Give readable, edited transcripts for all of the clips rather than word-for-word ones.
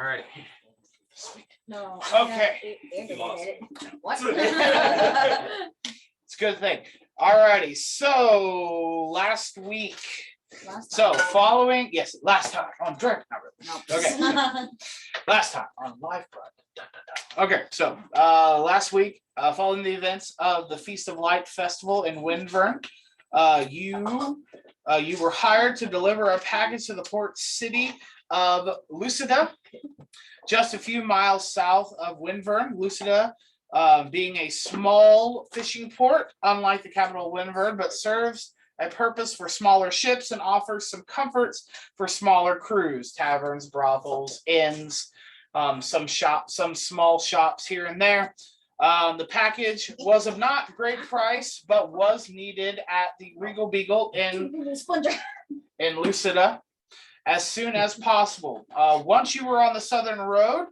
right. Sweet. No. Okay. What? It's a good thing. Alrighty, so last week. Last time on direct. No. Okay. Last time on live broadcast. Okay, so last week, following the events of the Feast of Light Festival in Windvern, you were hired to deliver a package to the port city of Lucita, just a few miles south of Windvern. Lucita being a small fishing port, unlike the capital Windvern, but serves a purpose for smaller ships and offers some comforts for smaller crews, taverns, brothels, inns, some small shops here and there. The package was of not great price, but was needed at the Regal Beagle in Lucita as soon as possible. Once you were on the southern road,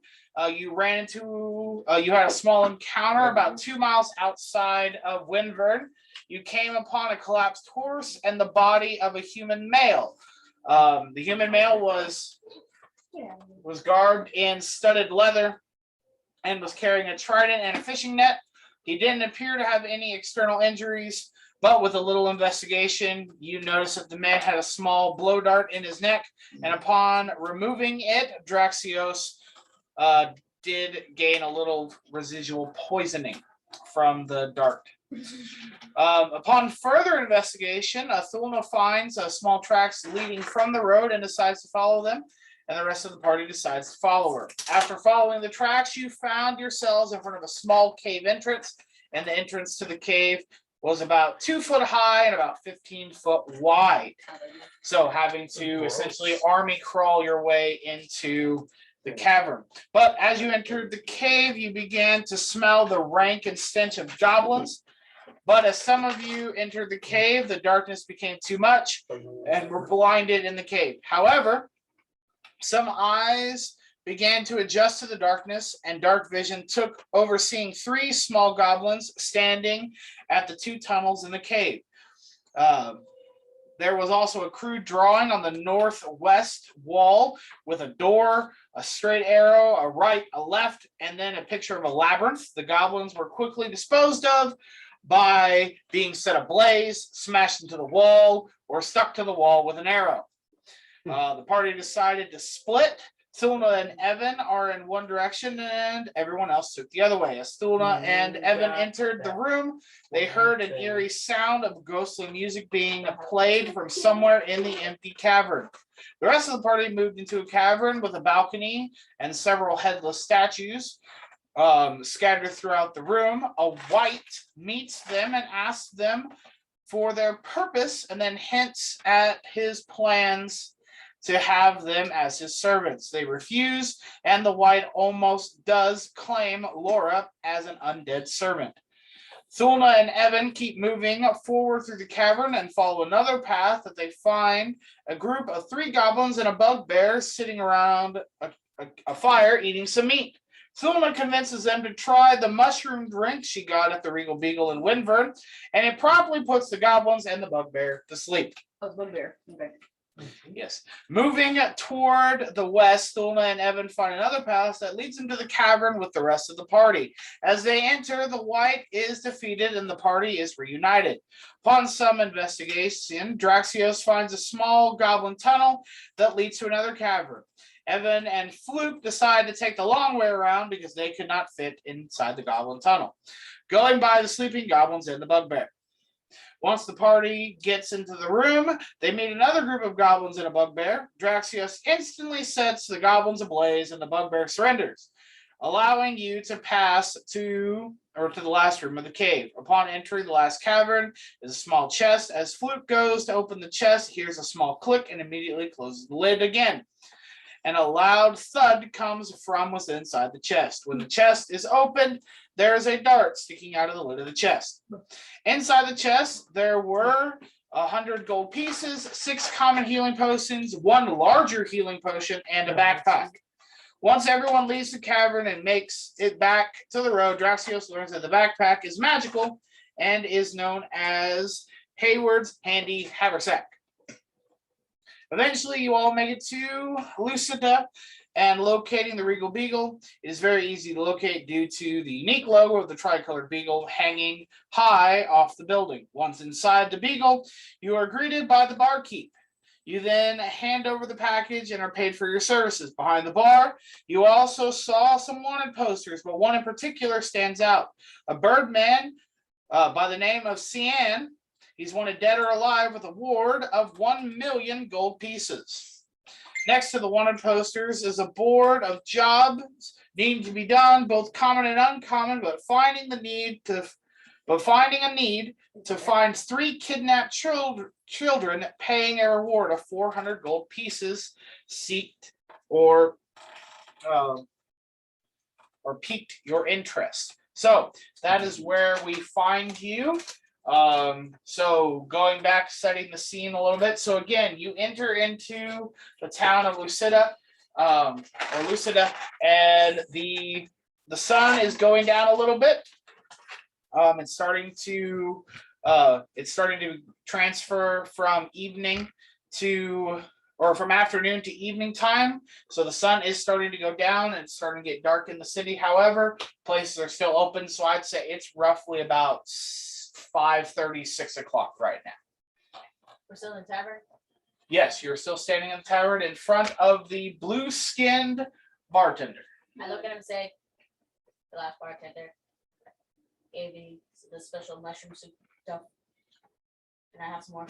you ran into, you had a small encounter about 2 miles outside of Windvern. You came upon a collapsed horse and the body of a human male. The human male was garbed in studded leather and was carrying a trident and a fishing net. He didn't appear to have any external injuries, but with a little investigation, you noticed that the man had a small blow dart in his neck, and upon removing it, Daxios did gain a little residual poisoning from the dart. Upon further investigation, Thulna finds small tracks leading from the road and decides to follow them, and the rest of the party decides to follow her. After following the tracks, you found yourselves in front of a small cave entrance, and the entrance to the cave was about 2 foot high and about 15 foot wide. So having to essentially army crawl your way into the cavern. But as you entered the cave, you began to smell the rank and stench of goblins. But as some of you entered the cave, the darkness became too much and were blinded in the cave. However, some eyes began to adjust to the darkness, and dark vision took over, seeing 3 small goblins standing at the 2 tunnels in the cave. There was also a crude drawing on the northwest wall with a door, a straight arrow, a right, a left, and then a picture of a labyrinth. The goblins were quickly disposed of by being set ablaze, smashed into the wall, or stuck to the wall with an arrow. The party decided to split. Thulna and Evan are in one direction, and everyone else took the other way. As Thulna and Evan entered the room, they heard an eerie sound of ghostly music being played from somewhere in the empty cavern. The rest of the party moved into a cavern with a balcony and several headless statues scattered throughout the room. A wight meets them and asks them for their purpose, and then hints at his plans to have them as his servants. They refuse, and the wight almost does claim Laura as an undead servant. Thulna and Evan keep moving forward through the cavern and follow another path that they find a group of 3 goblins and a bugbear sitting around a fire eating some meat. Thulna convinces them to try the mushroom drink she got at the Regal Beagle in Windvern, and it promptly puts the goblins and the bugbear to sleep. Oh, bugbear. Okay. Yes. Moving toward the west, Thulna and Evan find another path that leads them to the cavern with the rest of the party. As they enter, the wight is defeated and the party is reunited. Upon some investigation, Daxios finds a small goblin tunnel that leads to another cavern. Evan and Fluke decide to take the long way around because they could not fit inside the goblin tunnel, going by the sleeping goblins and the bugbear. Once the party gets into the room, they meet another group of goblins and a bugbear. Daxios instantly sets the goblins ablaze and the bugbear surrenders, allowing you to pass to the last room of the cave. Upon entering the last cavern is a small chest. As Fluke goes to open the chest, hears a small click and immediately closes the lid again. And a loud thud comes from within inside the chest. When the chest is opened, there is a dart sticking out of the lid of the chest. Inside the chest, there were 100 gold pieces, 6 common healing potions, 1 larger healing potion, and a backpack. Once everyone leaves the cavern and makes it back to the road, Daxios learns that the backpack is magical and is known as Hayward's Handy Haversack. Eventually, you all make it to Lucita, and locating the Regal Beagle is very easy to locate due to the unique logo of the tricolored beagle hanging high off the building. Once inside the Beagle, you are greeted by the barkeep. You then hand over the package and are paid for your services. Behind the bar, you also saw some wanted posters, but one in particular stands out. A birdman by the name of Cian. He's wanted dead or alive with a reward of 1 million gold pieces. Next to the wanted posters is a board of jobs needing to be done, both common and uncommon, but finding a need to find 3 kidnapped children, paying a reward of 400 gold pieces, seeked or piqued your interest. So that is where we find you. So going back, setting the scene a little bit. So again, you enter into the town of Lucita, and the sun is going down a little bit. It's starting to transfer from afternoon to evening time. So the sun is starting to go down and it's starting to get dark in the city. However, places are still open. So I'd say it's roughly about 5:30, 6 o'clock right now. We're still in the tavern? Yes, you're still standing in the tavern in front of the blue-skinned bartender. I look at him and say, the last bartender gave me the special mushroom soup stuff. Can I have some more?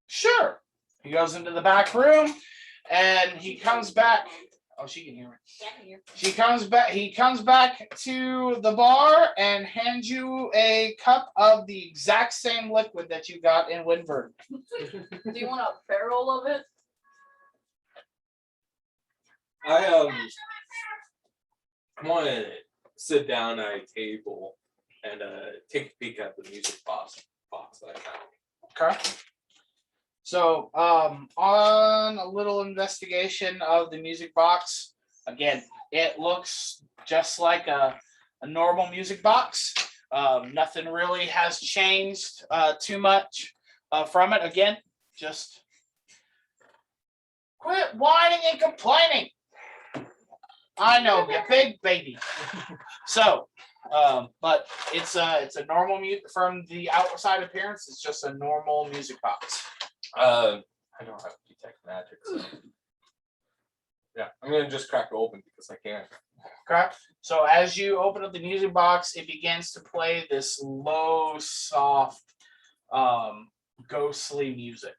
Sure. He goes into the back room and he comes back. Oh, she can hear me. Yeah, He comes back to the bar and hands you a cup of the exact same liquid that you got in Windvern. Do you want a barrel of it? I want to sit down at a table and take a peek at the music box that I found. Okay. So, on a little investigation of the music box, again, it looks just like a normal music box. Nothing really has changed too much from it. Again, just quit whining and complaining. I know, you big baby. So, but it's a normal music from the outside appearance. It's just a normal music box. I don't have detect magic, so yeah, I'm gonna just crack it open because I can. Okay. So as you open up the music box, it begins to play this low, soft, ghostly music.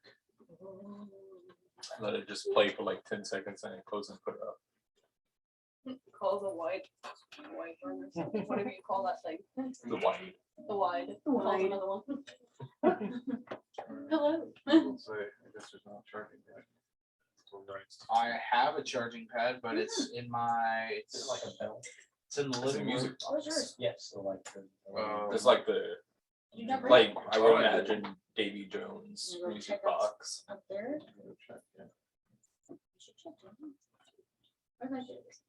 Let it just play for like 10 seconds and then close and put it up. Calls a white room or something. Whatever you call that thing. The white. The wide. Calls another one. Hello. So I guess there's no charging yet. I have a charging pad, but it's in my. It's like a bell. It's in the It's a living room. music What's box. yours? Yes, so like the. It's like the You never like I would Oh, yeah. imagine Davy Jones You go music check out- box. up there. Yeah. You should check it out. Where's my shoes?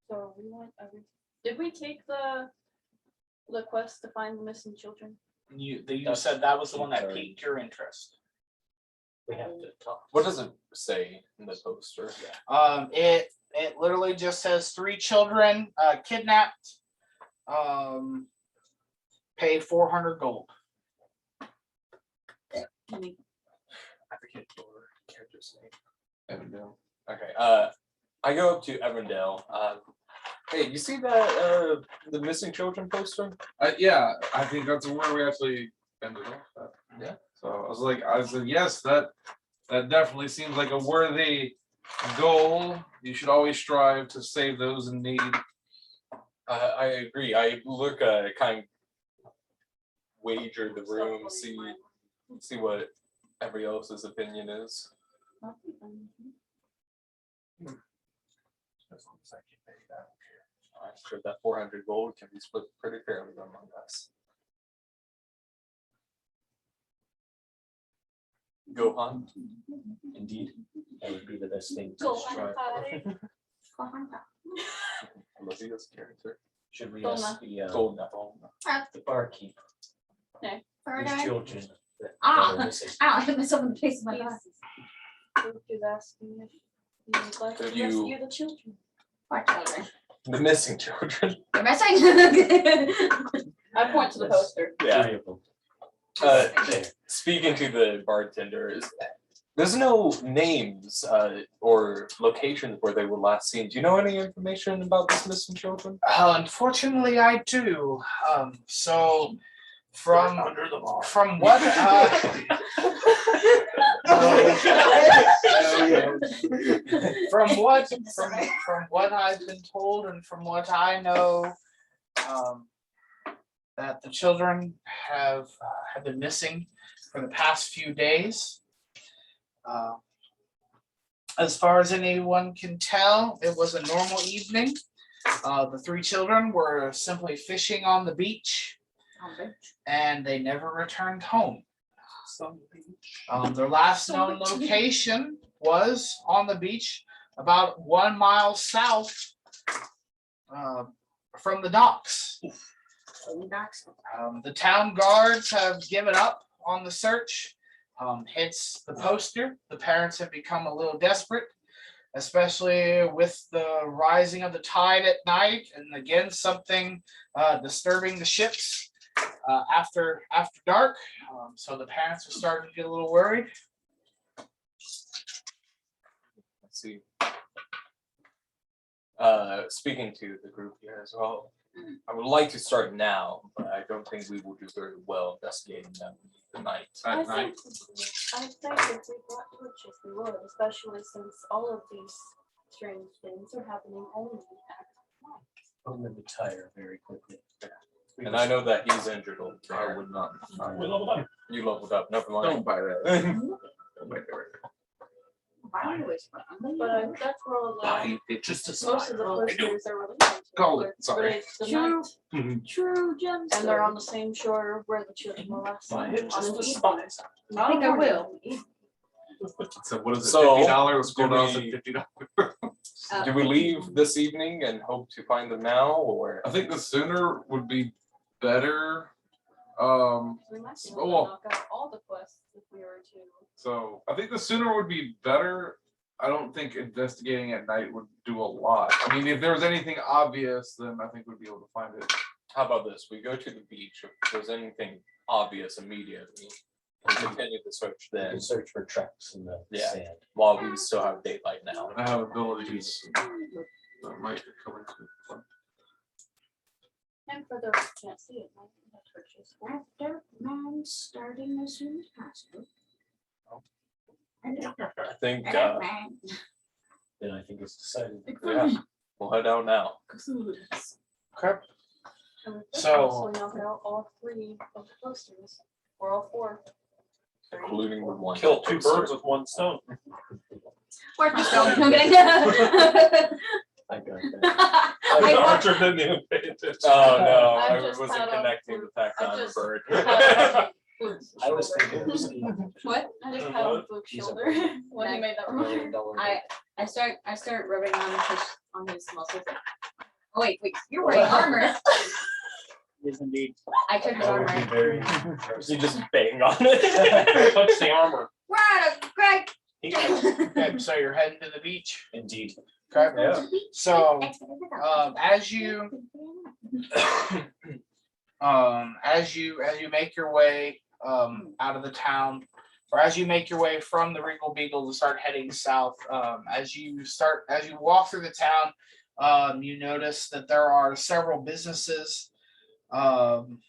So did we take the quest to find the missing children? You That's said that was the one that sorry. piqued your interest. We have to talk. What does it say in the poster? It literally just says 3 children kidnapped, paid 400 gold. I forget your character's name. Evandale. Okay. I go up to Evandale. Hey, you see that the missing children poster? Yeah, I think that's where we actually ended up. Yeah. So I said, yes, that definitely seems like a worthy goal. You should always strive to save those in need. I agree. I look kind of wager the room, see what everybody else's opinion is. As long as I can pay that. I'm sure that 400 gold can be split pretty fairly among us. Gohan. Indeed, that would be the best thing to Go strive for. Lucia's character. Should we Doma. ask the Golden. barkeep Okay. these children that They're Ah, missing. ow, I hit myself in the face with my glasses. Luke is asking if you would like to Did you- rescue the children. Poor children. The missing children. They're missing. I point to the poster. Yeah. 3 of them. There. Speaking to the bartenders, there's no names or locations where they were last seen. Do you know any information about these missing children? Unfortunately, I do. So from Under the bar. from what from what I've been told and from what I know, that the children have been missing for the past few days. As far as anyone can tell, it was a normal evening. The 3 children were simply fishing on the beach, and they never returned home. Their last known location was on the beach about 1 mile south from the docks. The town guards have given up on the search. Hence the poster. The parents have become a little desperate, especially with the rising of the tide at night, and again something disturbing the ships after dark. So the parents are starting to get a little worried. Let's see. Speaking to the group here as well, I would like to start now, but I don't think we will do very well investigating them tonight. At night. I think if we got torches, we would, especially since all of these strange things are happening only at night. I'm gonna retire very quickly. And I know that he's injured over I there. would not. We leveled up. You leveled up, never mind. Don't buy that. Don't buy that. But that's where all the, Buy it just to most of the smile. posters are related to. Call it, They're sorry. related to the night, True gems. and they're on the same shore where the children were last seen. Buy it on just an to evening. smile. I think I will. So what is it, So, $50? School do dollars we- at $50. Do we leave this evening and hope to find them now, or? I think the sooner would be better. We might be able to Well- knock out all the quests if we were to. So I think the sooner would be better. I don't think investigating at night would do a lot. I mean, if there was anything obvious, then I think we'd be able to find it. How about this? We go to the beach. If there's anything obvious immediately, we continue the search You then, can search for tracks in the Yeah. sand. while we still have daylight now. I have abilities that might come into play. And for those who can't see it, like the torches. After man starting as soon as possible. I think Man. Then I think it's decided. yeah, we'll head out now. Okay. And we could So- also knock out all 3 of the posters, or all 4. Including the one. Kill 2 birds with 1 stone. Where's my stone? I'm kidding. I got that. I want- Archer didn't even pay attention. Oh no, I I just wasn't had a connecting the fact that I I'm a just bird. I was thinking it was What? I just had on Luke's He's a- shoulder when he made that $1 remark. million. I start rubbing on his muscles. Oh wait, you're wearing armor. Yes, indeed. I took his I would armor. be very. You just bang on it. Touch the armor. We're out of Greg. Okay, so you're heading to the beach. Indeed. Okay. Yeah. So as you make your way out of the town, or as you make your way from the Regal Beagle to start heading south, as you walk through the town, you notice that there are several businesses along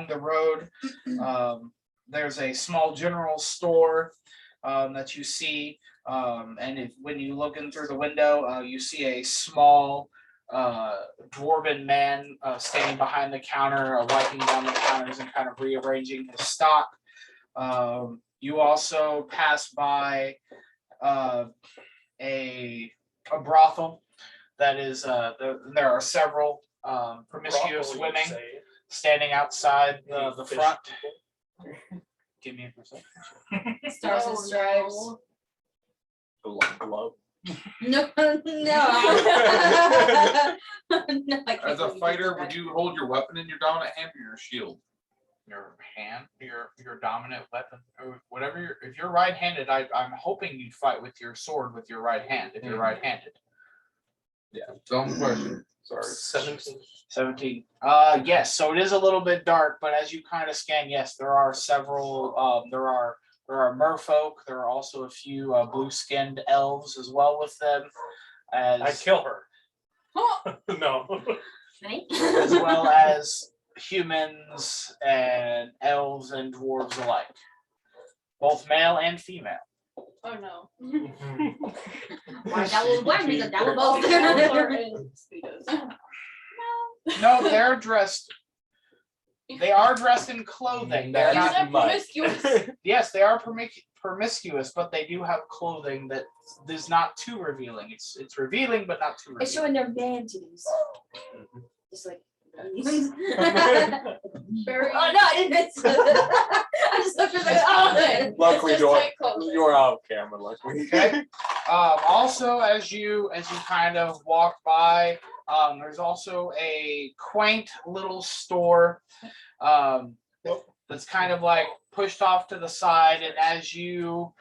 the road. There's a small general store that you see, and when you look in through the window, you see a small dwarven man standing behind the counter, wiping down the counters and kind of rearranging his stock. You also pass by a brothel that is there are several promiscuous Broccoli, women say. standing outside Any the fish front. people? Give me a perception. Stars and stripes. no. Glove. No, no. No, I can't As a believe you fighter, did would that. you hold your weapon in your dominant hand or your shield? hand, your dominant weapon, or whatever. If you're right-handed, I'm hoping you'd fight with your sword with your right hand. If you're right-handed. Dumb question. Sorry. 17. 17. Yes. So it is a little bit dark, but as you kind of scan, yes, there are several. There are merfolk. There are also a few blue-skinned elves as well with them. I kill her. No. Right? As well as humans and elves and dwarves alike, both male and female. Oh no. Or double one, we go double both. Elves are in speedos. No, they're dressed. They are dressed in clothing. They're You not. said promiscuous. Yes, they are promiscuous, but they do have clothing that is not too revealing. It's revealing, but not too It's revealing. showing their vanities. Just like. Very. Oh no, I didn't miss. I just looked at the oh. Luckily, Just tight clothes. you're out of camera. Luckily. Okay. Also, as you kind of walk by, there's also a quaint little store that's kind of like pushed off to the side. And as you,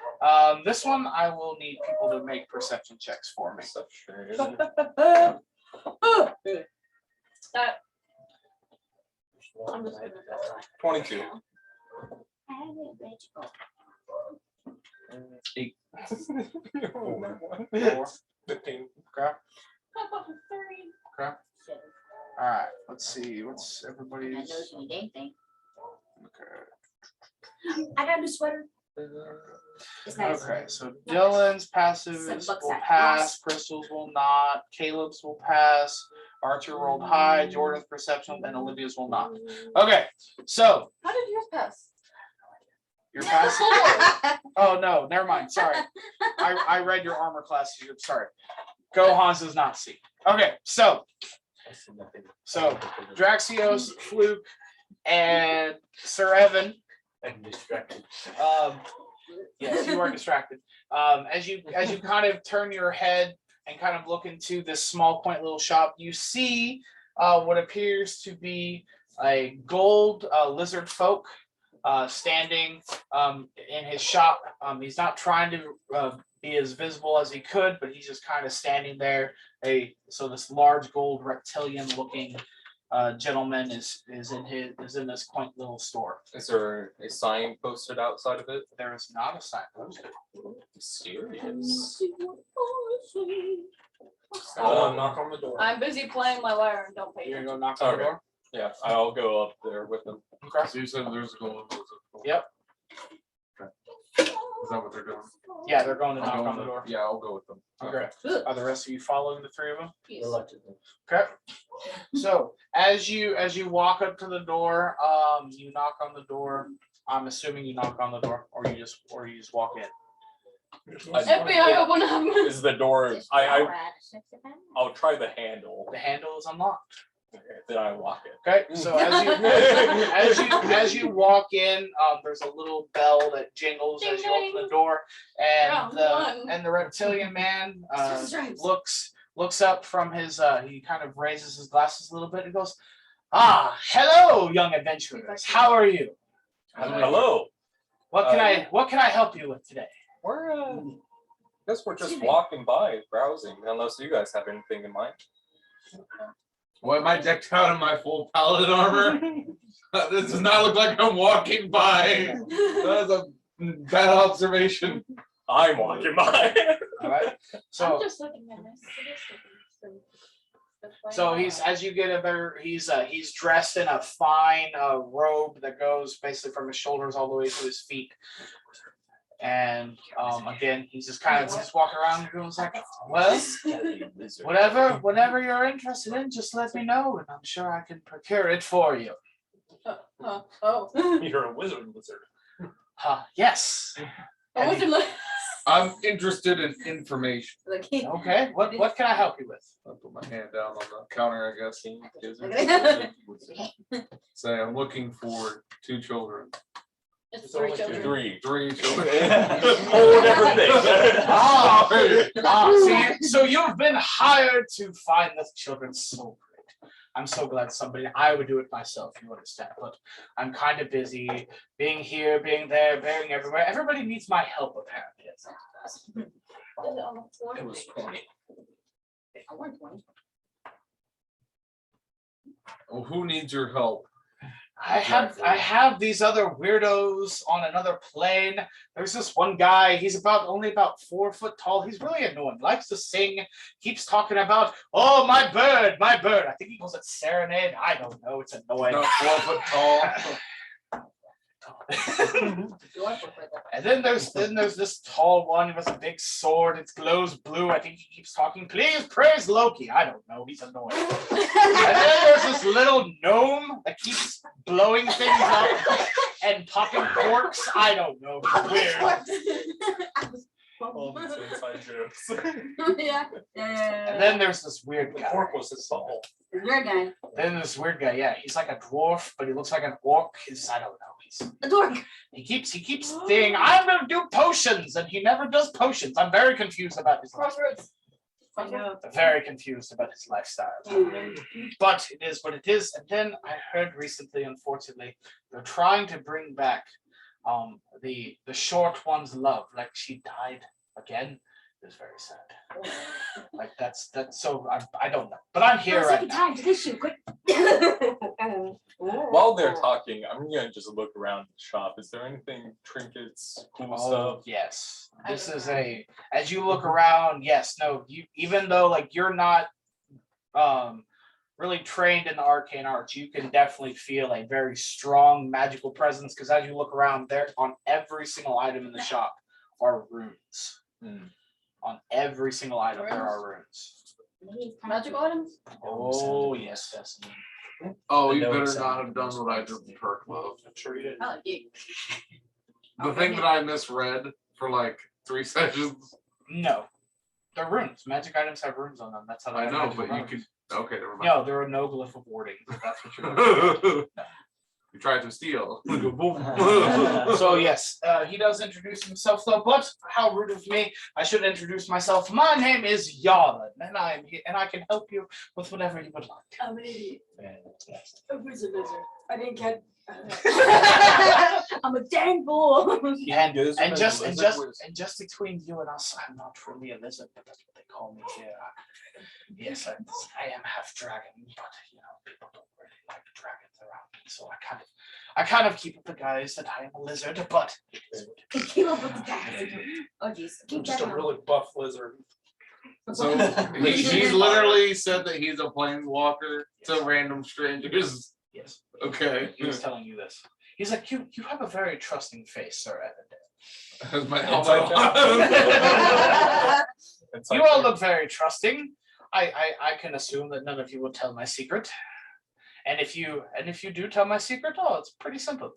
this one, I will need people to make perception checks for me. That. I'm just gonna 22. 8. 4. 15. Okay. Three. Okay. All right. Let's see. What's everybody's? Okay. I got a new sweater. It's nice. Okay, so Dylan's passive Some is books will at pass, once. Crystal's will not, Caleb's will pass, Archer rolled high, Jordan's perception, and Olivia's will not. Okay, so How did yours pass? you're passive. Oh no, never mind. Sorry, I read your armor class. Sorry, Gohan's does not see. Okay, so Daxios, Fluke, and Sir Evan. I'm distracted. Yes, you are distracted. As you kind of turn your head and kind of look into this small, quaint little shop, you see what appears to be a gold lizard folk standing in his shop. He's not trying to be as visible as he could, but he's just kind of standing there. So this large gold reptilian-looking gentleman is in this quaint little store. Is there a sign posted outside of it? There is not a sign posted. Mysterious. Knock on the door. I'm busy playing my lyre and don't pay You're attention. gonna go knock on the Okay. door. Yeah, I'll go up there with them. Okay. So you said there's a goal. Yep. Is that what they're doing? Yeah, they're going to knock I'll go on the with- door. Yeah, I'll go with them. Okay. Are the rest of you following the three of them? Yes. Reluctantly. Okay. So as you walk up to the door, you knock on the door. I'm assuming you knock on the door, or you just walk in. FBI, open up. Is the door? I'll try the handle. The handle is unlocked. Okay, then I lock it. Okay. So as you walk in, there's a little bell that jingles as you open the door, and the reptilian man looks up from his he kind of raises his glasses a little bit and goes, hello, young adventurers. How are you? Hello. What can I help you with today? We're guess we're just walking by, browsing. Unless you guys have anything in mind. Well, am I decked out in my full paladin armor? This does not look like I'm walking by. That's a bad observation. I'm walking by. All right. I'm So just looking at this. he's as you get there, he's dressed in a fine robe that goes basically from his shoulders all the way to his feet. And again, he's just kind of just walking around and goes like, well, whatever you're interested in, just let me know, and I'm sure I can procure it for you. Oh. You're a wizard. Yes. I wasn't like. I'm interested in information. Okay. What can I help you with? I'll put my hand down on the counter, I guess. Say I'm looking for 2 children. It's 3 children. 3. 3 children. Whole different thing. So you've been hired to find the children's soul. I'm so glad somebody. I would do it myself, you understand. But I'm kind of busy being here, being there, being everywhere. Everybody needs my help, apparently. Is it on the floor? It was 20. I want 20. Well, who needs your help? I have these other weirdos on another plane. There's this one guy, he's only about 4 foot tall. He's really annoying. Likes to sing, keeps talking about, oh, my bird, my bird. I think he calls it serenade. I don't know. It's annoying. Not 4 foot tall. And then there's this tall one who has a big sword. It glows blue. I think he keeps talking. Please praise Loki. I don't know. He's annoying. And then there's this little gnome that keeps blowing things up and popping corks. I don't know. He's weird. All these inside jokes. Yeah. And then there's this weird The guy. pork was his bubble. You're a guy. Then this weird guy. Yeah, he's like a dwarf, but he looks like an orc. I don't know. A dork. He keeps saying, I'm gonna do potions, and he never does potions. I'm very confused about his life. Crossroads. I know. Very confused about his lifestyle. But it is what it is. And then I heard recently, unfortunately, they're trying to bring back the short one's love. Like she died again. It was very sad. Like that's so I don't know. But I'm here right now. Time to this shoot, quick. While they're talking, I'm gonna just look around the shop. Is there anything, trinkets, cool Oh, stuff? yes. This is as you look around, yes, no, you even though like you're not really trained in the arcane arts, you can definitely feel a very strong magical presence because as you look around there on every single item in the shop are runes. On every single item there are runes. Magical items? Oh yes, yes. Oh, The you notes better not and- have done what I did with Perk Love. I'm sure you did. I like you. The thing that I misread for like 3 sessions. No. They're runes. Magic items have runes on them. That's how they I have know, magical but you items. could. Okay, never mind. No, they're a no glyph of warding. That's what you're You tried to steal. Boom. So yes, he does introduce himself though, but how rude of me. I should introduce myself. My name is Yarlin, and I am here, and I can help you with whatever you would like. I'm an idiot. A wizard lizard. I didn't get. I'm a dang fool. And just between you and us, I'm not really a lizard, but that's what they call me here. Yes, I am half dragon, but you know, people don't really like dragons around me, so I kind of keep up the guise that I am a lizard, but Keep up with the guys. Oh jeez. I'm Keep just a that really buff lizard. So he's literally said that he's a planeswalker to random strangers. yes, Okay. he was telling you this. He's like, you have a very trusting face, Sir Evandale. That's my It's helmet like on. It's You like- all look very trusting. I can assume that none of you will tell my secret. And if you do tell my secret, oh, it's pretty simple.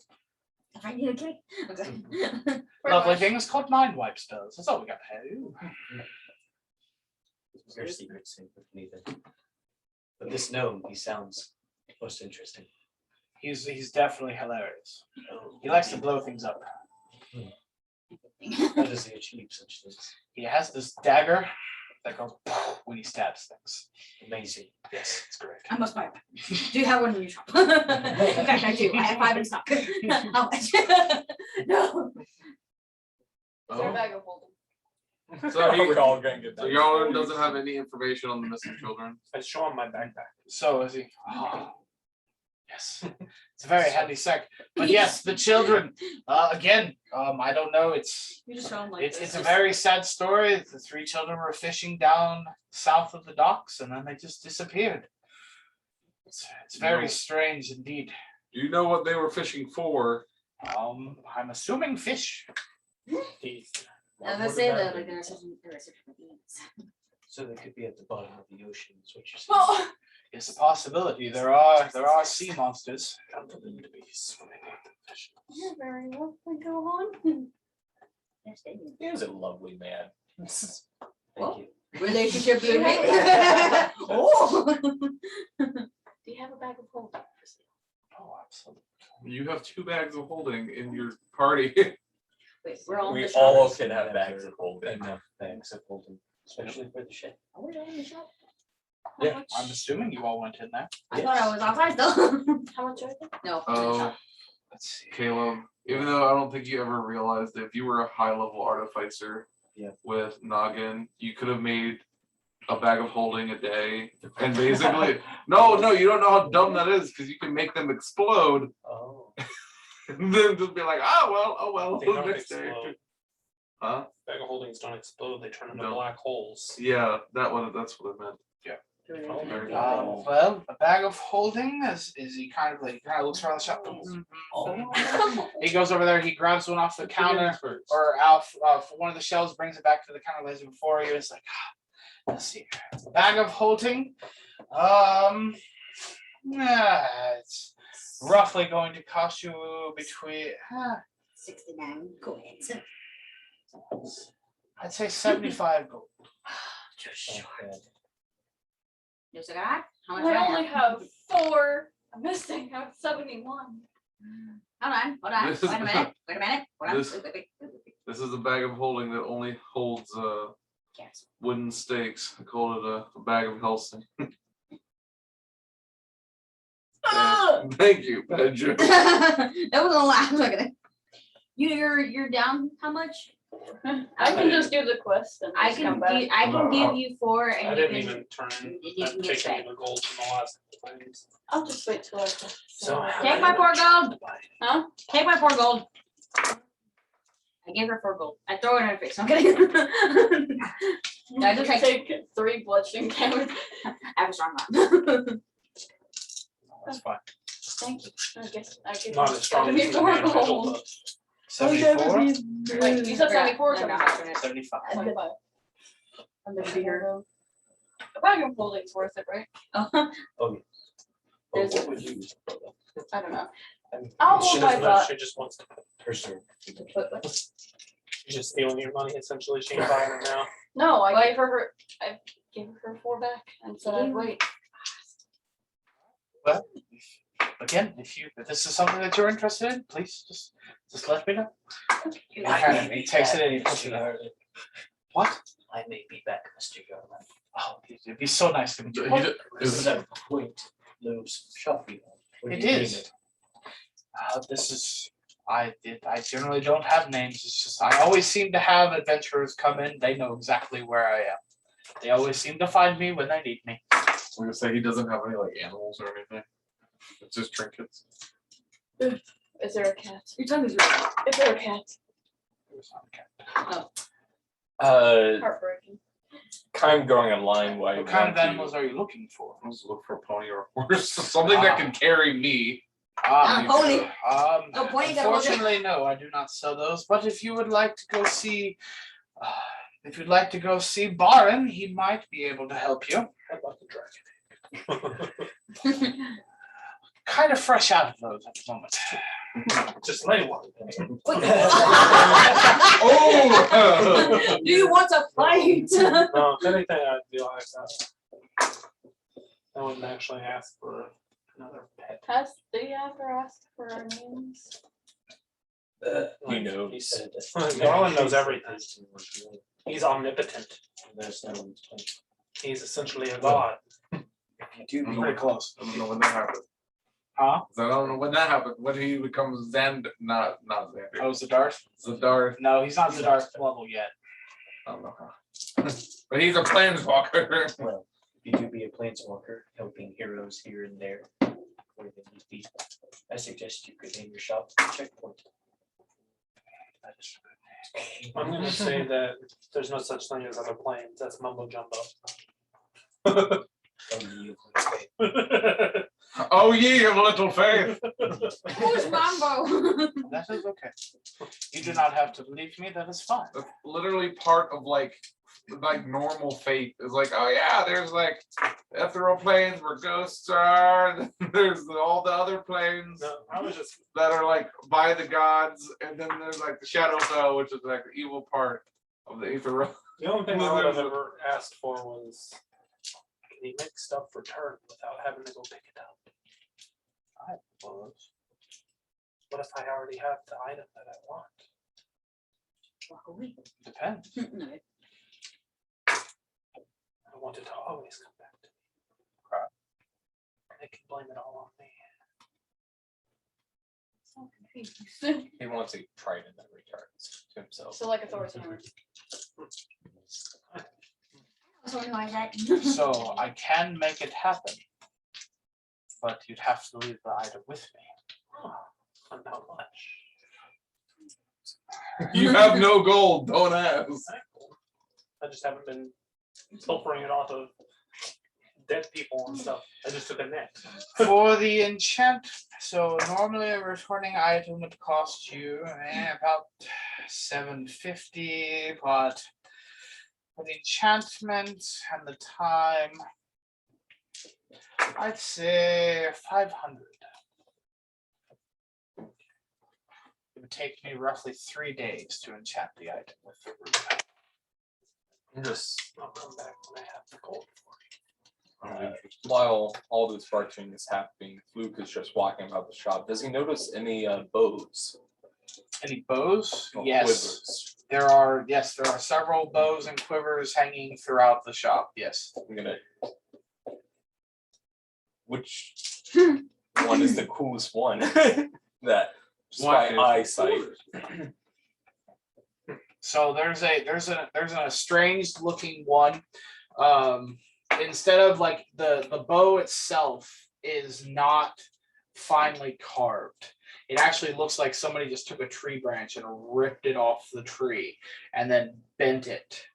If I need a cake. Lovely thing is called mind wipe spells. That's all we got to have. Your secret safe with me then. But this gnome, he sounds most interesting. He's definitely hilarious. He likes to blow things up. How does he achieve such things? He has this dagger that goes when he stabs things. Amazing. Yes, it's great. I must buy it. Do you have one in your shop? In fact, I do. I have 5 in stock. How much? No. Is there a Oh. bag of holding? So he, We're all gonna get so that. Yarlin doesn't have any information on the missing children. I show him my backpack. So is he? Oh, yes, it's a very handy sack. But yes, the children. Again, I don't know. It's You just show him like it's this. a very sad story. The 3 children were fishing down south of the docks, and then they just disappeared. It's very strange indeed. Do you know what they were fishing for? I'm assuming fish. Teeth. I was gonna say that like there are such different things. So they could be at the bottom of the ocean, is what you're saying. Oh, It's a possibility. There are sea monsters. Come for them to be swimming with the fish. you're very welcome. Go on. Yes, they do. He was a lovely man. Thank Well, you. Relationship Do you building. have Oh. Do you have a bag of holding? Oh, absolutely. You have 2 bags of holding in your party. Wait, we're all in We the shop. all can have bags of holding. Enough bags of holding, especially for the ship. Are we all in the shop? How Yeah. much- I'm assuming you all went in there. I thought I was outside though. How much are they? No. Oh, Let's see. Caleb, even though I don't think you ever realized that if you were a high level artificer Yeah. with Noggin, you could have made a bag of holding a day. And basically, no, you don't know how dumb that is because you can make them explode Oh. and then just be like, oh well, They don't next day. explode. Huh? Bag of holdings don't explode, they turn into No. black holes. Yeah, that's what I meant. Oh, very good. Well, a bag of holding is he kind of looks around the shop. Oh. He goes over there, he grabs one off the counter or out one of the shelves, brings it back to the counter, lays it before you. It's like, let's see, bag of holding. Yeah, it's roughly going to cost you between 69 coins. I'd say 75 gold. Just short. Okay. You still got it? How much do I only have 4. I'm missing. I have 71. Hold on. This is- Wait a minute. Hold on. this- Wait. This is a bag of holding that only holds Yes. wooden stakes. I call it a bag of Helsing. Thank you, bad joke. That was a laugh. Look at it. You're down how much? I can just do the quest and I just can come back. give you 4 I and you didn't can even turn, you can I've get taken back. the gold from the last times. I'll just wait till I. So. Take my 4 gold. Huh? Take my 4 gold. I gave her 4 gold. I throw it in her face. I'm kidding. No, I just take 3 bludgeoning damage. I have a strong arm. That's fine. Thank you. I guess I can. Not as strong as the 74 man middle, gold. but 74, Wait, you said 74 or No, no, 75? 75. 25. And then here. The bag of holding's worth it, right? Oh, There's- what would you? I don't know. I'm- I'll she hold my doesn't know, thought. she just wants to, Her sword. she's just stealing your money essentially, she ain't buying it now. No, I gave her I gave her 4 back and said I'd wait. Again, if this is something that you're interested in, please just let me know. He takes it and he puts it out. What? I may be back, Mr. Garland. Oh, it'd be so nice to meet you. This is a quaint little shop you have. What do It you name is. This is I generally don't have names. It's just I always seem to have adventurers come in. They know exactly where I am. They always seem to find me when they need me. I'm gonna say he doesn't have any like animals or anything. It's just trinkets. Is there a cat? Your tongue is really. Is there a cat? There's not a cat. Heartbreaking. Kind of going online. Why? What kind of animals are you looking for? Let's look for a pony or a horse. Something that can carry me. Not a pony. No, pony got a little bit- Unfortunately, no, I do not sell those. But if you would like to go see, if you'd like to go see Baron, he might be able to help you. I'd like a dragon. Kind of fresh out of those at the moment. Just lay one. Oh! Do you want to fight? No, if anything, I'd be like that. I wouldn't actually ask for another pet. Do you ever ask for our names? He knows. He said that. Garland knows everything. He's omnipotent. There's no. He's essentially a god. You do I'm be pretty close. I don't know when that happened. Huh? I don't know when that happened. When he becomes not Xander. Oh, Zadarth? Zadar. No, he's not Zadarth level yet. I don't know how. But he's a planeswalker. well. You do be a planeswalker, helping heroes here and there where they need be. I suggest you could name your shop Checkpoint. That is I'm gonna say that there's no such thing as other planes. That's mumbo jumbo. Only you can say. Oh, ye of little faith. Who's Mambo? That is okay. You do not have to believe me. That is fine. That's literally part of like normal faith. Is like, oh yeah, there's like ethereal planes where ghosts are. And there's all the other planes No, I was just that are like by the gods, and then there's like the Shadowfell, which is like the evil part of the ethereal. the only thing I would have ever asked for was, can you make stuff return without having to go pick it up? What if I already have the item that I want? Walk away. Depends. No. I want it to always come back to me. can blame it all on me. So confused. He wants a trident that returns to himself. So like authoritarian. So why is that? So I can make it happen. But you'd have to leave the item with me. Oh, and how much? You have no gold. Don't ask. I just haven't been pilfering it off of dead people and stuff. I just took a net. For the enchant, so normally a returning item would cost you about 750, but for the enchantment and the time, I'd say 500. It would take me roughly 3 days to enchant the item with the root. I'm just I'll come back when I have the gold for while all this bartering is happening, Luke is just walking about the shop. Does he notice any bows? Any bows? or Yes. quivers? There are several bows and quivers hanging throughout the shop. Yes. I'm gonna. Which one is the coolest one? That just by eyesight. So there's a strange looking one. Instead of like the bow itself is not finely carved. It actually looks like somebody just took a tree branch and ripped it off the tree and then bent it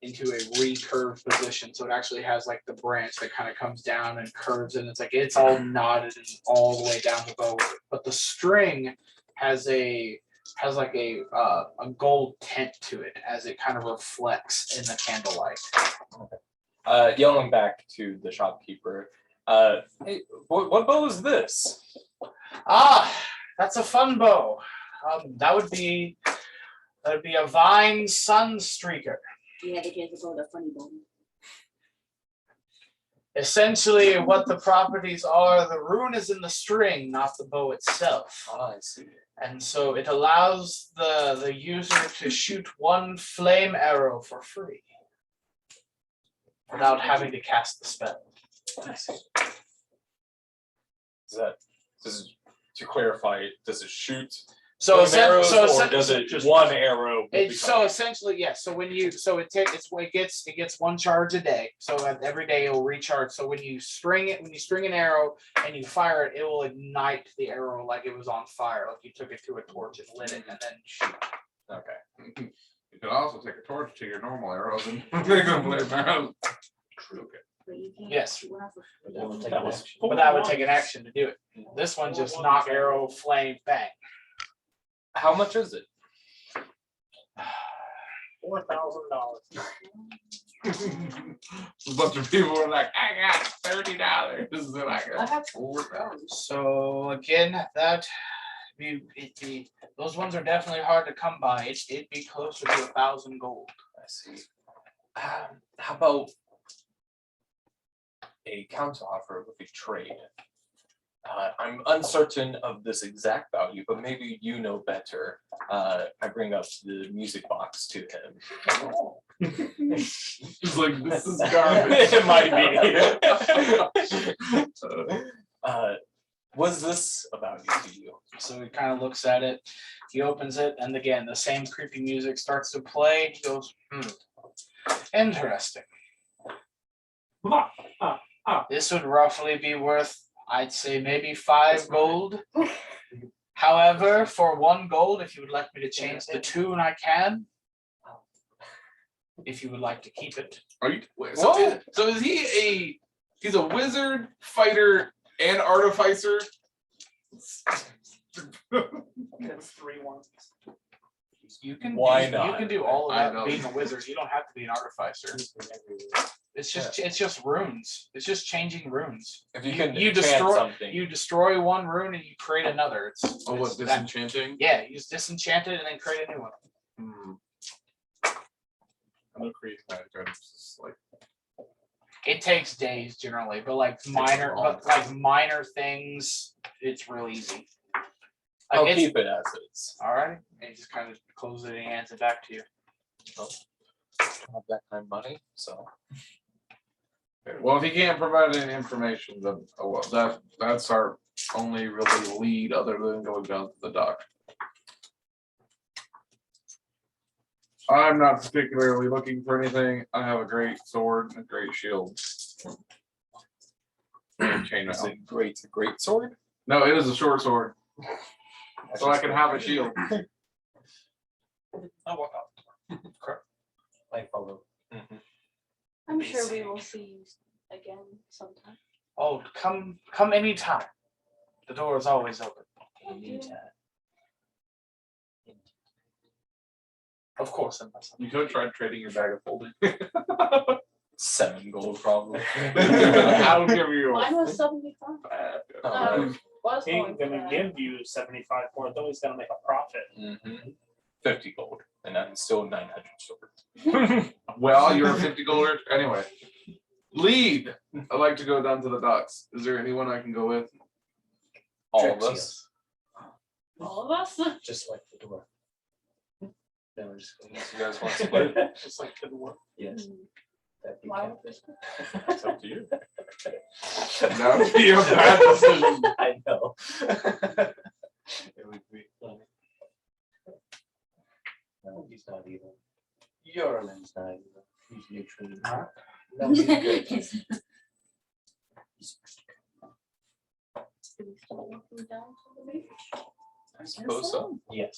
into a recurved position. So it actually has like the branch that kind of comes down and curves, and it's all knotted and all the way down the bow. But the string has like a gold tint to it as it kind of reflects in the candlelight. Yelling back to the shopkeeper. Hey, what bow is this? Ah, that's a fun bow. That'd be a vine sunstreaker. Yeah, they can't call it a funny bone. Essentially, what the properties are, the rune is in the string, not the bow itself. Ah, I see. And so it allows the user to shoot one flame arrow for free without having to cast the spell. I see. To clarify, does it shoot So, arrows, or essen- does it just one arrow? so essentially, yes. So it gets one charge a day. So every day it will recharge. So when you string an arrow and you fire it, it will ignite the arrow like it was on fire, like you took it to a torch and lit it and then shoot. Okay. You could also take a torch to your normal arrows and make them flame arrows. Okay. But you can't. Yes. you have to- That would take That an was action. But that would take an action to do it. This one just knock arrow, flame, bang. How much is it? $4,000. A bunch of people were like, I got $30. And I got have 4,000. So again, those ones are definitely hard to come by. It'd be closer to 1,000 gold. I see. How about a counter offer with a trade? I'm uncertain of this exact value, but maybe you know better. I bring up the music box to him. He's like, this is garbage. It might be. Was this a value to you? So he kind of looks at it. He opens it, and again, the same creepy music starts to play. He goes, interesting. This would roughly be worth, I'd say, maybe 5 gold. However, for 1 gold, if you would like me to change the tune, I can. If you would like to keep it. Are you? Wait, so is he he's a wizard, fighter, and artificer? It's 3 ones. You can Why do, not? You can do all of I that know. being a wizard. You don't have to be an artificer. It's just runes. It's just changing runes. If you You- can you enchant destroy- something. You destroy one rune and you create another. It's Oh, what's it's that- disenchanting? Yeah, you just disenchant it and then create a new one. I'm gonna create that. Just like It takes days generally, but long minor things, it's real easy. I'll Like keep it as is. all right, and he just kind of closes it and hands it back to you. I don't have that kind of money, so Well, if he can't provide any information, then that's our only really lead other than going down to the dock. I'm not particularly looking for anything. I have a great sword and a great shield. Chain Is now. it great sword? No, it is a short sword, so I can have a shield. I walk up. I follow. I'm sure we will see you again sometime. Oh, come anytime. The door is always open. Anytime. Of course, unless You could try trading your bag of holding. 7 gold probably. I'll give you. Mine was 75. Was He going ain't for gonna that. give you 75 for it, though he's gonna make a profit. 50 gold, and I'm still 900 silver. Well, you're a 50 golder anyway. Lead. I like to go down to the docks. Is there anyone I can go with? All of Daxios. us. All of us? Just like the door. Then we're just going. You guys want to split? Just like the work. Yes. That'd be Why kind would this be? It's up to you. That would be a bad decision. I know. It would be funny. No, he's not evil. Yorland's not evil. He's neutrally. No, he's good. Yes. Do we still walking down to the beach? I suppose so. Yes,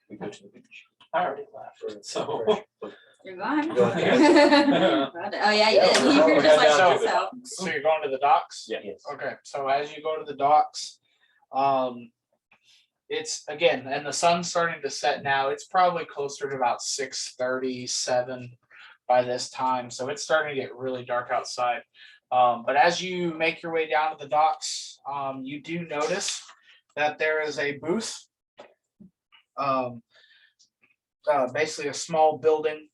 we go to the beach. I already laughed. So. You're gone. Go ahead. Oh, yeah, you Yeah, did. we're You were going just like, down to so. the so you're going to the docks? Yeah. Yes. Okay, so as you go to the docks, it's again, and the sun's starting to set now. It's probably closer to about 6:37 by this time, so it's starting to get really dark outside. But as you make your way down to the docks, you do notice that there is a booth, basically a small building,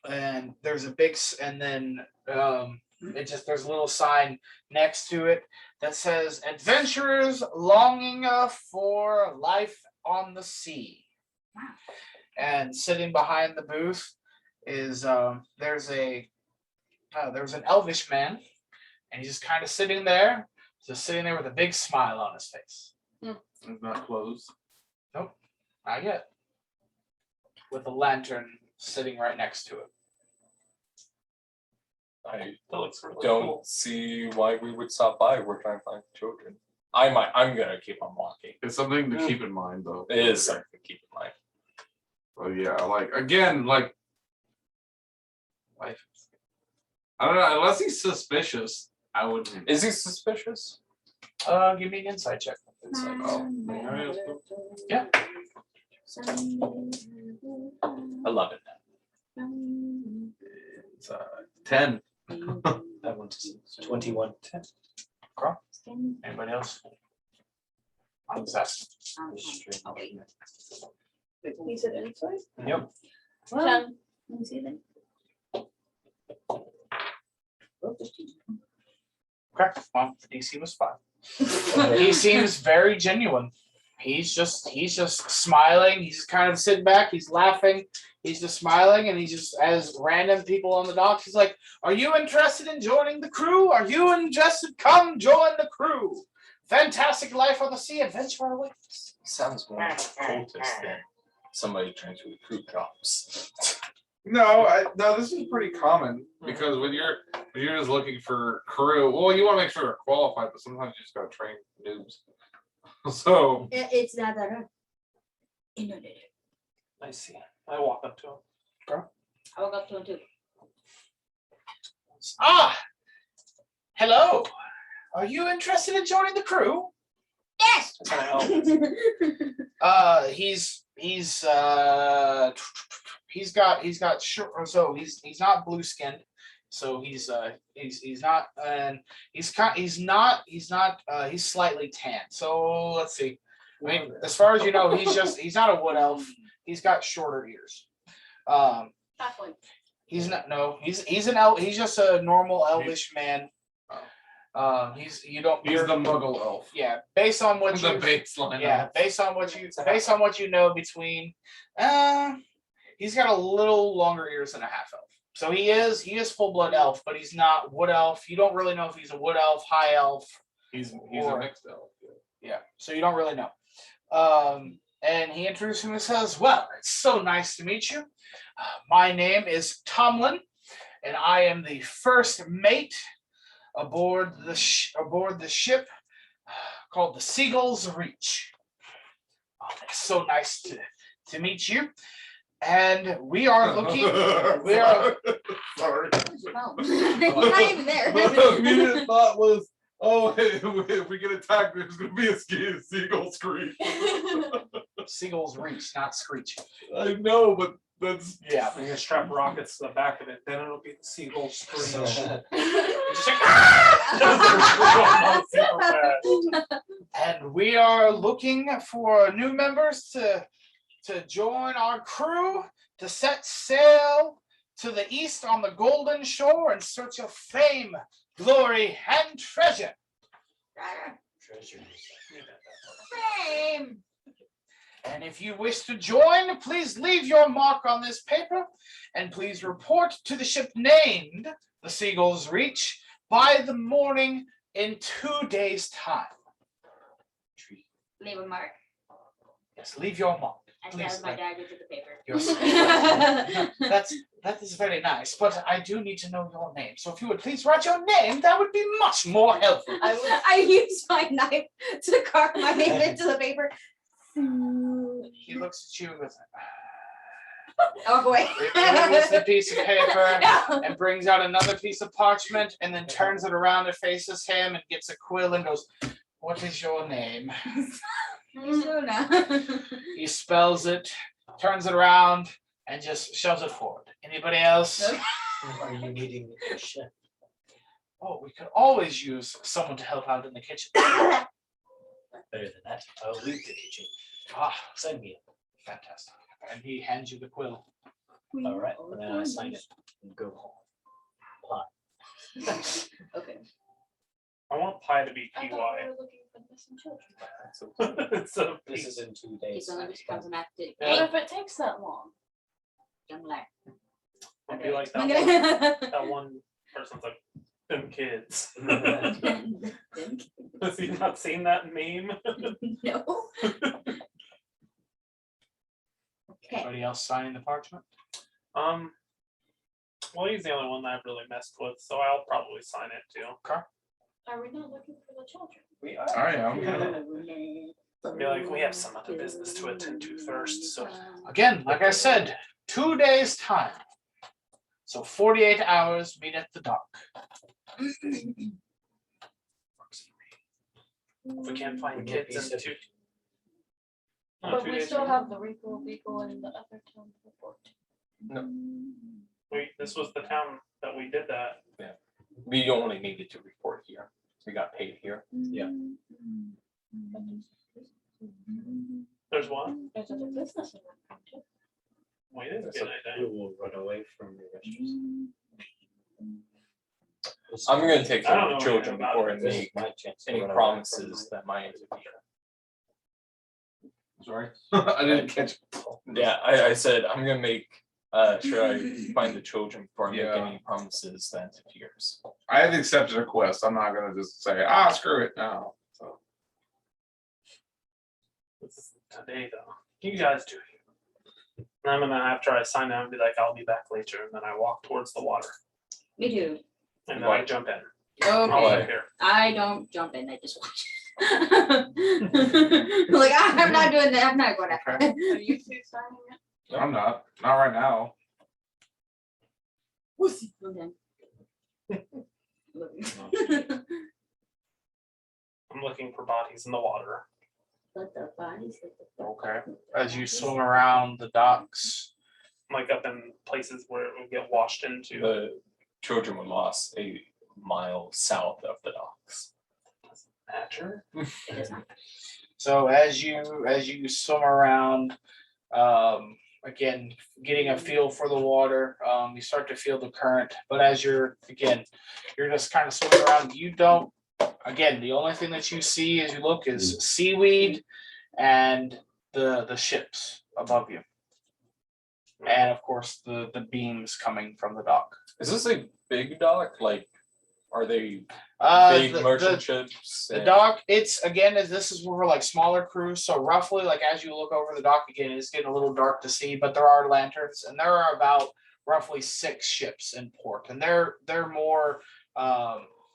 and there's a big, and then there's a little sign next to it that says "Adventurers longing for life on the sea." And sitting behind the booth is there's an elvish man, and he's just kind of sitting there with a big smile on his face. It's not closed. Not yet. With a lantern sitting right next to it. I That looks really don't cool. see why we would stop by. We're trying to find children. I'm gonna keep on walking. It's something to keep in mind, though. It is something to keep in mind. Oh yeah, like life. I don't know. Unless he's suspicious, I wouldn't. Is he suspicious? Give me an insight check. Insight. Oh, Yeah. 11. It's 10. I want to see 21. Anybody else? I'm obsessed. Oh, wait. He said insight? Yep. Well, 10. let me see then. Okay. Well, DC was 5. He seems very genuine. He's just smiling. He's kind of sitting back. He's laughing. He's just smiling, and he just, as random people on the docks, he's like, "Are you interested in joining the crew? Are you interested? Come join the crew. Fantastic life on the sea. Adventure awaits." Sounds more cultist than somebody trying to recruit cops. No, this is pretty common because when you're just looking for crew, well, you want to make sure they're qualified, but sometimes you just gotta train noobs. So It's not that. No. I see. I walk up to him. I walk up to him too. Ah, hello. Are you interested in joining the crew? Yes. I kinda help. He's got short, so he's not blue skinned, so he's not, and he's slightly tan. So let's see. I mean, as far as you know, he's not a wood elf. He's got shorter ears. Halfway. He's not, no, he's an elf. He's just a normal elvish man. He's the muggle elf. Yeah, based on what The you baseline. yeah, based on what you know between he's got a little longer ears than a half elf. So he is full blood elf, but he's not wood elf. You don't really know if he's a wood elf, high elf. He's a Or- mixed elf. Yeah, so you don't really know. And he introduced him and says, "Well, it's so nice to meet you. My name is Tomlin, and I am the first mate aboard the ship called the Seagull's Reach. Oh, it's so nice to meet you. And we are looking. We are. Sorry. Oh, You're not even there. My immediate thought was, oh, hey, if we get attacked, there's going to be a seagull screech. Seagull's Reach, not Screech. I know, but that's Yeah. I'm gonna strap rockets to the back of it, then it'll be the seagull scream. Just like, Super fast. and we are looking for new members to join our crew to set sail to the east on the Golden Shore in search of fame, glory, and treasure. Treasures. Same. And if you wish to join, please leave your mark on this paper, and please report to the ship named the Seagull's Reach by the morning in 2 days' time. Leave a mark. Yes, leave your mark. As Please, my dagger to the paper. That is very nice, but I do need to know your name. So if you would please write your name, that would be much more helpful. I use my knife to carve my name into the paper. He looks at you with Oh boy. removes the piece of paper No. and brings out another piece of parchment and then turns it around and faces him and gets a quill and goes, "What is your name?" Luna. He spells it, turns it around, and just shoves it forward. Anybody else? Nope. Are you needing a chef? Oh, we could always use someone to help out in the kitchen. Better than that. I'll leave the kitchen. Ah, Send me it. fantastic. And he hands you the quill. All right. And then I sign it and go home. Okay. I want pie to be I PY. thought we were looking for missing children. So This is in 2 days. He's only becomes an active. What if it takes that long? Young lad. I'll be like that one, that one person's like, them kids. Has he not seen that meme? No. Okay. Anybody else signing the parchment? Well, he's the only one that I've really messed with, so I'll probably sign it too. Are we not looking for the children? We are. I am. Be like, we have some other business to attend to first, so. Again, like I said, 2 days' time. So 48 hours, meet at the dock. If we can't find Would it kids be in so- 2. No, But 2 we days still from- have the Regal Beagle and the other town to report. Wait, this was the town that we did that. We only needed to report here. We got paid here. Yeah. There's one. There's other business in that town too. Wait, it is So good, I we think. will run away from your mistress. I'm gonna take I care don't of the know children anything about before I it. This is make my chance to any run away promises from that my interview. Sorry. I didn't catch. Yeah, I said I'm gonna make sure I find the children before I make Yeah. any promises that interferes. I have accepted a request. I'm not gonna just say, screw it now. So This is today though. You guys do it. And I'm gonna, after I sign it, I'll be like, I'll be back later, and then I walk towards the water. Me too. And then I jump in. Oh, I'll Okay. live here. I don't jump in, I just watch. Like, I'm not doing that, I'm not going after it. Are you two signing it? I'm not right now. I'm looking for bodies in the water. But the bodies. Okay. As you swim around the docks, Like up in places where it would get washed into. The children were lost a mile south of the docks. Matter. It is not. so as you swim around, again, getting a feel for the water, you start to feel the current. But as you're just kind of swimming around, you don't. Again, the only thing that you see as you look is seaweed and the ships above you. and of course the beams coming from the dock. Is this a big dock? Like, are they big The, merchant ships? the and- dock, it's again, as this is for like smaller crews, so roughly like as you look over the dock again, it's getting a little dark to see, but there are lanterns, and there are about roughly 6 ships in port, and they're more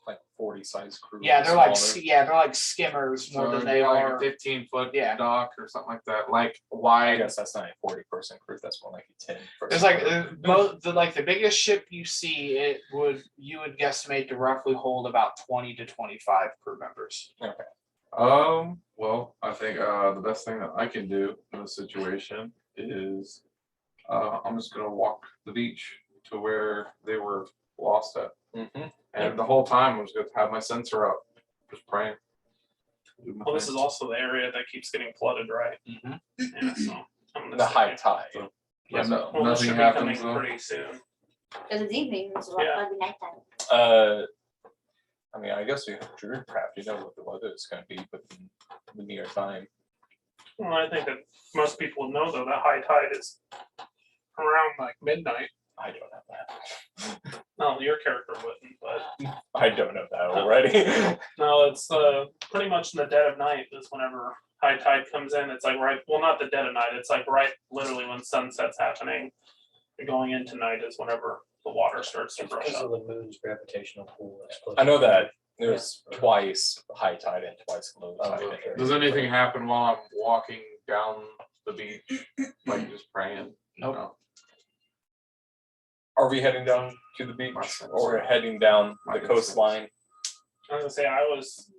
like 40 size crew. yeah, they're like smaller. they're like skimmers more So than it'd they be like are. a 15-foot Yeah. dock or something like that. Like I wide. guess that's not a 40-person crew. That's more like a 10-person. It's like crew. both the biggest ship you see, you would guesstimate to roughly hold about 20 to 25 crew members. Well, I think the best thing that I can do in this situation is I'm just gonna walk the beach to where they were lost at. Mhm. And the whole time I was gonna have my sensor up, just praying. Do my Well, this thing. is also the area that keeps getting flooded, right? Mhm. Yeah, so. I'm gonna The say- high tide. Yeah, No- Well, this nothing should be happens coming though. pretty soon. Because it's evening, it's Yeah. like nighttime. I mean, I guess we have druid craft. You know what the weather is going to be, but the near time. Well, I think that most people know though that high tide is around like midnight. I don't know that. No, your character wouldn't, but I don't know that already. no, it's pretty much in the dead of night is whenever high tide comes in. It's like right, well, not the dead of night. It's like right, literally when sunset's happening. Going into night is whenever the water starts to It's brush because up. of the moon's gravitational pull. That's close I know to the that there's twice high tide and twice low tide. in there. Does anything happen while I'm walking down the beach, like just praying? Nope. No. Are we heading down to the beach My sense. or we're heading down My the sense. coastline? I was gonna say I was.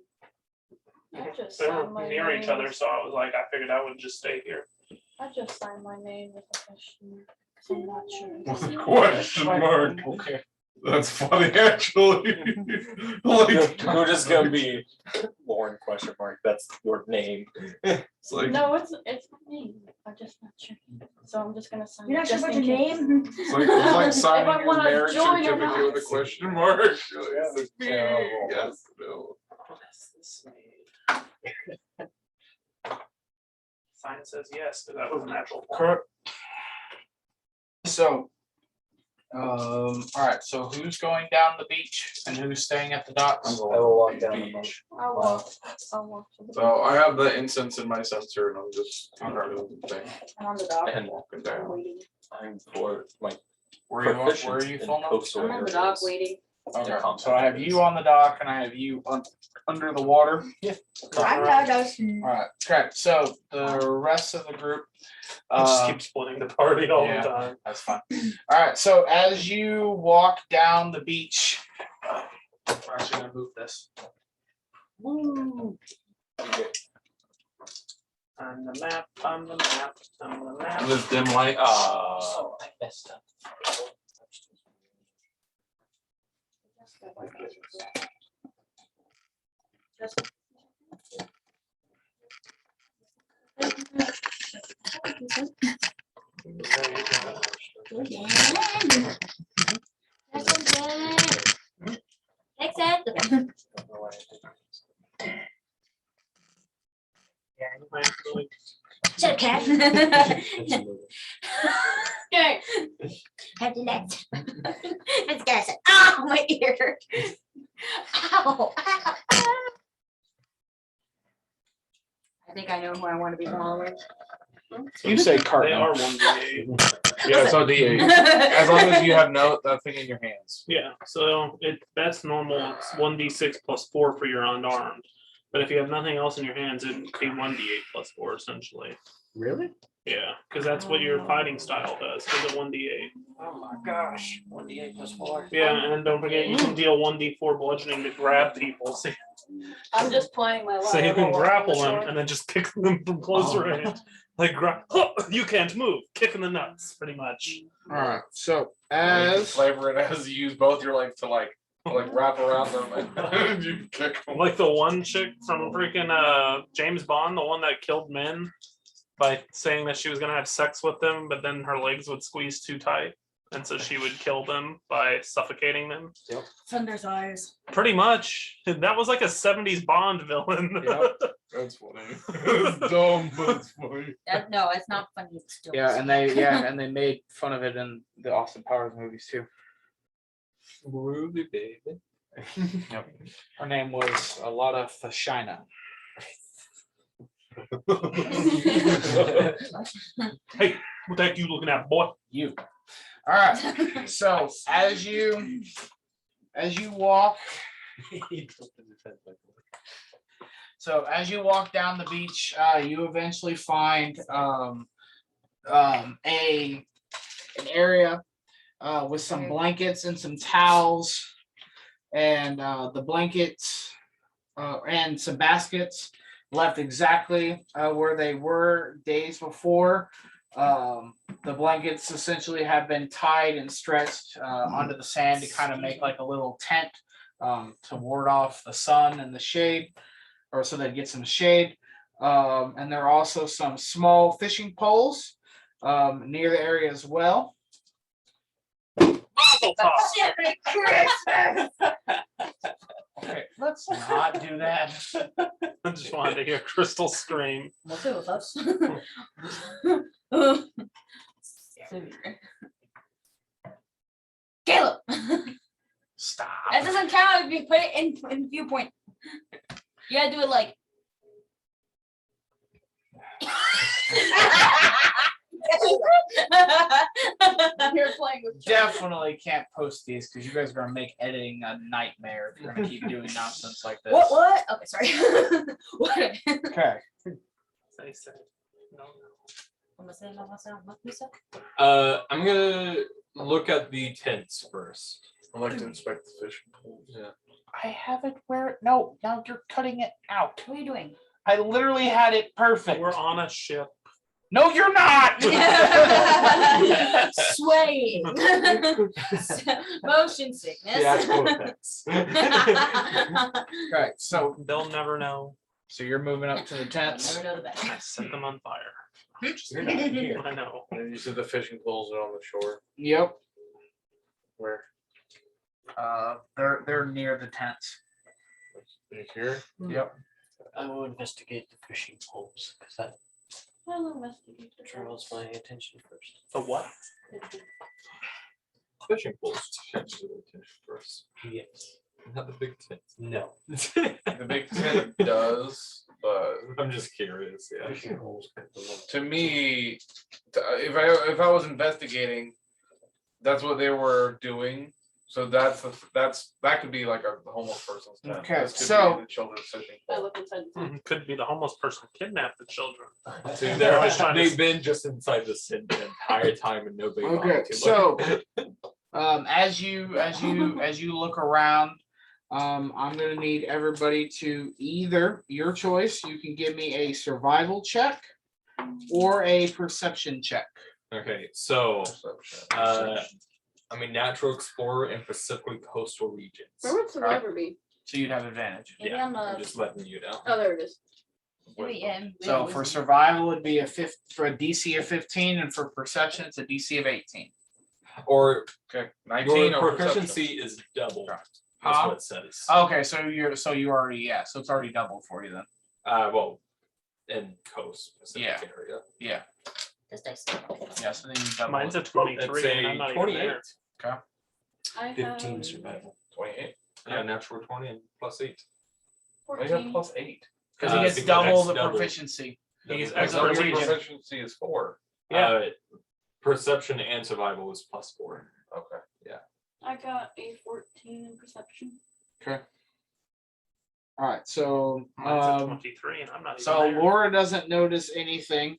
I just They were signed my near each other, name. so I was like, I figured I would just stay here. I just signed my name with a question mark, 'cause I'm not sure. With a question mark. Okay. That's funny, actually. Like, We're just gonna be Lauren question mark. That's your name. it's like, No, it's my name. I'm just not sure. So I'm just gonna sign. You're it not sure just about in your case. name? it's like If signing I your wanna marriage join or certificate not. with a question mark. That's terrible. Yes, no. What is this made? Sign says yes, because that was a natural. form. Correct. So, all right. So who's going down the beach and who's staying at the docks? I will walk down the beach. I'll walk. I'll walk to the So I have the incense in my sensor and I'm just doing the thing, I'm on the dock. And walking I'm down. waiting. I'm for my Where are you proficient in filming? coastal I'm on the dock areas. waiting. Okay. combat So I have you on the dock and I have you under the water. I'm not just. All right. Okay. So the rest of the group. I just keep splitting the party all yeah. the time. That's fine. All right. So as you walk down the beach, we're actually gonna move this. On the map, on the map, on the map. And this dim light. Oh, I messed up. Shut up, cat. It's a movie. Okay. Have the next. Miss Garrison. Oh, my ear. Ow. Ow. I think I know who I want to be following. You say They Cartman. are 1d8. Yeah, so D8. As long as you have that thing in your hands. Yeah, so that's normal. It's 1d6 plus 4 for your unarmed. But if you have nothing else in your hands, it'd be 1d8 plus 4 essentially. Really? Yeah, because that's what your fighting style does. Is a 1d8. Oh my gosh, 1d8 plus 4. Yeah, and don't forget you can deal 1d4 bludgeoning to grab people. So, I'm just playing my. so you can Lionel grapple on the them shore. and then just kick them from close range. Like you can't move, kick in the nuts, pretty much. All right. So And you can as flavor it as you use both your legs to like wrap around them and you kick them. Like the one chick from freaking James Bond, the one that killed men by saying that she was gonna have sex with them, but then her legs would squeeze too tight. And so she would kill them by suffocating them. Thunder's eyes. Pretty much. That was like a 70s Bond villain. Yep. That's funny. It's dumb, but it's funny. No, it's not funny. It's still. and they made fun of it in the Austin Powers movies too. Ruby baby. Yep. Her name was a lot of Shina. Hey, what the heck you looking at, boy? You. All right. So as you walk, down the beach, you eventually find an area with some blankets and some towels, and the blankets and some baskets left exactly where they were days before. The blankets essentially have been tied and stretched onto the sand to kind of make like a little tent to ward off the sun and the shade, or so they get some shade. And there are also some small fishing poles near the area as well. Mazel tov. Okay, let's not do that. I just wanted to hear Crystal scream. What's it with us? Caleb. Stop. That doesn't count if you put it in viewpoint. You gotta do it like. You're playing with Definitely can't post these because you guys are gonna make editing a nightmare if you're gonna keep doing nonsense like this. What? Okay, sorry. What? Okay. They said, no. I'm gonna look at the tents first. I like to inspect the fishing pools. Yeah. I have it where now you're cutting it out. What are you doing? I literally had it perfect. We're on a ship. No, you're not. Swaying. Motion sickness. Theatrical effects. Okay, so They'll never know. you're moving up to the tents. Never know the better. I set them on fire. You're not here. I know. And you said the fishing poles are on the shore. Yep. Where? They're near the tents. You here? Yep. I will investigate the fishing poles because that I'll investigate the draws my attention first. The what? Fishing poles. Catch the attention first. Yes. Not the big tent. No. The big tent does, but I'm just curious. Yeah. Fishing poles. could belong. to me, if I was investigating, that's what they were doing. So that could be like a homeless person's tent. Okay, This could be so- the children's fishing I pole. look inside the tent. Could be the homeless person kidnapped the children. So They're always trying to- they've been just inside the tent the entire time and nobody. Okay, bothered to so look. as you look around, I'm gonna need everybody to either your choice. You can give me a survival check or a perception check. Okay, so Perception. I'm a natural explorer in specifically coastal regions. Where would Survivor be? So you'd have advantage. Maybe Yeah, on I'm the. just letting you know. Oh, there it is. Maybe, yeah, So for survival, it'd be for a DC of 15, and for perception, it's a DC of 18. Or Okay, 19 your or perception. proficiency is double. That's Huh? what it says. Okay, so you already so it's already double for you then. Well, in coast Pacific Yeah. area. Yeah. This dice. Yeah, so then you double. Mine's a it. 23 It's and I'm a not even 28. there. I have 15 survival. 28. Yeah, natural 20 and +8. Why you have 14. +8? Because he gets because double that's the double. proficiency. He's I thought expert your region. proficiency is 4. Yeah. Perception and survival is +4. Okay. I got a 14 in perception. Okay. All right, so Mine's a 23 and I'm not even so there. Laura doesn't notice anything.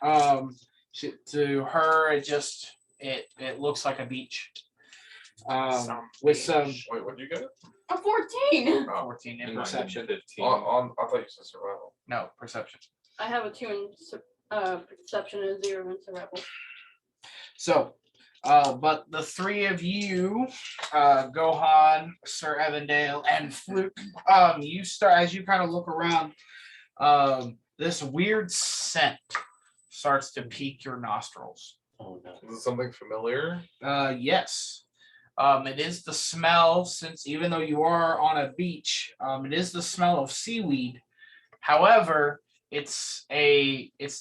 To her, it looks like a beach. Some With some Wait, what did you get? A 14. 14 in And mine is perception. 15. I thought you said survival. No, perception. I have a 2 in perception and a 0 in survival. So, but the three of you, Gohan, Sir Evandale, and Fluke, you start as you kind of look around. This weird scent starts to pique your nostrils. Oh no. Is it something familiar? Yes. It is the smell, since even though you are on a beach, it is the smell of seaweed. However, it's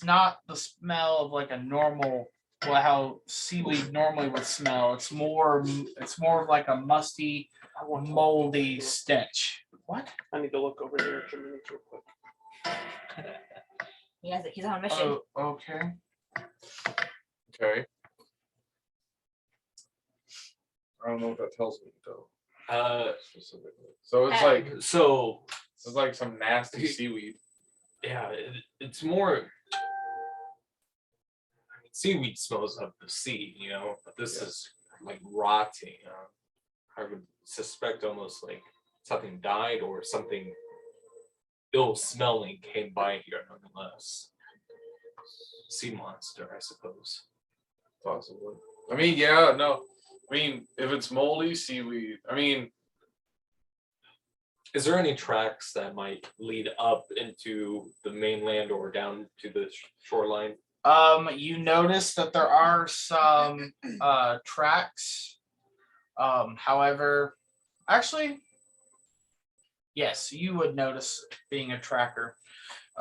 not the smell of like a normal, well, how seaweed normally would smell. It's more of like a musty, moldy stench. What? I need to look over here to real quick. He's on a mission. Oh, okay. Okay. I don't know what that tells me though. Specifically. So it's like So it's like some nasty seaweed. yeah, it's more. I mean, seaweed smells of the sea, you know, but this is like rotting. I would suspect almost like something died or something ill-smelling came by here, nonetheless. Sea monster, I suppose. Possibly. I mean, yeah, no. I mean, if it's moldy seaweed, I mean, Is there any tracks that might lead up into the mainland or down to the shoreline? You notice that there are some tracks. However, actually, yes, you would notice being a tracker.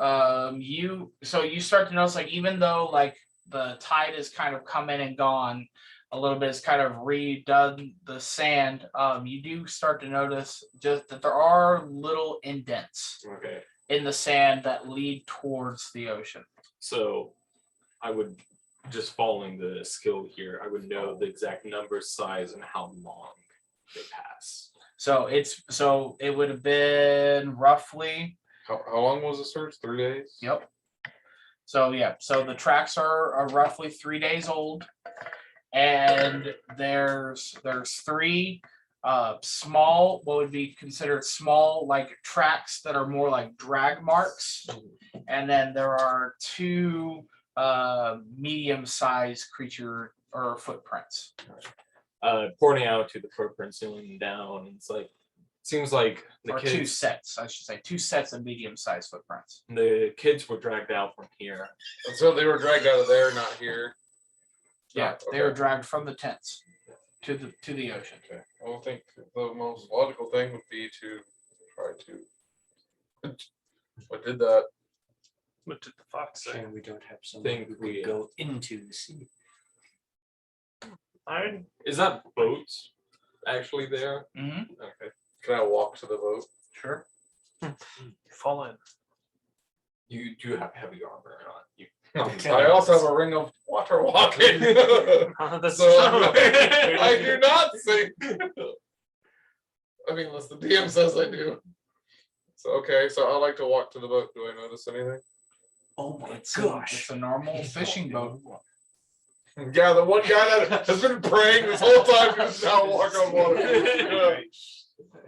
You start to notice, like, even though like the tide has kind of come in and gone a little bit, it's kind of redone the sand. You do start to notice just that there are little indents Okay. in the sand that lead towards the ocean. So I would, just following the skill here, I would know the exact number, size, and how long they pass. So it would have been roughly, how long was the search? 3 days? yep. So yeah, so the tracks are roughly 3 days old, and there's three small, what would be considered small, like tracks that are more like drag marks, and then there are two medium-sized creature or footprints. Pointing out to the footprints going down, it's like, seems like the Or two kids, sets, I should say, two sets of medium-sized footprints. the kids were dragged out from here. And so they were dragged out of there, not here. Yeah, Oh, they were okay. dragged from the tents to the ocean. Okay. I think the most logical thing would be to try to. I did that. What did the fox say? Shame we don't have someone who we, could go into the sea. Is that boat actually there? Mm-hmm. Okay. Can I walk to the boat? Sure. Fall in. You do have heavy armor on. You, I also have a ring of water walking. That's So true. I do not sink. I mean, unless the DM says I do. So okay, so I like to walk to the boat. Do I notice anything? Oh my It's gosh. a normal fishing boat. Yeah, the one guy that has been praying this whole time can now walk on water. Yeah.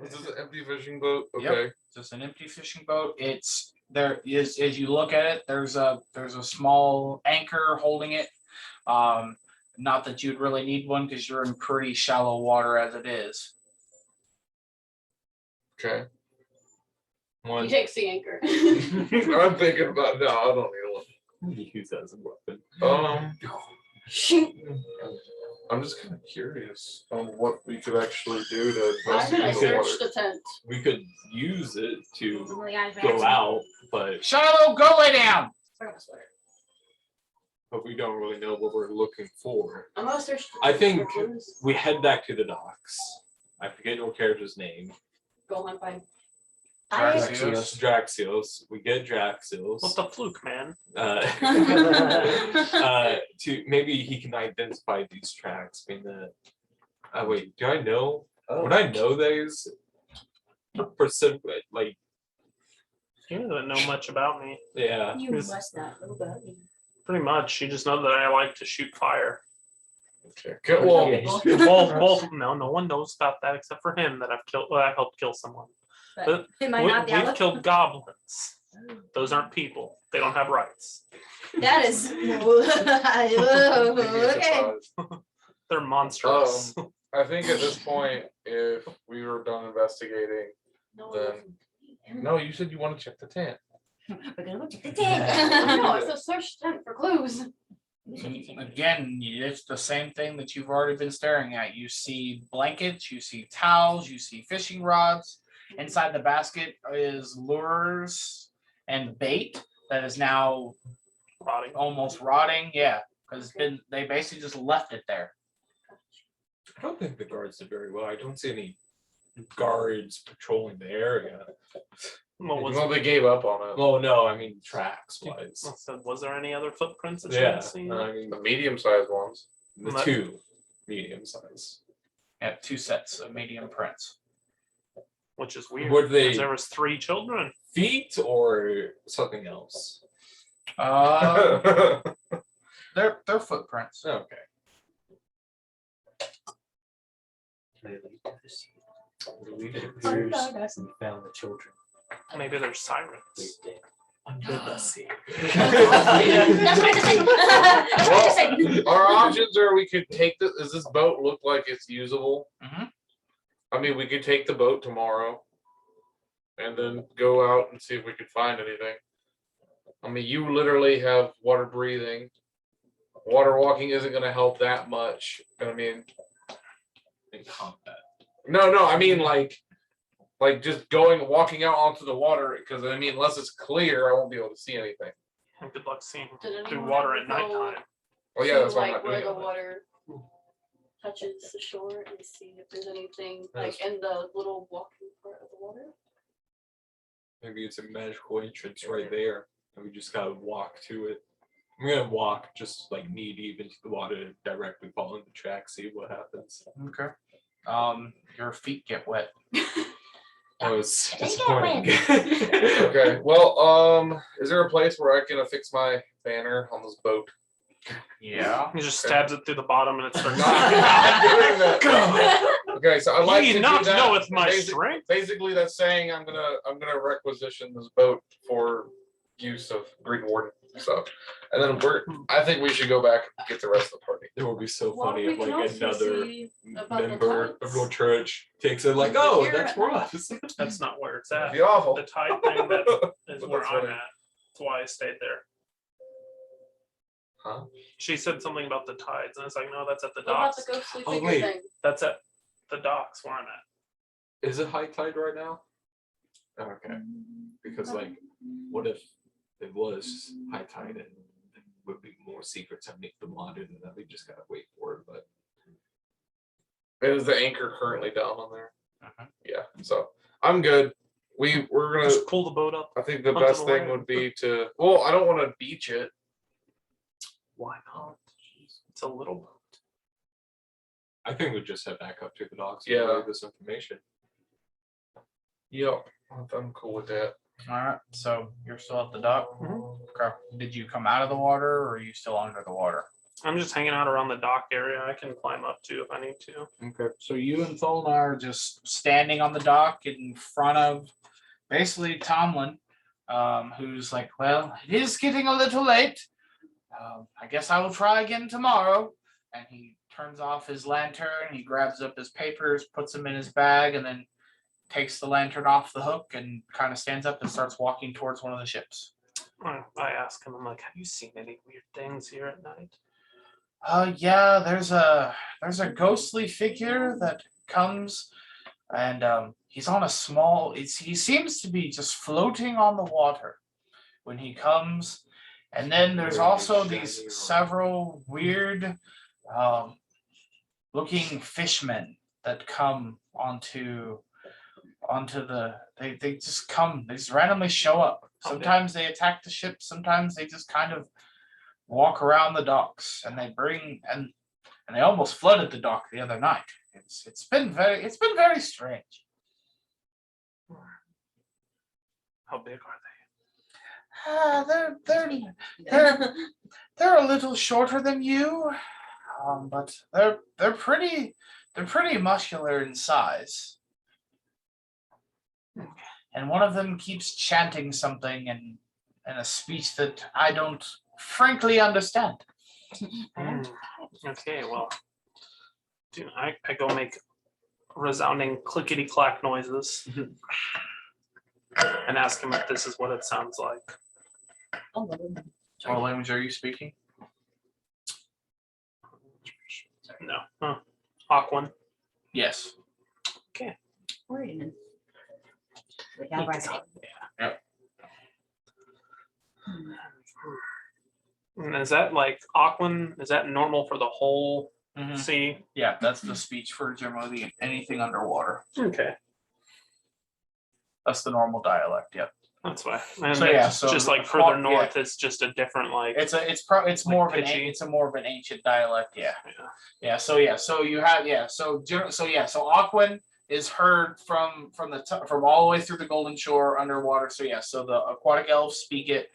This is an empty fishing boat. Yep. Okay. Just an empty fishing boat. It's there is, as you look at it, there's a small anchor holding it. Not that you'd really need one because you're in pretty shallow water as it is. Okay. You one take sea anchor. I'm thinking about no, I don't need one. use as a weapon. Shoot. I'm just kind of curious on what we could actually do to I'm gonna investigate the water. search the tent. We could use it to Oh my gosh, go out, but Shiloh, go lay down. we don't really know what we're looking for. I'm gonna search. I think for clues. we head back to the docks. I forget your character's name. Go hunt by. Daxios. We get Daxios. What the fluke, man? To maybe he can identify these tracks. I mean, wait, do I know? Would I know these? Percent, like, He doesn't know much about me. yeah. You must not know about me. Pretty much. You just know that I like to shoot fire. Okay. Good. Well, No one knows about that except for him that I helped kill someone. But it might not be. We've killed goblins. Those aren't people. They don't have rights. That is. Okay. They're monstrous. I think at this point, if we were done investigating, No, then no, you said you want to check the tent. We're gonna go check the no, tent. it's a search tent for clues. Again, it's the same thing that you've already been staring at. You see blankets, you see towels, you see fishing rods. Inside the basket is lures and bait that is now Rotting. almost rotting. Yeah, because they basically just left it there. I don't think the guards did very well. I don't see any guards patrolling the area. What was, Well, they gave up on it. Oh no, I mean tracks wise. was there any other footprints that you Yeah, had seen? I mean The medium-sized ones. the Let- two medium size. Yeah, 2 sets of medium prints. Which is weird. Were they- because there was 3 children. Feet or something else? They're footprints. Okay. Clearly to the sea. Leave it. It appears we found the children. Maybe there's sirens. They're dead. Under the sea. That's what I said. Our options are we could take the. Does this boat look like it's usable? Mhm. I mean, we could take the boat tomorrow, and then go out and see if we could find anything. I mean, you literally have water breathing. Water walking isn't going to help that much. I mean, In combat. no. I mean, like just walking out onto the water. Because I mean, unless it's clear, I won't be able to see anything. And good luck seeing Did through anyone water ever at go nighttime. Oh yeah, to, that's why I'm like not where doing the it. water touches the shore and see if there's anything Yes. like in the little walking part of the water? Maybe it's a magical entrance right there, and we just gotta walk to it. I'm gonna walk just like knee deep into the water, directly following the track, see what happens. Okay. Your feet get wet. That was They get disappointing. Okay. Well, is there a place where I can affix my banner on this boat? Yeah. He just stabs it through the bottom and it starts. Not doing that. Okay, so I'd like Ye to not do that. knoweth my strength. Basically, that's saying I'm gonna requisition this boat for use of Green Warden stuff, and then I think we should go back and get the rest of the party. It would be so Well, funny we if can like also another see about the member of tides. the church takes it like, We're oh, here that's at for night. us. That's not where it's It'd at. be awful. The tide thing that is But where that's I'm funny. at. That's why I stayed there. Huh? She said something about the tides, and it's like, no, that's at the What about docks. the ghostly Oh, figure wait. thing? That's at the docks where I'm at. Is it high tide right now? Okay, because like, what if it was high tide and there would be more secrets underneath the water, and then we just gotta wait for it, but. Is the anchor currently down on there? Mhm. Yeah. So I'm good. We're gonna. Just pull the boat up. I think the onto best the thing water. would be to. Well, I don't want to beach it. Why not? It's a little boat. I think we just head back up to the docks. Yeah. And relay this information. Yep. I'm cool with that. All right. So you're still at the dock. Mhm. Okay. Did you come out of the water, or are you still under the water? I'm just hanging out around the dock area. I can climb up too if I need to. Okay. So you and Tholna are just standing on the dock in front of basically Tomlin, who's like, well, it is getting a little late. I guess I will try again tomorrow. And he turns off his lantern, he grabs up his papers, puts them in his bag, and then takes the lantern off the hook and kind of stands up and starts walking towards one of the ships. I ask him, I'm like, have you seen any weird things here at night? Yeah, there's a ghostly figure that comes, and he's on a small. He seems to be just floating on the water when he comes, and then there's also these several weird, looking fishmen that come onto the. They just come. They just randomly show up. Sometimes they attack the ship. Sometimes they just kind of walk around the docks, and they bring and they almost flooded the dock the other night. It's been very strange. How big are They're a little shorter than you, but they're pretty muscular in size. And one of them keeps chanting something in a speech that I don't frankly understand. they? Okay, well, I go make resounding clickety clack noises and ask him if this is what it sounds like. What language are you speaking? No. Huh. Aquan. Yes. Oregon. We have our And is that like Aquan? Is that normal for the whole Mhm. sea? Yeah, that's the speech for generally anything underwater. Okay. That's the normal dialect. Yep. That's why. And So, yeah, it's so just the like further Aquan- north, it's just a different like. It's Like more of an pitchy. it's a more of an ancient dialect. Yeah. Yeah. So you have so Aquan is heard from from all the way through the Golden Shore underwater. So the aquatic elves speak it,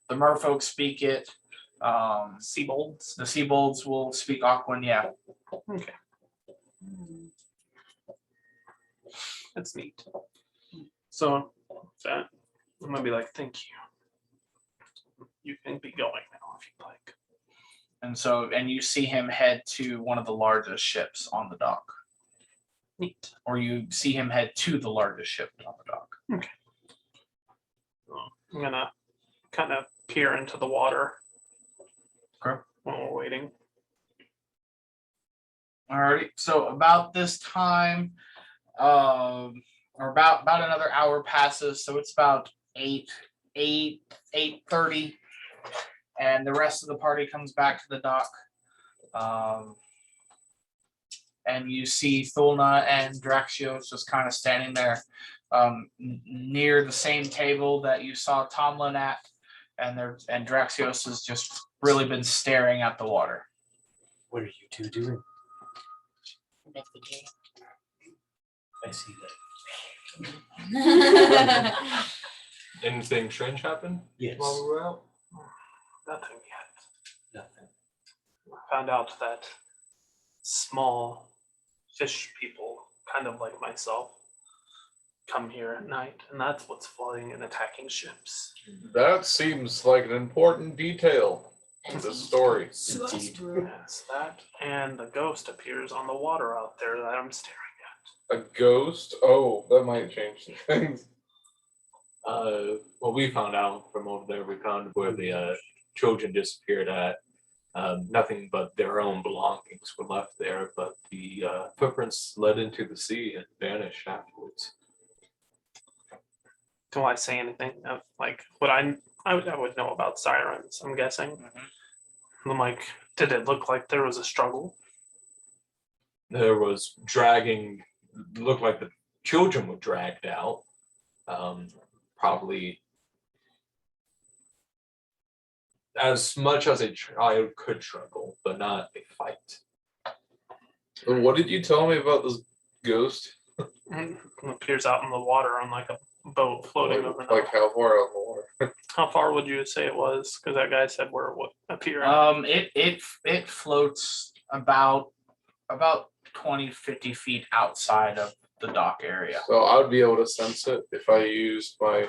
the merfolk speak it. Seabolds. The Seabolds will speak Aquan. Yeah. Okay. That's neat. So that I'm gonna be like, thank you. You can be going now if you'd like. And you see him head to one of the largest ships on the dock, Neat. or you see him head to the largest ship on the dock. So I'm gonna kind of peer into the water. Okay. While we're waiting. Alrighty. So about this time, or about another hour passes. So it's about 8:30, and the rest of the party comes back to the dock. And you see Thulna and Daxios just kind of standing there, near the same table that you saw Tomlin at, and Daxios has just really been staring at the water. What are you two doing? I see that. Anything strange happen Yes. while we were out? Nothing yet. Nothing. I found out that small fish people, kind of like myself, come here at night, and that's what's flooding and attacking ships. That seems like an important detail in the story. Yes, that and a ghost appears on the water out there that I'm staring A ghost? Oh, that might change some things. What we found out from over there, we found where the children disappeared at. Nothing but their own belongings were left there, but the footprints led into the sea and vanished afterwards. at. Do I say anything? Like what I would know about sirens, I'm guessing. I'm like, did it look like there was a struggle? There was dragging, looked like the children were dragged out. Probably as much as a child could struggle, but not a fight. And what did you tell me about this ghost? It appears out in the water on like a boat floating over Like the. how far out in the water? How far would you say it was? Because that guy said where it would appear. It floats about 20-50 feet outside of the dock area. So I would be able to sense it if I used my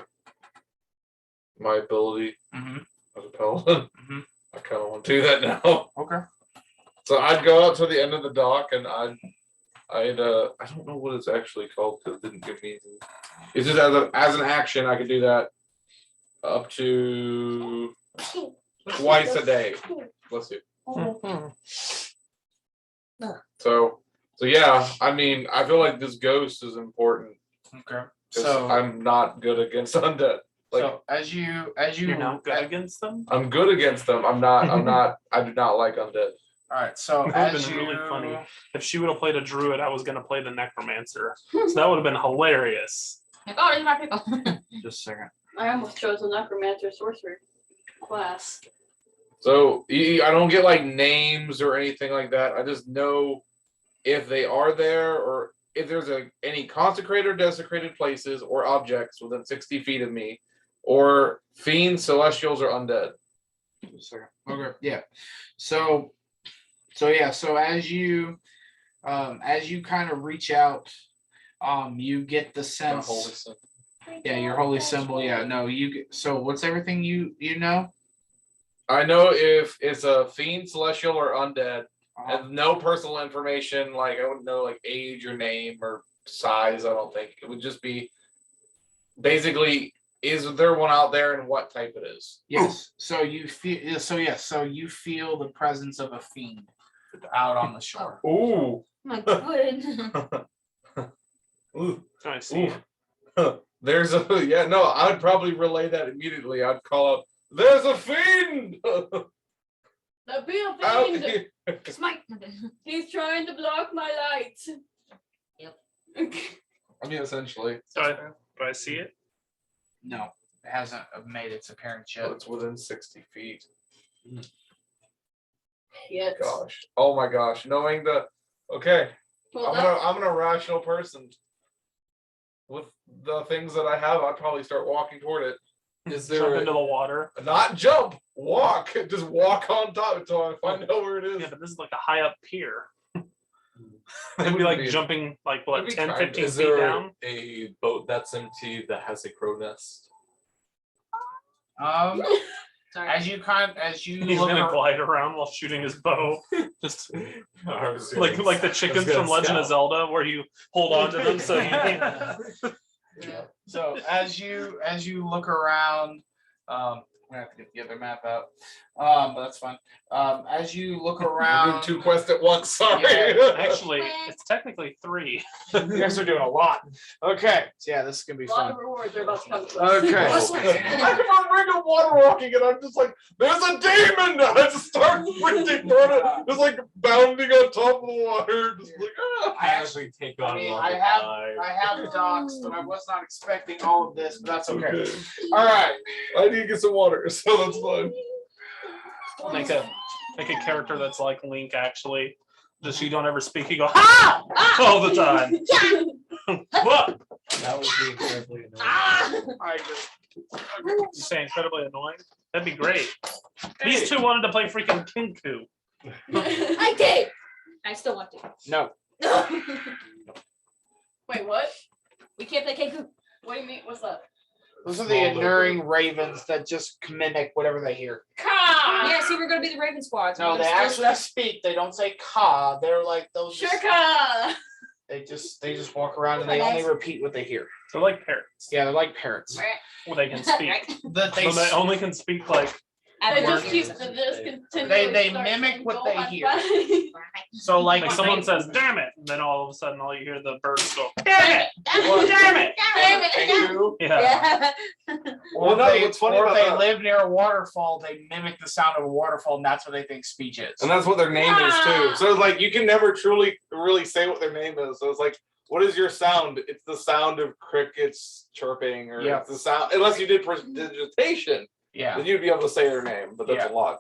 ability Mm-hmm. as a paladin. Mhm. I kind of want to do that now. Okay. So I'd go out to the end of the dock and I'd I don't know what it's actually called because it didn't give me. It's just as an action I could do that up to twice a day. Bless you. Mhm. So yeah, I mean, I feel like this ghost is important Okay. because So I'm not good against undead. Like so as you You're not good against them. I'm good against them. I'm not. I do not like undead. all right. So It would have as been you really funny if she would have played a druid. I was gonna play the necromancer, so that would have been hilarious. Like, oh, these are my people. just a second. I almost chose a necromancer sorcerer class. So I don't get like names or anything like that. I just know if they are there or if there's any consecrated or desecrated places or objects within 60 feet of me, or fiends, celestials, or undead. Just a second. Okay. Yeah. So yeah. So as you kind of reach out, you get the My sense. holy symbol. Yeah, your holy symbol. Yeah. No, you get. So what's everything you know? I know if it's a fiend, celestial, or undead, Uh, and no personal information. Like I wouldn't know like age or name or size. I don't think it would just be basically. Is there one out there and what type it is? yes. So you feel. So yes. So you feel the presence of a fiend. out on the shore. Ooh. My God. Ooh, I see. ooh. There's a yeah, no, I would probably relay that immediately. I'd call out, there's a fiend! The be a Out fiend. here. Smite. He's trying to block my light. Yep. I mean, essentially. Do I see it? No, it hasn't made its appearance yet. It's within 60 feet. Yes. Gosh. Oh my gosh. Knowing that, okay, Well, I'm an irrational person. With the things that I have, I'd probably start walking toward it. Is Jump there into the water. not jump, walk, just walk on top until I find out where it is. Yeah, but this is like a high up pier. It It'd be would like be- jumping like what, it'd be 10, kind- 15 Is feet there down? a boat that's empty that has a crow nest? Sorry. As you He's look gonna ar- glide around while shooting his bow. Just I was like gonna- the I was chickens gonna from Legend of scout. Zelda, where you hold on to them so you Yeah. so as you look around, I'm gonna have to get the other map out. But that's fine. As you look We're doing around, 2 quests at once, sorry. actually it's technically 3. you guys are doing a lot. Okay, so yeah, this is gonna be a lot fun. of rewards are about to come to us. Okay. I remember water walking and I'm just like, there's a demon! I just start sprinting toward it, just like bounding on top of the water, just like, ah. I actually, take I mean, I have docs, but I was not expecting all of this, but that's okay. All right. I need to get some water, so that's fine. Make a character that's like Link actually. Just you don't ever speak, you go ha all the time. What? That would be incredibly annoying. I just, You say incredibly annoying? That'd be great. These two wanted to play freaking Kinku. I did. I still want to. no. Wait, what? We can't play Kenku. What do you mean? What's that? Those are the enduring ravens that just mimic whatever they hear. Ka! Yeah, see, we're gonna be the Raven Squad. No, they actually speak. They don't say ka. They're like those. Shirka! They just walk around and they only repeat what they hear. They're like parrots. Yeah, they're like parrots. Well, they can speak. That But they only can speak like They At just work. keep, they just continually They start mimic saying, what "Go they on, hear." bye." So like someone says "damn it," and then all of a sudden all you hear the birds go "damn it, damn it." they do, Yeah. Yeah. or Well, no, if they, what's funny or if about they that- live near a waterfall, they mimic the sound of a waterfall, and that's what they think speech is. And that's what their name is too. So like you can never truly really say what their name is. So it's like, what is your sound? It's the sound of crickets chirping, or Yeah. it's the sound. Unless you did prestidigitation, Yeah. then you'd be able to say their name. But that's Yeah. a lot.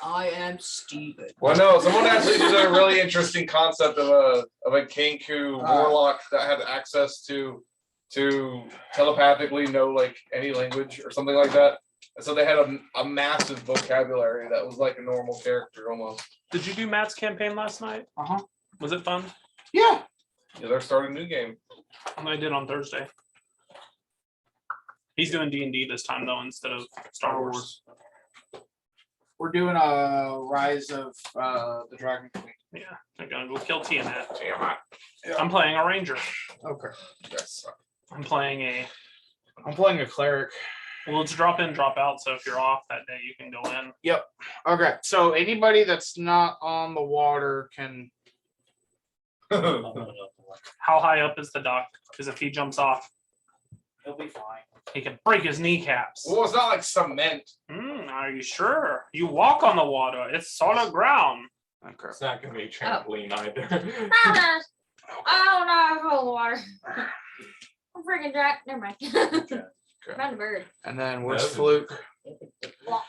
I am Steven. Well, no, someone actually did a really interesting concept of a Kenku warlock that had access to telepathically know like any language or something like that. And so they had a massive vocabulary that was like a normal character almost. Did you do Matt's campaign last night? Uh-huh. Was it fun? Yeah. Yeah, they're starting a new game. I did on Thursday. He's doing D&D this time though instead of Star Wars. We're doing a Rise of the Dragon Queen. Yeah, they're gonna go kill Tiamat. Damn it. I'm playing a ranger. Okay. Yes. I'm playing a. I'm playing a cleric. Well, it's drop in, drop out. So if you're off that day, you can go in. Okay. So anybody that's not on the water can. How high up is the dock? Because if he jumps off, He'll be fine. he can break his kneecaps. Well, it's not like cement. Are you sure? You walk on the water. It's solid ground. Okay. It's not gonna be a trampoline either. Oh no, cold water. I'm freaking dry. Never mind. Found a bird. And then where's That's a- Fluke?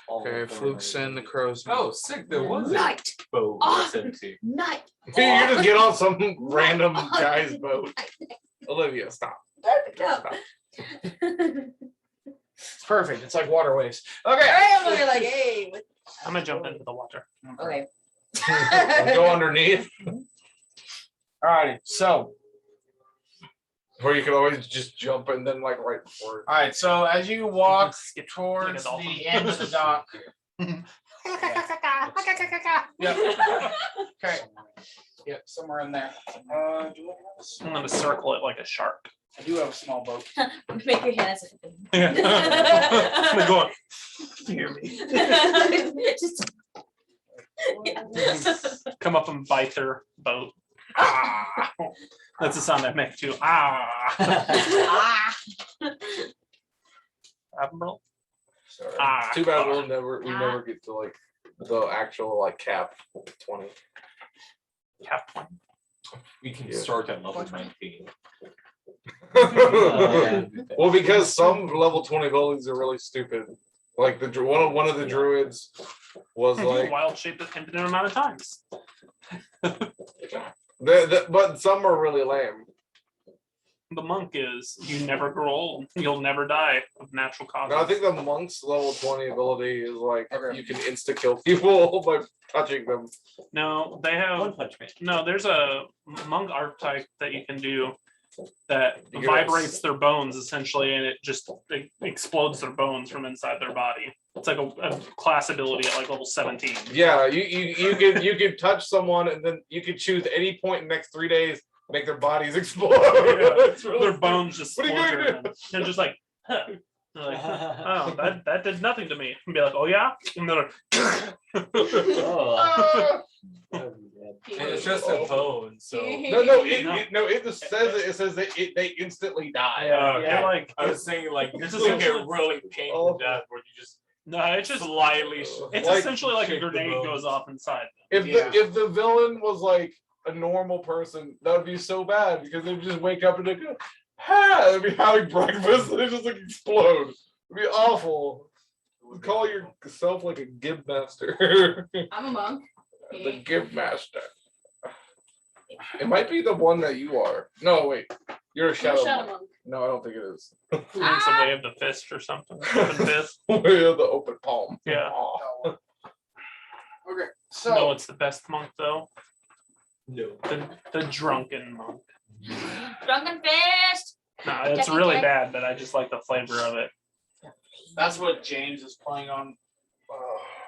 Okay, Fluke's in the crow's nest. Oh, sick! There was a Night. boat Oh. that's empty. Night. You just get on some random guy's boat. Olivia, stop. No. It's perfect. It's like waterways. Okay. I'm literally like, hey. What? I'm gonna jump into the water. Okay. Go underneath, Alrighty. So, or you can always just jump and then like right before. all right. So as you walk Skip towards like a dolphin. the end of the dock. Yep. Okay. Yep. Somewhere in there. Do I have a small- I'm gonna circle it like a shark. I do have a small boat. Make your hands. I'm going. Hear me. Just Come up and bite their boat. Ah! That's the sound I make too. Ah! Admiral? Sorry. Ah, Too bad fuck. we never get to like the actual like cap 20. Cap point. We can Yeah. start at level 19. Well, because some level 20 buildings are really stupid. Like the one of the druids was like Wild shape an infinite amount of times. but some are really lame. The monk is you never grow old. You'll never die of natural causes. No, I think the monk's level 20 ability is like Okay. you can insta kill people by touching them. No, they have One Punch Man. no. There's a monk archetype that you can do that You get vibrates their bones essentially, and it just explodes their bones from inside their body. It's like a class ability at like level 17. Yeah, you can touch someone and then you can choose any point in the next 3 days, make their bodies explode. It's really Their stupid. bones just What are you splinter, gonna and they're just like, huh. They're like, oh, that did nothing to me. And be like, oh yeah, and they're like, Oh. Ah! And it's just a bone, so. No, it just says it says that they instantly die. yeah, Okay. like I was saying like It's this is like a essentially- really painful death where you just no, it's just slightly. it's like, essentially like a shake the grenade bones. goes off inside. If Yeah. the villain was like a normal person, that would be so bad because they'd just wake up and they'd go, ha, they'd be having breakfast and they just like explode. It'd be awful. Call yourself like a gib master. I'm a monk. The gib master. It might be the one that you are. No, wait. You're a shadow, monk. monk. No, I don't think it is. It's a way of the fist or something. Open fist. We have the open palm. Yeah. Aw. Okay, No, so it's the best monk though. No. The drunken monk. Drunken fist. No, it's Jackie really Jack. bad, but I just like the flavor of it. that's what James is playing on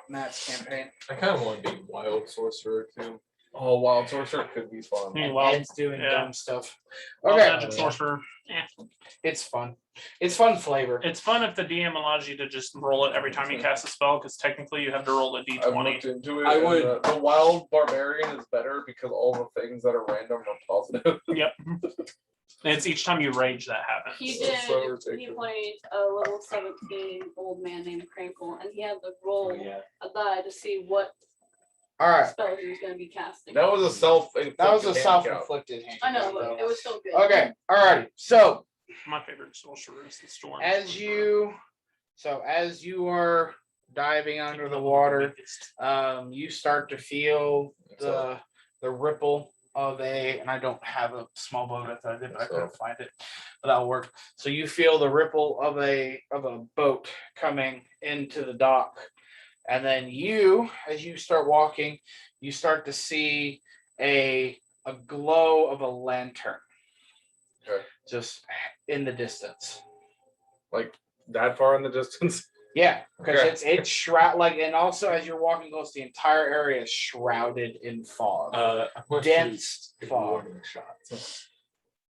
Matt's campaign. I kind of want to be wild sorcerer too. Oh, wild sorcerer could be fun. Meanwhile, Ed's doing yeah. dumb stuff. Wild Okay, magic sorcerer. it's fun. It's fun flavor. It's fun if the DM allows you to just roll it every time you cast a spell, because technically you have to roll a I've d20. looked into it. I and would- The wild barbarian is better because all the things that are random are positive. Yep. And it's each time you rage that happens. He So did, he ridiculous. played a level 17 old man named Crankle, and he had to roll Yeah. a die to see what All right, spell he was gonna be casting. That was a that was a handicap. self-inflicted handicap. I know, though. but it was still good. Okay, alrighty. So My favorite sorcerer is the storm. as you are diving under the water, you start to feel the ripple of and I don't have a small boat. I thought I did, but I couldn't find it. But that'll work. So you feel the ripple of a boat coming into the dock, and then as you start walking, you start to see a glow of a lantern. Okay. Just in the distance. Like that far in the distance. Yeah, because Okay. it's and also as you're walking close, the entire area is shrouded in fog. I want to Dense take a fog. warning shot.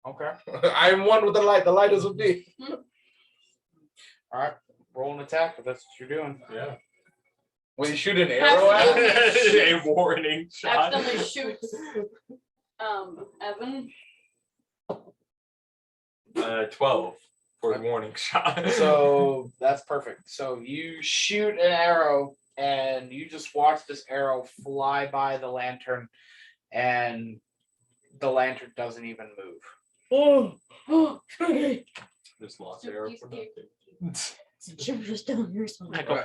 Okay. I am one with the light. The light is with me. All right. Roll an attack if that's what you're doing. Yeah. When you shoot an arrow at it. A warning shot. Accidentally shoots Evan. 12 for the warning shot. So that's perfect. So you shoot an arrow and you just watch this arrow fly by the lantern, and the lantern doesn't even move. Just lost arrow for nothing.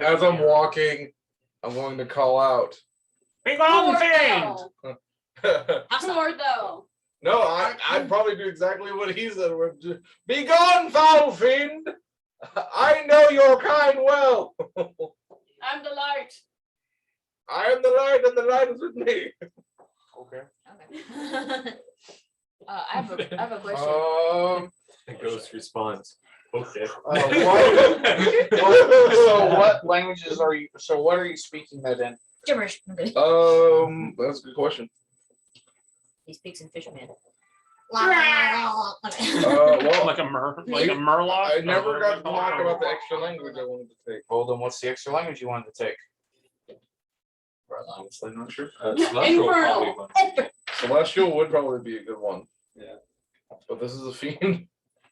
As I'm walking, I'm going to call out. Be gone, fiend! Tordo. No, Tordo. I'd probably do exactly what he said. Be gone, foul fiend! I know your kind well. I'm the light. I am the light, and the light is with me. Okay. I have a question. The ghost responds. Okay. So what languages are you? So what are you speaking that in? Gibberish. I'm good. That's a good question. He speaks in Fishman. Well, Like a murloc. I never or got to whatever talk you call about the extra language I wanted to take. Well, then what's the extra language you wanted to take? Honestly, not sure. Celestial would probably Infernal. win. Celestial would probably be a good one. Yeah. But this is a fiend.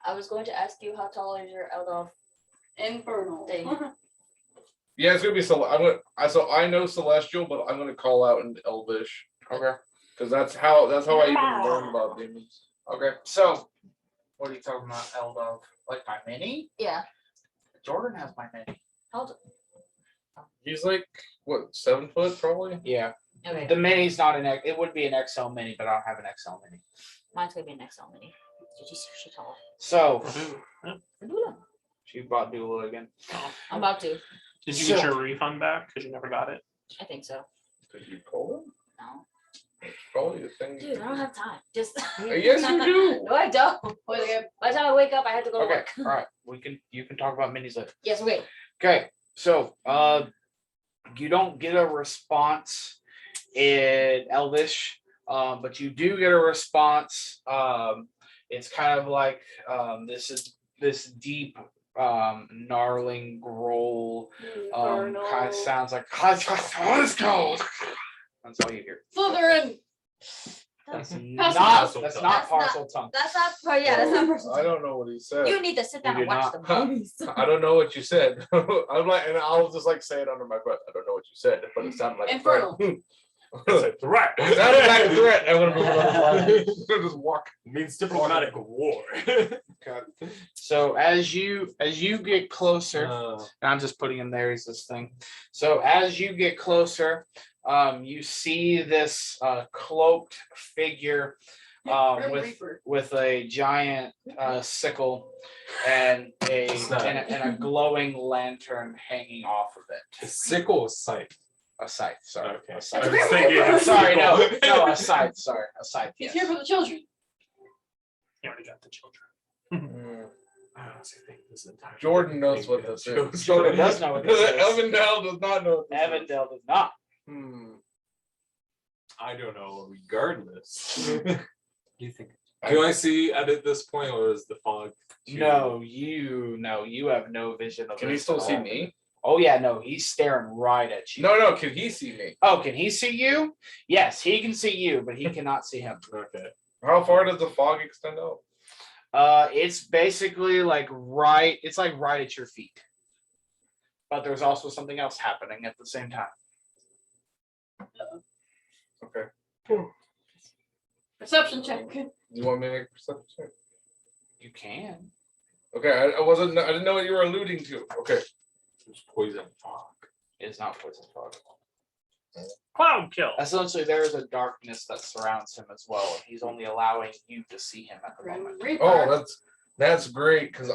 I was going to ask you how tall is your elf Infernal. thing? Yeah, it's gonna be so I know celestial, but I'm gonna call out in Elvish. Okay. Because that's how I even learned about demons. Okay. So, what are you talking about, Eldov? Like my mini? Yeah. Jordan has my mini. How t- He's like what, 7 foot probably? Yeah. Okay, The mini's not an X. It would be an XL mini, but I don't have an XL mini. mine's gonna be an XL mini. She's tall. So Ooh, she bought Dula again. I'm about to. Did you get So- your refund back? Because you never got it. I think so. Did you call him? No. It's probably a thing. Dude, I don't have time. Just. Yes, you do. No, I don't. By the time I wake up, I have to go to Okay. work. All right. You can talk about minis later. Yes, wait. Okay. So you don't get a response in Elvish, but you do get a response. It's kind of like this deep gnarling growl. Kind of sounds like let's go. That's all you hear. Slytherin. That's That's not That's partial tongue. That's not. Oh yeah, that's not personal. I don't know what he said. You need to sit down You and do watch not. the movies. I don't know what you said. I'm like, and I'll just like say it under my breath. I don't know what you said, but it sounded like Infernal. That's a threat. It sounded like a threat. I'm gonna move it on. Just walk. Means diplomatic war. Okay. So as you get closer, Uh, and I'm just putting in there as this thing. So as you get closer, you see this cloaked figure Grim with Reaper. a giant sickle and a glowing lantern hanging off of it. sickle is sight. A scythe, sorry. Okay. A I scythe. was thinking. Sorry, no, sickle. a scythe. Sorry, a scythe. He's Yes. here for the children. You already got the children. I honestly think this entire Jordan knows thing what this goes- is. Jordan does know what this is. Evandale does not know. What this is. Evandale does not. I don't know. Regardless, you think? Can I see at this point, or is the fog? No, you have no vision of Can he this still at see all. me? Oh yeah, no, he's staring right at you. No, can he see me? Oh, can he see you? Yes, he can see you, but he cannot see him. Okay. How far does the fog extend out? It's basically like right at your feet. But there's also something else happening at the same time. Okay. Perception check. Do you want me to make a perception check? You can. Okay, I didn't know what you were alluding to. Okay. There's poison fog. It's not poison fog. Cloud kill. Essentially, there is a darkness that surrounds him as well, and he's only allowing you to see him at the Grim moment. Reaper. Oh, that's great because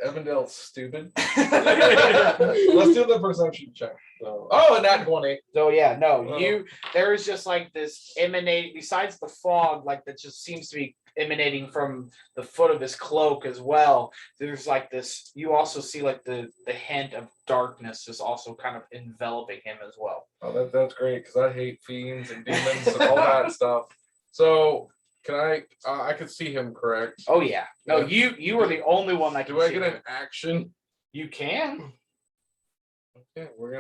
Evandale's stupid. Let's do the perception check. So, oh, not 20. So yeah, no, Oh. there is just like this besides the fog, like that just seems to be emanating from the foot of his cloak as well. There's like this, you also see like the hint of darkness is also kind of enveloping him as well. Oh, that's great because I hate fiends and demons and all that stuff. So can I could see him, correct? Oh yeah. No, you are the only one that can Do I see get him. an action? You can. Okay, we're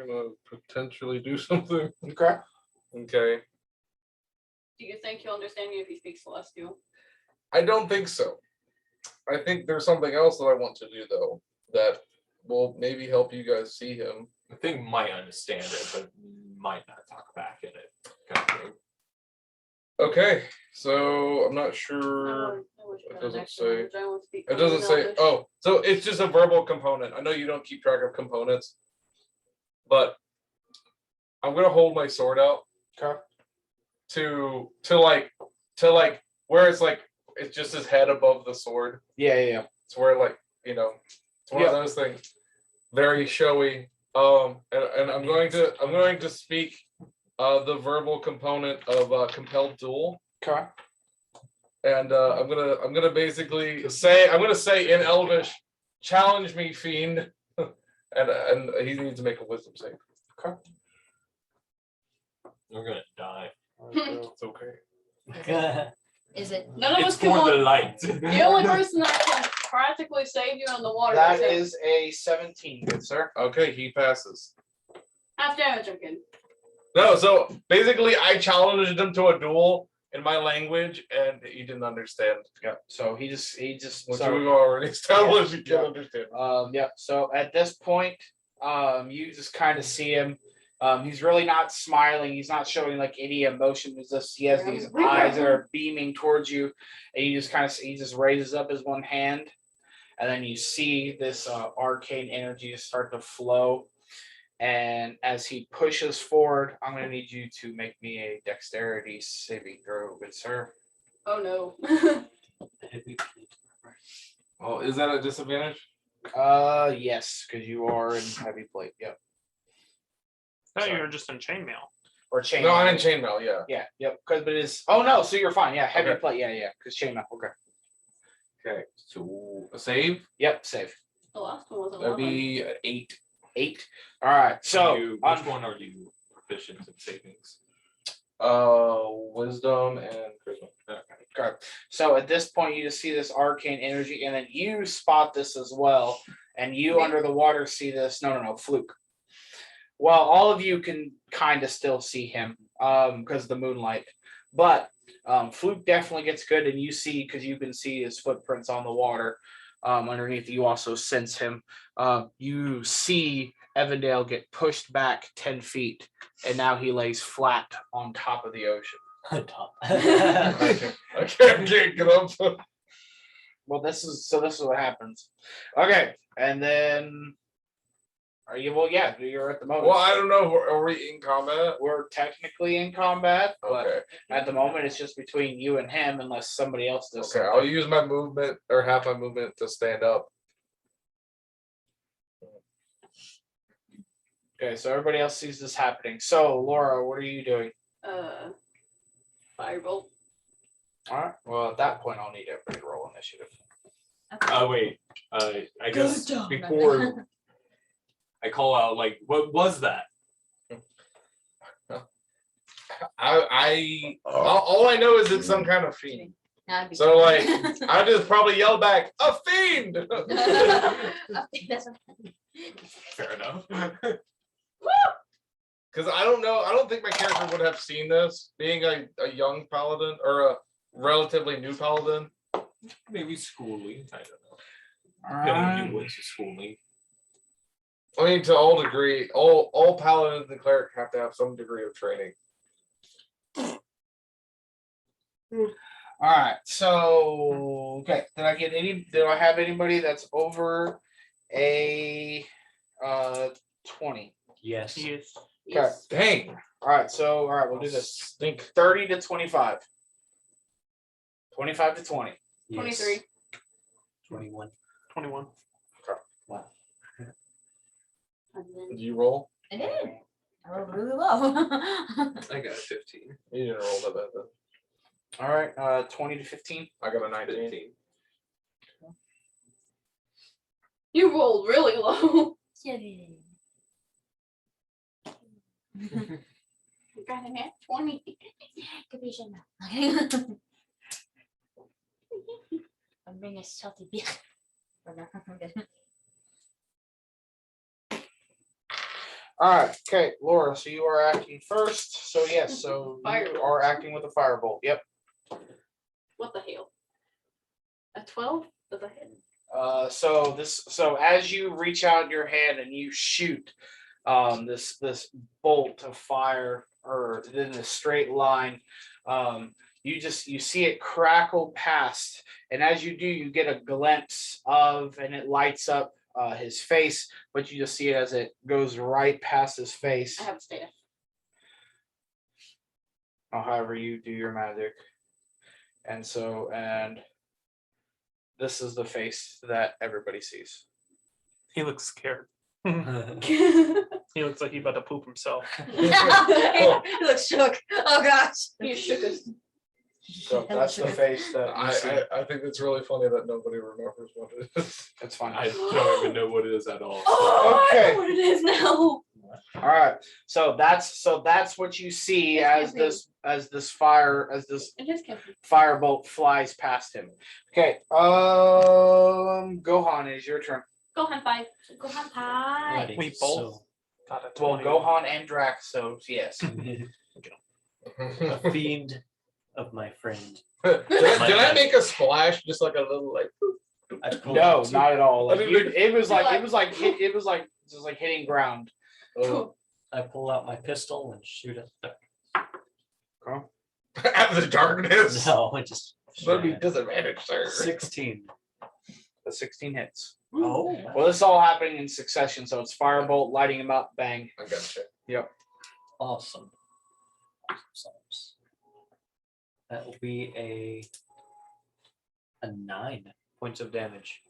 gonna potentially do something. Okay. Okay. Do you think he'll understand you if he speaks Celestial? I don't think so. I think there's something else that I want to do though that will maybe help you guys see him. I think might understand it, but might not talk back in it. Kind of thing. Okay, so I'm not sure. It doesn't say. It doesn't say. Oh, so it's just a verbal component. I know you don't keep track of components, but I'm gonna hold my sword out. Okay. To like where it's like it's just his head above the sword. Yeah. It's where like it's one of those things. Very showy. And I'm going to speak the verbal component of compelled duel. Okay. And I'm gonna basically say in Elvish, challenge me, fiend. and he needs to make a wisdom save. Okay. We're gonna die. It's okay. Is it? None of It's us can for the walk. light. The only person that can practically save you on the water That is him. is a 17, good sir. Okay, he passes. Half damage, I'm kidding. No, so basically I challenged him to a duel in my language and he didn't understand. Yeah. So he just Which so we've already established he Yeah. can't understand. yeah. So at this point, you just kind of see him. He's really not smiling. He's not showing like any emotion. It's just he has these eyes that are beaming towards you, and you just kind of he just raises up his one hand, and then you see this arcane energy start to flow. And as he pushes forward, I'm going to need you to make me a dexterity saving throw, good sir. Oh no. Oh, is that a disadvantage? Yes, because you are in heavy plate. Yep. No, you're just in chainmail. Or chain. No, I'm in chainmail, yeah. Yeah. Yep. Because but it's. Oh no. So you're fine. Yeah. Heavy Okay. plate. Yeah. Because chainmail. Okay. Okay, so a save, Yep. Save. The last one was that'd 11. be an 8. 8. All right. So Which one are you proficient in savings? Wisdom and charisma. Okay. So at this point, you just see this arcane energy, and then you spot this as well, and you under the water see this. No, Fluke. Well, all of you can kind of still see him because of the moonlight, but Fluke definitely gets good, and you see because you can see his footprints on the water underneath. You also sense him. You see Evandale get pushed back 10 feet, and now he lays flat on top of the ocean. I can't get up. Well, this is what happens. Okay, and then are you? Well, yeah, you're at the moment. Well, I don't know. Are we in combat? We're technically in combat, but Okay. at the moment it's just between you and him, unless somebody else does. Okay, something. I'll use my movement or half my movement to stand up. Okay, so everybody else sees this happening. So, Laura, what are you doing? Firebolt. All right. Well, at that point, I'll need everybody to roll initiative. Oh wait, I guess job. before I call out, like, what was that? All I know is it's some kind of fiend. So like, I just probably yell back, "A fiend!" Fair enough. Because I don't know. I don't think my character would have seen this, being a young paladin or a relatively new paladin. Maybe schooling. I don't know. All Depending right. on who went to schooling. I mean, to all degree, all paladins and cleric have to have some degree of training. All right. So, okay. Did I have anybody that's over a 20? Yes. Yes. Okay. Dang. All right. So, all right, we'll do this. Think 30 to 25. 25 to 20. 23. 21. 21. And then Did you roll? I did. I rolled really low. I got a 15. You didn't roll that bad then. All right. 20 to 15. I got a 19. 15. you rolled really low. You got a net 20. I'm being a salty bitch. All right. Okay, Laura. So you are acting first. So yes. So you Firebolt. are acting with a firebolt. Yep. What the hell? A 12? Does that hit? So as you reach out your hand and you shoot this bolt of fire or in a straight line, you see it crackle past, and as you do, you get a glimpse of, and it lights up his face, but you just see it as it goes right past his face. I have a staff. Or however you do your magic. And this is the face that everybody sees. He looks scared. He looks like he's about to poop himself. He looks shook. Oh gosh. You shook us. So that's the face that you see. I think it's really funny that nobody remembers what it is. That's fine. I don't even know what it is at all. Oh, I Okay. know what it is now. All right. So that's what you see as this It just kept firebolt flies past him. Okay. Gohan, it is your turn. Go ahead, 5. Go on pie. Alrighty, We so both- Got it. Well, Gohan and Daxios, yes. A fiend of my friend. Can I make a splash just like a little like? I pull No, out- not at all. Like I mean, it was just like hitting ground. Oh. I pull out my pistol and shoot at the Out of the darkness. No, I just That'd be disadvantage, sir. 16. The 16 hits. Oh, Well, this is all happening in succession, so it's firebolt, lighting him up, bang. I gotcha. awesome. That will be a 9 points of damage.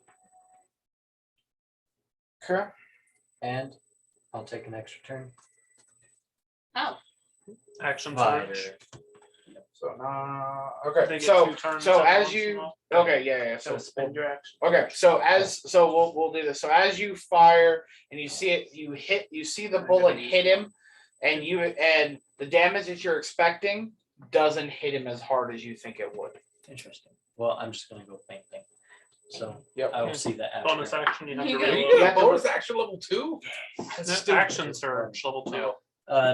Okay. And I'll take an extra turn. Oh, Action Fire. surge. So They okay. get So 2 turns so every as once in a you while. okay, yeah. So So spend your action. okay, we'll do this. So as you fire and you see it, you see the bullet hit him, and the damage that you're expecting doesn't hit him as hard as you think it would. Interesting. Well, I'm just gonna go fainting. So Yep. I will see that after. Bonus action, you have to You You get- reload. get a bonus action level 2? Action surge, level 2.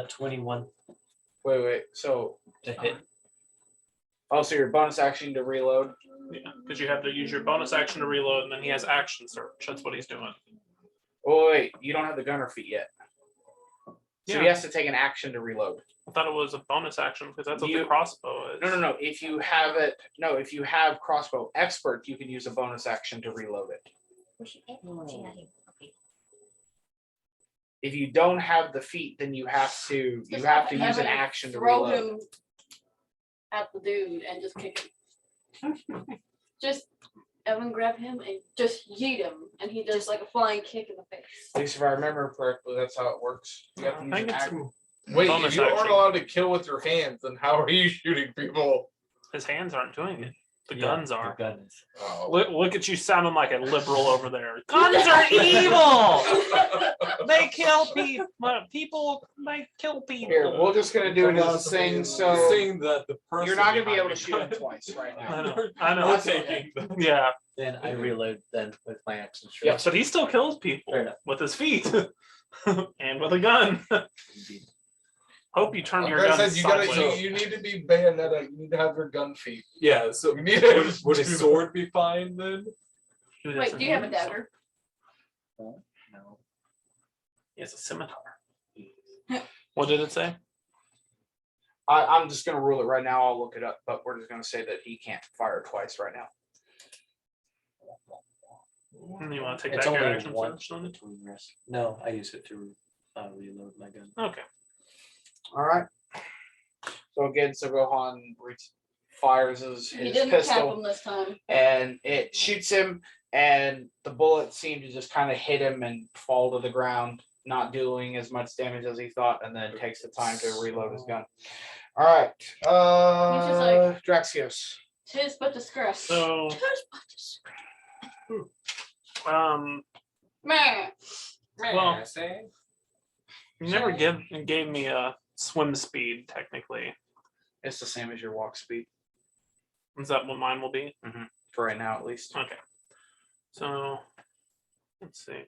21 Wait. So to hit. so your bonus action to reload. Yeah, because you have to use your bonus action to reload, and then he has action surge. That's what he's doing. Oh wait, you don't have the gunner feat yet. So he Yeah. has to take an action to reload. I thought it was a bonus action because that's what You- the crossbow is. No. If you have crossbow expert, you can use a bonus action to reload it. If you don't have the feat, then you have to use an Evan action to throw reload. him at the dude and just kick him. Just Evan grab him and just yeet him, and he does like a flying kick in the face. At least if I remember correctly, that's how it works. You have to I use think an it's action. Wait, Bonus if you aren't action. allowed to kill with your hands, then how are you shooting people? His hands aren't doing it. The Yeah, guns are. The guns. Oh. Look at you sounding like a liberal over there. Guns are evil. They kill people. People, they kill people. Here, we're just gonna do it as a thing. So Saying that the person you're not gonna be behind able to the shoot him gun- twice right I now. know. I know. We're That's taking the- Yeah. Then I reload then with my action. Yep. surge. So he still kills people Fair enough. with his feet and with a gun. Indeed. Hope you turn Like your I gun said, you gotta sideways. you need to be Bayonetta. You need to have your gun feet. Yeah, so You need would a sword be fine then? Who Wait, doesn't do you have a use- dagger? No. He has a scimitar. What did it say? I'm just gonna rule it right now. I'll look it up, but we're just gonna say that he can't fire twice right now. You want to take It's back your only action one. first on it? No, I use it to reload my gun. Okay. All right. So again, Gohan fires his He didn't tap pistol, him this time. and it shoots him, and the bullet seemed to just kind of hit him and fall to the ground, not doing as much damage as he thought, and then takes the time to reload his gun. All right. He's just like- Daxios. Tis but disgrace. So, Tis but disgrace. Meh. well, you never gave me a swim speed. Technically, It's the same as your walk speed is that what mine will be? for right now, at least. Okay. So, let's see.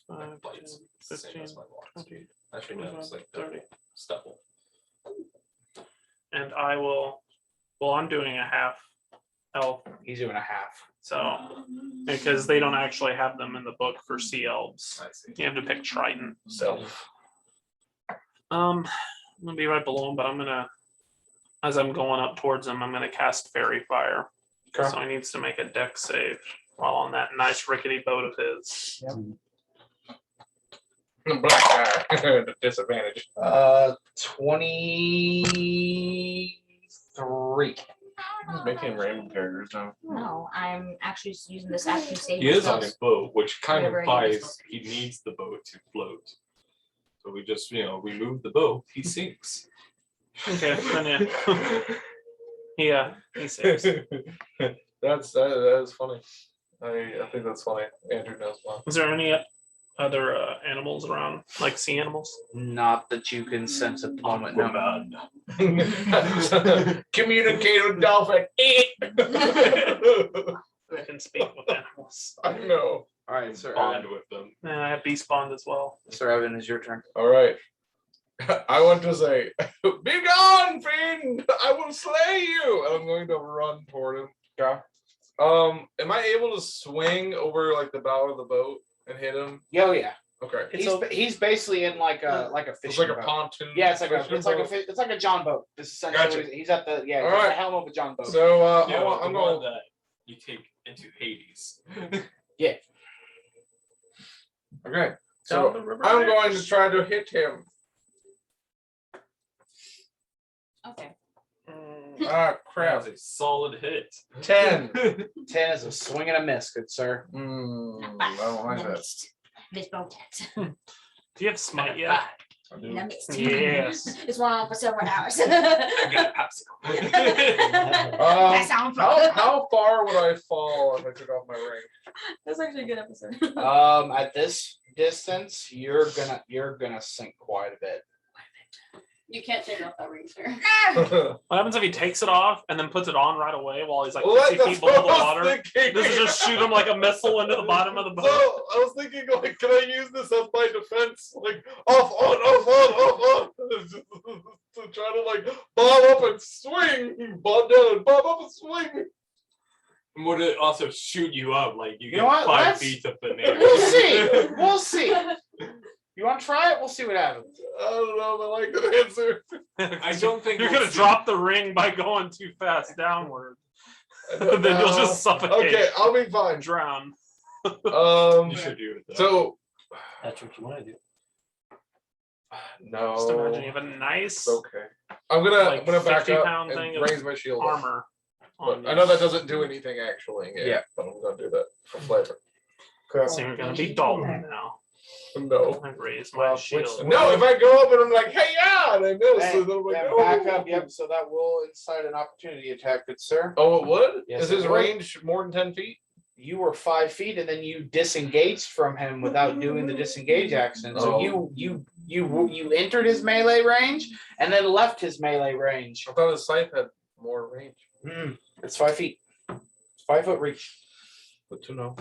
5, Lights, 10, it's the same 15, as my walks. 20, Actually, no, it's like 30. stubble. and I will. Well, I'm doing a half elf, He's doing a half. so because they don't actually have them in the book for sea elves, I see. you have to pick trident. So, I'm gonna be right below him, but I'm gonna, as I'm going up towards him, I'm gonna cast fairy fire. Okay. So he needs to make a deck save while on that nice rickety boat of his. Black guy. The disadvantage. 23. He's making random characters now. No, I'm actually just using this action save. He is on spells. a boat, which kind of Whatever he implies he needs the boat to float. So we just, we move the boat, he sinks. Okay, then yeah, he saves. That's funny. I think that's funny. Andrew knows one. Is there any other animals around, like sea animals? Not that you can sense at the moment. No. Aquaman. Communicate with dolphin. I can speak with animals. I know. All right, sir. Bond with them. And I have beast bond as well. Sir Evan, is your turn. All right. I want to say, "Be gone, fiend! I will slay you!" And I'm going to run toward him. Okay. Am I able to swing over like the bow of the boat and hit him? Oh yeah. Okay. He's basically in like a It's fishing like a boat. pontoon. Yeah, it's like a boat. it's like a John boat. It's essentially Gotcha. what he's at the he's All at the right. helm of a John boat. So You know, I'm the going. one that you take into Hades. Okay. Down So the river I'm edge. going to try to hit him. Okay. Ah, crap. That's a solid hit. 10. 10 is a swing and a miss, good sir. I don't like that. Miss both hits. Do you have smite yet? I do. I missed. Yes. It's one on for several hours. I got a popsicle. That sounds fun. How far would I fall if I took off my ring? That's actually a good episode. At this distance, you're gonna sink quite a bit. You can't take off that ring, sir. What happens if he takes it off and then puts it on right away while he's like Well, 50 feet that's below the what I water? was thinking. Does it just shoot him like a missile into the bottom of the So boat? I was thinking, like, can I use this as my defense? Like, off, on. To try to, like, bob up and swing. Bob down and bob up and swing. Would it also shoot you up? Like you You get know what? 5 Let's- feet up in the air. We'll see. We'll see. You want to try it? We'll see what happens. I don't know if I like the answer. I don't think You're we'll gonna see. drop the ring by going too fast downward. I don't Then you'll know. just suffocate. Okay, I'll be fine. Drown. You should do it. Though. So, That's what you want to do. no. Just imagine you have a nice It's okay. I'm gonna like, back 50-pound up thing and of raise my shield. up. armor. on But I you. know that doesn't do anything actually. Yeah. But I'm gonna do that for flavor. So you're gonna be Dalton now. No. I raise my Well, shield. No, if I go up and I'm like, hey, yeah, and I miss, Hey, and then I'm like, yeah, oh. back up. Yep. So that will incite an opportunity attack, good sir. Oh, it would? Yes, Is his it would. range more than 10 feet? You were 5 feet, and then you disengaged from him without doing the disengage action. So Oh. you entered his melee range, and then left his melee range. I thought his scythe had more range. It's 5 feet. It's 5 foot reach. Good to know.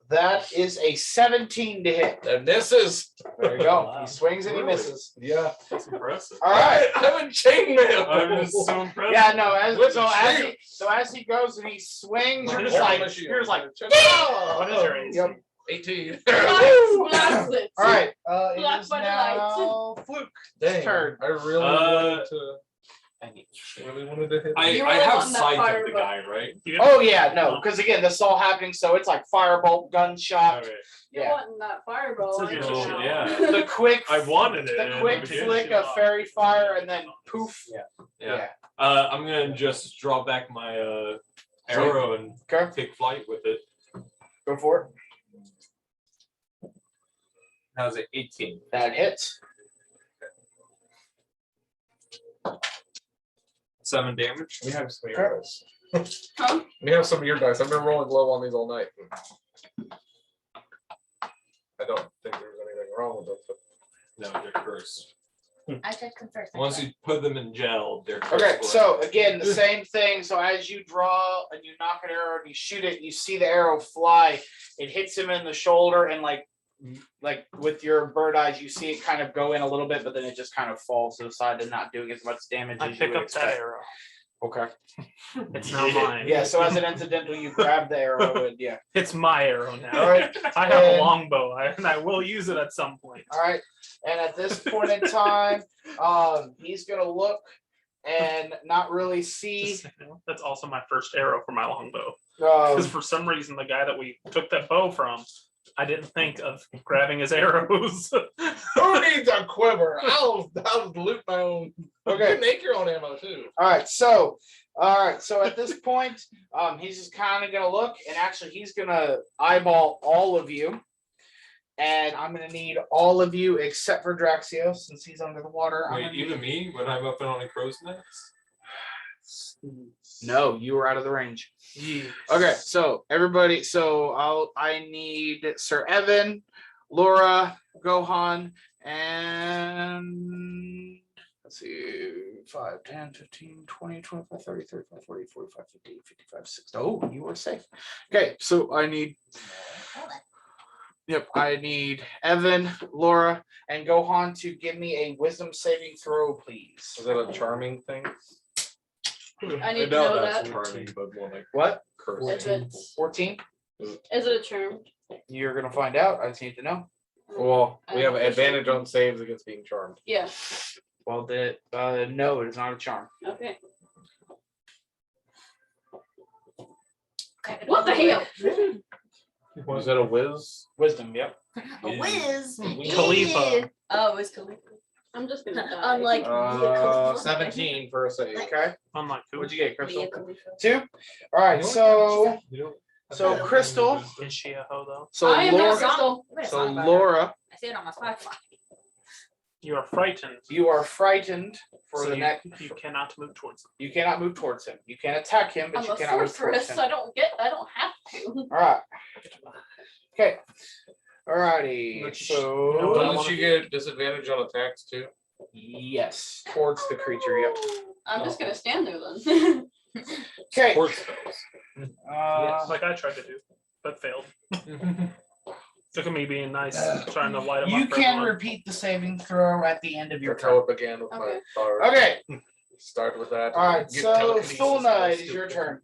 That is a 17 to hit. And this is, There you go. Wow. He swings and he Really? misses. yeah. That's impressive. All right. I'm in chainmail. I'm just so impressed. Yeah, no. As he goes and he swings, you're just like What is your AC? Yep. 18. Blast it. All right. It Blocked is by the now Fluke. Dang, Turn. I really wanted to. I need Really wanted to hit. I You have really want that sight of fire the boat. guy, right? You- Oh yeah, no, because again, this is all happening, so it's like firebolt, gunshot. Okay. You're Yeah. wanting that fireball. It's a aren't good you shit, now? yeah. The quick, I wanted it. the in quick the beginning. flick of fairy fire, and then poof. Yeah. I'm gonna just draw back my arrow and Okay, take flight with it. go for it. How's it? 18. That hits. 7 damage. We have some of your dice. Huh? We have some of your dice. I've been rolling low on these all night. I don't think there's anything wrong with them. But No, they're cursed. I checked them first. Once you put them in gel, they're cursed. Okay, forever. so again, the same thing. So as you draw and you knock an arrow and you shoot it, you see the arrow fly. It hits him in the shoulder, and like with your bird eyes, you see it kind of go in a little bit, but then it just kind of falls to the side and not doing as much damage I as you pick would up that expect. arrow. Okay. It's now mine. Yeah. So as an incidental, you grab the arrow and yeah. It's my arrow now. All right. I have a And- longbow, and I will use it at some point. All right. And at this point in time, he's gonna look and not really see. Just so you know, that's also my first arrow for my longbow. Because Um, for some reason, the guy that we took that bow from, I didn't think of grabbing his arrows. who needs a quiver? I'll loot my own. Okay. You can make your own ammo too. all right. So at this point, he's just kind of gonna look, and actually, he's gonna eyeball all of you. And I'm gonna need all of you except for Daxios, since he's under the water. I'm Wait, gonna even me when I'm up on a crow's nest? No, you were out of the range. Okay, so everybody, I need Sir Evan, Laura, Gohan, and let's see, 5, 10, 15, 20, 25, 30, 35, 40, 45, 50, 55, 60. Oh, you are safe. Okay, so I need Yep, I need Evan, Laura, and Gohan to give me a wisdom saving throw, please. Is that a charming thing? I need to know that's that. charming, but more like What? If cursing. it's, 14? is it a charm? You're gonna find out. I just need to know. Well, we have an I appreciate advantage on saves against being charmed. Yeah, Well, no, it is not a charm. okay. Okay, What the hell? Is that a whiz? Wisdom, yep. A whiz. Khalifa. Oh, it's Khalifa. I'm just gonna die. Unlike Khalifa. 17 for a save. Okay. Unlike who? What'd you get, Crystal? Mia Khalifa. 2? All right, so You So, Crystal- Is she a hoe though? I am not Laura, Crystal. What a so song about her. Laura, I say it on my Spotify. You are frightened. you are frightened for so the you, next. you cannot move towards them. You cannot move towards him. You can attack him, but I'm you a cannot move towards sorceress. him. I don't have to. All right. Okay. Alrighty. No, So no, I Doesn't wanna- she get advantage on attacks too? yes, towards the creature. Yep. I'm just gonna stand there then. Okay. Support spells. Like I tried to do, but failed. Look at me being nice, trying to light up. You can repeat the saving throw at the end of your That's how turn. it began with my Okay. power. Okay. Start with that. All right. Get So telekinesis. Stolna, it is your turn.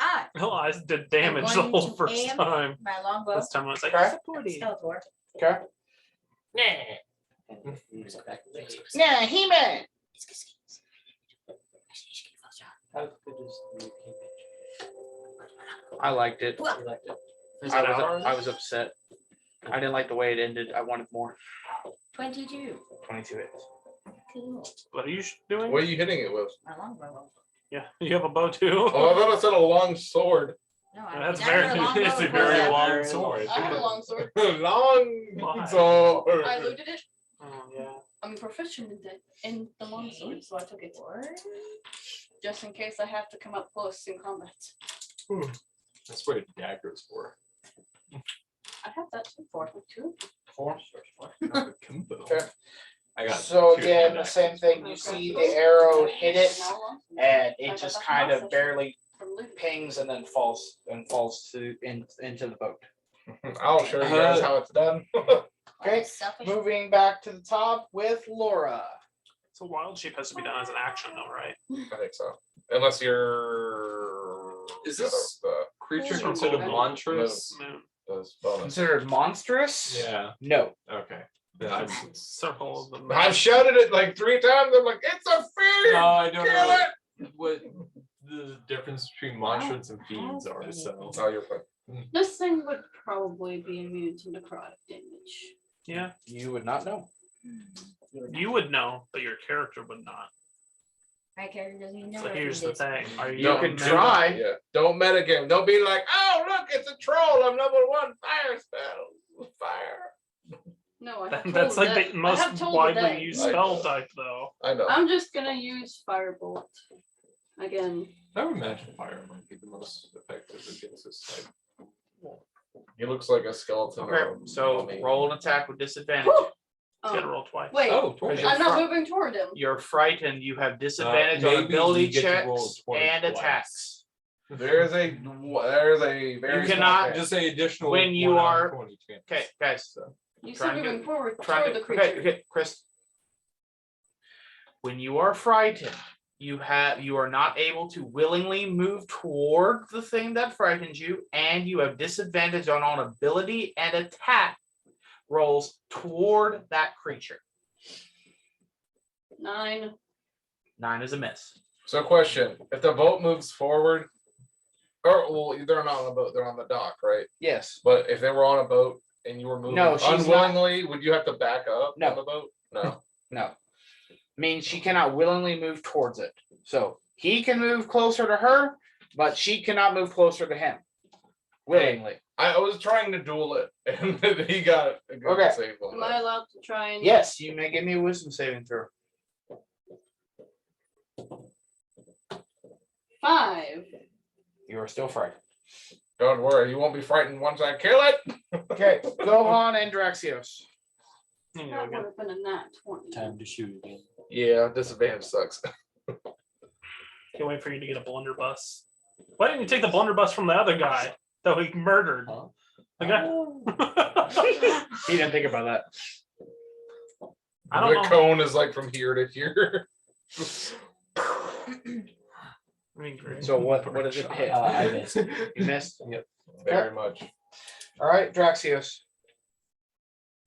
Ah, No, I did damage the going whole to first aim. time. my longbow. This time I was like, Okay. supporting. Skeletor. Okay. Yeah, He-Man. How good is the image? I liked it. You liked it? Is I it was ours? I was upset. I didn't like the way it ended. I wanted more. 22. 22 hits. Cool. What are you doing? What are you hitting it with? My longbow. Yeah, you have a bow too. Oh, I thought it said a long sword. No, That's never very- a longbow it's a before very that. long sword. I have a long sword. long Why? sword. I looted it. Oh yeah. I'm proficient in the long sword, so I took it. Just in case I have to come up close in combat. That's what a dagger is for. I have that too for two. 4. Not a combo. Okay. I got So two again, the attacks. same thing. You see the arrow hit it, and it just kind of barely From looting. pings and then falls into the boat. I'll show you guys how it's done. Okay, Selfish. moving back to the top with Laura. So wild shape has to be done as an action though, right? I think so. Unless you're. Is this creature Ooh. considered Okay. monstrous? Moon. Does bonus. Considered monstrous? Yeah. No. Okay. Then I'm. Circle of the moon. I've shouted it like 3 times. I'm like, it's a fiend! No, I don't Kill know it! what the difference between monstrous and fiends are. So Oh, you're fine. This thing would probably be immune to necrotic damage. Yeah, You would not know. you would know, but your character would not. My character doesn't even know So what here's it the is. thing: are you? You can meta- try. Yeah. Don't metagame. Don't be like, oh, look, it's a troll. I'm number 1 fire spell. Fire. No, I have told That's like that- the I most have told widely that. used I spell know. type, though. I know. I'm just gonna use firebolt again. I would imagine fire might be the most effective against this type. He looks like a skeleton. or Okay, a so mummy. roll an attack with disadvantage. Whew. You gotta Oh, roll twice. wait, Oh, 20. I'm not fr- moving toward him. You're frightened. You have disadvantage on maybe ability you get to roll checks twice and twice. attacks. There's a very You small cannot chance. Just say additional. When you 1 out are- of 20 chance. Okay, guys. You Try said and moving get- forward Try toward to, the creature. okay, Chris. When you are frightened, you are not able to willingly move toward the thing that frightens you, and you have disadvantage on ability and attack rolls toward that creature. 9. 9 is a miss. So question, if the boat moves forward, or well, they're not on a boat, they're on the dock, right? Yes. But if they were on a boat and you were moving No, she's not- unwillingly, would you have to back up No. on the boat? No. No. Means she cannot willingly move towards it. So he can move closer to her, but she cannot move closer to him. Willingly. I was trying to duel it and he got a good Okay. save on Am I that. allowed to try and? Yes, you may give me a wisdom saving throw. 5. You are still frightened. Don't worry, you won't be frightened once I kill it. Okay, Gohan and Daxios. You know, That would again. have been a nat 20. Time to shoot again. Yeah, disadvantage sucks. Can't wait for you to get a blunderbuss. Why didn't you take the blunderbuss from the other guy that we murdered? Huh? Okay. He didn't think about that. I don't The know. cone is like from here to here. I mean, great. So what does it hit? I missed. You missed. Yep. Very much. All right, Daxios.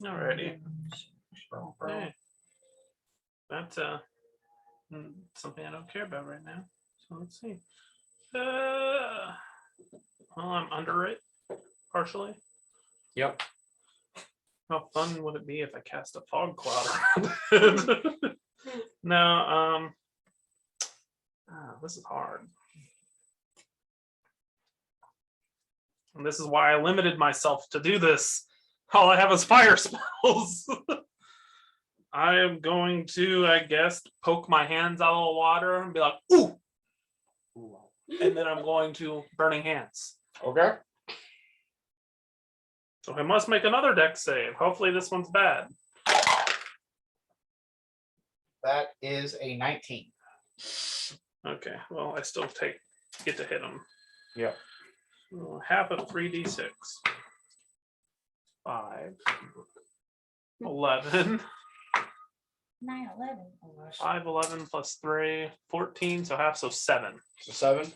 Alrighty. Hey. That's something I don't care about right now. So let's see. Well, I'm under it partially. Yep. How fun would it be if I cast a fog cloud around it? No, this is hard. And this is why I limited myself to do this. All I have is fire spells. I am going to, I guess, poke my hands out of the water and be like, ooh! And then I'm going to burning hands. Okay. So I must make another deck save. Hopefully this one's bad. That is a 19. Okay, well, I still get to hit him. Yep. Half of 3d6. 5. 11. 9, 11. 5, 11 plus 3, 14, so half, so 7. So 7.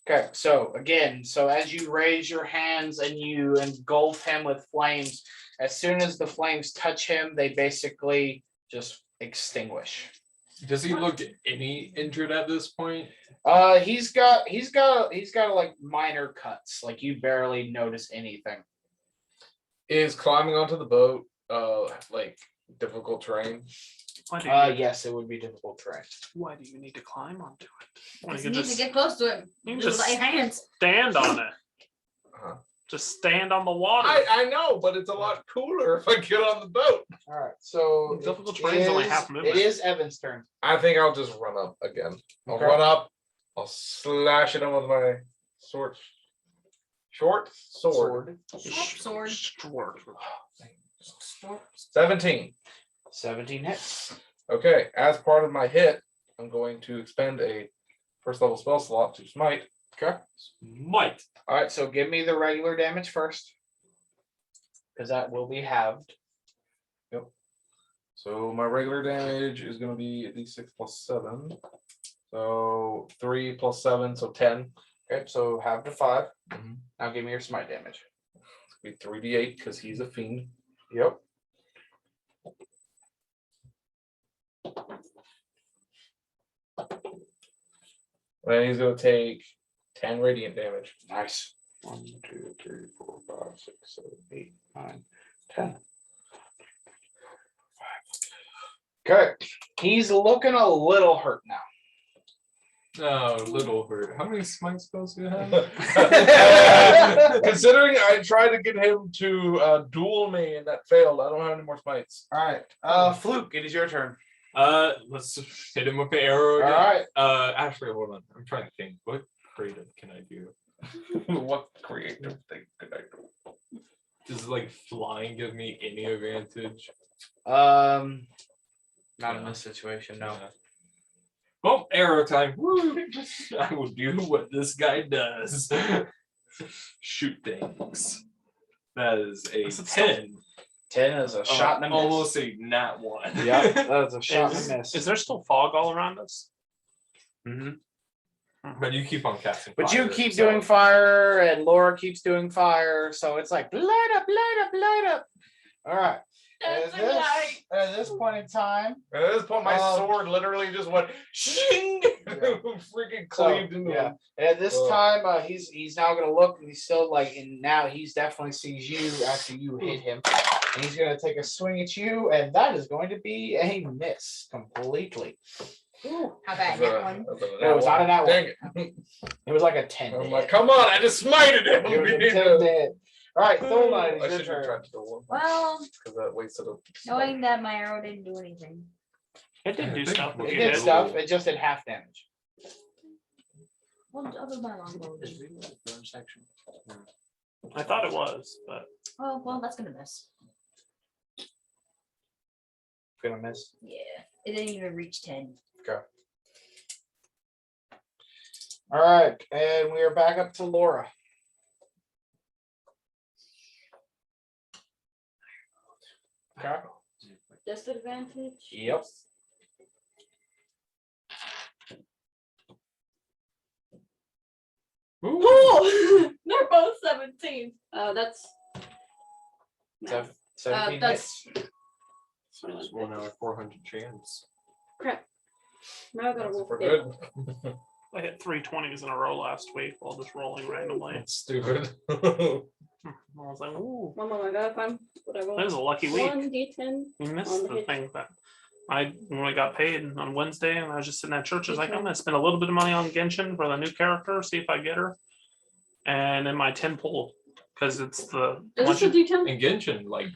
Okay, so again, as you raise your hands and you engulf him with flames, as soon as the flames touch him, they basically just extinguish. Does he look any injured at this point? He's got like minor cuts, like you barely notice anything. Is climbing onto the boat like difficult terrain? Why do you, Yes, it would be difficult terrain. why do you need to climb onto it? Well, You you can need to just get close to him. you can Just just like hands. stand on it. Uh-huh. Just stand on the water. I know, but it's a lot cooler if I get on the boat. All right, so Difficult it terrain's only is- half movement. It is Evan's turn. I think I'll just run up again. I'll Okay. run up. I'll slash at him with my short sword. Sword. Sword. 17. 17 hits. Okay, as part of my hit, I'm going to expend a first level spell slot to smite. Okay. Might. All right, so give me the regular damage first, because that will be halved. So my regular damage is going to be at least 6 plus 7. So 3 plus 7, so 10. Okay, so half to 5. Mhm. Now give me your smite damage. It's going to be 3d8 because he's a fiend. Yep. And he's going to take 10 radiant damage. Nice. 1, 2, 3, 4, 5, 6, 7, 8, 9, 10. Okay, he's looking a little hurt now. Oh, little hurt. How many smite spells do you have? Considering I tried to get him to duel me and that failed, I don't have any more smites. All right, Fluke, it is your turn. Let's hit him with the arrow All again. right. Actually, hold on. I'm trying to think. What creative can I do? What creative thing could I do? Does like flying give me any advantage? Not in this situation, no. Yeah. Well, arrow time. Woo! I will do what this guy does. Shoot things. That is a Is it still- 10. 10 is a shot and a miss. Almost a nat 1. Yeah, that is a shot and a miss. Is there still fog all around us? Mhm. But you keep on casting. But you fire, keep so- doing fire, and Laura keeps doing fire, so it's like light up, light up, light up. All right. At this point in time, At this point, my Um, sword literally just went shing, freaking cleaved into yeah. him. At this Oh. time, he's now gonna look, and he's still like, and now he's definitely sees you after you hit him, and he's gonna take a swing at you, and that is going to be a miss completely. How bad that one? No, it was not a nat Dang one. it. It was like a 10. I'm like, come on, I just smited him. It was a 10 to hit. All right, Thornline, I it's your should have turn. tried to do one. Well, Because that wasted a. knowing that my arrow didn't do anything. It did I do think stuff. we It You did did. stuff. It just did half damage. Well, other than my longbow. Is Regal a burn section? I thought it was, but Oh, well, that's gonna miss. Gonna miss. Yeah, it didn't even reach 10. All right, and we are back up to Laura. Okay. Disadvantage? Yep. Ooh, they're both 17. That's. So 17 that's. hits. So it's 1 out of 400 chance. Crap. Now I gotta roll For for it. good. I hit 320s in a row last week while just rolling randomly. That's stupid. I was like, ooh, One more, I gotta find what I rolled. that was a lucky week. 1d10. You missed on the the hit. thing that when I got paid on Wednesday and I was just sitting at church, I was like, I'm gonna spend a little bit of money on Genshin for the new character, see if I get her. And then my 10 pull, because it's the Is this a d10? And Genshin like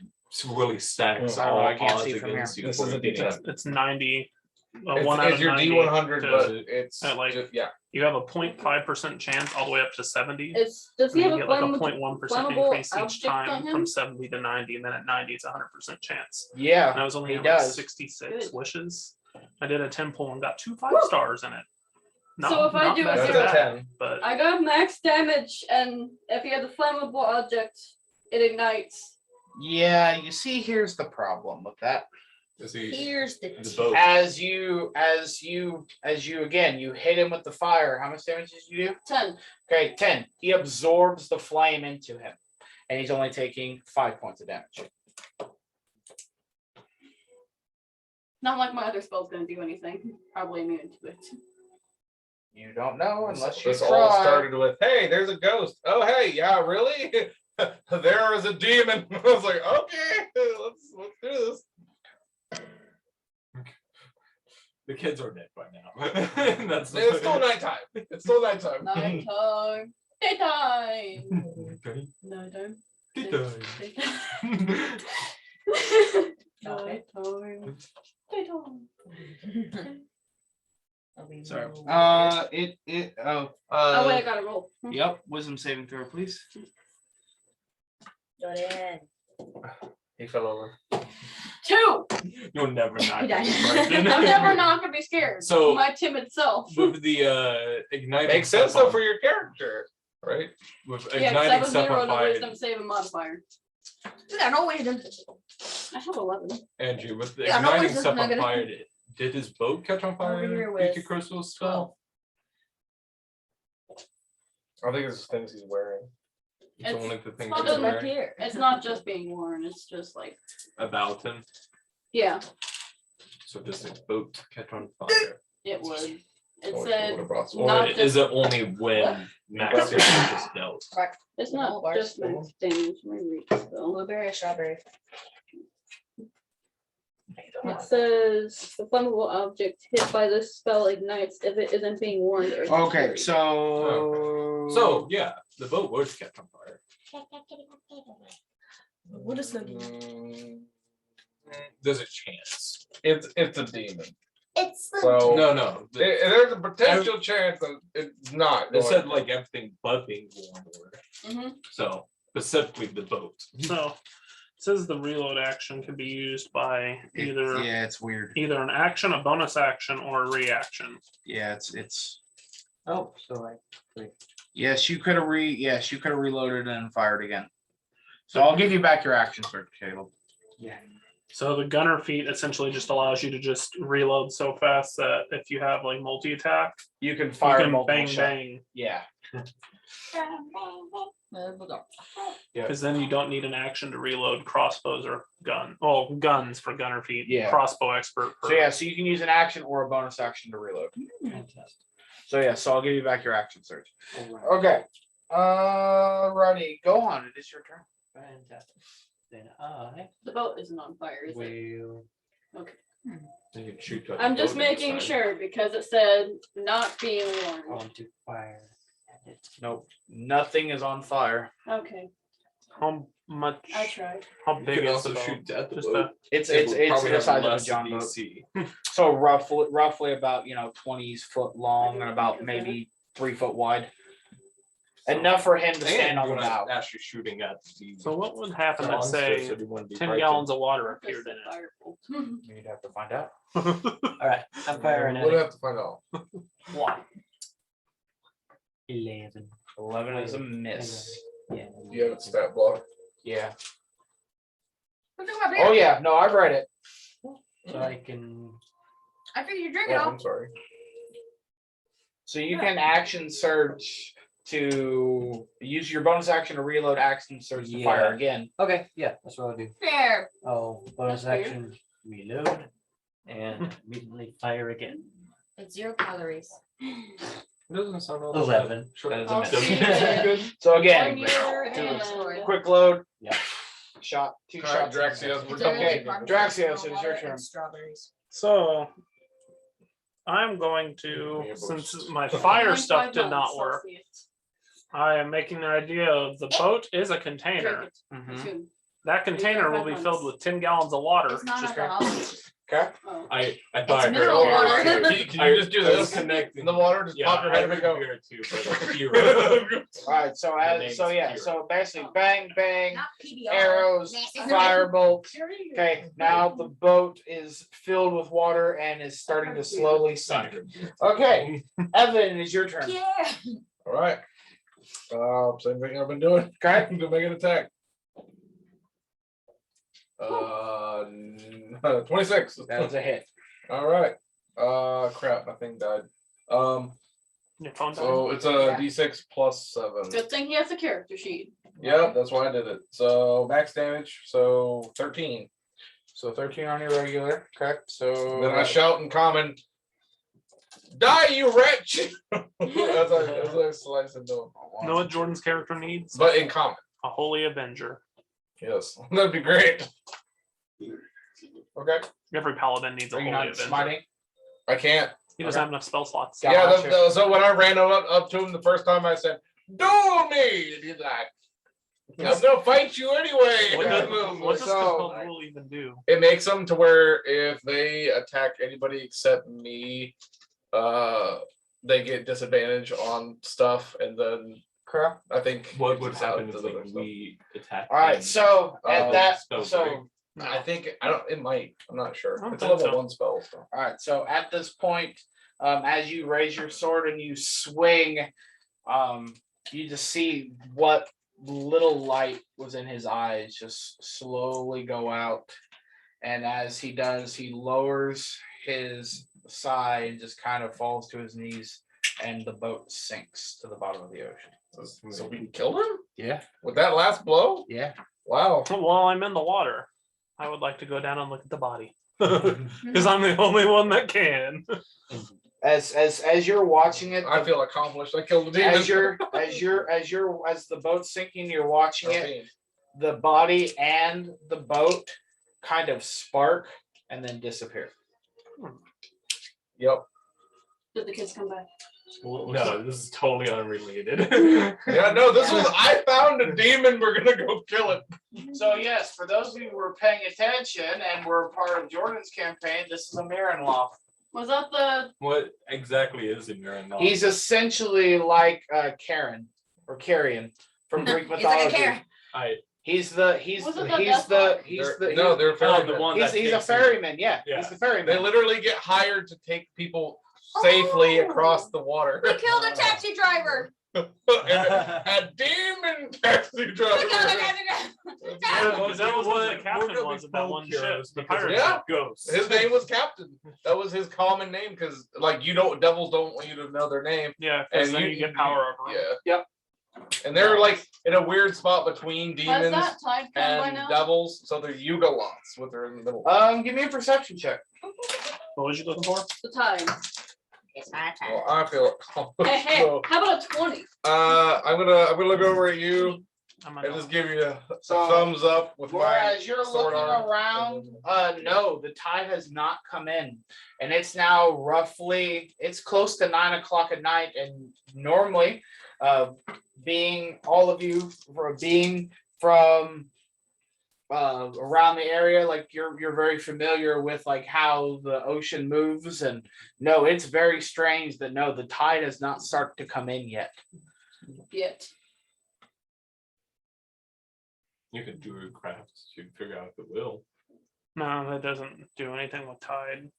really stacks I don't know, all I can't odds see from against here. you. This for is a it being- D10. it's 90. It's, One out it's of your 90 D100, to- but it's like- just, yeah. You have a 0.5% chance all the way up to 70. Does he And have you a get like a flammable 0.1% flammable increase each object on time him? from 70 to 90, and then at 90 it's 100% chance. And Yeah. I was only he at like does. 66 Good. wishes. I did a 10 pull and got 2 5 Woo! stars in it. So if I not do bad a That's for zero- a that, 10. but I got max damage, and if you have a flammable object, it ignites. Yeah, you see, here's the problem with that. Is he Here's the the boat? As you again, you hit him with the fire. How much damage did you do? 10. Okay, 10. He absorbs the flame into him, and he's only taking 5 points of damage. Not like my other spell's gonna do anything. Probably immune to it. You don't know unless you This try. all started with, hey, there's a ghost. Oh, hey, yeah, really? There is a demon. I was like, okay, let's do this. The kids are dead by now. That's It's still nighttime. It's still nighttime. Nighttime. Daytime. Okay. Nighttime. Good Daytime. Okay. Daytime. Daytime. Sorry. Oh wait, I gotta roll. Yep. Wisdom saving throw, please. Got in. He fell over. 2. You'll never not He get died. frightened. I'm never not gonna be scared. So- My timid self. With the igniting Makes sense stuff though on- for your character, right? with Yeah, igniting 7 stuff 0 on to fire. wisdom save and modifier. Yeah, no wisdom. I have 11. Andrew, with the Yeah, no igniting wisdom, stuff not on gonna- fire, did his boat catch on fire? Over here Vicky with Crystal's 12. spell? I think it's things he's wearing. It's It's- only the thing not he's just Back wearing here. It's not just being worn, it's just like, about him. yeah, So does the boat catch on fire? it would. It Oh, said, would've brought some- Or Not is just- it only when Max What? damage is dealt? it's not All bars. just max damage. Let me read the spell. Blueberry or strawberry? It says the flammable object hit by this spell ignites if it isn't being warned or. Okay, carried. so So yeah, the boat was catch on fire. What is the? There's a chance. It's a demon. It's the. So No. there's a potential chance that it's not. They going said to. like everything but being warned or Mhm. so specifically the boat. so it says the reload action can be used by either yeah, it's weird. either an action, a bonus action, or a reaction. Yeah, it's. Oh, so Yes, you could have reloaded and fired again. So I'll give you back your action search, Caleb. So the gunner feat essentially just allows you to just reload so fast that if you have like multi attack, You can you fire can multiple bang shots. bang, Yeah. because then you don't need an action to reload crossbows or guns for gunner feat. Yeah. Crossbow expert. So yeah, so you can use an action or a bonus action to reload. fantastic. So yeah, so I'll give you back your action search. Okay. Righty, go on. It is your turn. Fantastic. Then I The boat isn't on fire, is it? will. Okay. You can shoot at the I'm just boat making inside. sure because it said not being warned. Want to fire at it. Nope. Nothing is on fire. Okay, How much? I tried. How You big can is also the boat? shoot at the Just boat. It's It would probably the have size of a less John boat. DC. So roughly about 20 foot long and about maybe 3 foot wide. Enough for him to stand on the you're bow. not actually shooting at the So what would happen? Let's monster, say so you wouldn't be 10 frightened. gallons of water Just appeared the in firebolt. You'd have to find out. All right, I'm firing at We'll it. have to find out. One. 11. 11 is a miss. Yeah. You have a stat block. Yeah. We're talking about Oh beer. yeah, no, I've read it. So I can. I figured you drink Oh, it all. I'm sorry. So you can action search to use your bonus action to reload action search to fire Yeah. again. Okay, yeah, that's what I'll do. There. Oh, bonus That's weird. action, reload, and immediately fire again. It's 0 calories. It doesn't sound all 11. Sure. That is I'll amazing. see Doesn't you. So On again, your end. quick load. Yeah. Shot, 2 All right, shots. Draxios, we're Okay, done. Draxios, it is your turn. Strawberries. So I'm going to, Yeah, since boost. my fire Only stuff 5 did not months, work, Celsius. I am making the idea of the boat is a Drink container. it Mhm. soon. That container will be filled with 10 gallons of water. It's not Just alcoholic. Okay. Oh. I thought It's I heard mineral beer water. too. Can you just do I was this connecting in the water? Just Yeah, pop your I head up and heard go. beer too, but like hero. All right. So name so is yeah. Kira. So basically, bang, bang, Not PBR. arrows, Nasty. firebolt. Okay. Now the boat is filled with water and is starting to slowly sink. Okay, Evan, it is your turn. Yeah. All right. Same thing I've been doing. Okay. I'm gonna make an attack. 26. That is a hit. All right. Crap, my thing died. Your phone died? So it's a Yeah. D6 plus 7. Good thing he has a character sheet. Yep, that's why I did it. So max damage, so 13. So 13 on your regular. Okay. So Then I shout in common, "Die, you wretch!" as I slice into him. You know what Jordan's character needs? But in common, A holy avenger. yes, that'd be great. Okay, Every paladin needs a Are you holy not avenger. smiting? I can't. He doesn't have enough spell slots. Got Yeah, Gotcha. so when I ran up to him the first time, I said, "Duel me!" And he's like, "I'm gonna fight you anyway." What Okay. does So- compelled rule even do? It makes them to where if they attack anybody except me, they get disadvantage on stuff, and then Okay. I think What would it's out happen to if the like, other stuff. we attack? All right. them? So at that. spell So break. I think I don't. It might. I'm not sure. I don't It's a think level so. 1 spell. So. all right. So at this point, as you raise your sword and you swing, you just see what little light was in his eyes just slowly go out. And as he does, he lowers his side and just kind of falls to his knees, and the boat sinks to the bottom of the ocean. So we killed him Yeah. with that last blow. Yeah. Wow. While I'm in the water, I would like to go down and look at the body. Because I'm the only one that can. As you're watching it, I feel accomplished. I killed the demon. as the boat's sinking, you're watching it. The body and the boat kind of spark and then disappear. Yep. Did the kids come back? No, this is totally unrelated. Yeah. No. This was. I found a demon. We're gonna go kill it. So yes, for those of you who were paying attention and were part of Jordan's campaign, this is a Mirren-Law. Was that the What exactly is a Mirren? He's essentially like Karen or Carrion from Greek He's like a mythology. Karen. He's Was it the They're Oh, the one he's that a takes ferryman. Yeah, Yeah. he's the ferryman. They literally get hired to take people safely across the water. We killed a taxi driver. a demon taxi We driver. killed a taxi driver. Because that was what the We're captain gonna was be of that one ship. heroes The because of pirate Yeah. ship Ghost. His name was Captain. That was his common name because, like, devils don't want you to know their name. Yeah, because And then you- you get power over them. Yeah. Yep. And they're like in a weird spot between has demons that tide come by and now? devils, so they're Yugolots, what they're in the middle. Give me a perception check. What was you looking for? The tide. It's my time. Well, I feel accomplished. Hey, hey, So, how about a 20? I'm gonna look over at you I'm and just give you a So, thumbs up with my Whereas you're sword looking arm. around, no, the tide has not come in, and it's now it's close to 9 o'clock at night. And normally, being all of you being from around the area, like you're very familiar with like how the ocean moves, and no, it's very strange that no, the tide has not started to come in yet. Yet. You can do a craft to figure out if it will. No, that doesn't do anything with tide.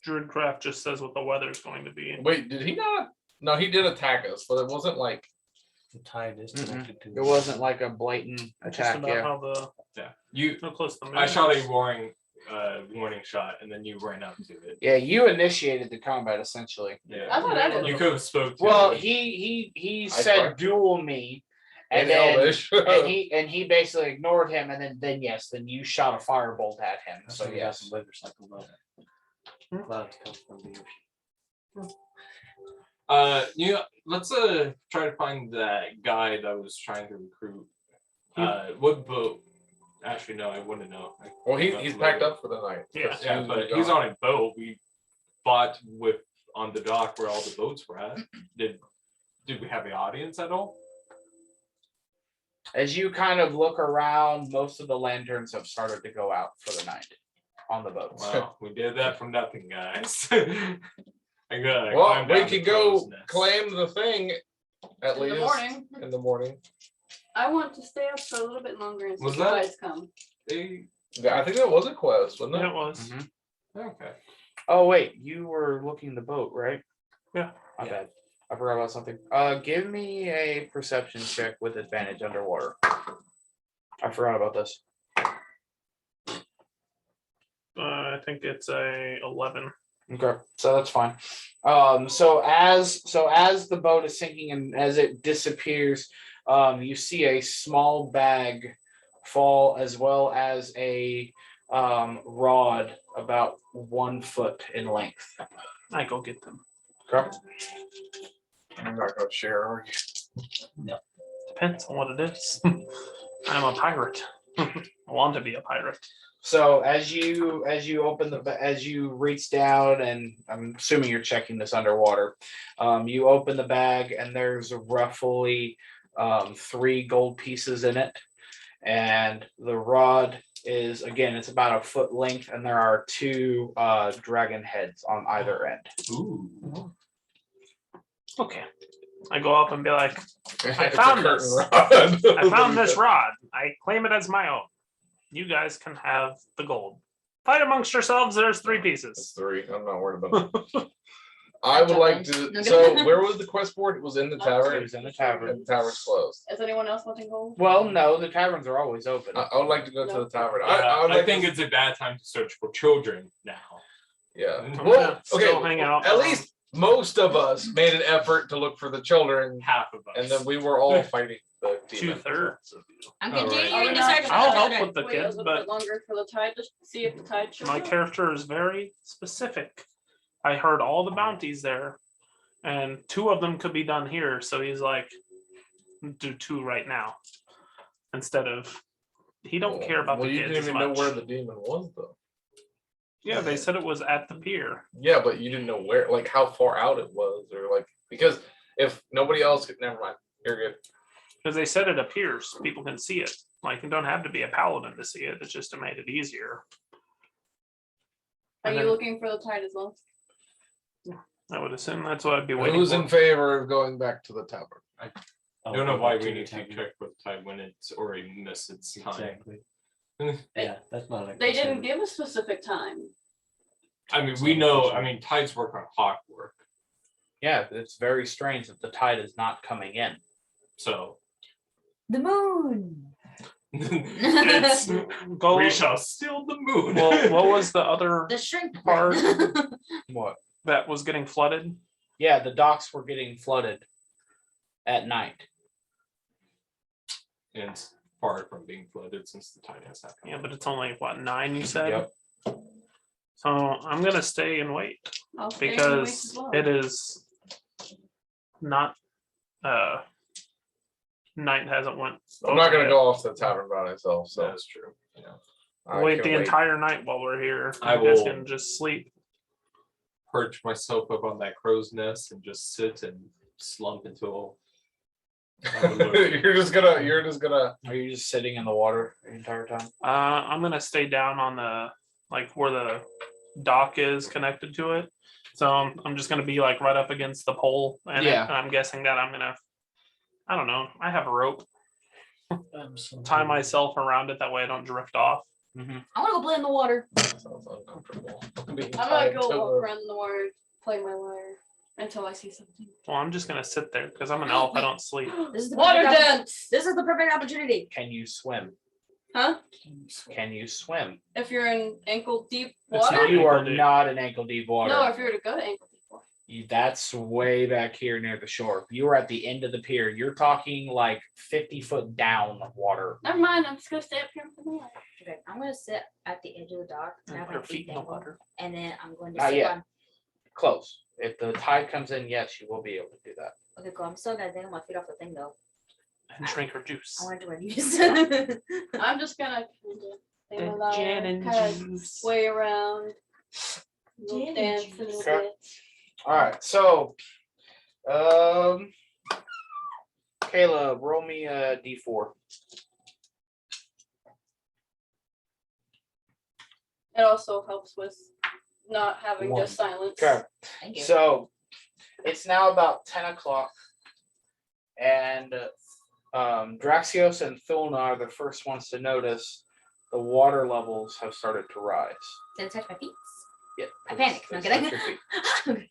Druidcraft just says what the weather's going to be. Wait, did he not? No, he did attack us, but it wasn't like The tide is connected to. It wasn't like a blatant Just attack. about Yeah. how the Yeah. how close the moon. I shot a warning shot, and then you ran up to it. Yeah, you initiated the combat essentially. Yeah. I thought I did. You could have spoke to Well, it. he I said tried. duel me, and In then Elvish. and he basically ignored him, and then you shot a firebolt at him. So yes. Motorcycle level. Clouds come from the ocean. Let's try to find that guy that was trying to recruit. What boat? Actually, no, I wouldn't know. Well, he's packed up for the night. Yeah. Yeah, but he's on a boat. We fought on the dock where all the boats were at. Did we have the audience at all? As you kind of look around, most of the lanterns have started to go out for the night on the boats. Wow, we did that for nothing, guys. Well, we could go claim the thing at In least the morning. in the morning. I want to stay up for a little bit longer and see Was you that- guys come. Yeah, I think that was a quest, wasn't Yeah, it? it was. Mhm. Okay. Oh wait, you were looking the boat, right? Yeah. My bad. I forgot about something. Give me a perception check with advantage underwater. I forgot about this. I think it's a 11. Okay, so that's fine. So as the boat is sinking and as it disappears, you see a small bag fall, as well as a rod about 1 foot in length. I go get them. Okay. I'm not gonna share, are you? Depends on what it is. I'm a pirate. I want to be a pirate. So as you as you reach down, and I'm assuming you're checking this underwater, you open the bag and there's roughly 3 gold pieces in it, and the rod is, again, it's about 1 foot length, and there are 2 dragon heads on either end. Ooh. Okay. I go up and be like, It's I a found curtain this. rod. I found this rod. I claim it as my own. You guys can have the gold. Fight amongst yourselves. There's 3 It's pieces. 3. I'm not worried about it. I would jump like in. to. No, So, good. where was the quest board? It was in the It tavern. was in the tavern. And the tavern's closed. Is anyone else wanting gold? Well, no, the taverns are always open. I would like to go to the tavern. I, would like think to- it's a bad time to search for children now. Yeah. I'm Well, gonna still okay. hang out At around. least most of us made an effort to look for the children, Half of us. and then we were all fighting the demon. 2/3 of you. I'm All right. continuing to Are we search not- for I'll the help children. with the Wait a kids, little bit but longer for the tide to see if the tide shows my up. character is very specific. I heard all the bounties there, and 2 of them could be done here. So he's like, do 2 right now, instead of. He don't care about Well, the you kids didn't as even know much. where the demon was, though. Yeah, they said it was at the pier. Yeah, but you didn't know where, like how far out it was, or like because if nobody else could, never mind. You're good. Because they said it appears, people can see it. Like, you don't have to be a paladin to see it. It's just to make it easier. Are And you then- looking for the tide as well? I would assume that's what I'd be waiting Who's for. in favor of going back to the tavern? I don't know why we need to check with time when it's already missed its time. Exactly. Yeah, that's not like. They didn't give a specific time. I mean, we know. I mean, tides work on clockwork, Yeah, it's very strange that the tide is not coming in. so The moon. it's, Go, we shall steal the moon. well, what was the other The shrink Part. What? that was getting flooded? Yeah, the docks were getting flooded at night. And it's far from being flooded since the tide has not come. Yeah, but it's only what, 9 you said? Yep. So I'm gonna stay and wait I'll stay and wait because as well. it is not night hasn't went. I'm not over gonna yet. go off to the tavern by myself, so That's true. Yeah. I Wait can the entire night while we're here. I You guys will- can just sleep. Perch myself up on that crow's nest and just sit and slump until. you're just gonna. Are you just sitting in the water the entire time? I'm gonna stay down on the like where the dock is connected to it. So I'm just gonna be like right up against the pole, and Yeah. I'm guessing that I'm gonna. I don't know. I have a rope. Tie myself around it that way I don't drift off. I want to go play in the water. Sounds uncomfortable. Being I'm tied gonna go to walk a- around in the water, play my lyre. until I see something. Well, I'm just gonna sit there because I'm an elf. I don't sleep. This is the Water perfect dance. This is the perfect opportunity. Can you swim? Huh? Can you swim? If you're in ankle deep It's water? not You are ankle deep. not in ankle deep water. No, if you were to go to ankle deep water. That's way back here near the shore. If you were at the end of the pier, you're talking like 50 foot down of water. Never mind, I'm just gonna stay up here for the night. Okay, I'm gonna sit at the edge of the dock and And have put my her feet feet in the dangle, water. and then I'm going to Not sit yet. on. Close. If the tide comes in, yes, you will be able to do that. Okay, cool. I'm still gonna dangle my feet off the thing though. And drink her juice. I wanted to wear these. I'm just gonna The gin and kind of juice. sway around. Gin and Dance a juice. little Okay. bit. All right. So, Caleb, roll me a d4. It also helps with not having One. just silence. Okay. Thank you. So it's now about 10 o'clock, and Daxios and Thulna are the first ones to notice the water levels have started to rise. Did it touch my feet? Yeah, I panicked. No, I'm it's kidding. at your feet.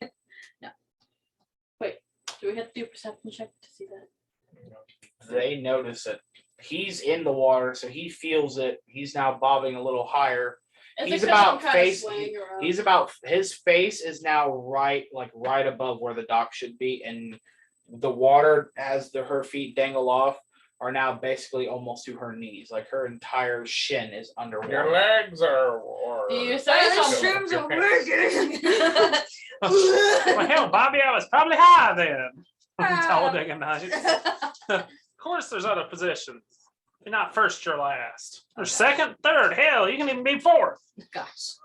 Do we have to do a perception check to see that? They notice it. He's in the water, so he feels it. He's now bobbing a little higher. Is He's it 'cause I'm about kinda face- swaying around? He's about his face is now right above where the dock should be, and the water as her feet dangle off are now basically almost to her knees. Like her entire shin is underwater. Your legs are. Do you Sorry, say the something? shrooms are working. Well, hell, Bobby, I was probably high then. Talladega Nights. Of course, there's other positions. You're not first, you're last. Or second, third. Hell, you can even be fourth. Gosh.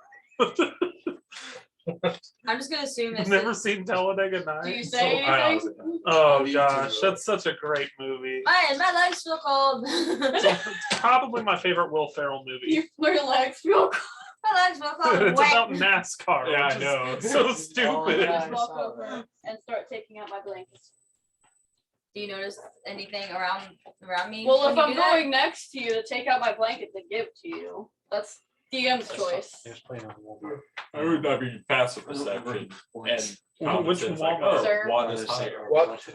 I'm just gonna assume You've it's never seen Talladega Do you Nights? say I anything? Oh Me too, gosh, though. that's such a great movie. my legs feel cold. It's probably my favorite Will Ferrell movie. Your legs feel cold. My legs feel cold. It's Wet. about NASCAR. Yeah, which I is know. So Oh, stupid. yeah. I Just walk saw over that. and start taking out my blankets. Do you notice anything around me? Well, when if you I'm do that? going next to you to take out my blanket to give to you, that's DM's choice. There's playing on the wall. I would not be passive perception. And Which it's one? like, oh, Sir? one is higher. What?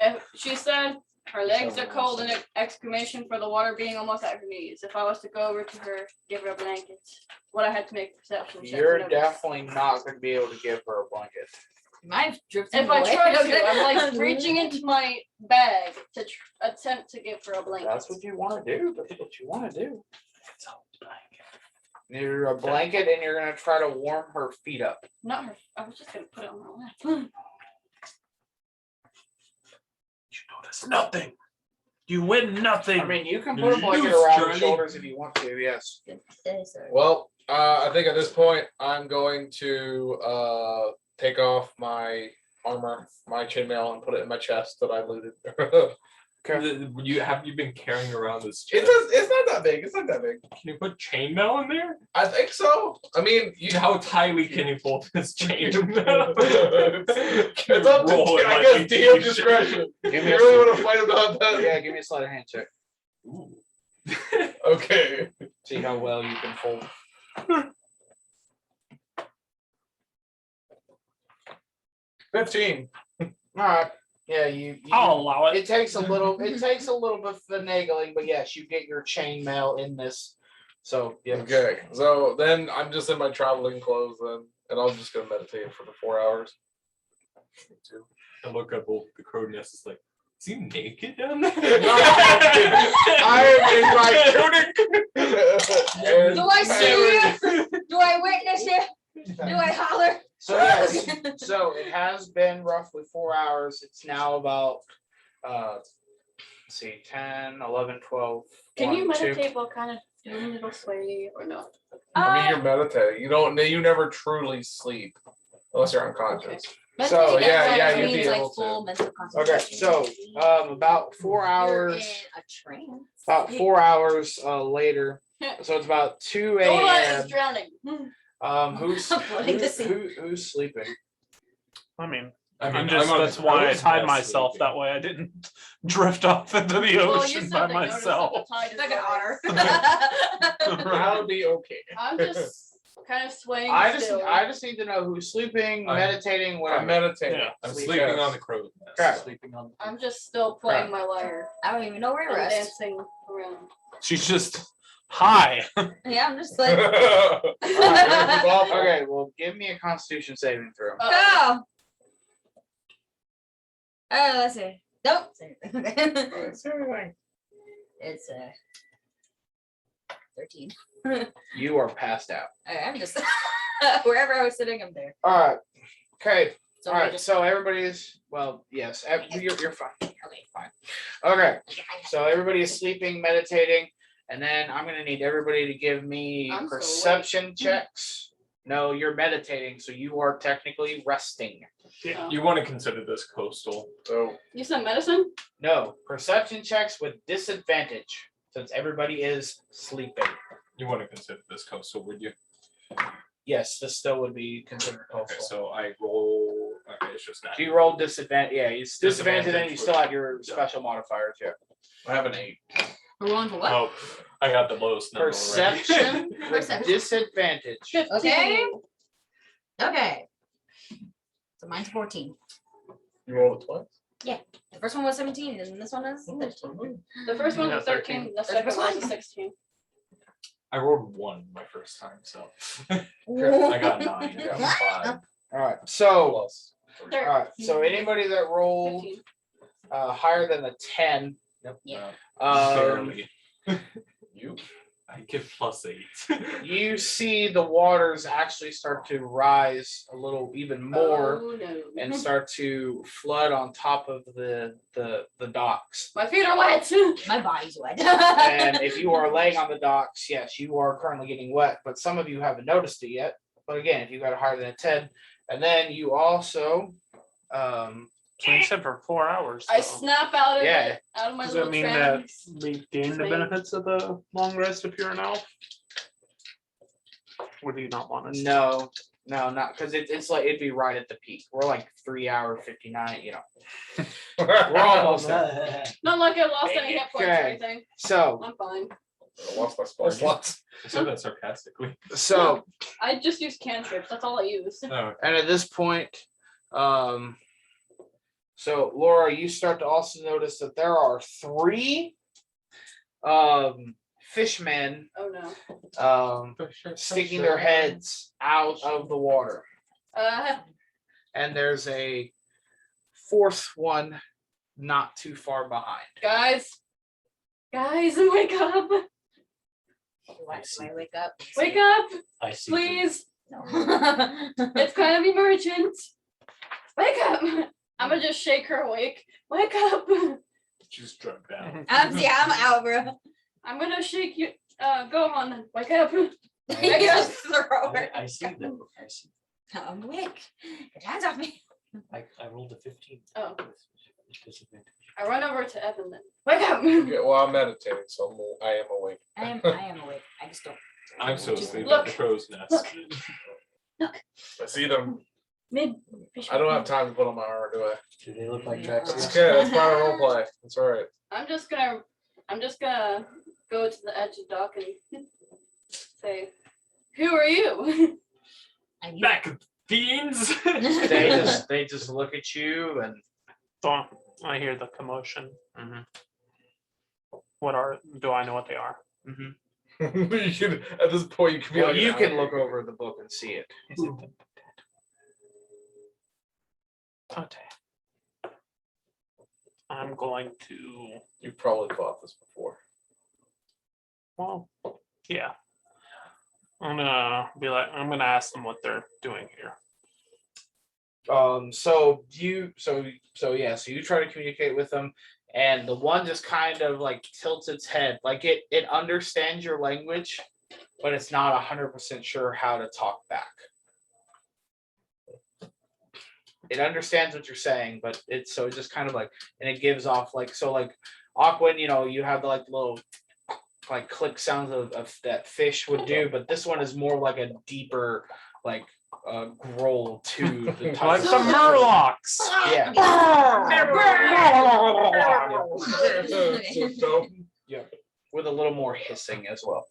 If she said her legs are cold and an exclamation for the water being almost at her knees. If I was to go over to her, give her a blanket, would I have to make a perception check? to You're notice? definitely not going to be able to give her a blanket. Mine's drifting If I away. try to, I'm like reaching into my bag to attempt to give her a blanket. That's what you want to do. That's what you want to do. You're a blanket, and you're going to try to warm her feet up. Not her. I was just gonna put it on her lap. You notice nothing. You win nothing. I mean, you can put a You blanket lose, around her Charlie. shoulders if you want to. Yes. Well, I think at this point I'm going to take off my armor, my chainmail, and put it in my chest that I looted. Have you been carrying around this It's chest? not that big. It's not that big. Can you put chainmail in there? I think so. I mean, How tightly can you pull this chain? it's up to Roll it I like guess a DM t-shirt. discretion. Give You me a really want to fight about that? Yeah, give me a sleight of hand check. Okay. See how well you can fold. 15. All right. Yeah, you. I'll allow it. It takes a little. It takes a little bit of finagling, but yes, you get your chainmail in this. So yeah. Okay. So then I'm just in my traveling clothes then, and I'm just gonna meditate for the 4 hours. I look up the crow's nest. It's like, is he naked down there? I am in my tunic. Do I see you? Do I witness you? Do I holler? So yes. So it has been roughly 4 hours. It's now about let's see, 10, 11, 12. Can you 1, 2. meditate while kind of doing a little sway or no? I mean, you're meditating. You never truly sleep unless you're unconscious. So, yeah, Meditating you'd be means, like able to. full mental Okay, concentration. so about 4 You're hours. in a trance. About 4 hours later. So it's about 2 Dola is a.m. drowning. Who's sleeping? I mean, I I'm just, that's why I tied myself that way. I didn't drift off into the Well, you ocean said by they noticed that myself. the tide is Like an lower. otter. I'll be okay. I'm just kind of swaying I just still. need to know who's sleeping, I'm- meditating, whatever. I'm meditating. Yeah. I'm Sleep sleeping yes. on the crow's nest. Okay. Sleeping on. I'm just still playing my lyre I don't even know where to and rest. dancing around. She's just high. Yeah, I'm just like, Okay, well, give me a Constitution saving throw. go. Let's see. Nope. It's 13. You are passed out. I'm just wherever I was sitting, I'm there. All right. Okay. So All we're right. just So everybody's yes. You're fine. okay. Fine. Okay. So everybody is sleeping, meditating, and then I'm gonna need everybody to give me I'm so perception checks. No, you're meditating, so you are technically resting. Oh. You want to consider this coastal. So You said medicine? No, perception checks with disadvantage since everybody is sleeping. You want to consider this coastal, would you? Yes, this still would be considered Okay, coastal. so I roll. Okay, it's just not. Do you roll disadvantage? Yeah, it's disadvantage, and you Disadvantage still with- have your special modifiers. Yeah. I have an 8. We're rolling for what? Oh, I got the lowest number already. Perception with Perception. disadvantage. 15. Okay. Okay. So mine's 14. You rolled it twice? The first one was 17, and this one is 13. The first one Yeah, was 13, the First second one one. was 16. I rolled 1 my first time, so I I got 9. Yeah, 5 All right. So, plus. all right. So anybody that rolled 15. higher than a 10, Yeah. barely. You? I get +8. you see the waters actually start to rise a little even more Oh, no. and start to flood on top of the docks. My feet are wet. My body's wet. And if you are laying on the docks, yes, you are currently getting wet, but some of you haven't noticed it yet. But again, if you got a higher than a 10, and then you also, So you said for 4 hours. I though. snap out of Yeah. it, out of my Does little that mean that trance. we gain the Swing. benefits of the long rest if you're an elf? Or do you not want us? no, not because it's like it'd be right at the peak. We're like 3 hour 59, you know. We're almost there. Not like I lost any hit points or Okay. anything. So, I'm fine. I lost my spell slots. I said that sarcastically. so, I just use cantrips. That's all I use. Oh, and at this point, so Laura, you start to also notice that there are 3 fishmen Oh no. sticking their heads out of the water. And there's a 4th one not too far behind. Guys, wake up! Why do I wake up? Wake up, I see. please! No. It's kind of emergent. Wake up! I'm gonna just shake her awake. Wake up! just drugged down. I'm out, bro. I'm gonna shake you. Go on then. Wake up! I just throw her. I see them. I see. I'm awake. Get your hands off me. I rolled a 15. Oh. with disadvantage. I run over to Evan then. Wake up! Okay, well, I'm meditating, so I am awake. I am awake. I just don't. I'm so asleep at Look. the crow's nest. I see them. Mid. I don't have time to put on my armor, do I? Do they look like It's Daxios? okay. That's part of role play. It's all right. I'm just gonna go to the edge of the dock and say, "Who are you?" I'm Back, fiends! They just look at you and So I hear the commotion. Mhm. Do I know what they are? You can, at this point, you can be well, like, you can look over the book and see it. Okay. I'm going to, You've probably fought this before. well, yeah. I'm gonna ask them what they're doing here. So you try to communicate with them, and the one just kind of like tilts its head, like it understands your language, but it's not 100% sure how to talk back. It understands what you're saying, but it just kind of like, and it gives off like, so like Aquin, you have the like little like click sounds of that fish would do, but this one is more like a deeper like growl to the type Like of- the Murlocs! Yeah. So dumb. with a little more hissing as well.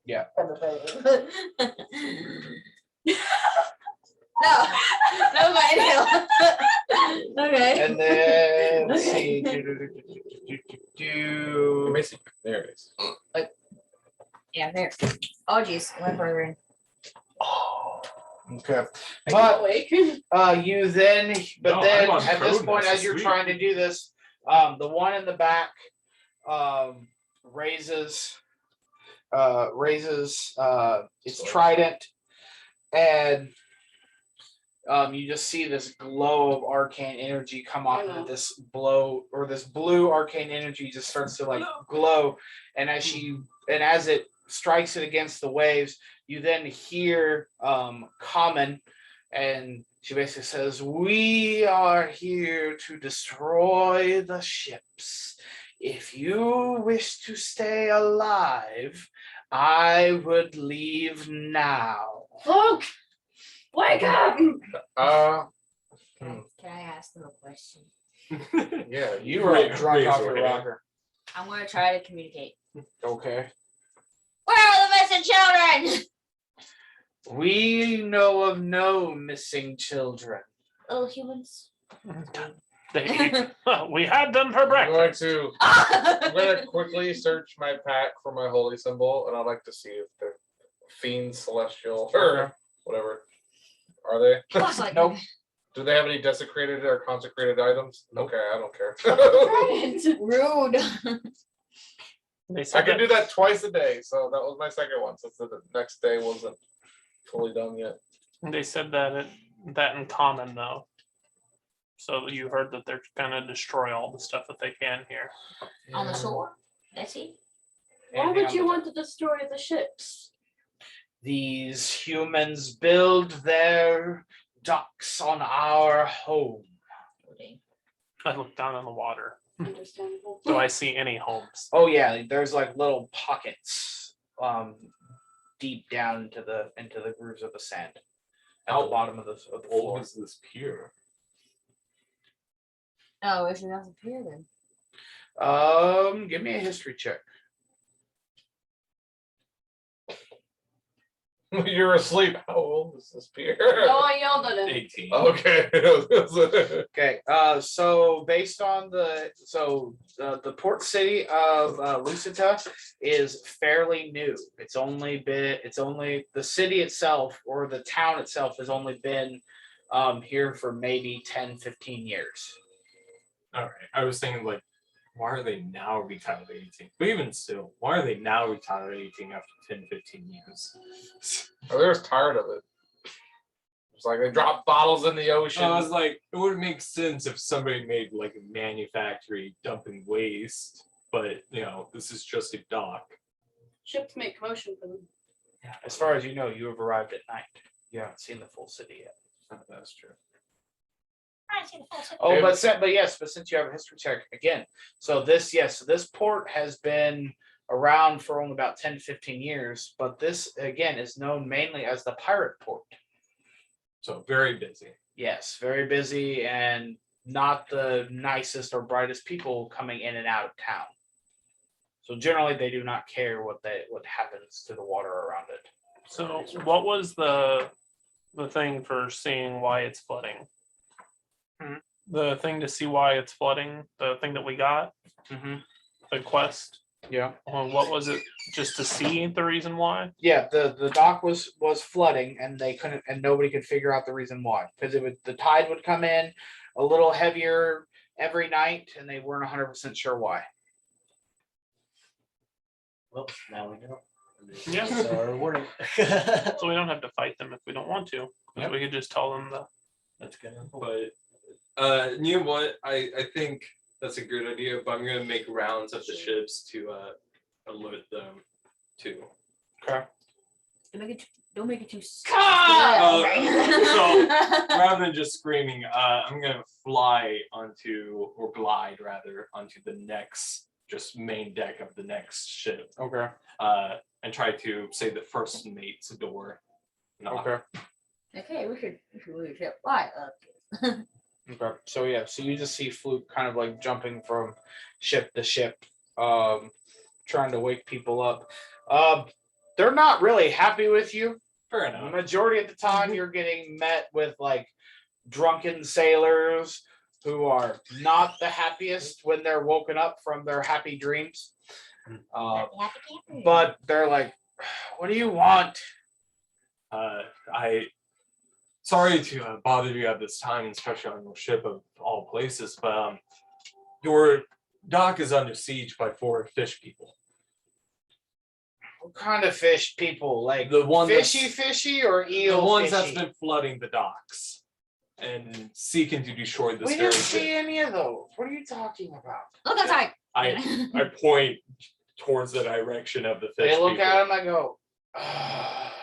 Yeah. No, no, my Okay. And then let's see. There it is. Yeah, there. Oh, geez, went further in. Okay. Are But you awake? you then, but No, then I'm on at this code point, now, as you're sweet. trying to do this, the one in the back raises its trident, and you just see this glow of arcane energy come off of it. This blue arcane energy just starts to like glow, and as it strikes it against the waves, you then hear common, and she basically says, "We are here to destroy the ships. If you wish to stay alive, I would leave now." Luke, wake up! Can I ask them a question? Yeah, you were all drunk off your rocker. I'm gonna try to communicate. Okay. Where are the missing children? We know of no missing children. Little humans. We had them for I'm going breakfast. to I'm gonna quickly search my pack for my holy symbol, and I'd like to see if they're fiends, celestial, or whatever. Are they? Looks like Nope. Do they have any desecrated or consecrated items? Okay, I don't care. rude. They I said can that, do that twice a day, so that was my second one, since the next day wasn't fully done yet. they said that that in common though. So you heard that they're gonna destroy all the stuff that they can here. On the shore. That's it. Why would you want to destroy the ships? These humans build their docks on our home. I look down on the water. Understandable. Do I see any homes? Oh yeah, there's like little pockets deep down into the grooves of the sand at How the bottom of the Old floor. is this pier? Oh, if you're not here then. Give me a history check. You're asleep. How old is this pier? No, I yelled at him. 18. Okay. Okay, so based on the port city of Lucita is fairly new. The city itself, or the town itself, has only been here for maybe 10-15 years. All right. I was thinking like, why are they now retaliating? But even still, why are they now retaliating after 10-15 years? Oh, they're just tired of it. It's like they drop bottles in the ocean. I was like, it would make sense if somebody made like a manufactory dumping waste, but you know, this is just a dock. Ships make commotion for them. As far as you know, you have arrived at night. You haven't seen the full city yet. That's true. Oh, but since you have a history check again, so this port has been around for only about 10-15 years, but this again is known mainly as the pirate port. So very busy. Yes, very busy and not the nicest or brightest people coming in and out of town. So generally, they do not care what happens to the water around it. So what was the thing for seeing why it's flooding? The thing to see why it's flooding, the thing that we got, the quest. Yeah. What was it? Just to see the reason why? Yeah, the dock was flooding, and they couldn't, and nobody could figure out the reason why, because the tide would come in a little heavier every night, and they weren't 100% sure why. Well, now we know. Yeah. So our warning. So we don't have to fight them if we don't want to. Yep. We could just tell them That's good. But you know what? I think that's a good idea, but I'm gonna make rounds of the ships to alert them too. Okay. Don't make it too. So rather than just screaming, I'm gonna fly onto, or glide rather, onto the next just main deck of the next ship. Okay. And try to say the first mate's door. Knock. Okay. Okay, we should really get fly up. Okay. So yeah, so you just see Fluke kind of like jumping from ship to ship, trying to wake people up. They're not really happy with you. Fair The enough. majority of the time, you're getting met with like drunken sailors who are not the happiest when they're woken up from their happy dreams. But they're like, "What do you want?" Sorry to bother you at this time, especially on your ship of all places, but your dock is under siege by 4 fish people. What kind of fish people? Like The one fishy or eel the ones fishy? that's been flooding the docks and seeking to destroy this We very didn't see ship. any of those. What are you talking about? Look outside. I point towards the direction of the fish They look people. at him and go, "Ah,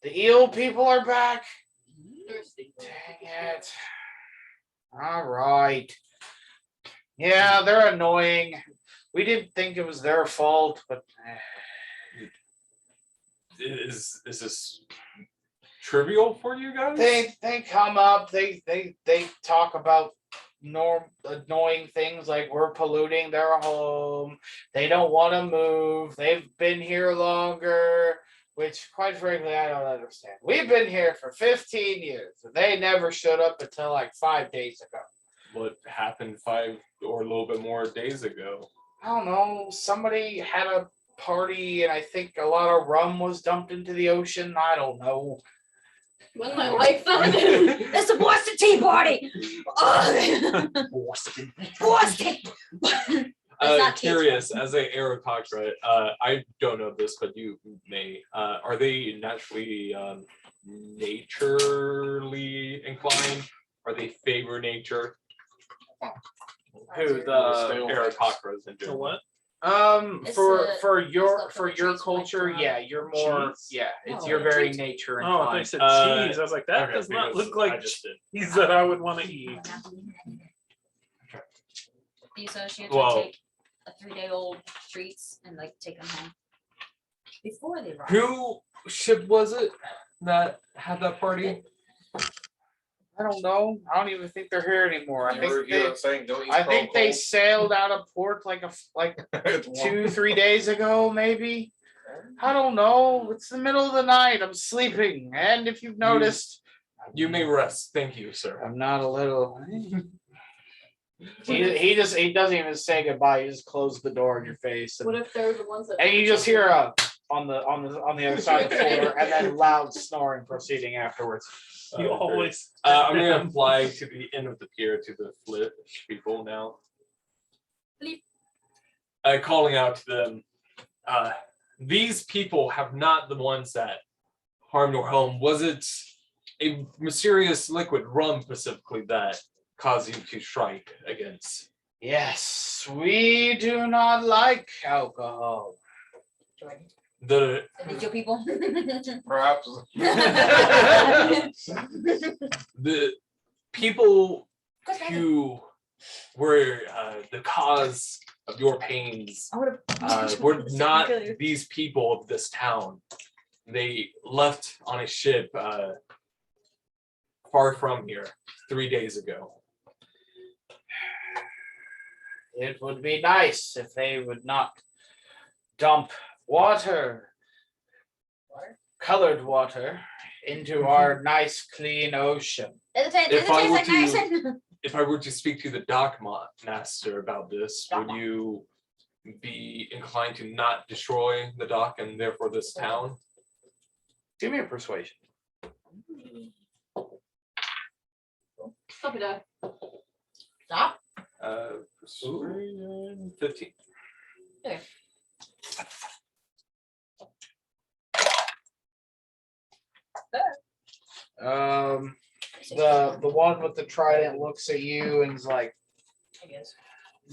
the eel people are back. Dang it. All right. Yeah, they're annoying. We didn't think it was their fault, but Is this trivial for you guys? they come up, they talk about annoying things like we're polluting their home. They don't want to move. They've been here longer, which quite frankly I don't understand. We've been here for 15 years and they never showed up until like 5 days ago. What happened 5 or a little bit more days ago? I don't know. Somebody had a party and I think a lot of rum was dumped into the ocean. I don't know. When my wife found it. It's the Boston Tea Party. Ugh. Boston. It's not tea, it's Curious, as a Aerococra, I don't know this, but you may. Are they naturally naturally inclined? Are they favor nature? Who the Aerococras in The general. what? It's for the- your stuff for that your trees might culture, grow. yeah, you're more Cheese? it's No, you're very trees. nature Oh, inclined. they said Uh, cheese. I was like, that okay, does not because look I like just did. cheese that I would want to eat. The associates Well- would take a 3-day-old treats and like take them home before they ride. Who ship was it that had that party? I don't know. I don't even think they're here anymore. I You ever think hear they them saying, "Don't eat I think cold"? they sailed out of port like It's warm. 2-3 days ago, maybe. I don't know. It's the middle of the night. I'm sleeping, and if you've noticed, You may rest. Thank you, sir. I'm not a little. He doesn't even say goodbye. He just closed the door in your face, What if they're the ones that? and you just hear on the other side of the floor, and then loud snoring proceeding afterwards. You always. I'm gonna fly to the end of the pier to the flip people now. Bleep. Calling out to them. These people have not the ones that harmed your home. Was it a mysterious liquid, rum specifically, that caused you to strike against? Yes, we do not like alcohol. Jordan. The Did your people? Perhaps. the people Go back. who were the cause of your pains I would've- were not Kill you. these people of this town. They left on a ship far from here 3 days ago. It would be nice if they would not dump water, colored water, into our nice clean ocean. Does it If I taste were like to- nice? If I were to speak to the dock master about this, would Dock you be inclined to not destroy the dock and therefore this town? Give me a persuasion. Stop it. Stop. Persuasion 15. The one with the trident looks at you and is like, I guess.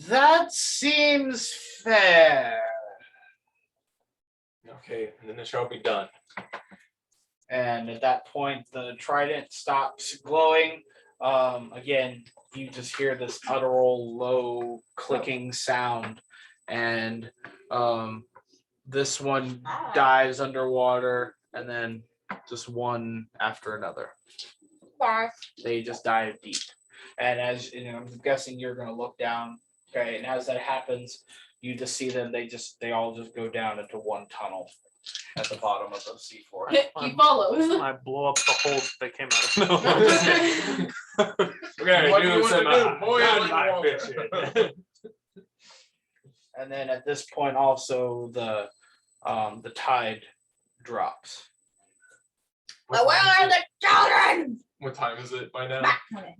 "That seems fair." Okay, and then it shall be done. And at that point, the trident stops glowing. Again, you just hear this utteral low clicking sound, and this one dives underwater, and then just one after another. Bye. They just dive deep. And I'm guessing you're gonna look down. Okay, and as that happens, you just see them. They all just go down into one tunnel at the bottom of the sea floor. He follows. I blow up the holes that came out of the Okay, What do you do want some to do? Boy, I like dynamite Walter. fishing. And then at this point, also the tide drops. Well, where are the children? What time is it by now?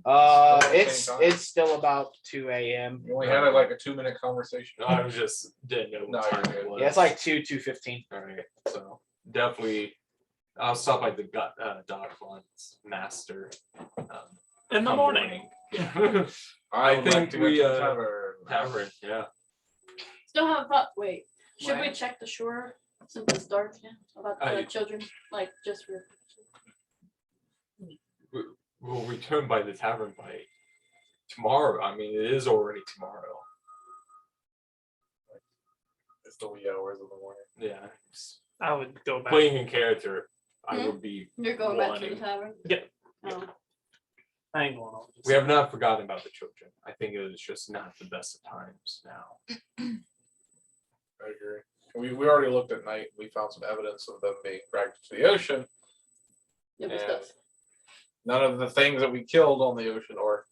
Okay. It's still about 2 a.m. We only had like a 2-minute conversation. I was just didn't know No, what you're time good. it was. Yeah, it's like 2:15. All right, so definitely, I'll stop by the dock once, master. in the come morning. I would like think to go we, to the tavern. Tavern, yeah. Still have thought. Wait, should we What? check the shore since it's dark now about the children? Like just for. We'll return by the tavern by tomorrow. I mean, it is already tomorrow. It's the wee hours of the morning. Yeah. It's- I would go back. Playing in character, I Hmm? would be. You're going back to the wanting- tavern. Yeah. Oh. I ain't going on. We have not forgotten about the children. I think it was just not the best of times now. I agree. We already looked at night. We found some evidence of them being dragged to the ocean. Yeah, but And stuff. none of the things that we killed on the ocean or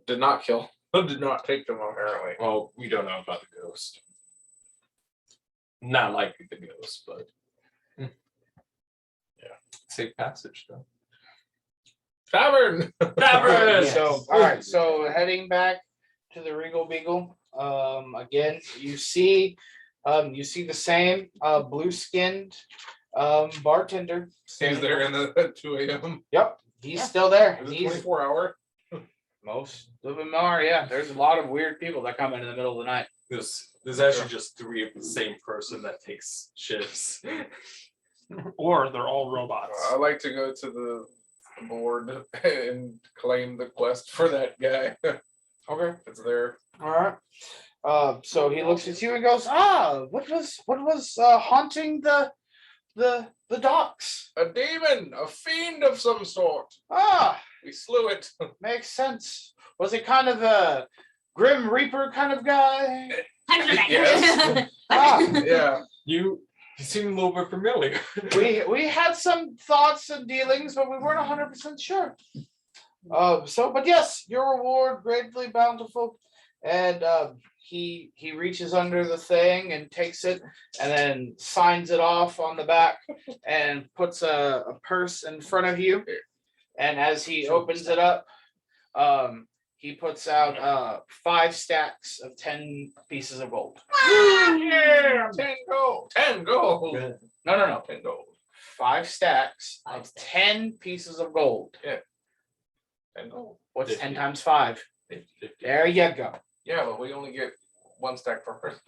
did not kill, did not take them apparently. Well, we don't know about the ghost. Not like the ghost, but. Yeah. Safe passage though. Tavern! Tavern! So, all right. So heading back to the Regal Beagle. Again, you see the same blue-skinned bartender. He's there in the 2 a.m. Yep, he's still there. Is it He's 24 hour? most of them are. Yeah, there's a lot of weird people that come in the middle of the night. There's actually just 3 of the same person that takes shifts. Or they're all robots. I like to go to the board and claim the quest for that guy. Okay. It's there. All right. So he looks at you and goes, what was haunting the docks? A demon, a fiend of some sort. Ah, We slew it. makes sense. Was it kind of a Grim Reaper kind of guy? Yes. Ah, Yeah. You seem a little bit familiar. we had some thoughts and dealings, but we weren't 100% sure. But yes, your reward greatly bountiful, and he reaches under the thing and takes it, and then signs it off on the back, and puts a purse in front of you, and as he opens it up, he puts out 5 stacks of 10 pieces of gold. Yeah, 10 gold. 10 gold. No, 10 gold. 5 stacks of 10 pieces of gold. 10 gold. What's 10 50. times 5? There you go. Yeah, but we only get 1 stack per person.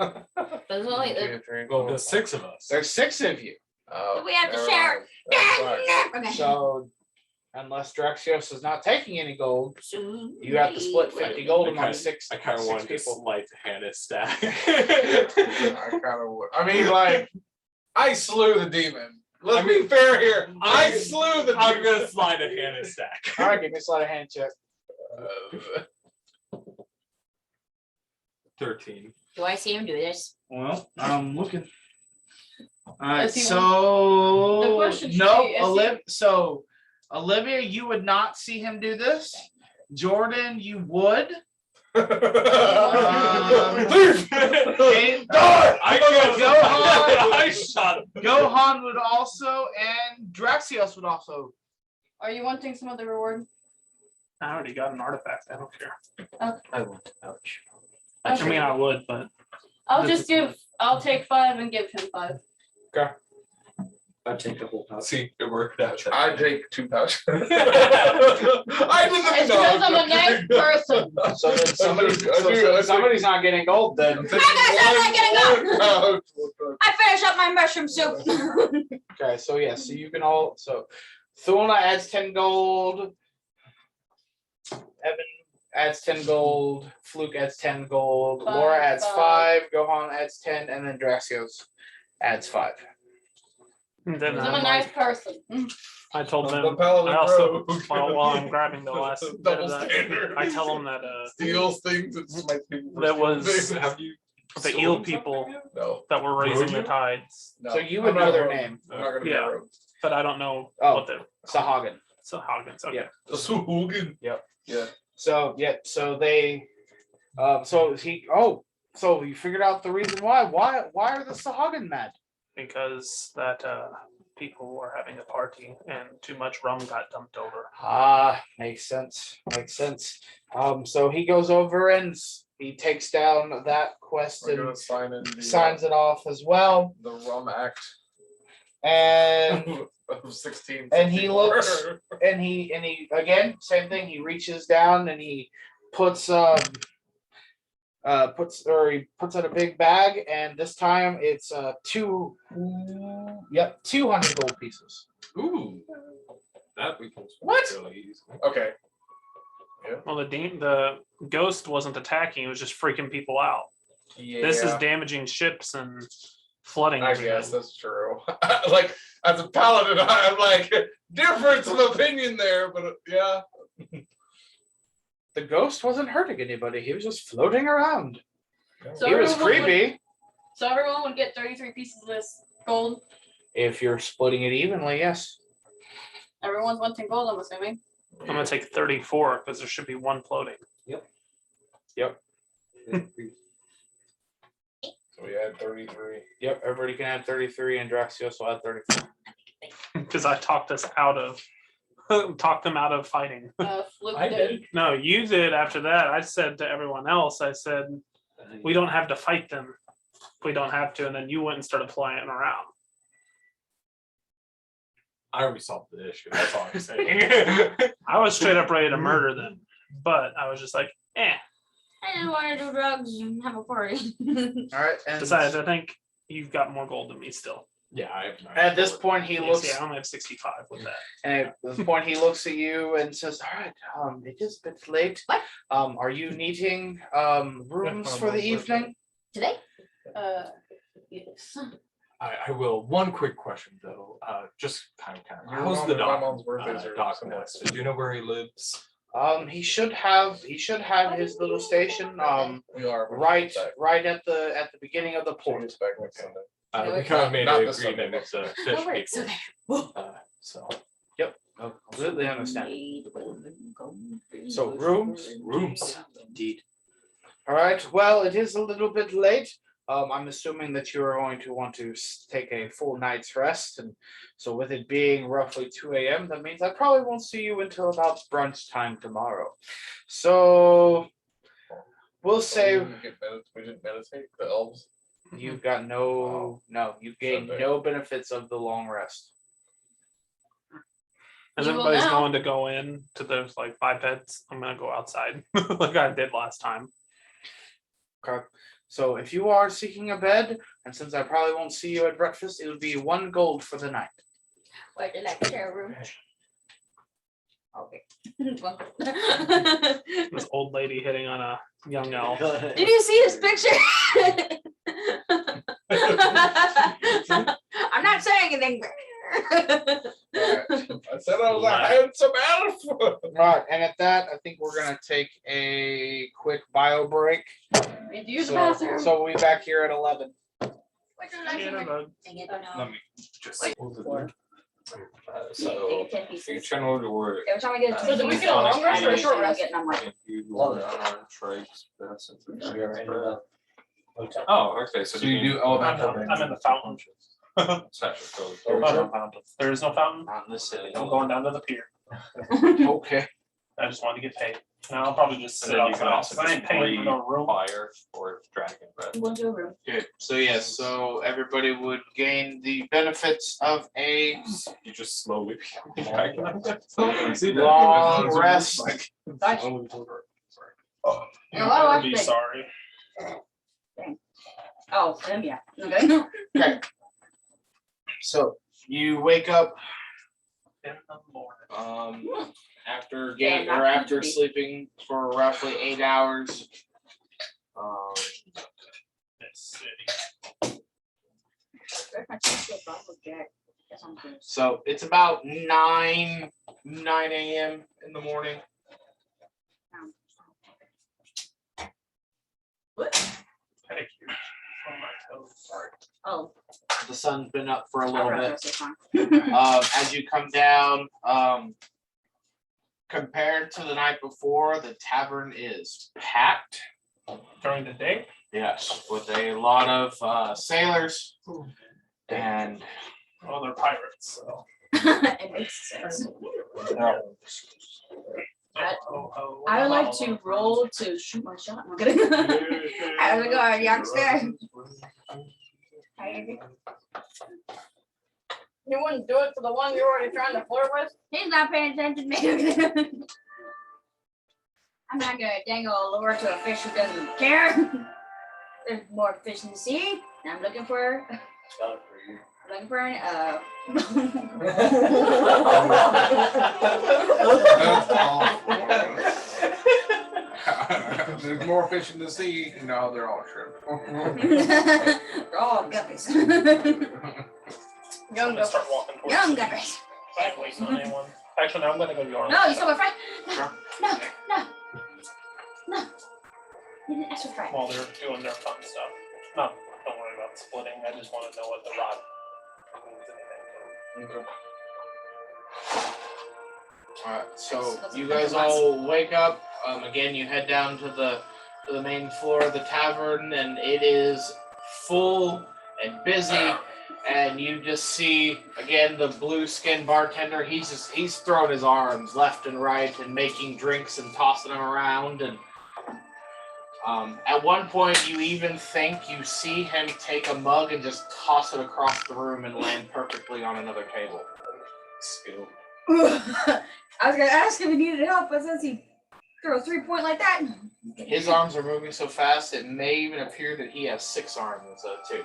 There's only 2, 3, Well, 4, there's 6 of us. There's 6 of you. Oh, We have to never share. mind. That's fine. Okay. So unless Daxios is not taking any gold, Soon you have to split may. 50 gold I among kinda- 6 I kind of 6 wanted to people. slight Hannah's stack. I kind of would. I mean, like, I slew the demon. Let's be fair here. I slew the I'm demon. gonna slide a Hannah's stack. All right, give me a sleight of hand check. 13. Do I see him do this? Well, I'm looking. All right, Is he so The question should no, be, is he- Olivia, you would not see him do this. Jordan, you would. Hey, I got Gohan. I shot him. Gohan would also, and Daxios would also. Are you wanting some other reward? I already got an artifact. I don't care. I want to pouch. I mean, I would, but I'll take 5 and give him 5. I'll take the whole pouch. See, it worked out. I take 2 pouches. I It's didn't because I'm a nice person. So then somebody's not getting gold then. I'm not getting gold. I finish up my mushroom soup. Okay, so yeah, so you can all Thulna adds 10 gold. Evan adds 10 gold. Fluke adds 10 gold. Laura adds 5. Gohan adds 10, and then Daxios adds 5. And then I'm a I'm nice like, person. I told The them, Paladin I also, Rogue. while I'm grabbing the last bit Double of that, standard. I tell them that Steals things and smites people. for That stealing was- things. Have you? the stolen eel something people yet? No. that were raising the Rogue? tides, No. So you I'm would not know a their rogue. name. I'm not gonna be Yeah. a rogue. but I don't know Oh. what they're Sahagin. So Hoggins. Okay. Yeah. The Suhugan. Yep. Yeah. So yeah, so they, so you figured out the reason why. Why are the Sahagin mad? Because that people were having a party and too much rum got dumped over. Ah, makes sense. Makes sense. So he goes over and he takes down that quest We're and gonna sign in the, signs it off as well. the Rum Act And of 16. And he looks- and he again, same thing. He reaches down and he puts he puts out a big bag, and this time it's 200 gold pieces. Ooh. That we can. What? Really easy. Okay. Well, the ghost wasn't attacking; it was just freaking people out. Yeah. This is damaging ships and flooding. I guess that's true. Like as a paladin, I'm like difference of opinion there, but yeah. The ghost wasn't hurting anybody. He was just floating around. So He was everyone would- creepy. So everyone would get 33 pieces of this gold. If you're splitting it evenly, yes. Everyone's wanting gold, I'm assuming. I'm gonna take 34 because there should be one floating. So we had 33. Yep, everybody can add 33, and Daxios will add 34. Because I talked them out of fighting. Fluke I did. did. No, you did after that. I said to everyone else, I said, we don't have to fight them. We don't have to. And then you went and started flying around. I already solved the issue. That's all I'm saying. I was straight up ready to murder them. But I was just like, I just want to do drugs and have a party. All right, and besides, I think you've got more gold than me still. Yeah, I have. at this point he You looks. see, I only have 65 with that. And at this point, he looks at you and says, "All right, it is a bit late. What? Are you needing rooms for the evening?" Today? Yes. I will. One quick question though. Just kind of. Your How's mom the and my doc? mom's birthdays are Doc similar. West? Do you know where he lives? He should have his little station We are right at the beginning of the She port. gets back next Sunday. No, We it's kind of not. made Not an this Sunday, agreement with the Oh, fish right, so people. So Completely understand. So rooms. Indeed. All right. Well, it is a little bit late. I'm assuming that you are going to want to take a full night's rest, and so with it being roughly 2 a.m., that means I probably won't see you until about brunch time tomorrow. So we'll say we didn't meditate, the elves. you've got you gain Sunday. no benefits of the long rest. As You will everybody's now. going to go in to those like bipeds, I'm going to go outside like I did last time. Okay. So if you are seeking a bed, and since I probably won't see you at breakfast, it would be 1 gold for the night. Where did I share a room? Okay. This old lady hitting on a young elf. Did you see his picture? I'm not saying anything. I said I was a handsome elf. Right, and at that, I think we're gonna take a quick bio break. Need to use the So, bathroom. so we'll be back here at 11. let me just. So Take 10 you pieces. turn over to work. Every time I get a So do we get a long rest or a short rest? I'm like, If you want to trades, that's it. We are in the hotel. Oh, okay. So So you do elemental. I'm in the fountain. Special code. There is no fountain. There is no fountain. Not in the city. I'm going down to the pier. Okay. I just wanted to get paid. Now I'll probably just And sit then you can outside. also If I ain't just paying for no room. fire or dragon breath. we'll do a room. Good. So yes, so everybody would gain the benefits of a You just slowly. See that? long rest. Guys, Oh, Yeah, why do I Be think- sorry. oh, then yeah. Okay. Okay. So you wake up In the morning. after Yeah, not after usually. sleeping for roughly 8 hours. This city. Where's my cheesecake box with Jack? Yes. sounds good. So it's about 9 a.m. in the morning. Pedicure on my toes. Sorry. Oh. The sun's been up for a I little forgot bit. to say fine. As you come down, compared to the night before, the tavern is packed. During the day. Yes, with a lot of sailors and Well, they're pirates, so. It makes sense. I would like to roll to shoot my shot. I'm kidding. How's it going, youngster? You wouldn't do it to the one you're already trying to flirt with? He's not paying attention to me. I'm not gonna dangle a lure to a fish who doesn't care. There's more fish in the sea. And I'm looking for an There's more fish in the sea. No, they're all shrimp. They're all guppies. Young I'm gonna start walking towards. Young the guppies. beach. I ain't waiting on anyone. Actually, no, I'm gonna go yard. No, you stole my friend. No. You didn't ask for friend. While they're doing their fun stuff. No, don't worry about splitting. I just want to know what the rod means anything. Alright, so you guys all wake up. Again, you head down to the main floor of the tavern, and it is full and busy. And you just see again the blue skinned bartender. He's throwing his arms left and right and making drinks and tossing them around. And at one point, you even think you see him take a mug and just toss it across the room and land perfectly on another table. Skill. I was gonna ask if he needed help, but since he threw a 3-point like that. His arms are moving so fast, it may even appear that he has 6 arms too.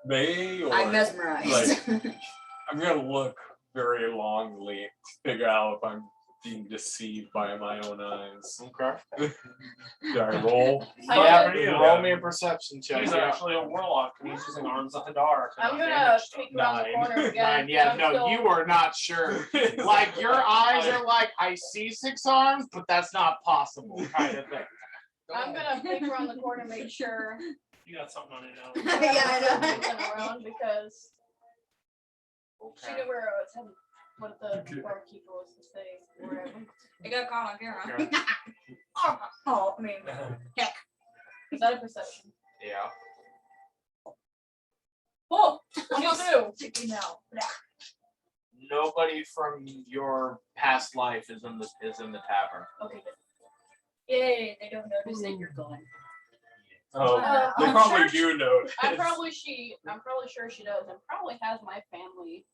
They or I'm mesmerized. I'm gonna look very longly to figure out if I'm being deceived by my own eyes. Okay. Do I roll? Yeah, Yeah. roll me a perception check. He's Yeah. actually a warlock and he's using arms of the dark. and I'm not gonna damage peek stuff. around the corner again. 9, yeah, I'm no, still- you are not sure. Like your eyes are like, I see 6 arms, but that's not possible, kind of thing. I'm gonna peek around the corner and make sure. You got something on it now. Yeah, I know. Looking around because she knew where I was headed. What the barkeeper was to say. Wherever. You got caught on camera. Okay. Oh, I mean, heck. Is that a perception? Yeah. Oh, Almost you do. chicken now. Nobody from your past life is in the tavern. Okay, good. Yay, they don't notice that you're gone. Oh, they I'm probably sure do know. I'm probably sure she does, and probably has my family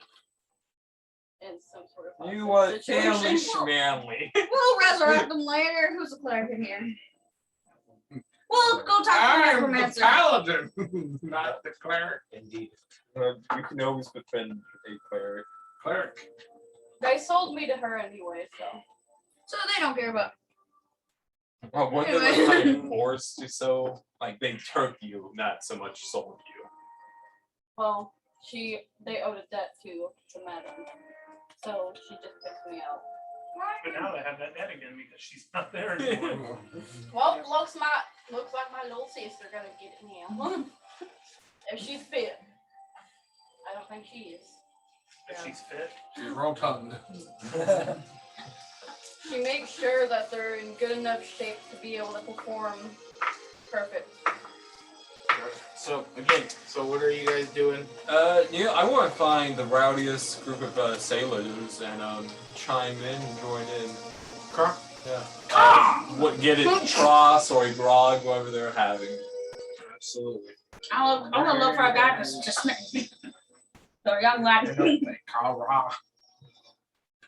in some sort of You hostage want situation. family schmanly. We'll resurrect them later. Who's the cleric in here? We'll go talk to the I'm the necromancer. paladin, not the cleric. Indeed. You can always defend a cleric. Cleric. They sold me to her anyway, so. So they don't care about. Oh, what they were kind of forced to so like they took you, not so much sold you. Well, they owed a debt to the madam, so she just picked me out. But now they have that debt again because she's not there anymore. Well, looks like my little sister gonna get it now. If she's fit. I don't think she is. If she's fit. She's rotund. She makes sure that they're in good enough shape to be able to perform perfect. So again, what are you guys doing? Yeah, I want to find the rowdiest group of sailors and chime in and join in. Okay. Yeah. What get it Tross or a grog, whatever they're having. Absolutely. I'm gonna look for a guy to smite me. So young lad.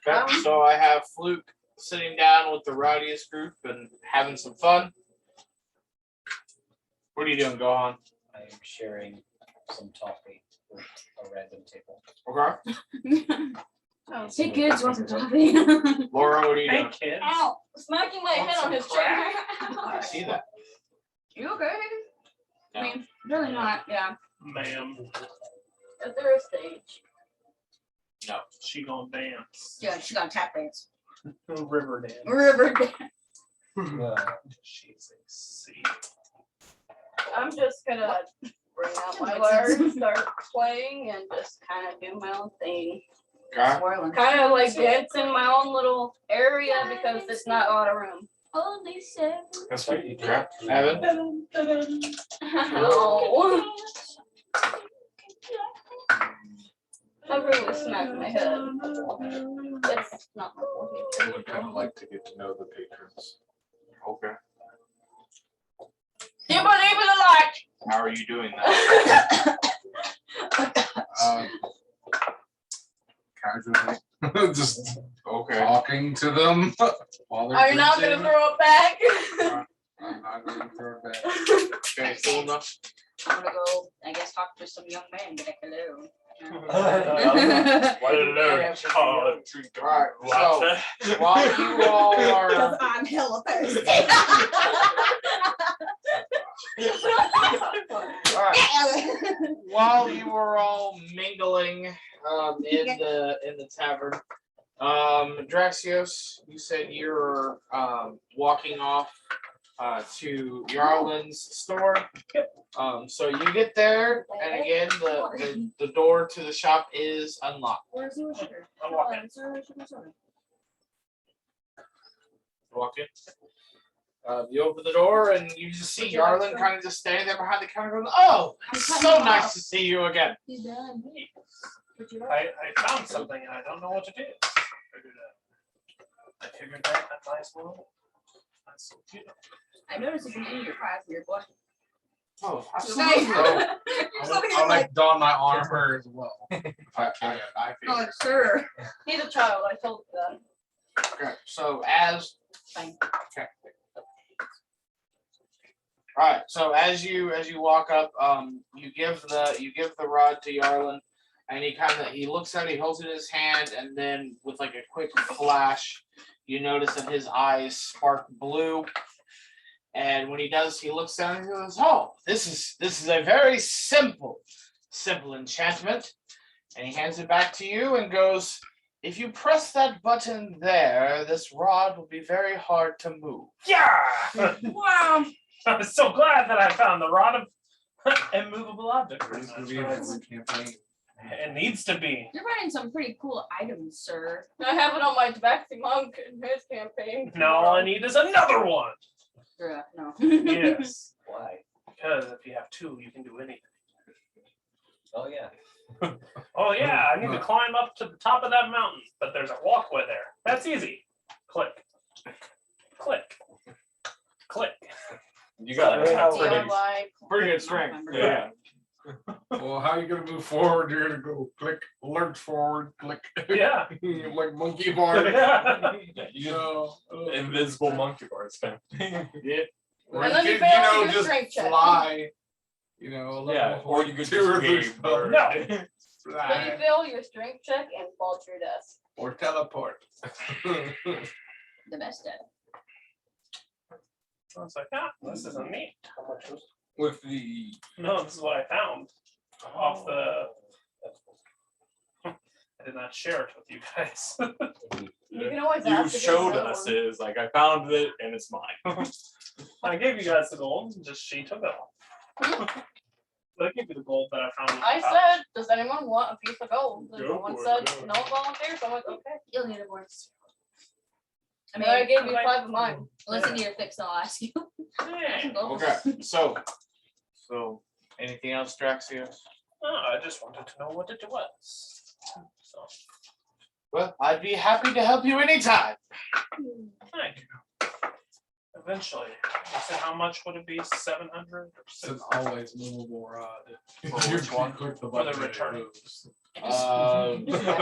Okay, so I have Fluke sitting down with the rowdiest group and having some fun. What are you doing, Gohan? I am sharing some toffee with a random table. Okay. Hey kids, want some toffee? Laura, what are you Hey doing? kids. Ow! Smacking my head on his chair. I see that. You okay? No. I mean, really not. Yeah. Ma'am. Is there a stage? No. She gonna dance. Yeah, she got tap dance. River dance. River dance. She's a C. I'm just gonna bring out my Makes lyre sense. and start playing and just kind of do my own thing. Okay. Swirling. Kind of like dance in my own little area because it's not a lot of room. Only 7. That's right. Okay. Evan. Oh. I really smacked my head. It's not my I would kind of like to get to know the patrons. Okay. Do you believe in the light? How are you doing that? Casually, just Okay. talking to them while they're Are you not gonna drinking. throw it back? I'm not gonna throw it back. Okay. Cool enough. I'm gonna go, I guess, talk to some young man, be like, hello. Hello, Todd. Alright, so while you all are I'm hella thirsty. alright, while you were all mingling in the tavern, Daxios, you said you're walking off to Yarlin's store. So you get there, and again, the door to the shop is unlocked. Where's your sugar? I'm walking. Walk in. You open the door, and you just see Yarlin kind of just standing there behind the counter going, "Oh, it's so nice to see you again." He's done. I found something and I don't know what it is. I figured that might as well. That's so cute. I noticed it's an in your prize for your boy. Oh, Nice. I like don my armor as well. If I can. Oh, sure. He's a child, I told you that. Okay, so as Fine. okay. All right, so as you walk up, you give the rod to Yarlin, and he looks at it, he holds it in his hand, and then with like a quick flash, you notice that his eyes spark blue. And when he does, he looks down and he goes, "Oh, this is a very simple enchantment." And he hands it back to you and goes, "If you press that button there, this rod will be very hard to move." Yeah! Wow. I'm so glad that I found the rod of immovable object. It's gonna be a good campaign. It needs to be. You're running some pretty cool items, sir. I have it on my Daxi monk in his campaign. Now all I need is another one. No. Yes. Why? Because if you have two, you can do anything. Oh, yeah. Oh yeah, I need to climb up to the top of that mountain, but there's a walkway there. That's easy. Click. Click. Click. You got it. DIY. Pretty good strength. Yeah. Well, how are you gonna move forward? You're gonna go click, lurch forward, click. Yeah. Like monkey bar. You know, invisible monkey bars. Kind of. Yeah. or And then you you fail know, your just strength check. fly. You know, Yeah, or you could two just or three game spells. or No. Then you Fly fail your strength check and fall to your death. or teleport. The best at. I was like, ah, this isn't neat. with the No, this is what I found off the. I did not share it with you guys. You can always you ask. to get showed another us one. is like I found it and it's mine. I gave you guys the gold, just she took it all. But I gave you the gold that I found. I said, does anyone want a piece of gold? And Go no one for said, it, go. no one volunteered, so I'm like, okay. You'll need a voice. I I mean, mean, I gave you 5 of mine. listen to your fix, I'll ask you. Yeah. Okay, so anything else, Daxios? No, I just wanted to know what it was. So, Well, I'd be happy to help you anytime. thank you. Eventually, I said, how much would it be? 700 or It's an 600? always movable rod. For which one? Click the For the button, it return. moves.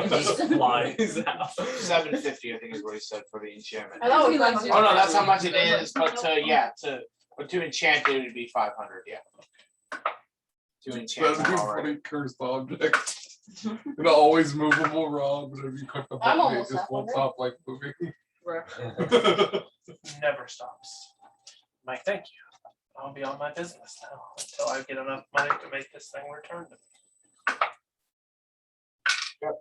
Just flies out. 750, I think is what he said for the enchantment. I thought it was Oh, like Oh no, that's how much it is. But to enchant it, it'd be 500. Yeah. To enchant That's it a already. funny cursed object. An always movable rod, but if you click the I'm button, it almost just at won't 100. stop like moving. Never stops. Mike, thank you. I'll be on my business now until I get enough money to make this thing return to me.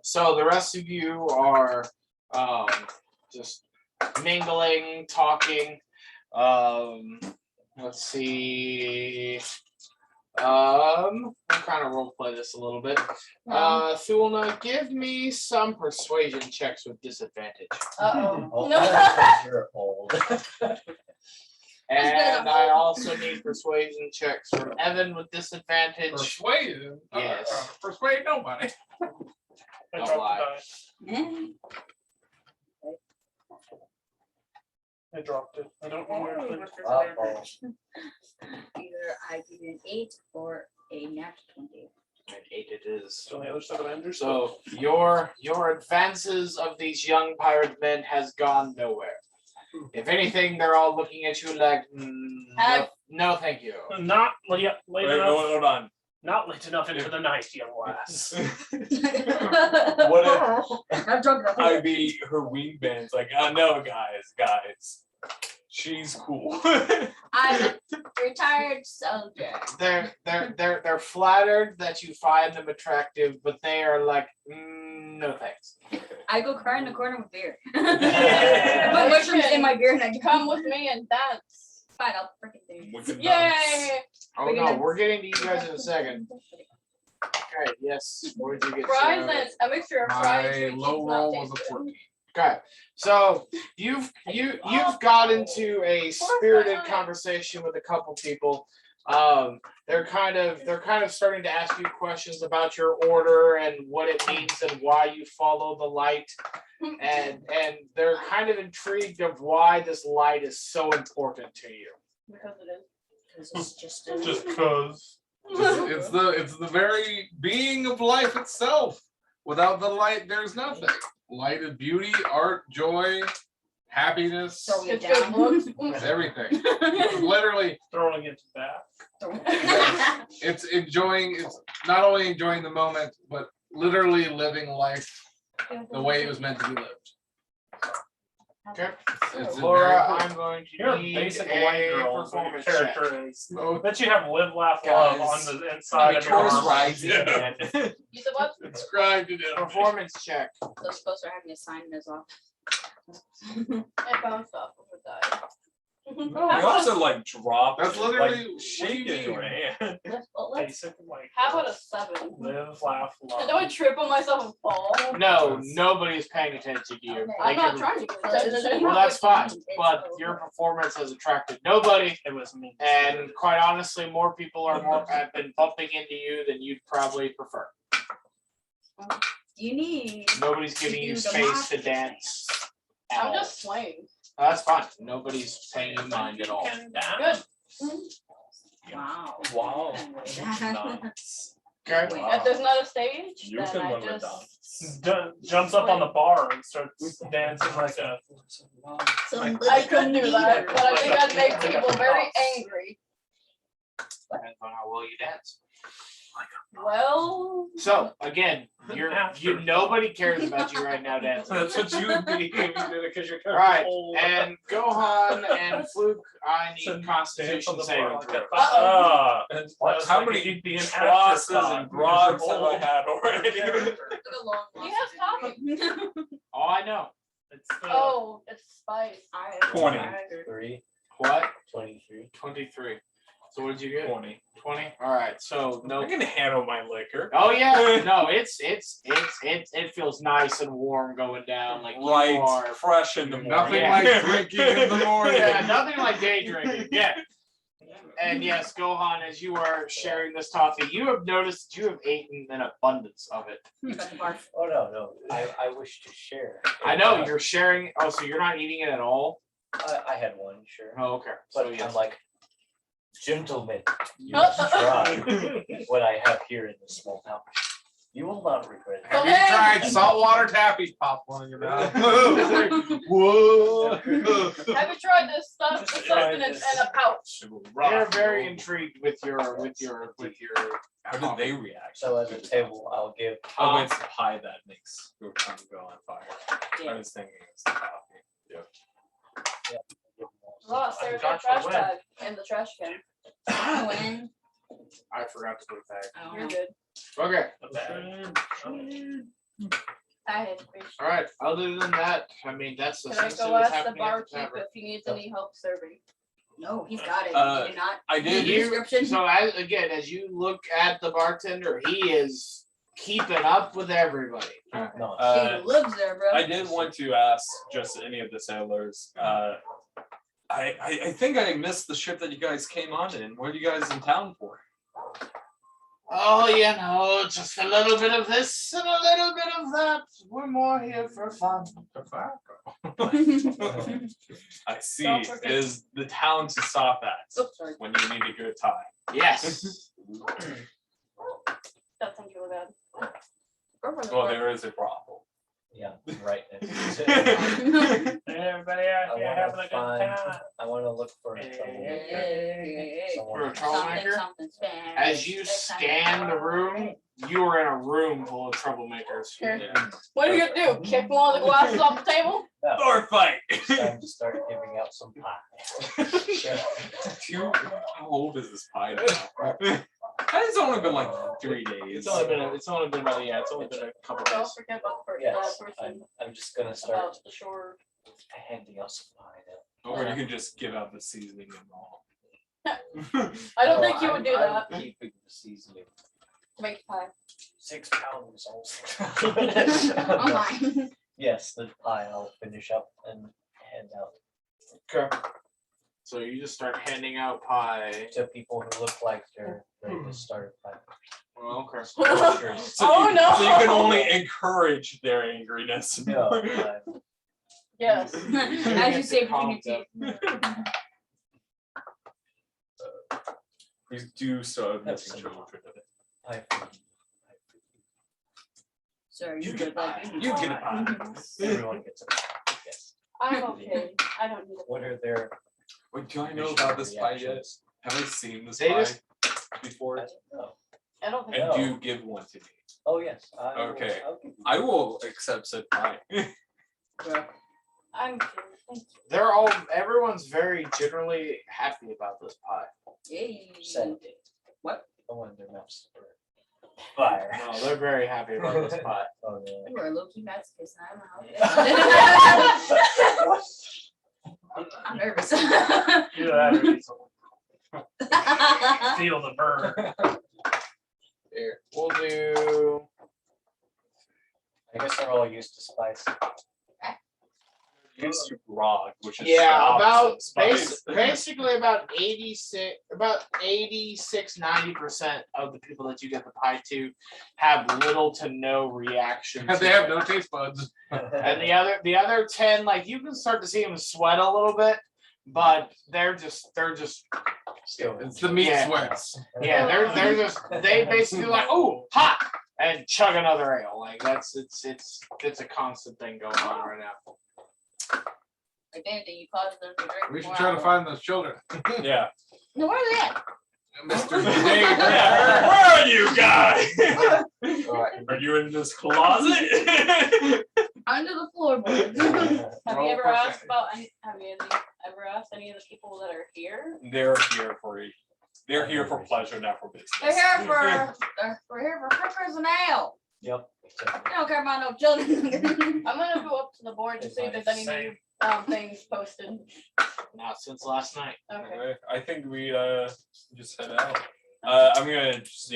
So the rest of you are just mingling, talking. Let's see. We'll kind of role play this a little bit. Thulna, give me some persuasion checks with disadvantage. Uh-oh. Oh, No. you're old. And I also need persuasion checks from Evan with disadvantage. Persuasion. Yes. Persuade nobody. I Don't dropped lie. the die. I dropped it. I don't know where it went. Uh-oh. Either I give you an 8 or a nat 20. And 8 it is. Still on the other side of Andrew. So your advances of these young pirate men has gone nowhere. If anything, they're all looking at you like, no, thank you. Not late Wait, enough. hold on. Not late enough into the night, young lass. What I'm drunk enough. if I be her wingman's like, no, guys, she's cool. I'm a retired soldier. They're flattered that you find them attractive, but they are like, no thanks. I go cry in the corner with beer. Put mushrooms in my beer and I Come with me and dance. fine, I'll freaking do. Yay! Oh no, we're getting to you guys in a second. Okay, yes. What did you get? Fries Sarah? and a mixture of fries. My and low cheese roll not was a tasted. 14. Okay, so you've got into a spirited conversation with a couple people. They're kind of starting to ask you questions about your order and what it means and why you follow the light, and they're kind of intrigued of why this light is so important to you. Because it is. Because it's just Just cause. It's the very being of life itself. Without the light, there's nothing. Light is beauty, art, joy, happiness, Throw it It's good down. looks. everything. It's literally, Throwing it back. it's not only enjoying the moment, but literally living life the way it was meant to be lived. Okay, It's a Laura, very- I'm going You're to a need basic white a girl. Your performance check. character is. Oh, Bet you have live, laugh, love Guys, on the inside of your Taurus armor. rising Yeah. again. You said what? Inscribed in it. Performance check. Those folks are having a sign as well. I bounced off of a die. You also like drop. That's like, literally shake what it you your hand. Let's. Basic like. How about a 7? Live, laugh, love. Do I trip on myself and fall? No, nobody's paying attention to you. Okay. I'm Like not every- trying to get attention. Well, that's fine, It's but over. your performance has attracted nobody, It was me. and quite honestly, more people have been bumping into you than you'd probably prefer. You need. Nobody's giving you Do the space to mosh dance. at I'm all. just swaying. That's fine. Nobody's paying you mind at all. Good. Wow. Wow. Nice. Okay. Wow. If there's not a stage, You then can I learn to just. dance. Jumps up on the bar and starts dancing like a. I couldn't do that, but I think I'd make people very angry. Depends on how well you dance. Well, So again, nobody cares about you right now dancing. That's what you would be if you did it because you're kind Right, of old. and Gohan and Fluke, I So need dance Constitution on the saving bar like throw. that. Ah, And it's what- just how like many you'd be an crosses afterthought and because broads you're have I old. had already? you have talking. Oh, I know. It's the, Oh, it's spice. 23. What? 23. 23. So what did you get? 20. 20. All right. So I no. can handle my liquor. Oh yeah. No, it feels nice and warm going down. Like you Right, are. fresh in the morning. Nothing Yeah. like drinking in the morning. Yeah, nothing like day drinking. Yeah. And yes, Gohan, as you are sharing this toffee, you have noticed that you have eaten an abundance of it. You got the barf. Oh, no. I wish to share. I know you're sharing. Oh, so you're not eating it at all? I had one, sure. Oh, okay. But So yes. I'm like, gentlemen, you must try what I have here in this small pouch. You will not regret it. Have you tried saltwater taffy? Pop one in your mouth. Whoa. Have you tried this stuff? Just This try sustenance this. in a pouch. They're very intrigued with your. How did they react? So as a table, I'll give. Oh, it's the pie that makes your tongue go on fire. I Yeah. was thinking it's the coffee. Lost, there's a Got trash your bag in the trash can. When? I forgot to put it back. I don't You're know. good. Okay. The bag. I had fish. All right. Other than that, I mean, that's Can I essentially go what's ask the happening at the barkeep tavern. if he needs any help serving? No, he's got it. Uh, Did he not? I did. The description. So as you look at the bartender, he is keeping up with everybody. No, He lives there, bro. I did want to ask just any of the sailors. I think I missed the ship that you guys came on in. What are you guys in town for? Oh, you know, just a little bit of this and a little bit of that. We're more here for fun. I see. Don't forget- Is the town to stop at Oops, sorry. when you need a good time? Yes. That sounds really bad. Girlfriend's Well, bar- there is a brothel. yeah, right. Everybody out here having a good time. I wanna look for a Hey, troublemaker. hey, hey. Someone For a who's- troublemaker? Something Spanish. As you scan the room, you are in a room full of troublemakers. Here. Yeah. What are you gonna do? Kick one of the glasses off the table? No, Sword fight. it's time to start giving out some pie. How old is this pie now? It's only been like 3 days. It's only been about it's only been a couple Don't days. forget about the Yes, person I'm just gonna start about the shore. handing out some pie now. Or you can just give out the seasoning and all. I don't think you would do that. I'm keeping the seasoning. to make pie. 6 pounds also. Oh my. Yes, the pie I'll finish up and hand out Okay. So you just start handing out pie. to people who look like they're ready to start a pie. Well, okay. Sure. Oh, you, no. So you can only encourage their angriness. No, Yes. As you say between your teeth. Please do so have That's missing children. pie for Sorry, You you get look like You get a pie. everyone gets a pie. Yes. I'm okay. I don't need a What are their Wait, do I know initial about this pie yet? reactions? Have I seen this They pie just- before? I don't know. I don't think And No. do you give one to me? Oh, yes. I will- Okay. I'll give you- I will accept said pie. I'm okay. Thank you. Everyone's very generally happy about this pie. Yay. Send it. What? I want their mouths to burn. Fire. No, they're very happy about this pie. Oh, no. You are a low-key masochist, and I don't know. I'm nervous. Do that or eat some- feel the burn. Here, we'll do. I guess they're all used to spice. Used to grog, which is Yeah, the opposite about of spice. basically about 90% of the people that you get the pie to have little to no reaction. And to they have it. no taste buds. And the other 10, like you can start to see them sweat a little bit, but they're just Still. It's the meat Yeah. sweats. yeah, they basically like, oh, hot, and chug another ale. Like it's a constant thing going on right now. Like anything, you cause them to drink. We should more try to alcohol. find those children. Yeah. No, where are they at? Mr. Yeah. Where are you guys? Alright. Are you in this closet? Under the floorboards. Have Roll you ever for asked percentage. about any? Have you ever asked any of the people that are here? They're here for you. They're here for pleasure, not for business. They're here for, we're here for frickers and ale. Yep. We don't care about no children. I'm gonna go up to the board to see if there's any new things posted. Not since last night. Okay. Okay, I think we just head out. I'm gonna just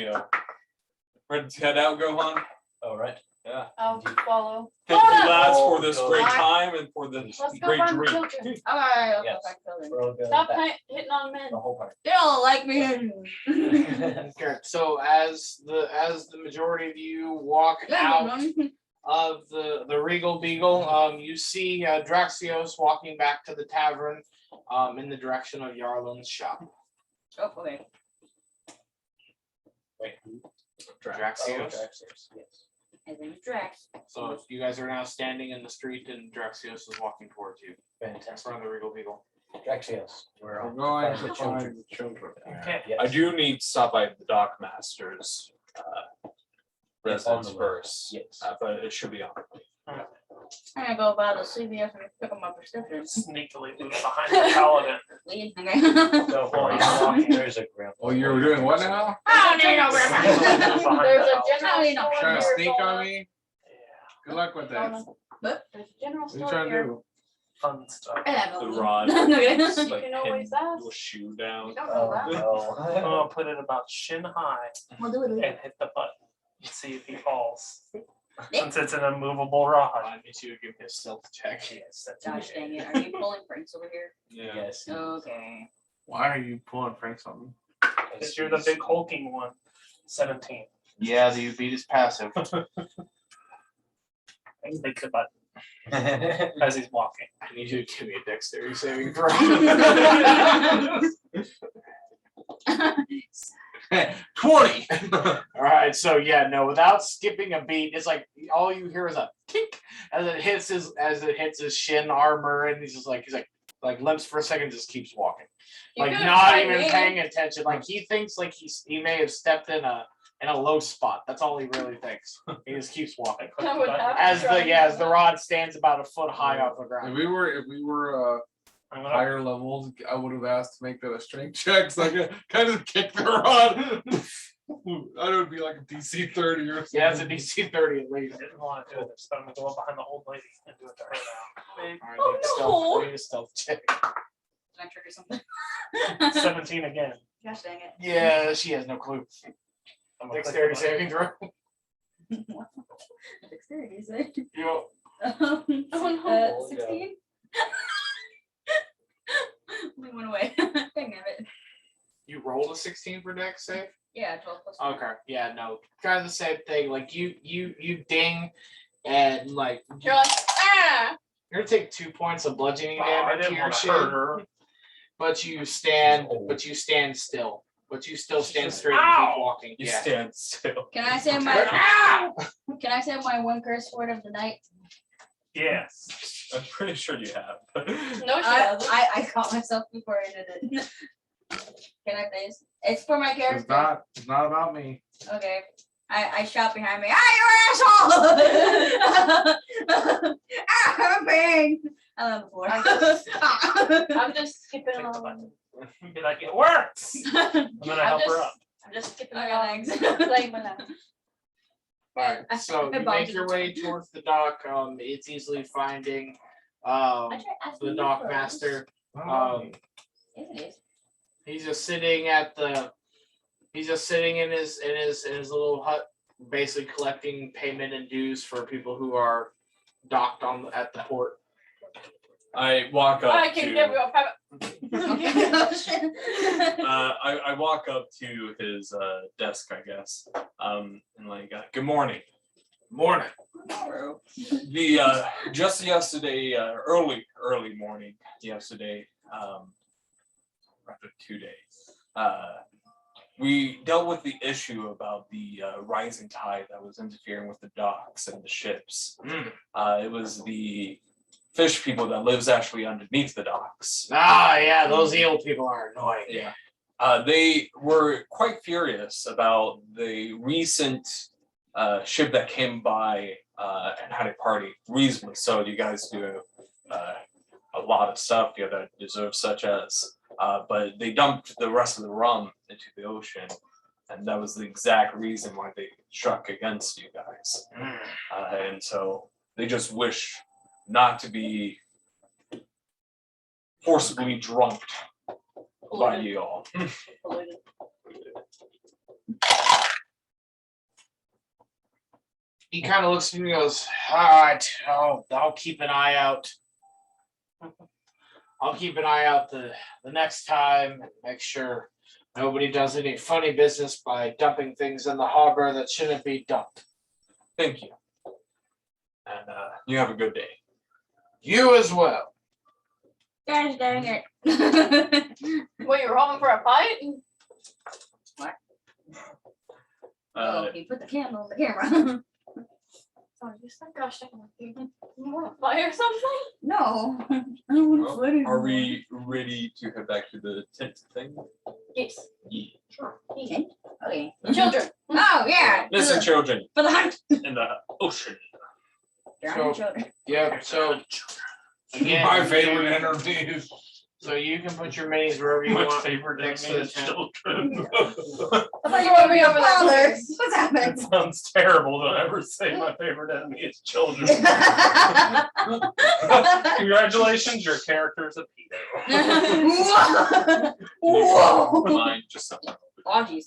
ready to head out, Gohan. Alright. I'll follow. Thank you, Hold lads, Oh, for this God. great time and for the Let's go great find the drink. children. Alright, let's Yes. go back children. We're all going Stop back. hitting on men. The whole They don't like me. Okay, so as the majority of you walk out of the Regal Beagle, you see Daxios walking back to the tavern in the direction of Yarlin's shop. Oh, okay. Wait. Daxios. Yes. His name is Drax. So you guys are now standing in the street and Daxios is walking towards you in Fantastic. front of the Regal Beagle. Daxios. We're We're on. going Find to the children. find the children. Okay. Yes. I do need to stop by the dockmaster's Yes, on residence the way. first. Yes. But it should be on. I'm gonna go by the CVS and pick up my prescription. Sneakily move behind the paladin. Leave. Okay. Don't worry, walking, there's a grandpa. Oh, you were doing what now? I don't need no Sneakily move grandma. behind There's the a paladin. general No, you don't. store Trying to here sneak full on of- me? Good luck with that. There's a general What are you store trying to here. do? Fun stuff. I have The a rod. No, okay. Just You like can always pin ask. your shoe down. You don't know that. I'm gonna put it about shin high We'll do it and later. hit the button and see if he falls. Since it's an immovable rod. I need you to give me a stealth check. Yes, that's Gosh dang it, are you pulling pranks over here? Yes. Okay. Why are you pulling pranks on me? Because you're the big hulking one. 17. Yeah, you beat his passive. And hit the button as he's walking. I need you to give me a dexterity saving throw. 20. All right, so yeah, no, without skipping a beat, it's like all you hear is a tick as it hits his shin armor, and he's like limps for a second, just keeps walking, You like could've not tried even me. paying attention. Like he thinks like he may have stepped in a low spot. That's all he really thinks. He just keeps walking I would have as tried. the rod stands about a foot high off the If ground. we were I'm gonna higher levels, I would have asked to make that a strength check, so I could kind of kick the rod. That would be like a DC 30 or something. Yeah, it's a DC 30 at least. I didn't want to do this, but I'm gonna go up behind the old lady and do it to her now. All right, Oh, need a stealth- no. I need a stealth check. Can I trigger something? 17 again. Gosh dang it. Yeah, she has no clue. I'm gonna click Dexterity the saving throw. Dexterity, is it? Yo, Oh, no. 16? We went away. Dang it. you rolled a 16 for dex save? Yeah, 12 plus. Okay, yeah, no, kind of the same thing. Like you ding, and like You're like, ah! you're gonna take 2 points of bludgeoning Oh, I damage to didn't your want to shin, hurt her. but you stand still. But you still stand straight and Ow! keep walking. You Yeah. stand still. Can I say But- my Ow! Can I say my one curse word of the night? Yes. I'm pretty sure you have. No, she doesn't. I caught myself before I did it. Can I please? It's for my character. It's not about me. Okay. I shout behind me. Ah, you asshole! Ah, bang! I love the floor. I'm just skipping Click the along. button. Be like, it works. I'm gonna help her up. I'm just skipping Okay, along. thanks. Playing banana. Alright, so I you bombed make your it. way towards the dock. It's easily finding I tried asking the you dock first. master. Yes, it is. He's just sitting in his little hut, basically collecting payment and dues for people who are docked at the port. I walk up I can give you a pep. I walk up to his desk, I guess. And like, good morning. Morning. The just yesterday, early morning yesterday, rather 2 days. We dealt with the issue about the rising tide that was interfering with the docks and the ships. It was the fish people that lives actually underneath the docks. Ah, yeah, those eel people are annoying. Yeah. They were quite furious about the recent ship that came by and had a party. Reasonably so. You guys do a lot of stuff here that deserves such as. But they dumped the rest of the rum into the ocean, and that was the exact reason why they struck against you guys. And so they just wish not to be forcibly drunk by you all. He kind of looks at me and goes, all right, I'll keep an eye out. I'll keep an eye out the next time, make sure nobody does any funny business by dumping things in the harbor that shouldn't be dumped. Thank you. And you have a good day. You as well. Gosh dang it. Wait, you're hoping for a fight? Oh, he put the candle on the camera. Oh, you said, gosh, you want to fight or something? No. I don't want to Well, fight anymore. are we ready to head back to the tent thing? Yes. Yeah, sure. Okay. Okay. Children. Oh yeah. Listen, children, For the hunt. in the ocean. There So- are children. Yeah, so again, My favorite interviews. So you can put your minis wherever you My want. favorite next to enemy the is tent. children. I thought you wanted me over Father, there. what's happened? Sounds terrible to ever say my favorite enemy is children. Congratulations, your character's a pedo. Whoa. Mine just something. Oh, jeez.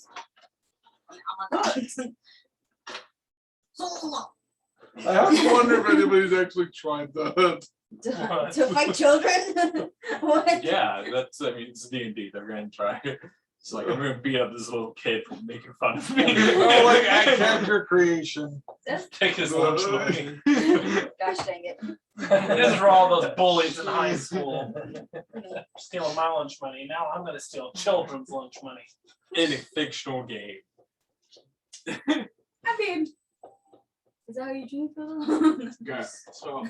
I have to wonder if anybody's actually tried that. To fight children? What? Yeah, that's, I mean, it's D&D, they're gonna try. It's like, I'm gonna beat up this little kid for making fun of me. Oh, like at character creation. Take his lunch money. Gosh dang it. This is for all those bullies in high school. Stealing my lunch money. Now I'm gonna steal children's lunch money. In a fictional game. I mean, is that how you do it? Okay. So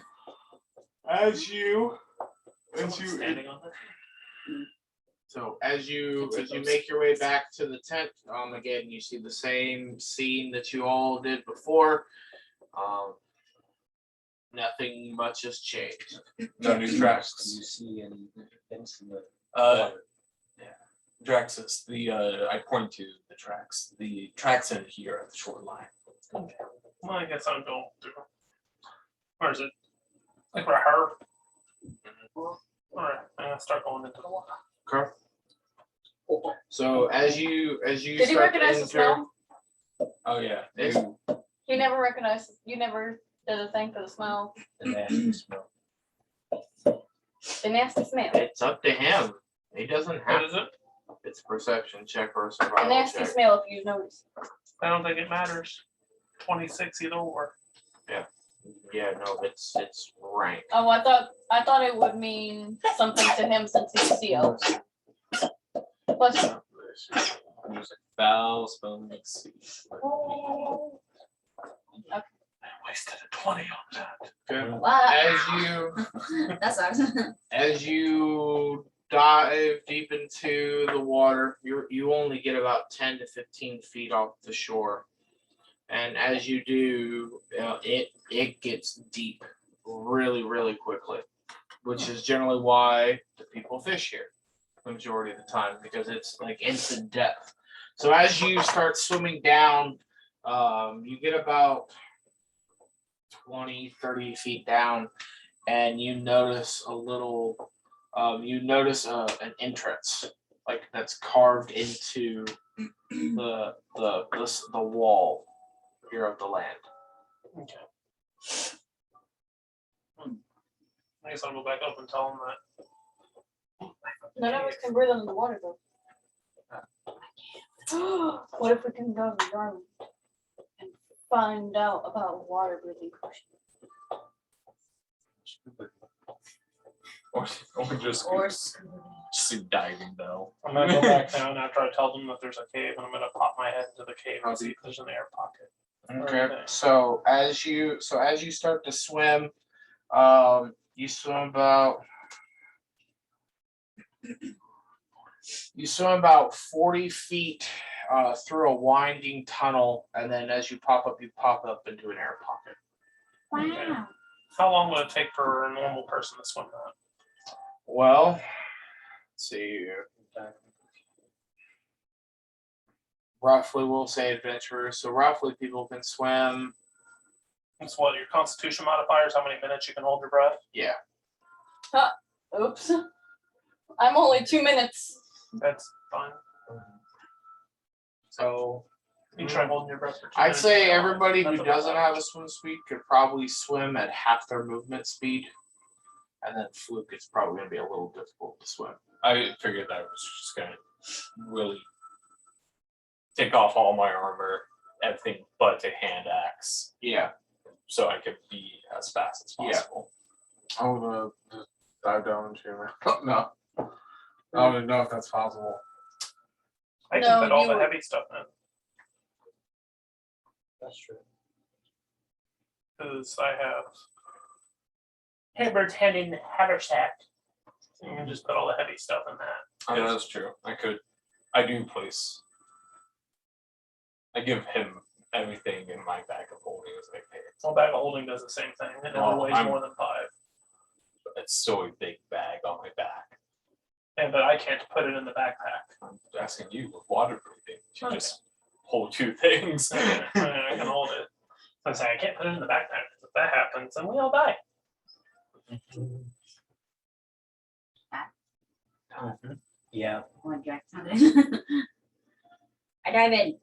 as you Standing on it. as you make your way back to the tent, again you see the same scene that you all did before. Nothing much has changed. No new Do tracks. you see any things in the Uh, Draxus, I point to the tracks. The tracks end here at the shoreline. Well, I guess I'll go through. Where is it? Like right here. Alright, I'm gonna start going into the water. Okay. So as you Did he start to recognize the enter, smell? Oh yeah. He never recognized, you never did a thing for the smell, the nasty smell? the nasty smell. it's up to him. He doesn't What have. is it? It's a perception check or a The survival nasty check. smell if you notice. I don't think it matters. 26 either or. Yeah, no, it's rank. Oh, I thought it would mean something to him since he's CO. Plus, Music, foul, spell, mix. I wasted a 20 on that. Okay. wow. That sucks. As you dive deep into the water, you only get about 10 to 15 feet off the shore. And as you do, it gets deep really, really quickly, which is generally why the people fish here the majority of the time, because it's like instant depth. So as you start swimming down, you get about 20, 30 feet down, and you notice a little, an entrance, like that's carved into the wall here of the land. Okay. I guess I'll go back up and tell him that. None of us can breathe under the water though. What if we can go to the garden and find out about water breathing question? Or just Or see diving though. I'm gonna go back down after I tell them that there's a cave, and I'm gonna pop my head into the cave and see if there's an air pocket. Okay. Okay. So as you start to swim, you swim about 40 feet through a winding tunnel, and then as you pop up into an air pocket. Wow. How long would it take for a normal person to swim that? Well, let's see here. Roughly, we'll say adventurers. So roughly, people can swim. It's what, your constitution modifiers, how many minutes you can hold your breath? Yeah. Oops. I'm only 2 minutes. That's fine. So You try holding your breath for 2 I'd minutes. say everybody who That's doesn't about have a swim speed could probably swim at half their movement speed. And then fluke, it's probably going to be a little difficult to swim. I figured that I was just gonna really take off all my armor, everything but a hand axe, Yeah. so I could be as fast as Yeah. possible. Oh, the dive down into no. I don't even know if that's possible. I No, can fit all you the would- heavy stuff in, That's true. because I have Herbert's hand in the haversack. So you can just put all the heavy stuff in that. Oh, that's true. I do place. I give him everything in my bag of holding as I pay it. Well, bag of holding does the same thing. It never Well, weighs I'm- more than 5. But it's still a big bag on my back. but I can't put it in the backpack. I'm asking you with waterproofing. You Okay. just hold two things. Okay, I can hold it. I'm saying I can't put it in the backpack. If that happens, then we all die. Yeah. One Jack sounded. I dive in.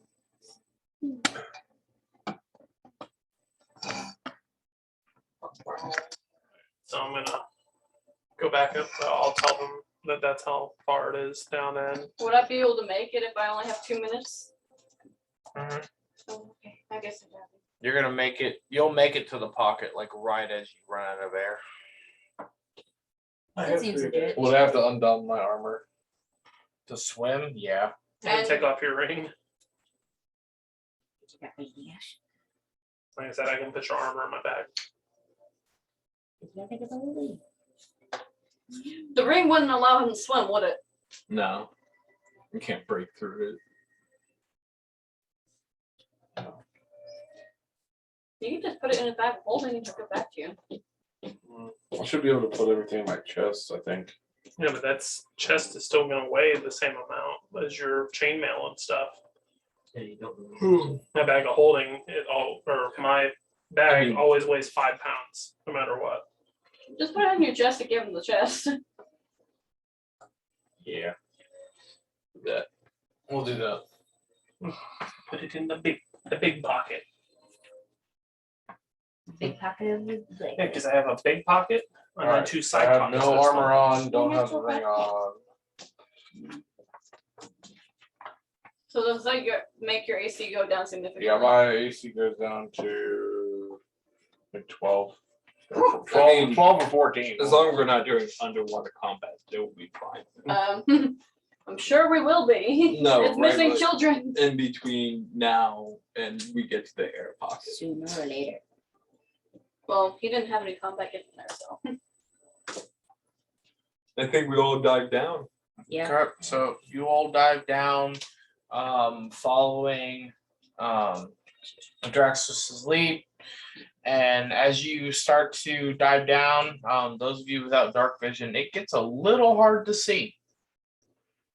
So I'm gonna go back up. I'll tell them that that's how far it is down in. Would I be able to make it if I only have 2 minutes? Mhm. Oh, okay, I guess I got it. You're gonna make it. You'll make it to the pocket like right as you run out of air. That seems legit. Would I have to undone my armor? To swim, yeah. And And- take off your ring. Yes. Like I said, I can put your armor in my bag. The ring wouldn't allow him to swim, would it? No, you can't break through it. You can just put it in his bag of holding and took it back to you. I should be able to put everything in my chest, I think. Yeah, but that's chest is still gonna weigh the same amount as your chainmail and stuff. Yeah, you don't really- My bag of holding it all, or my bag I mean- always weighs 5 pounds, no matter what. Just put it in your chest and give him the chest. Yeah. That. We'll do that. Put it in the big pocket. Big pocket of the leg. Yeah, because I have a big pocket and then Alright, 2 I side have pockets. no that's armor fine. on, don't have the ring on. So does that make your AC go down significantly? Yeah, my AC goes down to like 12. I 12, mean, 12 or 14. As long as we're not doing underwater combat, it will be fine. I'm sure we will be. No, It's right, missing like- children. In between now and we get to the air pocket. Sooner or later. Well, he didn't have any combat in there, so. I think we all dive down. Yeah. Okay, so you all dive down, following Daxios' lead. And as you start to dive down, those of you without dark vision, it gets a little hard to see.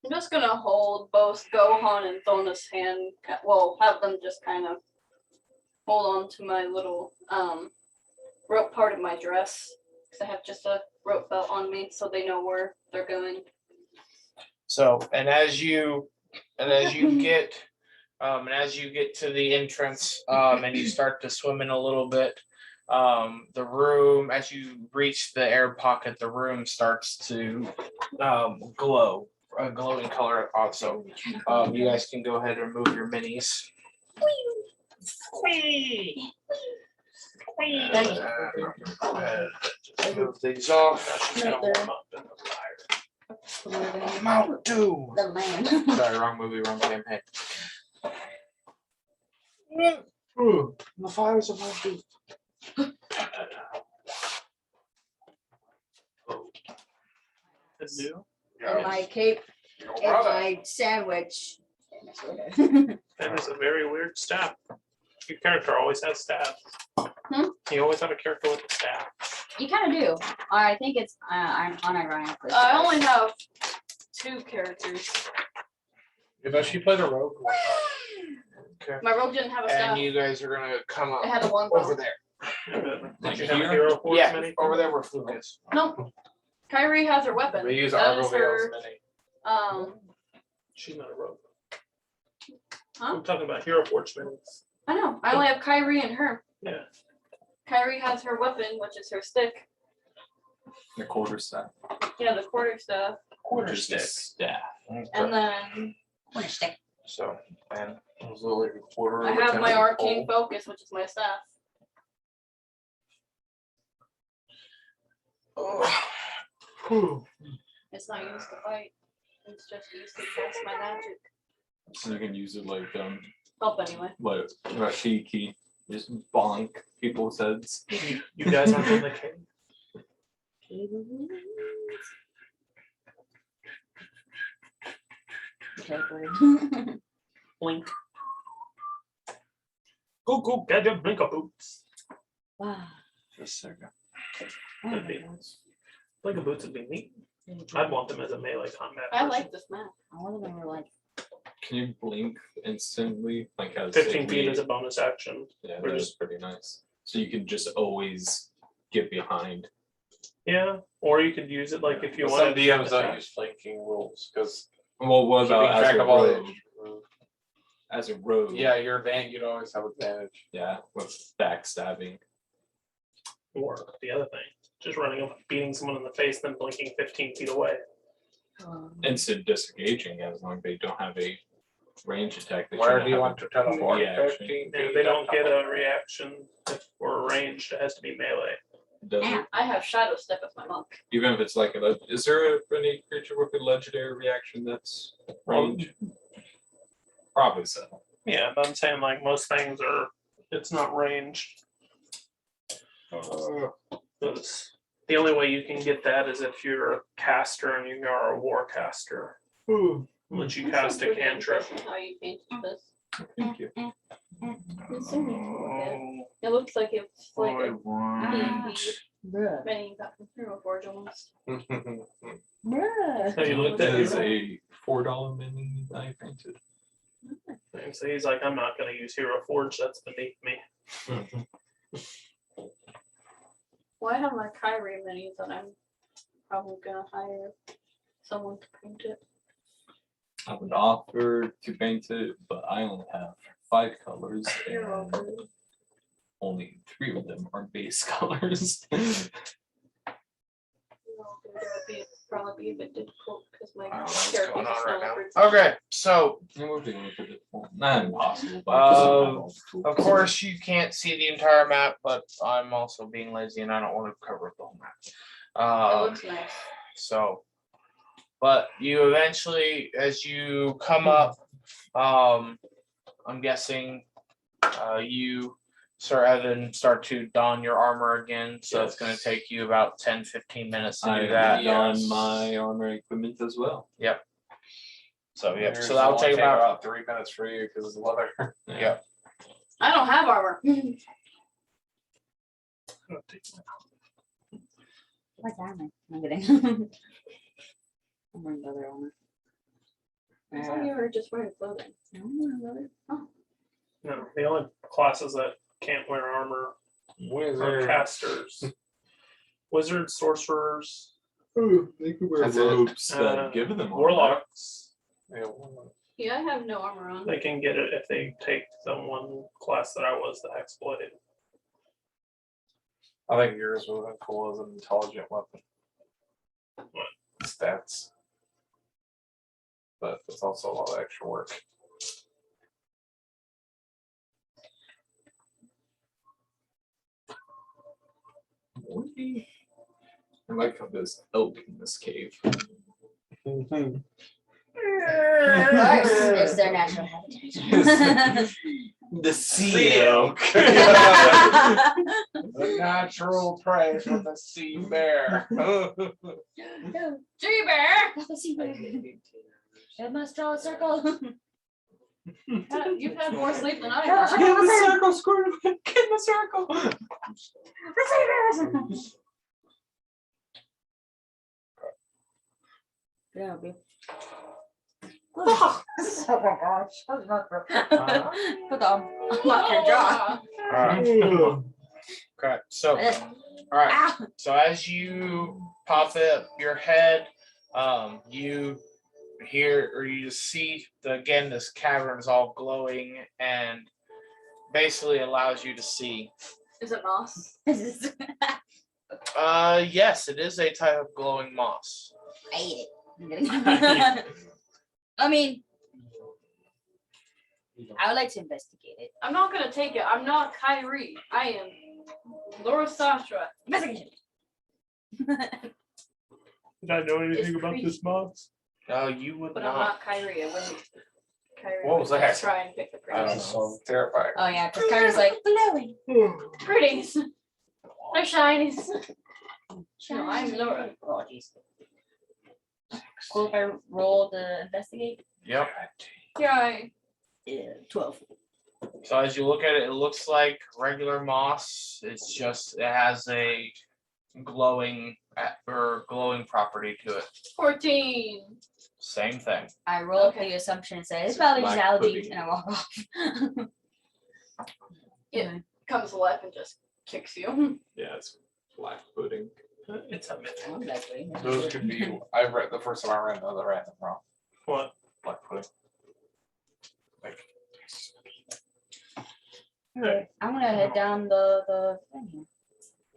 I'm just gonna hold both Gohan and Thona's hand. Well, have them just kind of hold on to my little rope part of my dress. Because I have just a rope belt on me, so they know where they're going. So, and as you get to the entrance, and you start to swim in a little bit, the room, as you reach the air pocket, the room starts to glow, a glowing color also. You guys can go ahead and remove your minis. Just move these off. Right there. Mount Doom. The land. Sorry, wrong movie, wrong campaign. The fires of Mount Doom. It's new. And my cape and brother. my sandwich. And my sweater. That is a very weird staff. Your character always has staff. You always have a character with a staff. You kind of do. I think it's unironically. I only have 2 characters. Does she play the rogue? Okay. My rogue didn't have a staff. And you guys are gonna come It up had a one over bow. there. Did you have a hero force Yeah, mini? over there where Fluke is. No. Kyrie has her weapon. We use That Argo is Veil's her, mini. She's not a rogue. Huh? I'm talking about hero forge minis. I know. I only have Kyrie and her. Yeah. Kyrie has her weapon, which is her stick. The quarter staff. Yeah, the quarter staff. Quarter Just a stick. staff. And then What a stick. So, and it was literally a quarter. I of a have my 10 arcane pole. focus, which is my staff. It's not used to fight. It's just used to cast my magic. So you can use it like Help anyway. like Rashiki, just bonk people's heads. You guys aren't in the cave. Blink. Go, get your blinker boots. Wow. Just a second. Blinker boots would be neat. I'd want them as a melee combat. I person. like this map. All of them were like, Can you blink instantly? Like as 15 if feet we- is a bonus action. Yeah, Or that's pretty nice. So you can just always get behind. Yeah, or you could use it like if you But want some to DMs don't use flanking rules because Well, what keeping about as track a of all rogue? the. As a rogue, Yeah, you're you'd always have advantage. yeah, with backstabbing. Or the other thing, just running up, beating someone in the face, then blinking 15 feet away. Instant disengaging as long as they don't have a range attack. They Where shouldn't do you have want to teleport? reaction. 15 And feet they don't up. get a reaction if we're ranged. It has to be melee. Does it? I have shadow step as my monk. Even if it's like is there any creature with a legendary reaction that's range? Probably so. Yeah, but I'm saying like most things are, it's not ranged. Because the only way you can get that is if you're a caster and you are a war caster. Once you cast a cantrip. How you painted this. Thank you. It's so neat to look at. It looks like it's like a bruh. many you got from Hero Forge almost. Bruh. Have you looked That at is it? a $4 mini that I painted. And so he's like, I'm not gonna use Hero Forge, that's beneath me. Well, I have my Kyrie minis that I'm probably gonna hire someone to paint it. I would offer to paint it, but I only have 5 colors You're and welcome. only 3 of them are base colors. It would be probably be a bit difficult because my I don't know what's characters going are on still right now. leopard. Okay, so Not impossible, but of course you can't see the entire map, but I'm also being lazy and I don't want to cover the whole map. It looks nice. So, but you eventually, as you come up, I'm guessing, you start to don your armor again. So it's going to take you about 10-15 minutes to do that. I on my armor equipment as well. So yeah, Yours so that'll will take about 3 minutes for you because it's leather. yeah. I don't have armor. What's armor? I'm kidding. I'm wearing leather armor. I thought you were just wearing clothing. I'm wearing leather. No, the only classes that can't wear armor are Wizard. casters. Wizards, sorcerers, They could wear That's it. robes Uh, that give them armor. warlocks. Yeah, Yeah, I have no armor on. They can get it if they take the one class that I was, the Hexblooded. I think yours would have been cool as an intelligent weapon. What? Stats. But it's also a lot of extra work. I like how there's elk in this cave. It's their natural habitat. The sea elk. The natural prey for the sea bear. Tree bear. It must draw a circle. You've had more sleep than I Yeah. have. Get in the circle, Squirtle. Get in the circle. Yeah, babe. Oh my gosh. Put on. Lock your jaw. Alright. Okay, so alright. Ow. So as you pop up your head, you hear or you just see again this cavern is all glowing and basically allows you to see. Is it moss? Yes, it is a type of glowing moss. I ate it. I'm kidding. I mean, I would like to investigate it. I'm not gonna take it. I'm not Kyrie. I am Laura Sasha. Investigation. Did I know anything It's about creepy. this moss? No, you would But I'm not. not Kyrie. I wouldn't. Kyrie What was would that? Try and pick the I don't prettiest. know. Terrifying. Oh yeah, because Carter's like glowing. Pretties. They're shinies. No, I'm Laura. Oh jeez. Cool if I roll to investigate. Yep. Yeah. Yeah, 12. So as you look at it, it looks like regular moss. It's just it has a glowing glowing property to it. 14. Same thing. I roll up the assumption and say, it's probably just Black algae, pudding. and I walk off. It comes to life and just kicks you. Yeah, it's black pudding. It's a myth. I love that pudding. That's Those good. could be, I read, the first time I ran those, I ran them wrong. What? Black pudding. Like, Alright, I'm gonna head down the thing here.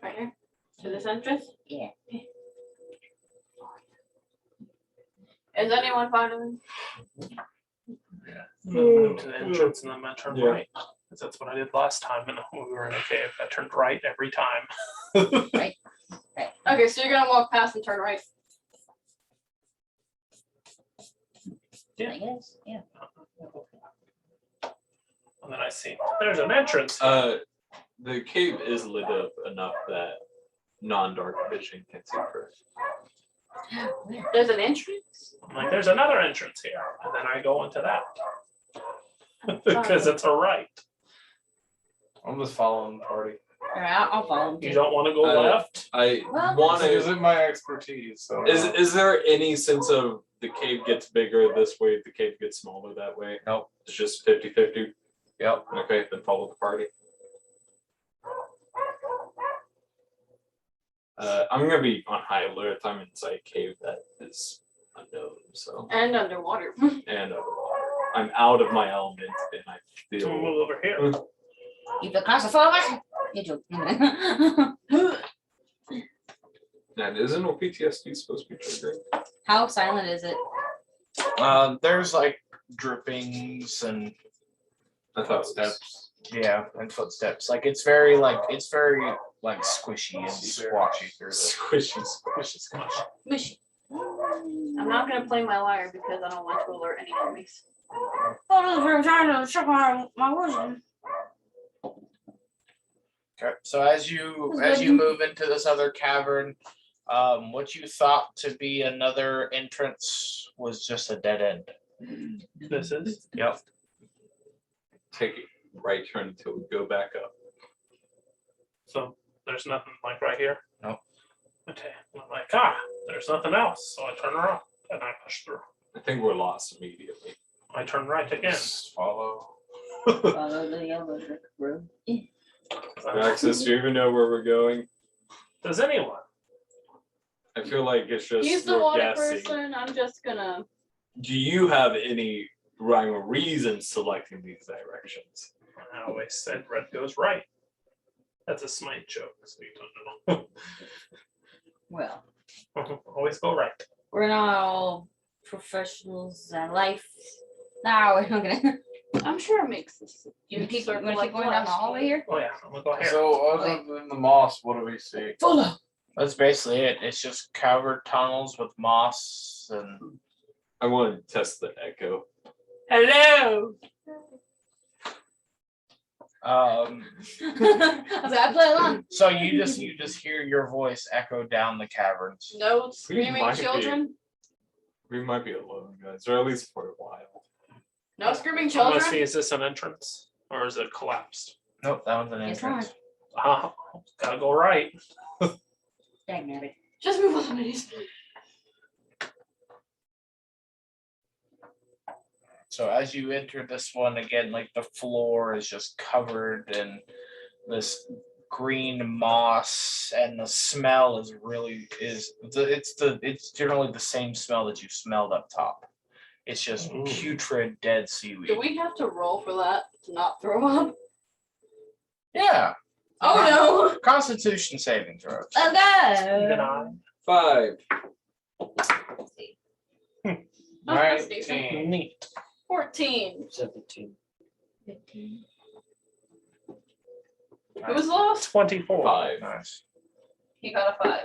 Right here. To this entrance. Yeah. Is anyone following? I'm gonna move to the entrance and then I'm gonna turn Yeah. right. Because that's what I did last time when we were in a cave. I turned right every time. Okay, so you're gonna walk past and turn right. Yeah. I guess, yeah. And then I see there's an entrance. The cave is lit up enough that non-dark vision can see first. Where? There's an entrance. I'm like, there's another entrance here. And then I go into that. Because it's a right. I'm just following the party. Alright, I'll follow him. You too. don't want to go left. I Well, want This to. isn't my expertise, so. Is there any sense of the cave gets bigger this way, the cave gets smaller that way? Nope. It's just 50-50? Yep. Okay, then follow the party. I'm gonna be on high alert. I'm inside a cave that is unknown, so And underwater. and underwater. I'm out of my element and I So we'll feel move over here. You feel claustrophobic? You do. and isn't what PTSD supposed to be triggering? How silent is it? There's like drippings and I thought it was Steps. and footsteps. Like it's very like squishy and squashy through the squishy, squishy, squishy. Wish. I'm not gonna play my lyre because I don't want to alert any enemies. Photos were trying to check my wisdom. Okay, so as you move into this other cavern, what you thought to be another entrance was just a dead end. This is. Yep. Take a right turn until we go back up. So there's nothing like right here. Nope. Okay. I'm like, there's nothing else. So I turn around and I push through. I think we're lost immediately. I turn right again. Just follow. Follow the yellow brick road. Daxios, do you even know where we're going? Does anyone? I feel like it's just He's the we're water guessing. person. I'm just gonna. Do you have any rhyme or reason selecting these directions? I always said red goes right. That's a Smite joke, so you don't know. Well, Always go right. we're not all professionals at life. No, we're not gonna. I'm sure it makes this. You wanna keep circle going like down the last hallway one. here? Oh yeah, I'm gonna go here. So other than the moss, what do we see? Follow. That's basically it. It's just covered tunnels with moss and I want to test the echo. Hello. Oh. I was like, I play along. so you just hear your voice echo down the caverns. No screaming might be. children. We might be alone, guys, or at least for a while. No screaming I want to see, children. is this an entrance or is it collapsed? Nope, that one's an It's entrance. Gotta go right. Dang nabbit. Just move on, please. So as you enter this one again, like the floor is just covered in this green moss, and the smell is really it's generally the same smell that you smelled up top. It's just Ooh. putrid dead seaweed. Do we have to roll for that to not throw up? Yeah. Oh no! Constitution saving throws. Let's Even go. I. 5. That's decent. 19. Neat. 14. 17. 15. Who was lost? 24. 5. Nice. He got a 5.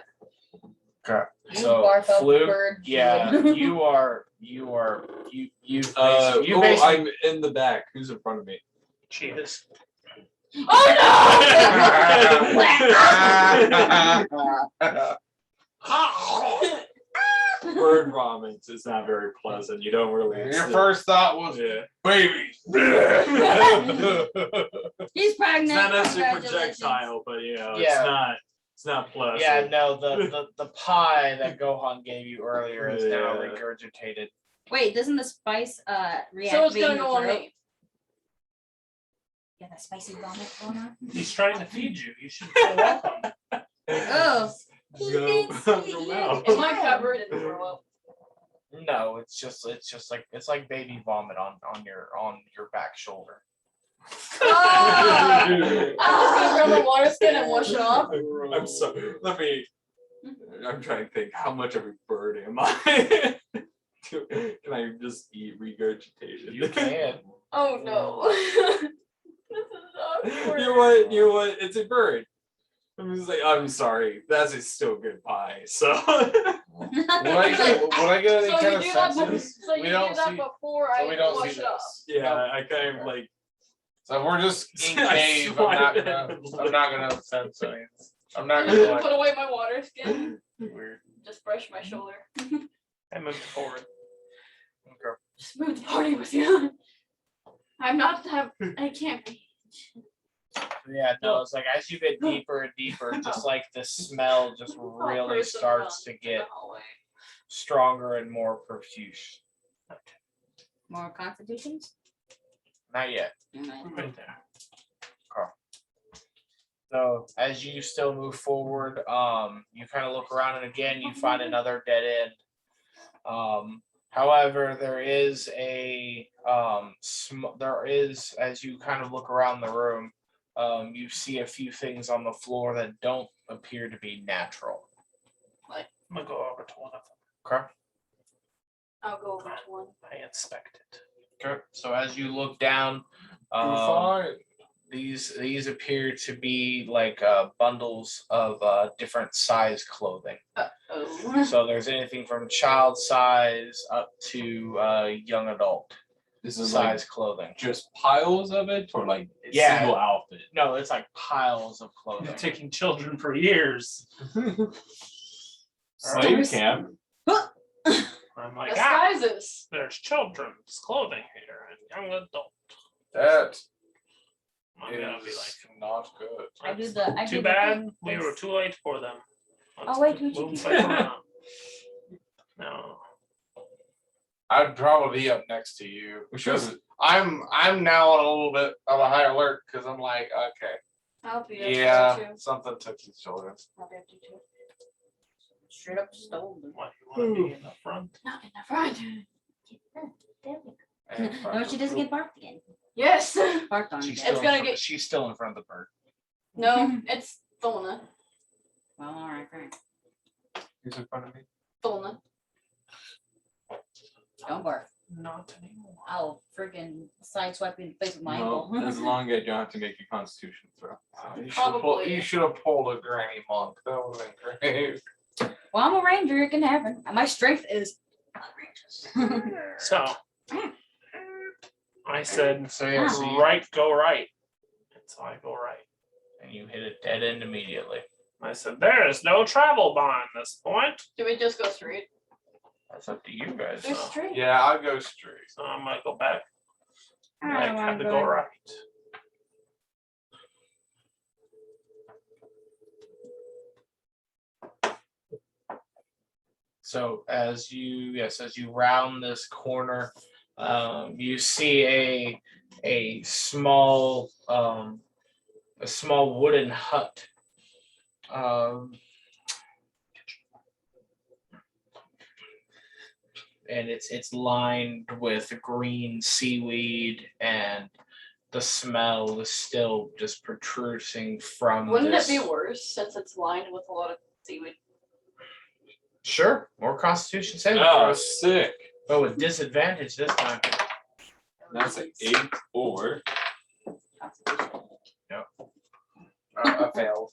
Okay. You So barf up Fluke, bird yeah, food. you basically I'm in the back. Who's in front of me? Cheers. Bird vomit is not very pleasant. You don't really. Your first thought was Yeah. babies. He's pregnant. It's not necessarily Congratulations. projectile, but you know, Yeah. it's not It's not pleasant. Yeah, no, the pie that Gohan gave you earlier is now Yeah. regurgitated. Wait, doesn't the spice reactivate So it's gonna your go on throat? me. Yeah, that spicy vomit going on. He's trying to feed you. You should feel welcome. Oh. He Go thinks up he your is. mouth. Am I covered in throw up? No, it's just like baby vomit on your back shoulder. Ah! I'm just gonna grab a water skin and wash it off. I'm sorry. I'm trying to think. How much of a bird am I? Can I just eat regurgitation? You can. Oh no. This is awkward. You know what? It's a bird. I'm just like, I'm sorry. That's a still good pie. So Would I get any So kind you of do that, senses? so you We do don't that see- before so I we don't wash see it off. this. yeah, I kind of like. So if we're just in I cave, I'm not gonna sense anything. I'm not I'm gonna just gonna like. put away my water skin. Weird. Just brush my shoulder. I moved forward. Okay. Just move the party with you. I'm not that. I can't be. Yeah, no, it's like as you get deeper and deeper, just like the smell just really starts to get stronger and more profuse. More constitutions? Not yet. Mm. Right there. Okay. So as you still move forward, you kind of look around and again you find another dead end. However, there is as you kind of look around the room, you see a few things on the floor that don't appear to be natural. I'm gonna go over to one of them. Okay. I'll go over to one. I inspect it. Okay. So as you look down, Fine. these appear to be like bundles of different size clothing. Oh. So there's anything from child size up to young adult This is size like clothing. just piles of it, or like a Yeah. single outfit. No, it's like piles of clothing. Taking children for years. Slave camp. I'm like, Disguises. there's children's clothing here and young adult. That I'm gonna be is like, not good. I do the. too bad we were too late for them. Oh, wait, Let's don't you move keep back around. No. I'd probably be up next to you We should. because I'm now on a little bit of a high alert because I'm like, okay, I'll be yeah, there too. something took these children. I'll be up to two. Straight up stole them. What, you want to be in the front? Not in the front. No, she doesn't get barked again. Yes. Barked on. She's again. still, gonna in front, get- she's still in front of the bird. No, it's Thona. Well, alright, great. Who's in front of me? Thona. Don't bark. Not anymore. I'll freaking sideswipe you in the face with my Well, ankle. as long as you don't have to make a constitution throw. Probably. You should have pulled a granny monk. That would have been great. Well, I'm a ranger. It can happen. My strength is outrageous. So I said, So yeah, so you, right, go right. And so I go right. and you hit a dead end immediately. I said, there is no travel bond at this point. Do we just go straight? That's up to you guys. Go straight. Yeah, I'll go straight. So I'm gonna go back. I I don't had wanna to go go in. right. So as you round this corner, you see a small wooden hut. And it's lined with green seaweed, and the smell is still just protruding from. Wouldn't this. it be worse since it's lined with a lot of seaweed? Sure, more Constitution saving Oh, throws, sick. but with disadvantage this time. That's an 8 or I failed.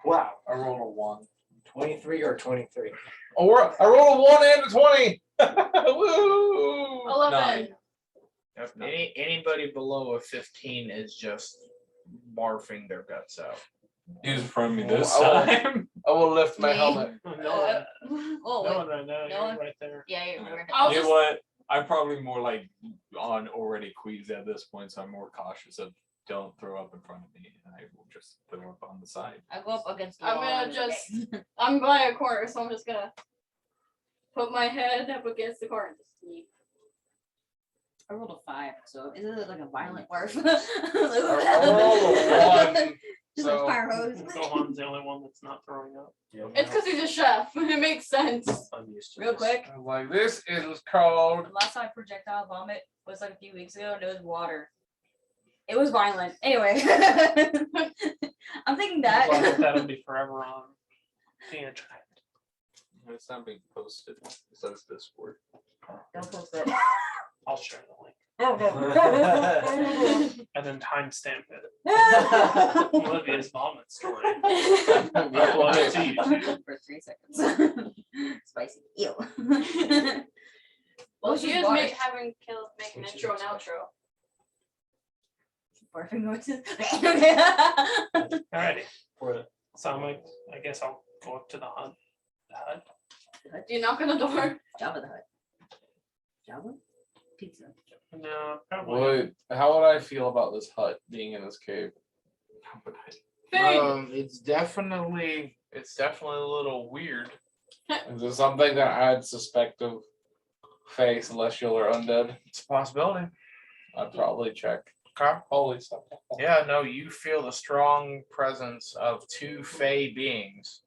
Wow. I rolled a 1. 23 or 23. Oh, I rolled a 1 and a 20. Woo! 11. Yep, anybody below a 15 is just barfing their guts out. Who's in front of me this Oh, time? I will lift my Me. helmet. No one, Oh, no wait. one right now. No You're one? right there. Yeah, you're I'll You just know what? I'm probably more like on already queasy at this point, so I'm more cautious of don't throw up in front of me, and I will just throw up on the side. I go up against the I'm wall. gonna and- just- I'm by a corner, so I'm just gonna put my head up against the corner and just sleep. I rolled a 5, so is it like a violent barf? I rolled a 1, Just a so- fire hose. Gohan's the only one that's not throwing up. It's because he's a chef. It makes sense. I'm used to Real this. quick, I'm like, this is called. the last time I projectile vomit was like a few weeks ago, and it was water. It was violent. Anyway, I'm thinking As long as that. that'll be forever on the internet. It's not being posted. It says Discord. Don't post it. I'll share the link Oh, and then timestamp it. Olivia's vomit story. Upload it to YouTube. For 3 seconds. Spicy. Ew. Well, This she is is water. make an intro and outro. Barfing noises. Alrighty. For So I guess I'll go up to the hut. The hut. Do you knock on the door? Jabba the Hutt. Jabba? Pizza. No, probably. What? How would I feel about this hut being in this cave? Fade. It's definitely a little weird. Is there something that I'd suspect of Fae, celestial, or undead? It's a possibility. I'd probably check. Okay. Holy stuff. Yeah, no, you feel the strong presence of 2 Fey beings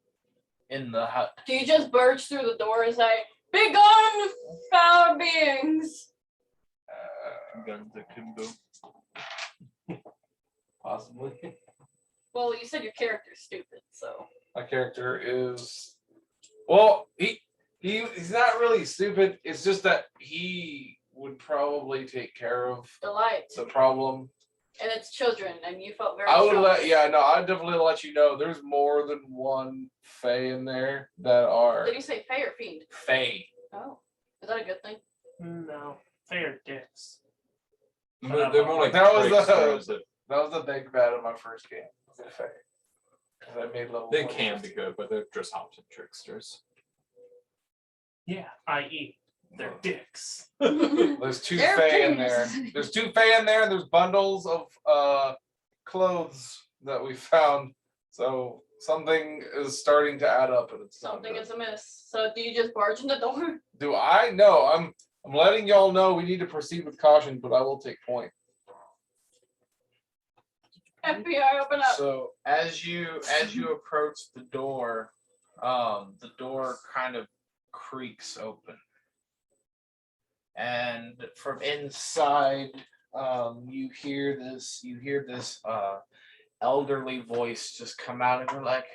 in the hut. Do you just burst through the door and say, "Be gone, foul beings"? Guns akimbo. Possibly. Well, you said your character's stupid, so. My character is, well, he's not really stupid. It's just that he would probably take care of The light. the problem. And it's children, and you felt very I would strong. I'd definitely let you know there's more than one Fae in there that are Did you say Fae or Fiend? Fae. Oh. Is that a good thing? No, they are dicks. They're more like That was tricksters the that was the big bad of my first game. The Fae. 'Cause I made level They 1. can be good, but they're just often tricksters. Yeah, i.e., they're dicks. There's 2 They're Fae in pigs. there. There's 2 Fae in there, and there's bundles of clothes that we found. So something is starting to add up, and it's not Something good. is amiss. So do you just barge in the door? Do I know? I'm letting y'all know we need to proceed with caution, but I will take point. FBI, open up. So as you approach the door kind of creaks open. And from inside, you hear this elderly voice just come out, and you're like,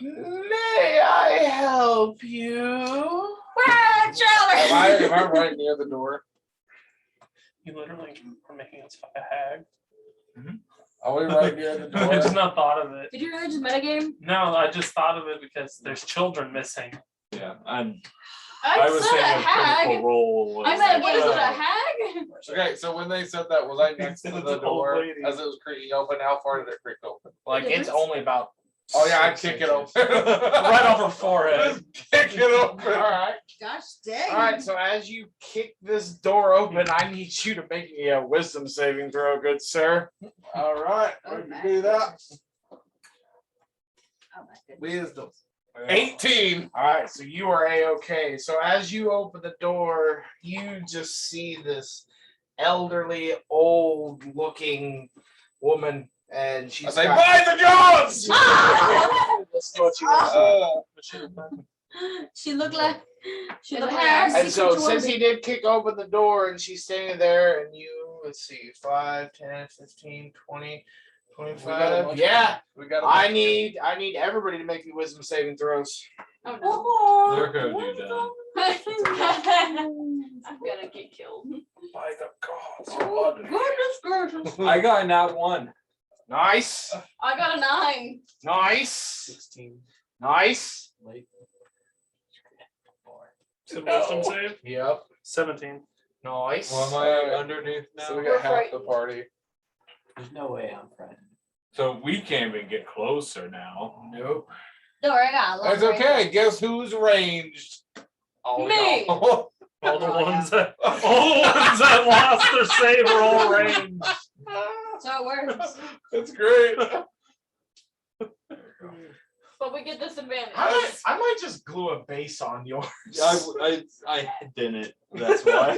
"May I help you?" Am I right near the door? You literally are making us fight a hag. Are we right near the I just door? not thought of it. Did you really just metagame? No, I just thought of it because there's children missing. Yeah, I I was said saying a a critical hag. role. Was I said, what is it, a Uh, hag? Okay, so when they said that, was I next to It's the an old door lady. as it was creaking open? How far did it creak open? Like it's only about. Oh yeah, I'd 6 kick it inches. open. Right off her forehead. Kick it open. All right. Gosh dang. All right, so as you kick this door open, I need you to make me a wisdom saving throw, good sir. All right, Oh, we can my do that. goodness. Oh my goodness. Wisdom. 18. All right, so you are a-okay. So as you open the door, you just see this elderly, old-looking woman, and she's I say, got- by the gods! This is what you She looked like she Is looked it like hag? a And so secret since woman. he did kick open the door and she's standing there and you, let's see, 5, 10, 15, 20, We got a 25. bunch Yeah, We got. I need everybody to make me wisdom saving throws. Oh no. They're gonna do that. I'm gonna get killed. By the gods. Oh, goodness gracious. I got not one. Nice. I got a 9. Nice. 16. Nice. Late. So wisdom save? Yep. 17. Nice. Well, am I underneath So we now? got half the party. There's no way I'm frightened. So we can't even get closer now. Nope. Don't worry, I got a long That's okay. Guess who's ranged? All Me. y'all. All the Oh, ones that lost their save are all ranged. So it works. That's great. But we get disadvantage. I might just glue a base on yours. I didn't. That's why.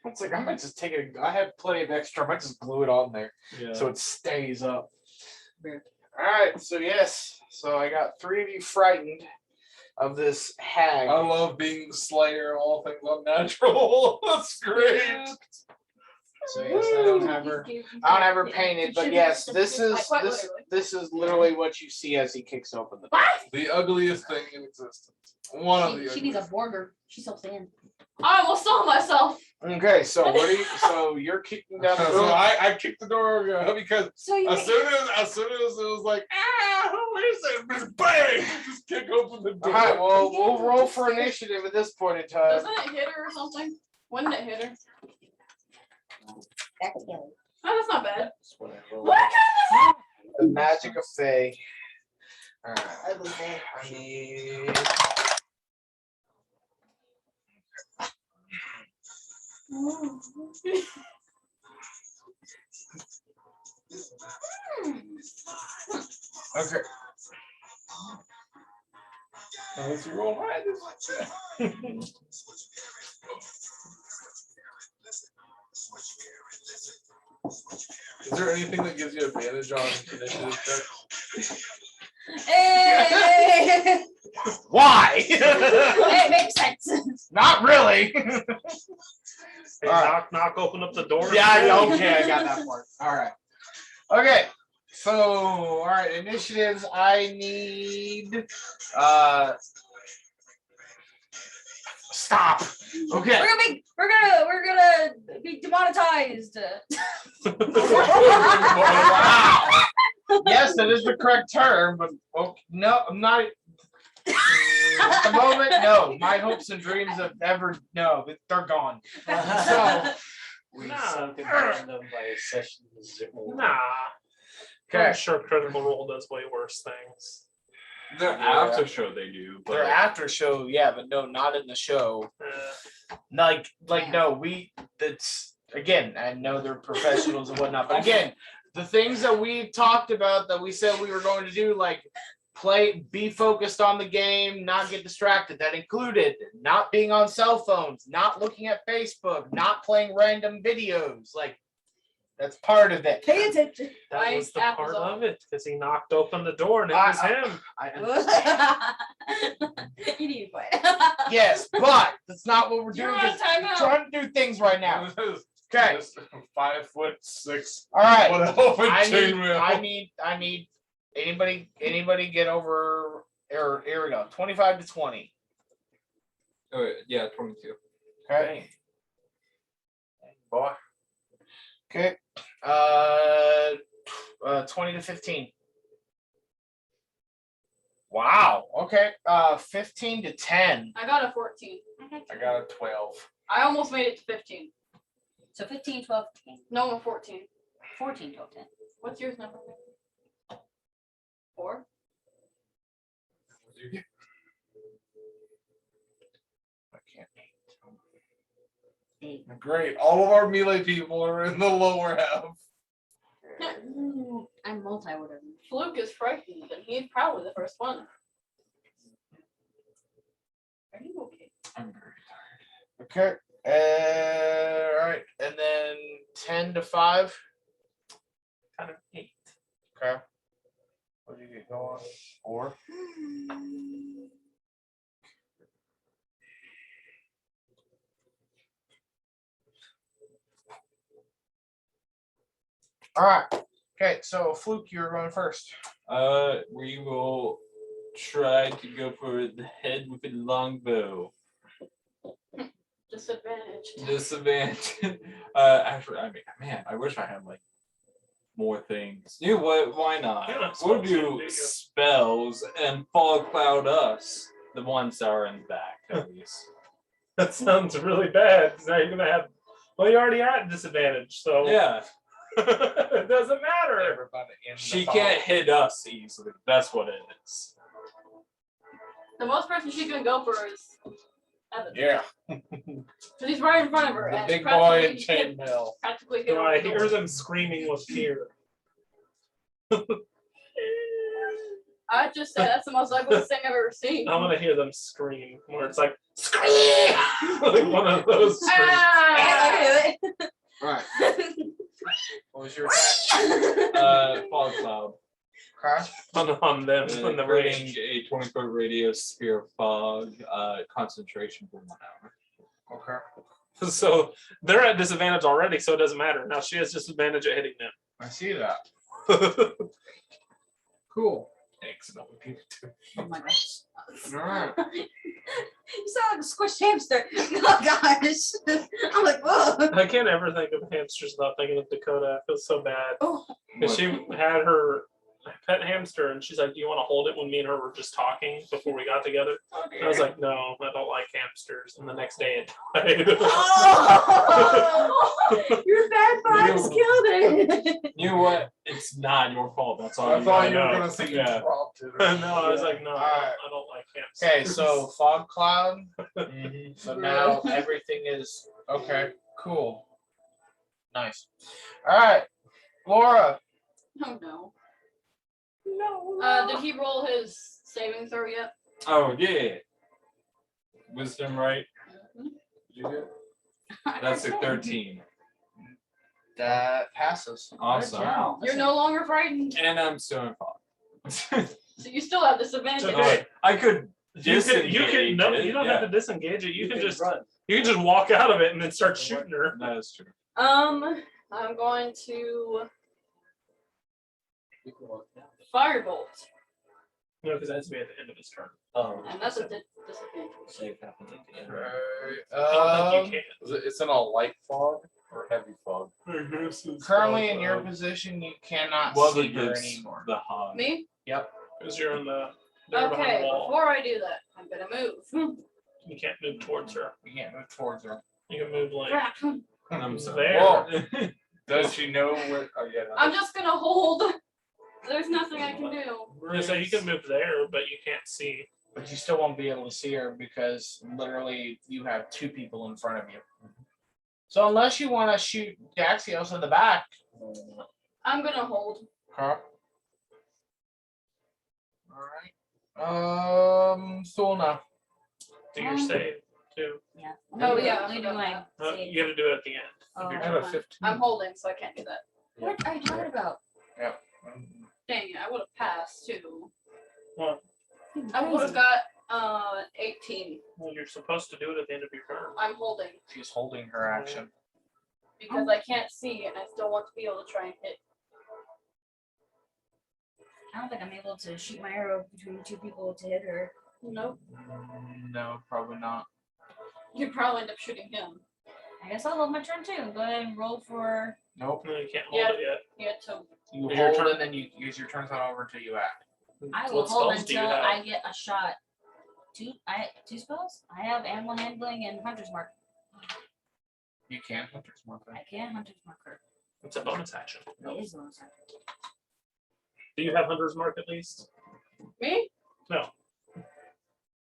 It's like I might just take it. I have plenty of extra. I might just glue it on there Yeah. so it stays up. Weird. All right. So yes. So I got 3 of you frightened of this hag. I love being the slayer of all things unnatural. That's great. So yes, I don't have her painted, but yes, this is literally what you see as he kicks open the door. The ugliest thing in existence. One of the She needs a ugliest. border. She's so thin. I almost saw myself. Okay, so what are you? So you're kicking down the So door. I kicked the door because So you as soon as it was like, who is it? Just bang! Just kick open the door. All right, well, we'll roll for initiative at this point in time. Doesn't it hit her or something? Wouldn't it hit her? That's scary. Oh, that's not bad. That's what I rolled. What? The magic of Fae. All right. Ugly thing. I need. Okay. Unless you roll high, Is there anything that gives you advantage on initiative checks? Hey! Why? It makes sense. Not really. Hey, Alright. knock, open up the door. Yeah, okay, I got that part. All right. Okay. So, all right, initiatives. I need. Stop. Okay. We're gonna be demonetized. Wow. Yes, that is the correct term, but no, I'm not. At the moment, no. My hopes and dreams of ever no, they're gone. So, We Nah. sunk in random by sessions. Nah. okay. I'm sure Critical Role does way worse things. Their after show they do, but Their after show, yeah, but no, not in the show. Like no, that's again, I know they're professionals and whatnot, but again, the things that we talked about that we said we were going to do, like be focused on the game, not get distracted. That included not being on cell phones, not looking at Facebook, not playing random videos. Like that's part of it. Pay attention. That My was the app part is on. of it because he knocked open the door and it was him. I understand. You need to quit. Yes, but that's not what we're You're doing. on Just timeout. trying to do things right now. Okay. Just 5'6". All right. What a open I chainmail. need anybody get over or here we go. 25 to 20. Oh, yeah, 22. Okay. Boy. Okay. 20 to 15. Wow. Okay. 15 to 10. I got a 14. I got a 12. I almost made it to 15. So 15, 12, 10, No, a 14. 14, 12, 10. What's yours number? 4? I can't. Great. All of our melee people are in the lower half. I'm multi whatever. Fluke is frightened, and he's probably the first one. Are you okay? I'm very tired. Okay. All right. And then 10 to 5. Kind of 8. Okay. What do you get going? 4. All right. Okay. So Fluke, you're going first. We will try to go for the head with a longbow. Disadvantage. Disadvantage. Actually, I mean, man, I wish I had like more things. You know what? Why not? You don't have We'll spells, do do you? spells and fog cloud us, the ones that are in the back, at least. That sounds really bad. 'Cause now you're gonna have. Well, you already are at disadvantage, so Yeah, it doesn't matter. Everybody in the she fog. can't hit us easily. That's what it is. The most person she can go for is Evan. Yeah. So he's right in front of her. The and big boy practically in hit- chainmail. Practically hit Do her I with the hear door. them screaming with fear? I just said that's the most ugliest thing I've ever seen. I'm gonna hear them scream where it's like scream, like one of those screams. Ah! Alright. What was your attack? Fog cloud. Crash? On them in the Creating range. a 20-foot radius sphere of fog, concentration for 1 hour. Okay. So they're at disadvantage already, so it doesn't matter. Now she has disadvantage at hitting I see that. them. Cool. Excellent. People Oh my gosh. Alright. You sound like a squished hamster. Oh gosh. I'm like, whoa. I can't ever think of hamsters without thinking of Dakota. I feel so bad. Oh. Because she had her pet hamster and she's like, do you want to hold it when me and her were just talking before we got together? And I was like, no, I don't like hamsters. And the next day it died. Oh, your bad vibes killed it. You know what? It's not your fault. That's all. I thought you were know. gonna say you Yeah. dropped it. No, I was like, no, Alright. I don't like hamsters. Okay, so fog cloud. So now everything is okay. Cool. Nice. Alright. Laura. Oh no. No. Did he roll his saving throw yet? Oh yeah. Wisdom, right? Mhm. Did you get? That's a 13. That passes. Awesome. job. You're no longer frightened, And I'm still in fog. so you still have disadvantage. It's okay. I could You can no, disengage you don't it, have to yeah. disengage it. You can just run. walk out of it and then start shooting her. That is true. I'm going to You can walk down. firebolt, No, because that has to be at the end of his turn. Oh, and that's a disadvantage. save happened at the end. I don't think you It's in a light fog or heavy fog? can. Currently in your position, you cannot What see would her this anymore. the hog? Me? Because you're on the there behind Okay, the wall. before I do that, I'm gonna move. You can't move towards her. You can't move towards her. You can move like Crap. I'm sorry. there. Whoa. Does she know where? Oh yeah. I'm just gonna hold. There's nothing I can do. Yeah, so you can move there, but you can't see. But you still won't be able to see her because literally you have two people in front of you. So unless you want to shoot Daxios in the back, I'm gonna hold. huh? Alright. Thulna. Do your save too. Yeah. Oh, yeah, Let me do my save. You have to do it at the end. Oh, your I have a hold on. 15. I'm holding, so I can't do that. What are you talking about? Dang it, I would have passed too. Well, I would have got 18. well, you're supposed to do it at the end of your turn. I'm holding She's holding her action. because I can't see and I still want to be able to try and hit. I don't think I'm able to shoot my arrow between two people to hit her. Nope. No, probably not. You'd probably end up shooting him. I guess I'll hold my turn too. Go ahead and roll for. Nope. No, you can't hold Yeah. it yet. You had to. You Is your hold turn- and then you use your turns on over until you act. I will What hold spells do you until have? I get a shot. Two spells? I have animal handling and hunter's mark. You can hunter's marker. I can hunter's marker. It's a bonus action. It is bonus action. Do you have Hunter's Mark at least? Me? No. Is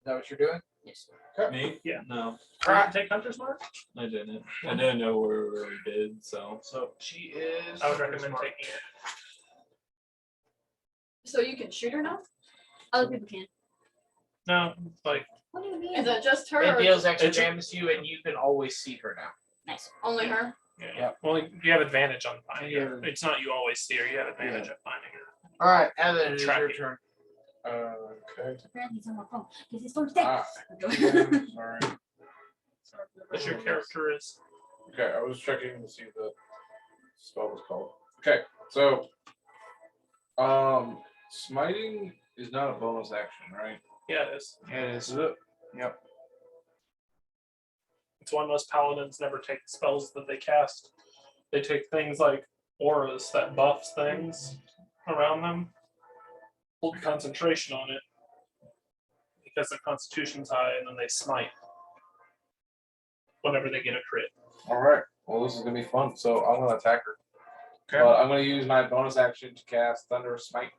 that what you're doing? Yes. Me? Yeah. No, You didn't take Hunter's Mark? I didn't. I didn't know where we already did, so. So she is. I would recommend taking it. So you can shoot her now? Other people can. No, like What do you mean? Is it just her? It or deals extra It's- damage to you, and you can always see her now. Nice. only her? yeah. Yep. Well, you have advantage on finding her. Yeah. It's not you always see her. You have advantage at finding her. All right, Evan, it is your Tracking. turn. Okay. Apparently he's on my phone. Because his phone's dead. Ah, Sorry. What your character is. okay, I was checking to see the spell was called. Okay, so smiting is not a bonus action, right? Yeah, it is. It is. Is it? Yep. It's why most paladins never take spells that they cast. They take things like auras that buffs things around them. Hold concentration on it because their constitution's high, and then they smite whenever they get a crit. All right. Well, this is gonna be fun. So I'm gonna attack her. Okay. But I'm gonna use my bonus action to cast Thunder Smite.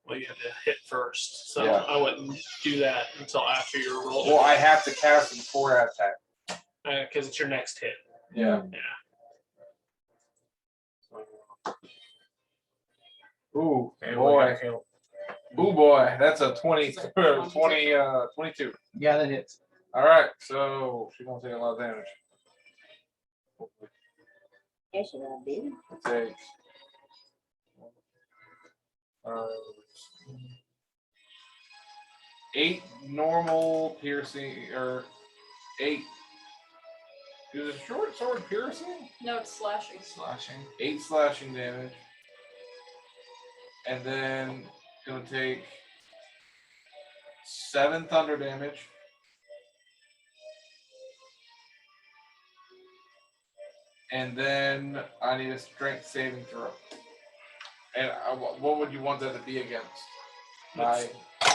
Well, you have to hit first, so Yeah. I wouldn't do that until after your roll. Well, I have to cast it before I attack. Because it's your next hit. Yeah. Ooh, boy. Ooh, boy. That's a 22. Yeah, that hits. All right, so she's gonna take a lot of damage. Yes, you are, baby. Takes. Uh, 8 normal piercing, or 8. Is a short sword piercing? No, it's slashing. Slashing. 8 slashing damage. And then gonna take 7 thunder damage. And then I need a strength saving throw. And what would you want that to be against? It's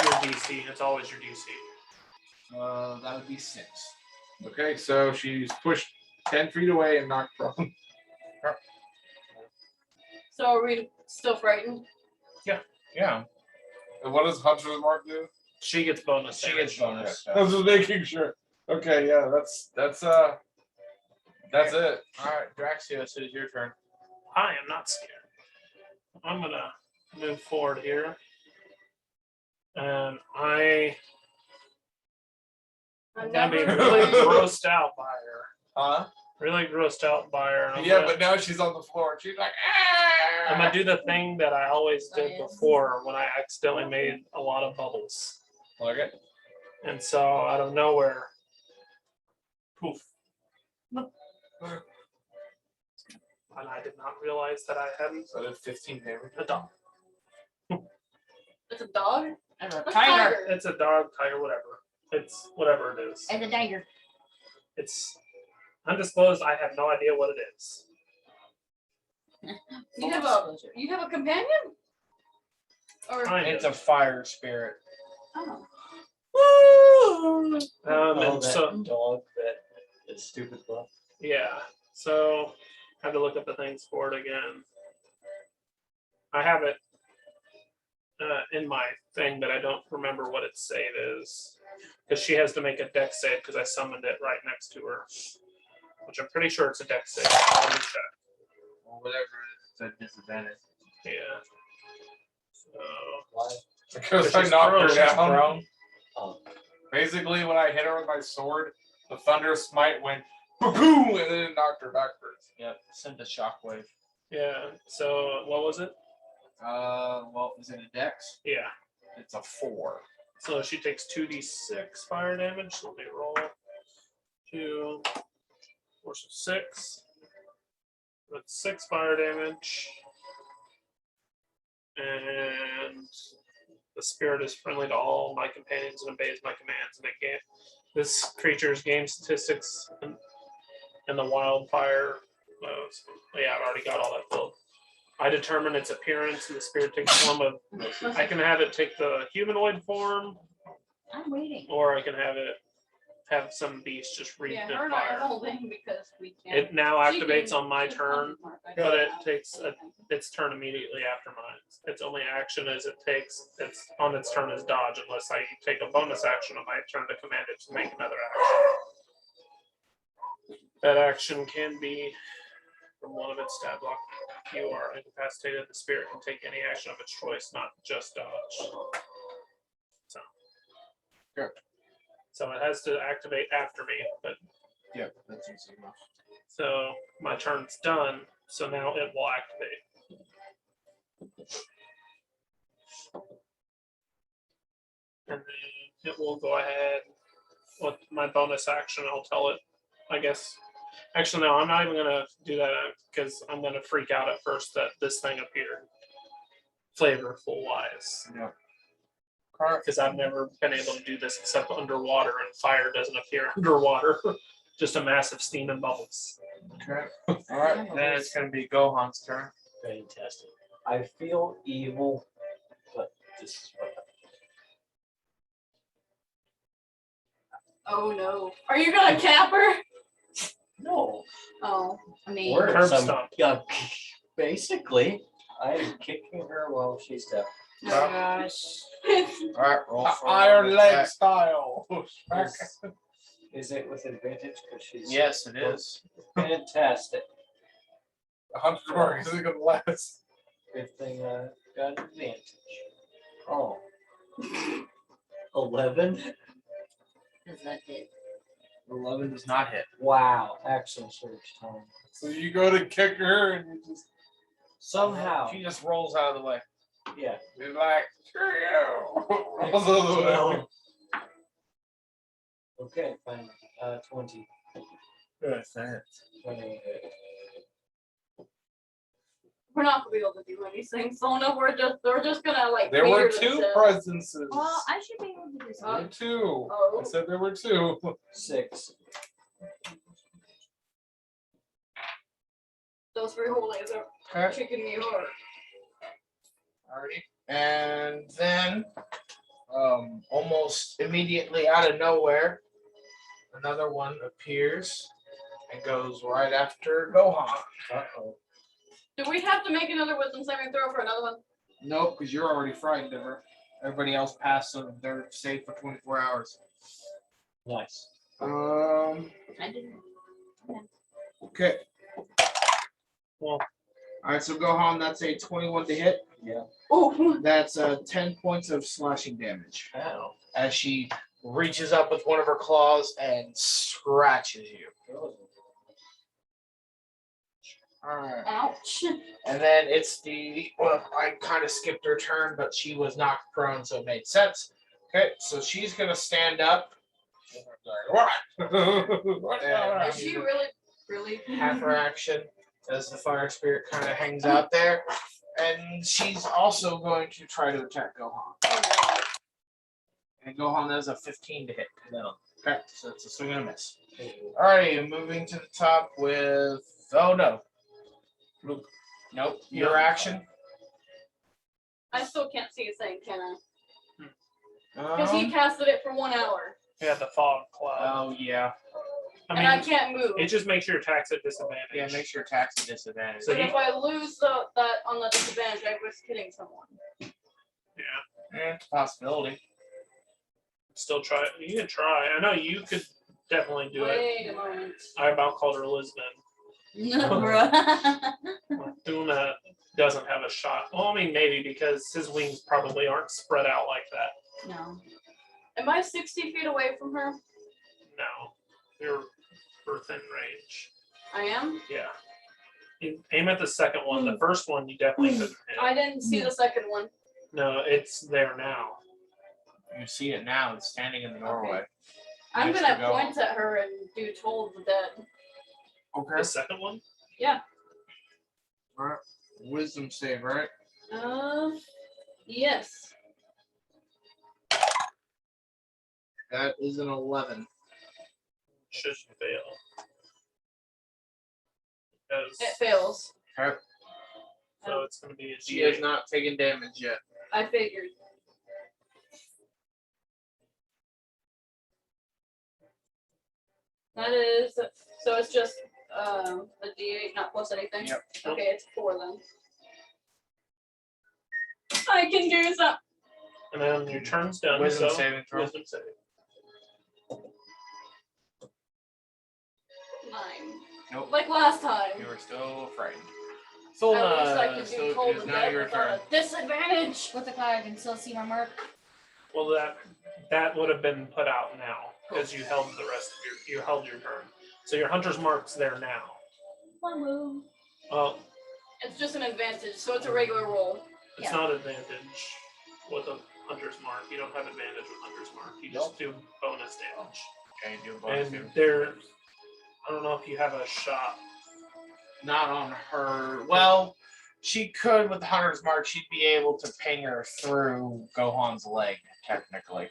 your DC. It's always your DC. That would be 6. Okay, so she's pushed 10 feet away and knocked prone. So are we still frightened? Yeah. And what does Hunter's Mark do? She gets bonus. She gets bonus. I was just making sure. Okay, yeah, that's it. All right, Daxios, it is your turn. I am not scared. I'm gonna move forward here, and I'm gonna be really grossed out by her. Huh? Really grossed out by her. and I'm Yeah, gonna- but now she's on the floor. She's like, I'm gonna do the thing that I always did Yes. before when I accidentally made a lot of bubbles. Okay. And so out of nowhere, poof. And I did not realize that I hadn't So I did 15 damage. a dog. It's a dog? And a What's tiger. It's a dog, tiger, whatever. It's whatever it is. And the dagger. It's undisclosed. I have no idea what it is. You have a companion? Or Kind It's of. a fire spirit. oh. Oh, And that so dog that is stupid buff. yeah. So I had to look up the things for it again. I have it in my thing, but I don't remember what its save is. Because she has to make a dex save because I summoned it right next to her. Which I'm pretty sure it's a dex save. Let me check. Or whatever it is, it's a disadvantage. Yeah. So Why? Because I she's knocked prone, her she's down. prone. Oh, Basically, when I hit her with my sword, the thunder smite went boom, and then it knocked her backwards. Yep, sent a shockwave. Yeah. So what was it? Well, is it a dex? Yeah. It's a 4. So she takes 2d6 fire damage. Let me roll. 2, 4, 6. That's 6 fire damage. And the spirit is friendly to all my companions and obeys my commands. And this creature's game statistics and the wildfire. Yeah, I've already got all that filled. I determine its appearance, and the spirit takes form of. I can have it take the humanoid form, I'm waiting. or I can have it have some beast just read Yeah, the her and I are fire. holding because we can't. It now She activates can- on my she's turn, Mark, I but don't it know. takes its turn immediately after mine. Its only action is its on its turn is dodge, unless I take a bonus action on my turn to command it to make another action. That action can be from one of its stat block. You are incapacitated. The spirit can take any action of its choice, not just dodge. So. Good. So it has to activate after me, but Yep, that's easy enough. so my turn's done. So now it will activate. And then it will go ahead with my bonus action. I'll tell it, I guess. Actually, no, I'm not even gonna do that because I'm gonna freak out at first that this thing appeared. Flavorful wise. Yep. Because I've never been able to do this except underwater, and fire doesn't appear underwater. Just a massive steam and bubbles. Okay. All right. Then it's gonna be Gohan's turn. fantastic. I feel evil, but this is what Oh no. Are you gonna cap her? no. Oh, I mean, Or Curb some, stomp. yeah, basically, I am kicking her while she's down. Oh gosh. All right, roll for Iron leg attack. style. Is it with advantage? 'Cause she's Yes, it is. fantastic. 100 mark isn't gonna last. Good thing got advantage. Oh. 11? Does that hit? 11 does not hit. Wow. Action surge time. So you go to kick her and you just Somehow. She just rolls out of the way. Yeah. be like, screw you. Rolls out of the way. Well, okay, fine. 20. Good, thanks. 20. We're not gonna be able to do anything. So no, we're just gonna like. There were cater to 2 this. presences. Well, I should be able to do There were something. 2. Oh. I said there were 2. 6. Those 3 holes are Okay. kicking me hard. Alrighty. And then, almost immediately out of nowhere, another one appears and goes right after Gohan. Uh-oh. Do we have to make another wisdom saving throw for another one? Nope, because you're already frightened of her. Everybody else passed, so they're safe for 24 hours. Nice. I didn't. Okay. Well. Alright, so Gohan, that's a 21 to hit. Oh, That's 10 points of slashing damage Ow. as she reaches up with one of her claws and scratches you. Alright. ouch. And then it's well, I kind of skipped her turn, but she was knocked prone, so it made sense. Okay, so she's gonna stand up. And Is she really? half her action as the fire spirit kind of hangs out there. And she's also going to try to attack Gohan. And Gohan has a 15 to hit. No. Okay, so it's a swing and a miss. Alrighty, moving to the top with. Oh no. Nope. Your action. I still can't see a thing, can I? Because he Um, casted it for 1 hour, Yeah, the fog cloud. oh yeah. I and I mean, can't move. it just makes your attacks at disadvantage. Yeah, make sure tax a disadvantage. So But if I lose that on the disadvantage, I risk hitting someone. Yeah, It's a possibility. still try. You can try. I know you could definitely do it. Wait a moment. I about called her Lisbon. No, bruh. Duna doesn't have a shot. Well, I mean, maybe because his wings probably aren't spread out like that. No. Am I 60 feet away from her? No, you're within range. I am. Yeah. You aim at the second one. The first one you definitely couldn't hit. I didn't see the second one. No, it's there now. You see it now. It's standing in the doorway. I'm Next gonna to go. point at her and do toll the dead. Okay. The second one? Alright. Wisdom save, right? Yes. That is an 11. Should fail. Because, It fails. Okay. so it's going to be a She has D8. not taken damage yet. I figured. That is, so it's just a D8, not plus anything? Yep. Okay, it's 4 then. I can do something. And then your turn's done. Wisdom so saving throw. Wisdom saving. 9. Nope. Like last time. You are still frightened. At least I can So do it toll is the now dead your without turn. a disadvantage. With the cloud, I can still see my mark. Well, that would have been put out now because you held the rest of your turn. So your hunter's mark's there now. One move. Well, It's just an advantage, so it's a regular roll. it's Yeah. not advantage with a hunter's mark. You don't have advantage with hunter's mark. You just do bonus damage. Okay, do a bonus And damage. there, I don't know if you have a shot. Not on her. Well, she could with the hunter's mark. She'd be able to ping her through Gohan's leg, technically.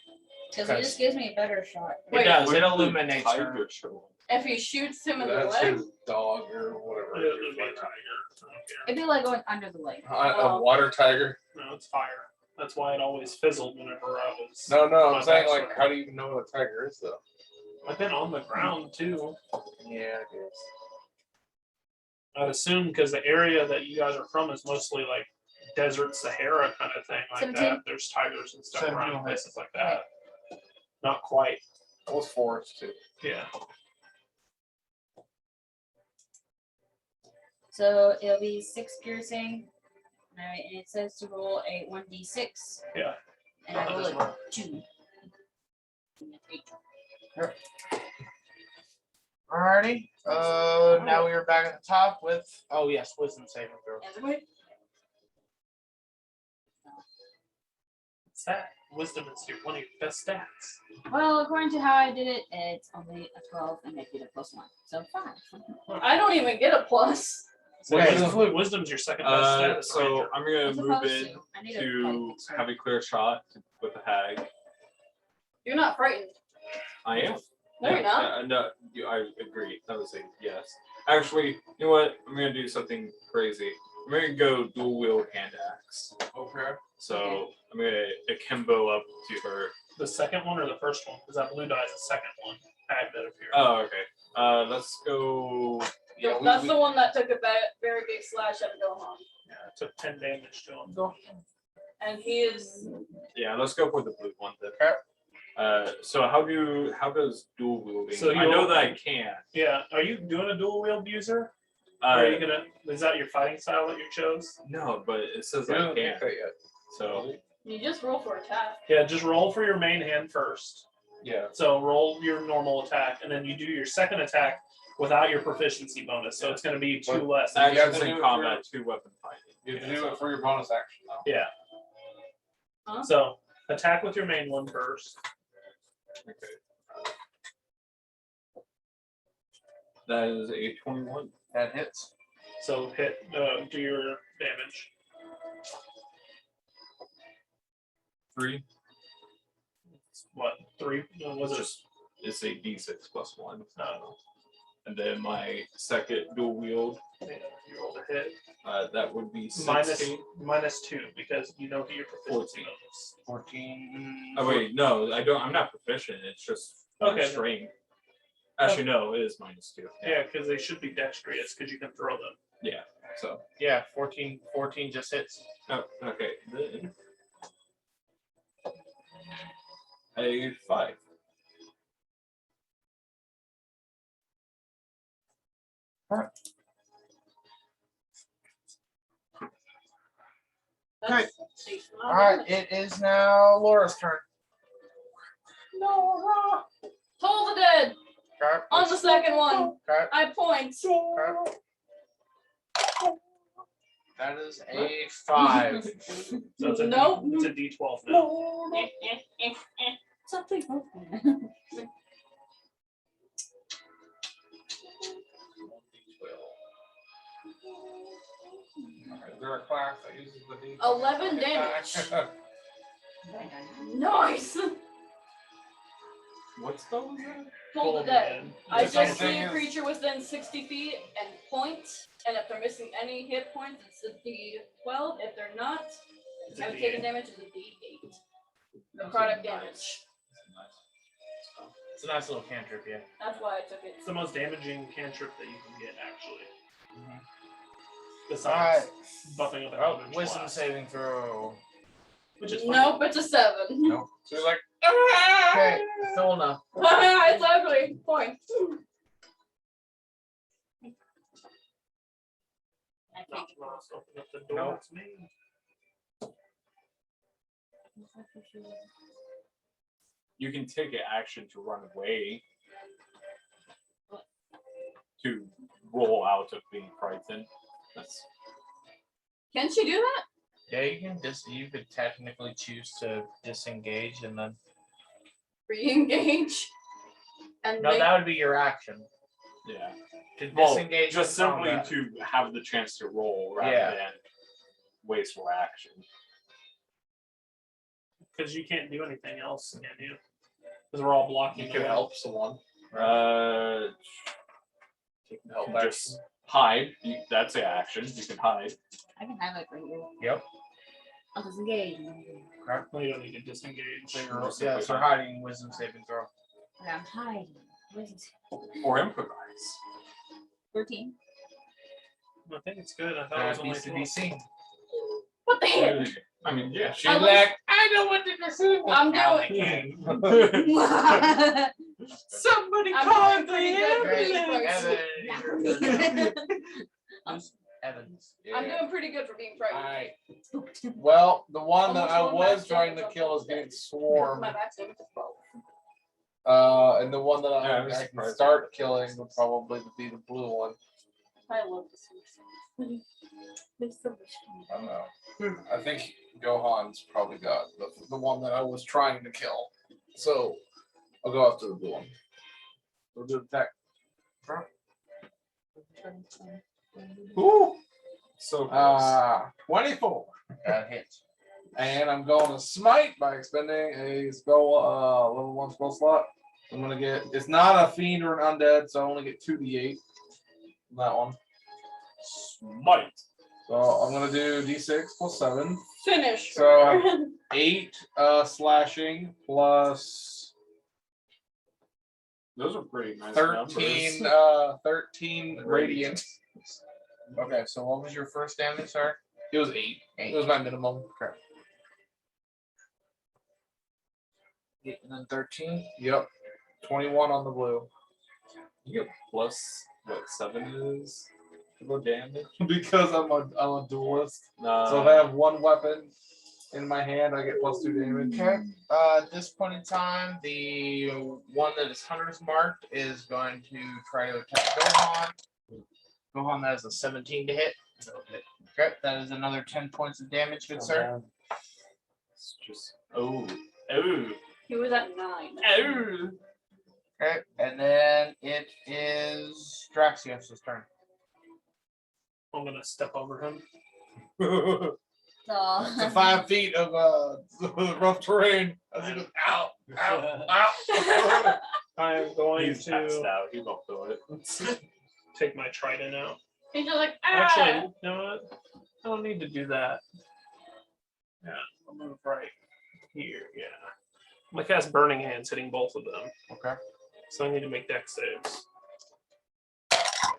Because it just gives me a better shot. Wait, it does. It Where's the illuminates her. tiger show? If he shoots him in the That's leg, his dog or whatever. It would be a tiger. I don't care. It'd be like going under the leg. A water tiger? No, it's fire. That's why it always fizzled whenever I was. No, my I'm saying backstory. like, how do you even know what a tiger is though? I've been on the ground too. Yeah, I guess. I'd assume because the area that you guys are from is mostly like desert Sahara kind of thing like 17? that. There's tigers and stuff 17 around will hit. places like that. Not quite. That was forest too. Yeah. So it'll be 6 piercing. Alright, and it says to roll a 1d6. Yeah. And I roll Just a roll. 2. Alrighty. Now we are back at the top with. Oh yes, wisdom saving throw. What's that? Wisdom is one of your best stats. Well, according to how I did it, it's only a 12 and I get a +1. So 5. I don't even get a plus. So Wait. wisdom's your second best stat. as a So ranger. I'm gonna I'm move supposed in to. I need a to fight, have a clear shot with the hag. You're not frightened. I am. No, you're not. No, I agree. That was a yes. Actually, you know what? I'm gonna do something crazy. I'm gonna go dual wield hand axe. Okay. So I'm gonna akimbo up to her. The second one or the first one? Because that blue die is the second one. Hag that appeared. Oh, okay. Let's go. Yeah, That's the one that took a very big slash at Gohan. Yeah, it took 10 damage to him. And he is. Yeah, let's go for the blue one then. Okay. So how does dual wielding? So I know you'll- that I can. Yeah. Are you doing a dual wield user? Or are you gonna? Is that your fighting style that you chose? No, but it says I I don't can. think that yet. So You just roll for attack. Yeah. Just roll for your main hand first. Yeah. So roll your normal attack, and then you do your second attack without your proficiency bonus. So it's going to be 2 But less. have actions to do in it combat, 2 weapon fighting. You have to do it for your bonus action now. Yeah. Huh? So attack with your main one first. Okay. That is a 21. That hits. So hit. Do your damage. 3. What 3? Was it? Just it's a d6 plus 1. No. And then my second dual wield, You rolled a hit. that would be 16. -2 because you know your proficiency 14. bonus. 14. Oh wait, no, I don't. I'm not proficient. It's just Okay. strength. Actually, no, it is -2. Yeah, because they should be dexterous because you can throw them. Yeah. So. Yeah, 14 just hits. Oh, okay. Then a 5. Okay. Decent All amount of right, damage. it is now Laura's turn. Toll the dead. Okay. On the second one. Okay. I point. Okay. That is a 5. So it's a Nope. it's a D12 now. Something. Is there a class that uses the D? 11 damage. Nice. What spell was that? Toll the dead. I It's the just same see a is- creature within 60 feet and point. And if they're missing any hit points, it's a D12. If they're not, It's a I'm D8. taking damage as a D8. The product damage. It's a nice little cantrip, yeah. That's why I took it. It's the most damaging cantrip that you can get, actually. Mhm. Besides buffing up an Oh, Eldritch wisdom Blast, saving throw. which is fine. Nope, it's a 7. Nope. So you're like, Okay, Thulna. It's ugly. Point. Not lost. Open up the door. Nope. It's me. You can take an action to run away. To roll out of being frightened. That's Can she do that? Yeah, you could technically choose to disengage and then. Re-engage. And No, make that would be your action. yeah. To Well, disengage. just from simply combat. to have the chance to roll rather Yeah. than wasteful action. Because you can't do anything else, can you? Because we're all blocking. you can the way. help someone. You Help can action. just hide. That's the action. You can hide. I can have it right here. Yep. I'll disengage. Well, you don't need to disengage. So yeah, so hiding wisdom saving throw. Okay, I'm hiding. What is it? Or improvise. 13. I think it's good. I thought it was That only needs to be 12. seen. What the heck? I mean, yeah. She's like, I know what to do. I'm Now doing they it. can. Somebody I'm call doing the pretty good for being ambulance. Who's Evans? I'm doing pretty good for being frightened. Alright. Well, the one that Almost I one was max trying to damage kill on is getting both. swarmed. My back's damage is 12. And the one that Yeah, I'm I can surprised. start killing would probably be the blue one. I love this one. It's so much I don't know. I think Gohan's probably got the one that I was trying to kill. So I'll go after the blue one. We'll do attack. Ooh. So close. 24. That hits. And I'm going to smite by expending a spell, level 1 spell slot. I'm gonna get. It's not a fiend or an undead, so I only get 2d8. That one. Smite. So I'm gonna do d6 plus 7. Finish. So 8 slashing plus Those are pretty nice 13 numbers. 13 radiant. Okay, so what was your first damage, sir? It was 8. It was my minimum. Okay. 8 and then 13. Yep. 21 on the blue. You get plus what 7 is for damage? Because I'm a duelist. No. So if I have one weapon in my hand, I get plus 2 damage. Okay. At this point in time, the one that is Hunter's marked is going to try to attack Gohan. Gohan, that is a 17 to hit. Okay, that is another 10 points of damage, good sir. It's just oh. He was at 9. Oh. Okay, and then it is Daxios' turn. I'm gonna step over him. It's a So 5 feet of rough terrain. As he goes, ow, ow, ow. I am going He's passed to out. He won't do it. take my trident out. He's just like, Actually, you know what? I don't need to do that. Yeah, I'll move right here. Yeah. I'm gonna cast Burning Hands, hitting both of them. Okay. So I need to make dex saves. I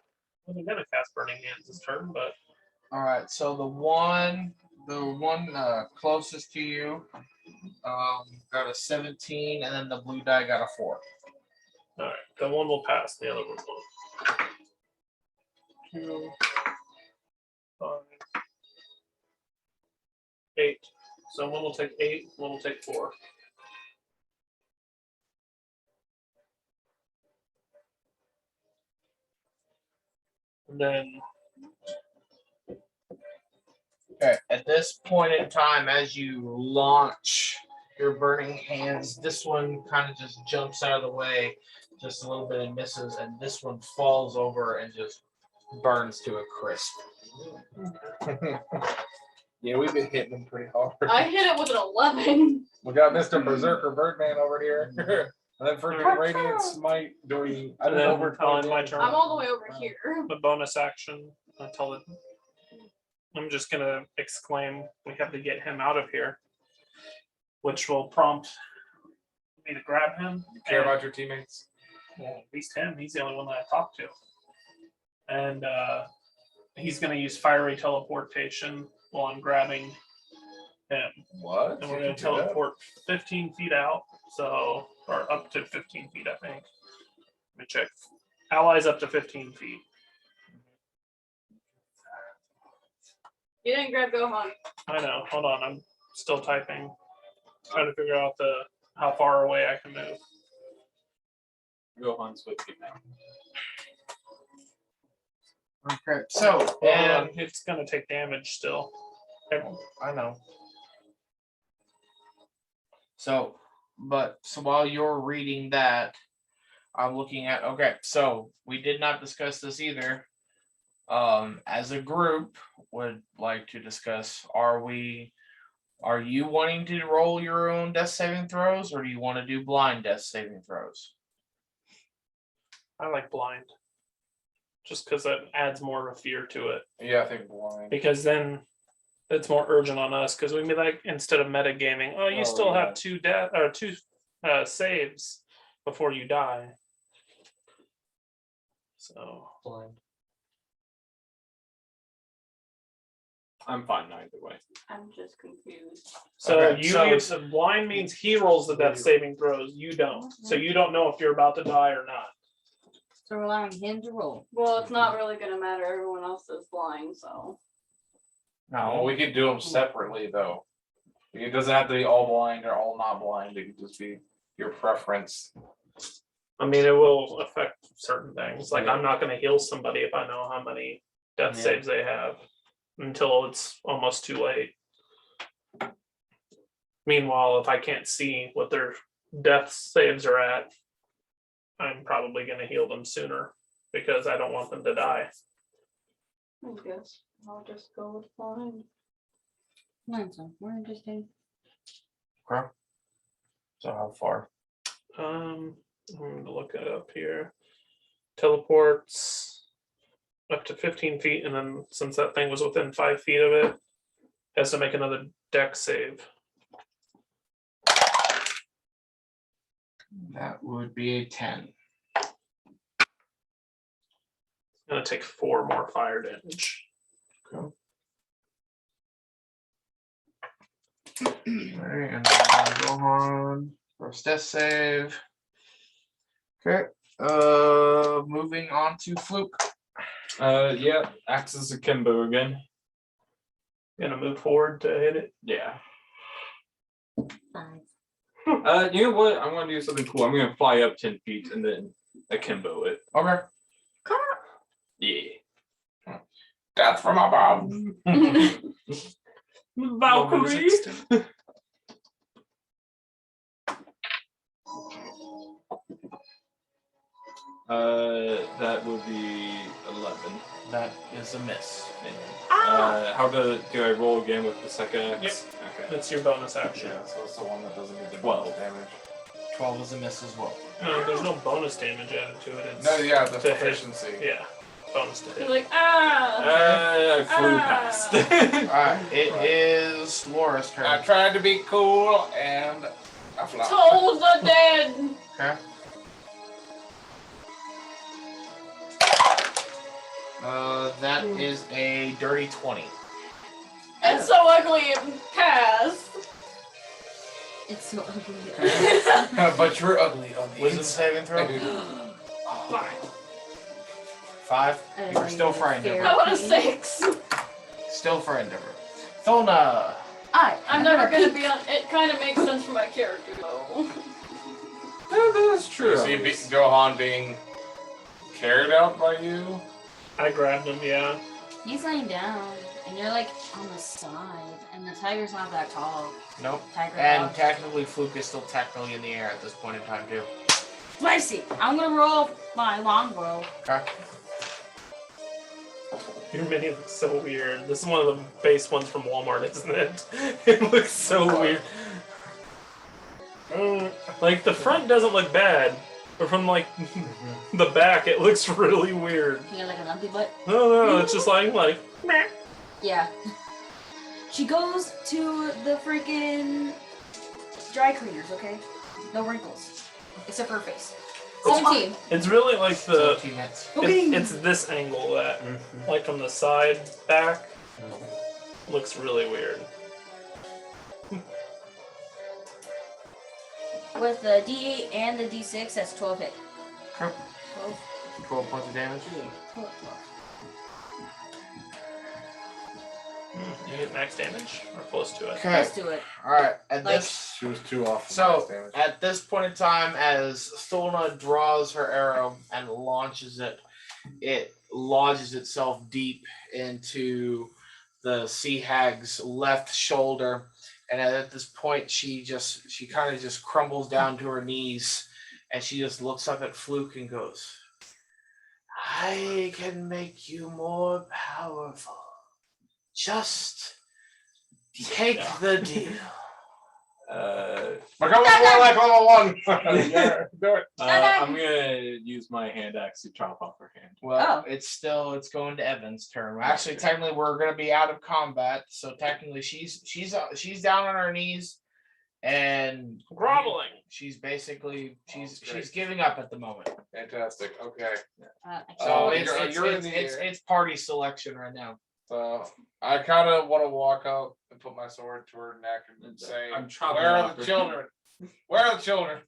wasn't gonna cast Burning Hands this turn, but All right. So the one closest to you, got a 17, and then the blue die got a 4. all right, the one will pass, the other one won't. 2, 5, 8. So one will take 8, one will take 4. And then Okay. At this point in time, as you launch your burning hands, this one kind of just jumps out of the way, just a little bit and misses, and this one falls over and just burns to a crisp. Yeah, we've been hitting them pretty hard. I hit it with an 11. We got Mr. Berserker Birdman over here. And then freaking Radiant Smite doing And then over on my turn. I'm all the way over here. the bonus action until it. I'm just gonna exclaim, "We have to get him out of here," which will prompt me to grab him. You care and- about your teammates? Well, at least him. He's the only one that I talked to. And he's going to use fiery teleportation while I'm grabbing him. What? And we're going to teleport 15 feet out. So, or up to 15 feet, I think. Let me check. Allies up to 15 feet. You didn't grab Gohan. I know. Hold on. I'm still typing. Trying to figure out how far away I can move. Gohan's with you now. Okay, so And it's going to take damage still. I know. So while you're reading that, I'm looking at, okay, so we did not discuss this either. As a group, would like to discuss, are you wanting to roll your own death saving throws, or do you want to do blind death saving throws? I like blind. Just because it adds more of a fear to it. Yeah, I think blind. Because then it's more urgent on us. Because we be like, instead of metagaming, oh, you still have two saves before you die. So Blind. I'm fine either way. I'm just confused. So Okay, you so- get the blind means he rolls the death saving throws. You don't. So you don't know if you're about to die or not. So we're allowing him to roll. Well, it's not really gonna matter. Everyone else is blind, so. Well, we could do them separately though. It doesn't have to be all blind or all not blind. It could just be your preference. I mean, it will affect certain things. Like I'm not going to heal somebody if I know how many death Yeah. saves they have until it's almost too late. Meanwhile, if I can't see what their death saves are at, I'm probably going to heal them sooner because I don't want them to die. I guess I'll just go with blind. Mine's so more interesting. Okay. So how far? I'm going to look it up here. Teleports up to 15 feet, and then since that thing was within 5 feet of it, has to make another dex save. That would be a 10. Gonna take 4 more fire damage. Alright, and then go on. First death save. Okay. Moving on to Fluke. Yeah, axes akimbo again. Gonna move forward to hit it. Yeah. 5. You know what? I'm gonna do something cool. I'm gonna fly up 10 feet and then akimbo it. Okay. Yeah. Death from above. Valkyrie. That would be 11. That is a miss. Do I roll again with the second X? Yep. Okay. That's your bonus action. Yeah, so it's the one that doesn't get the 12 damage. 12 is a miss as well. No, there's no bonus damage added to it. It's No, yeah, the to hit. proficiency. Yeah, bonus to He's hit. like, ah! I flew past. Alright, it is Laura's turn. I tried to be cool and I flopped. Souls are dead! Okay. That is a dirty 20. It's so ugly it passed. It's so ugly. But you're ugly on the Wisdom inside. saving throw? Fine. 5. I didn't You're know still you frightened were of I her. want a 6. Still frightened of her. Thona. I'm never gonna be on. It kind of makes sense for my character though. That's true. So you beat Gohan being carried out by you? I grabbed him. Yeah. He's laying down, and you're like on the side, and the tiger's not that tall. Nope. Tiger And dog. technically, Fluke is still technically in the air at this point in time, too. Spicy. I'm gonna roll my longbow. Okay. Your mini looks so weird. This is one of the base ones from Walmart, isn't it? It looks so weird. Like the front doesn't look bad, but from like the back, it looks really weird. You got like a lumpy butt. No, it's just like meh. Yeah. She goes to the freaking dry cleaners, okay? No wrinkles. Except for her face. 17. It's really like the 17 hits. it's this angle that like from the side back looks really weird. With the D8 and the D6, that's 12 hit. Okay. 12. 12 points of damage. 12. You hit max damage or close to it. Okay. Let's do it. Alright, at Like- this She was too off. So, at this point in time, as Thulna draws her arrow and launches it, it lodges itself deep into the sea hag's left shoulder. And at this point, she kind of just crumbles down to her knees, and she just looks up at Fluke and goes, "I can make you more powerful. Just take the deal." Become more like level 1. Yeah, do it. I'm gonna use my hand axe to chop off her hand. Well, it's going to Evan's turn. Actually, technically, we're gonna be out of combat, so technically, she's down on her knees, and Groveling. she's basically great. she's giving up at the moment. Fantastic. Okay. So you're in the air. it's party selection right now. So I kind of want to walk up and put my sword to her neck and say, I'm chopping "Where off are the her- children? Where are the children?"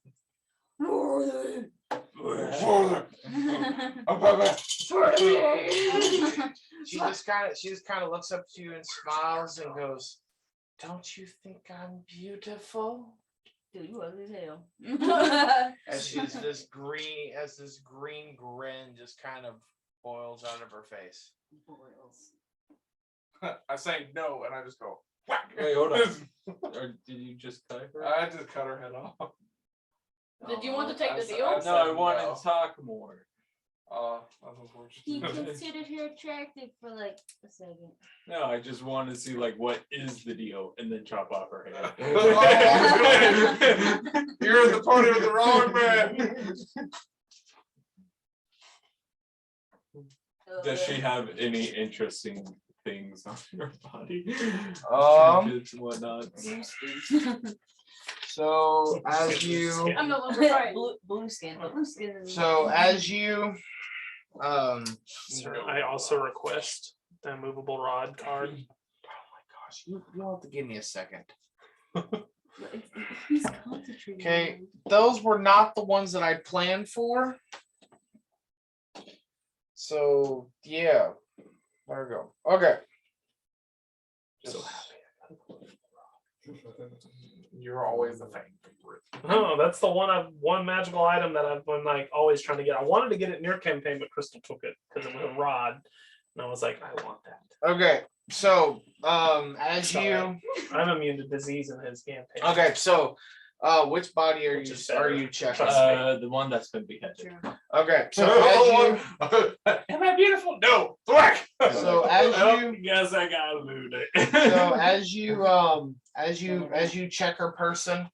She just kind of looks up to you and smiles and goes, "Don't you think I'm beautiful?" Dude, you ugly as hell. As this green grin just kind of boils out of her face. Boils. I say no, and I just go whack. Wait, hold on. Or did you just cut her? I just cut her head off. Did you want to take I the said- deal? I No, said I want no. to talk more. That's unfortunate. He considered her attractive for like a second. No, I just want to see like what is the deal, and then chop off her head. You're in the party with the wrong man. Does she have any interesting things on her body? Trinkets and whatnot. So as you I'm no longer right. Blue skin. Blue skin. is- so as you Sir, I also request the movable rod card. oh my gosh, you'll have to give me a second. He's concentrating. Okay, those were not the ones that I planned for. So yeah, there we go. Okay. So You're always the fan favorite. Oh, that's the one magical item that I've been like always trying to get. I wanted to get it near campaign, but Crystal took it because it was a rod, and I was like, I want that. Okay. So as Sorry. you I'm immune to disease in his campaign. okay, so which body are Which you is better. checking? the one that's been beheaded. True. Okay, so as you Am I beautiful? No. Thwack. so as you Guess I gotta move it. so as you check her person,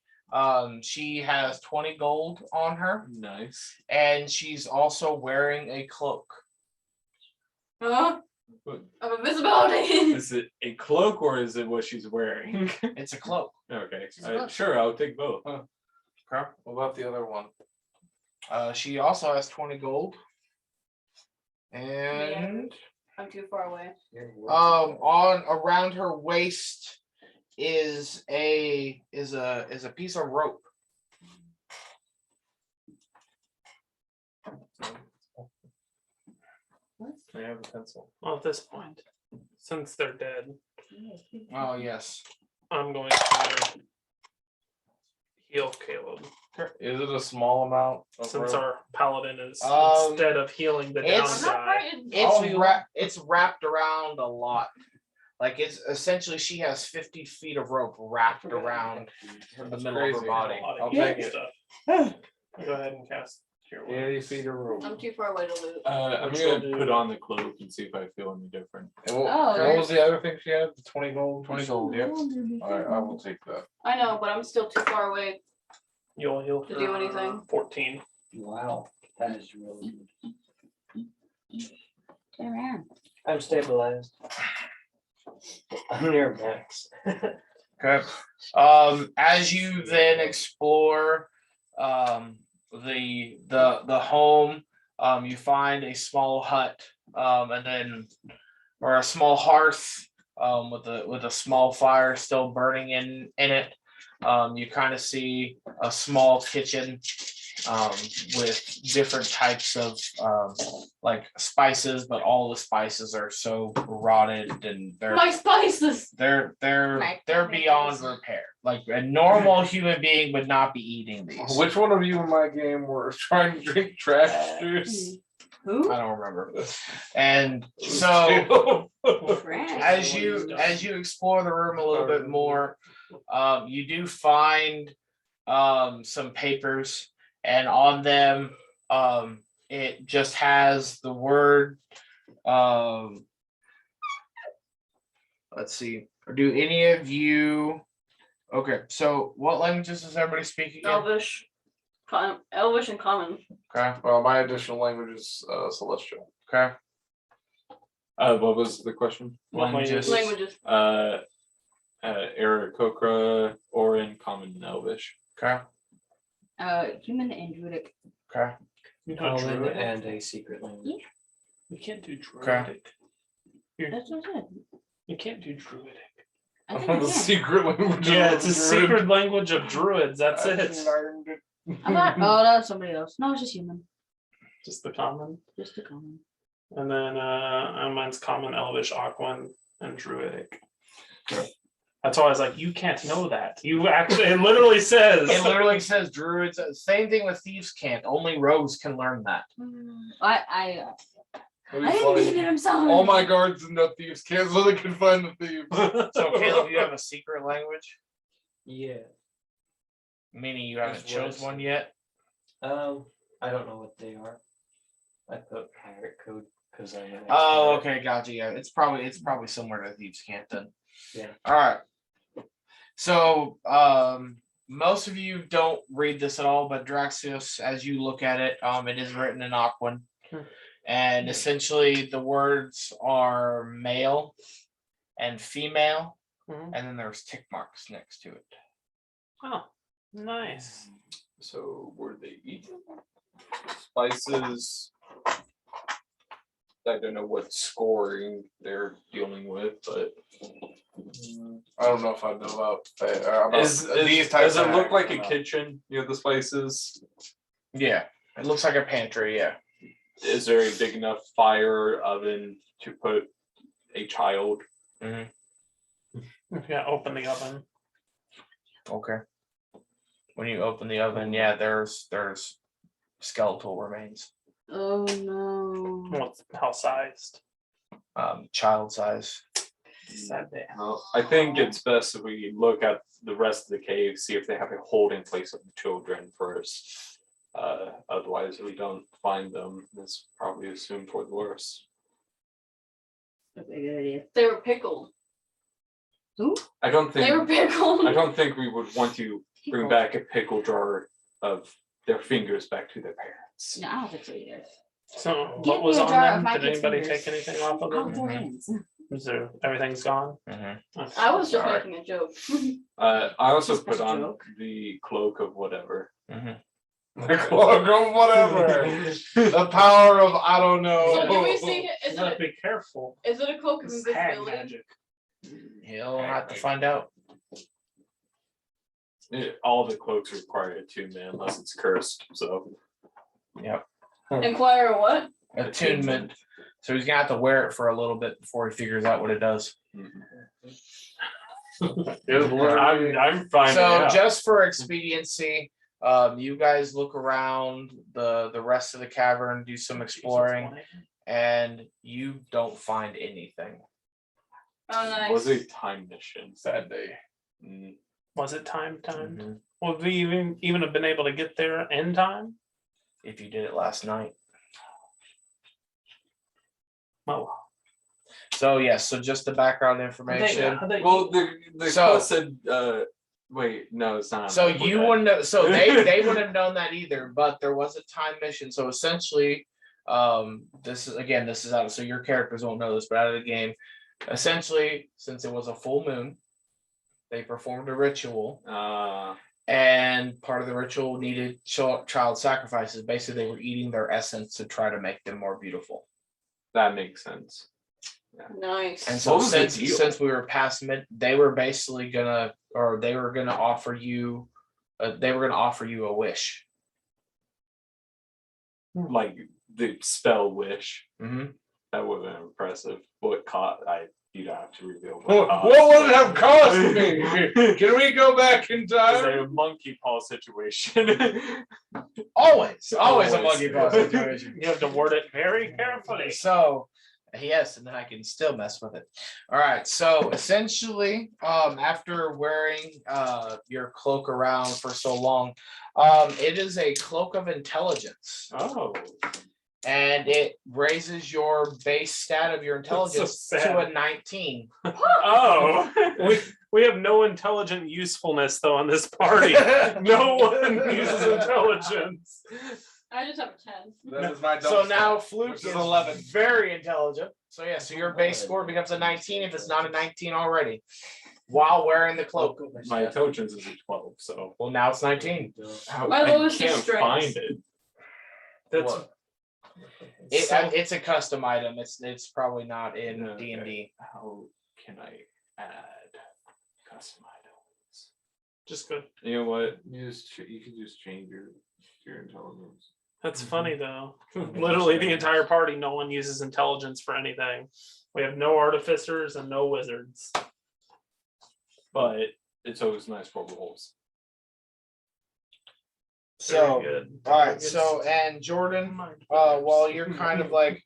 she has 20 gold on her, Nice. and she's also wearing a cloak. Huh? What- Of invisibility. Is it a cloak or is it what she's wearing? It's a cloak. Okay, She's a cloak. sure, I'll take both. Okay. What about the other one? She also has 20 gold. And I'm too far away. on around her waist is a piece of rope. I have a pencil. Well, at this point, since they're dead, Oh yes. I'm going to heal Caleb. Is it a small amount? Of Since rope? our paladin is Um, instead of healing the down it's- I'm not guy. frightened. It's wrapped around a lot. Like it's essentially she has 50 feet of rope wrapped around the That's middle of her crazy. body. A lot of I'll healing take it. stuff. Go ahead and cast Cure 80 Wounds. feet of rope. I'm too far away to loot. I'm Which gonna will put do- on the cloak and see if I feel any different. And what, Oh, what was the other thing she had? The 20 gold? 20 gold, Yep. Alright, I will take that. I know, but I'm still too far away. You'll heal To do for anything. 14. Wow, that is really good. Turn around. I'm stabilized. I'm near max. Okay. As you then explore the home, you find a small hut, and then or a small hearth with a small fire still burning in it. You kind of see a small kitchen with different types of like spices, but all the spices are so rotted and My spices. they're Like beyond tomatoes. repair. Like a normal human being would not be eating these. Which one of you in my game were trying to drink trash juice? Who? I don't remember. And so Trash. as you explore the room a little bit more, you do find some papers, and on them it just has the word let's see. Do any of you okay, so what languages does everybody speak again? Elvish. Elvish and common. Okay, Well, my additional language is celestial. okay. What was the question? What Languages. Languages. Aarakocra, Orin, Common, and Elvish. Okay, Human and druidic. okay. You do Common druidic? and a secret language. We can't do Okay. druidic. That's what I said. You can't do druidic. I think I The can. secret language. Yeah, of it's a druid. secret language of druids. That's I it. learned it. I thought, oh, that's somebody else. No, it's just human. Just the common. Just a common. And then mine's common, elvish, aquan, and druidic. That's why I was like, you can't know that. You actually, it literally says. It literally says druids. Same thing with thieves can't. Only rogues can learn that. I That'd be didn't funny. mean it. I'm sorry. All my guards and the thieves can't, so they can find the thieves. So Caleb, you have a secret language, Yeah. meaning you haven't That's what I chose one said. yet. I don't know what they are. I put pirate code because I'm an Oh, expert. okay, gotcha. Yeah, it's probably similar to thieves can't then. Yeah. All right. So most of you don't read this at all, but Daxios, as you look at it, it is written in Aquan. And essentially the words are male and female, Mhm. and then there's tick marks next to it. Oh, nice. So were they eating spices? I don't know what scoring they're dealing with, but I don't know if I know about Does these types. it of look like a hacks. kitchen near the spices? Yeah, it looks like a pantry. Yeah. is there a big enough fire oven to put a child? Yeah, open the oven. Okay. When you open the oven, yeah, there's skeletal remains, Oh no. What's how sized? child size. Sad day. Well, I think it's best if we look at the rest of the cave, see if they have a holding place of the children first. Otherwise, if we don't find them, it's probably assumed for the worst. That's a good idea. They were pickled. I don't They were think pickled. I don't think we would want to bring back a pickle jar of their fingers back to their parents. No, I don't think so either. So Give what was me a on jar of them? my Did kid's anybody fingers. take anything off of Out them? their hands. Is there everything's gone? I was just Alright. making a joke. I also Just put a on joke. the cloak of whatever. The cloak of whatever. The power of I don't So do know. we see? Is Gotta it? be careful. Is it a cloak of It's hag invisibility? magic. He'll have to find out. All the cloaks require attunement unless it's cursed. So Inquire what? Attunement. So he's gonna have to wear it for a little bit before he figures out what it does. I'm fine. So just for expediency, you guys look around the rest of the cavern, do some exploring, and you don't find anything. Oh, nice. was a time mission. Sad day. Was it timed? Mhm. Would we even have been able to get there in time? If you did it last night. Oh, So yes, so just the background information. Well, the So- quest said. Wait, no, it's not. So Okay. you wouldn't have, so they wouldn't have known that either, but there was a time mission. So essentially, this is out of, so your characters won't know this, but out of the game, essentially, since it was a full moon, they performed a ritual, and part of the ritual needed child sacrifices. Basically, they were eating their essence to try to make them more beautiful. That makes sense. Nice. And so What was the deal? since we were past mid, they were basically gonna offer you a wish. Like the spell wish. Mm-hmm. That would have been impressive. What cost? You don't have to reveal. What would it have cost me? Can we go back in It's time? a monkey paw situation. Always a Always. monkey paw situation. you have to word it very carefully. So yes, and then I can still mess with it. All right. So essentially, after wearing your cloak around for so long, it is a cloak of intelligence, Oh, and it raises your base stat of your intelligence so to sad. a 19. Oh, we have no intelligent usefulness though on this party. No one uses intelligence. I just have a 10. That is my So dumb now stat, Fluke which is is 11. very intelligent. So yeah, so your base score becomes a 19 if it's not a 19 already, while wearing the cloak. my intelligence is a 12, so Well, now it's 19. My I lowest is can't strength. find it. That's What? It's a custom item. It's probably not in Okay. D&D. How can I add custom items? Just good. You know what? You can just change your intelligence. That's funny though. Literally the entire party, no one uses intelligence for anything. We have no artificers and no wizards. But it's always nice for rolls. So, Very good. all right. So, and Jordan, while you're kind of like,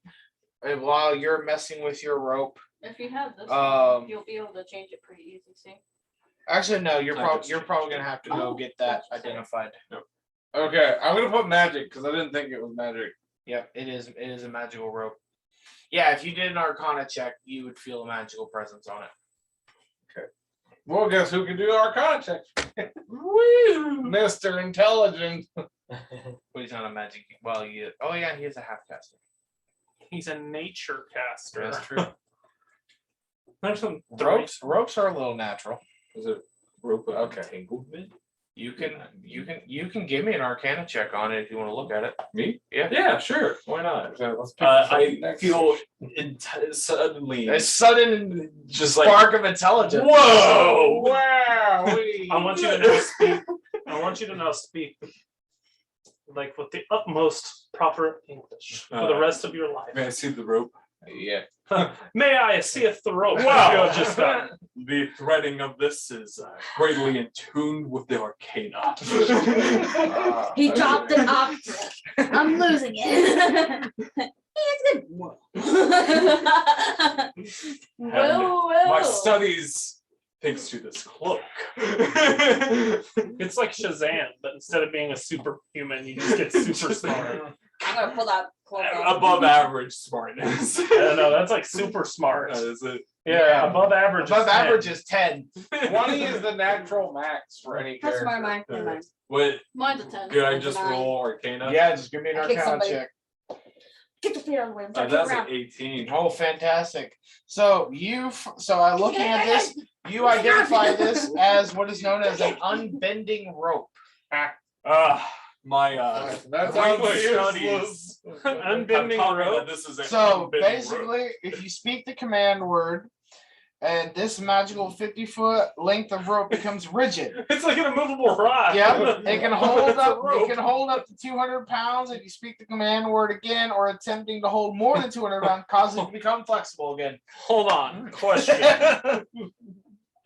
while you're messing with your rope, If you have this, you'll be able to change it pretty easy. See? actually no, you're I just probably changed gonna it. have to go Oh, get that gotcha. identified. Okay, I'm gonna put magic because I didn't think it was magic. Yep, it is a magical rope. Yeah, if you did an Arcana check, you would feel a magical presence on it. Well, guess who can do Arcana check? Woo! Mr. Intelligent. But he's not a magic. Well, oh yeah, he is a half caster. He's a nature caster. That's true. There's some Ropes are a little natural. Is it rope of entanglement? You can give me an Arcana check on it if you want to look at it. Me? Yeah. Yeah, sure. Why not? Let's pick I something next. feel suddenly A sudden just like spark of intelligence. whoa! Wow. I want you to now speak. I want you to now speak like with the utmost proper English for the rest of your life. May I see the rope? Yeah. May I see a throat? Wow. Just done. The threading of this is greatly in tune with the arcana. He dropped an octave. I'm losing it. It's good. Whoa, My whoa. studies thanks to this cloak. It's like Shazam, but instead of being a superhuman, you just get super smart. I'm gonna pull that cloak off. Above average smartness. I don't know, that's like super smart. Is it? Yeah, above average. Above is 10. average is 10. 20 is the natural max for any That's character. mine. Mine. What? Mine's a 10. Did I That's just a 9. roll arcana? Yeah, just give me an I kicked Arcana somebody. check. Get your feet on the way. I'm trying to That's kick an around. 18. Oh, fantastic. So I looking at this, you identify this as what is known as an unbending rope. My That language sounds studies. Unbending I'm telling you rope. that this is an So unbending rope. basically, if you speak the command word, and this magical 50-foot length of rope becomes rigid. It's like an immovable rod. Yep, it can hold It's a up. It rope. can hold up to 200 pounds if you speak the command word again, or attempting to hold more than 200 pounds causes it to become flexible again. Hold on. Question.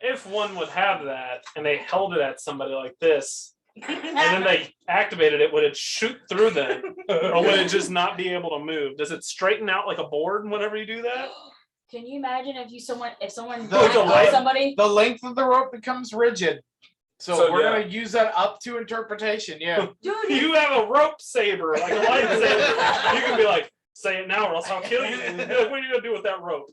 If one would have that and they held it at somebody like this, and then they activated it, would it shoot through them? Or would it just not be able to move? Does it straighten out like a board whenever you do that? Can you imagine if someone The backed light- somebody? The length of the rope becomes rigid. So we're yeah. gonna use that up to interpretation. Yeah. Dude, You have a rope saber, like a lightsaber. You can be like, say it now or else I'll kill you. What are you gonna do with that rope?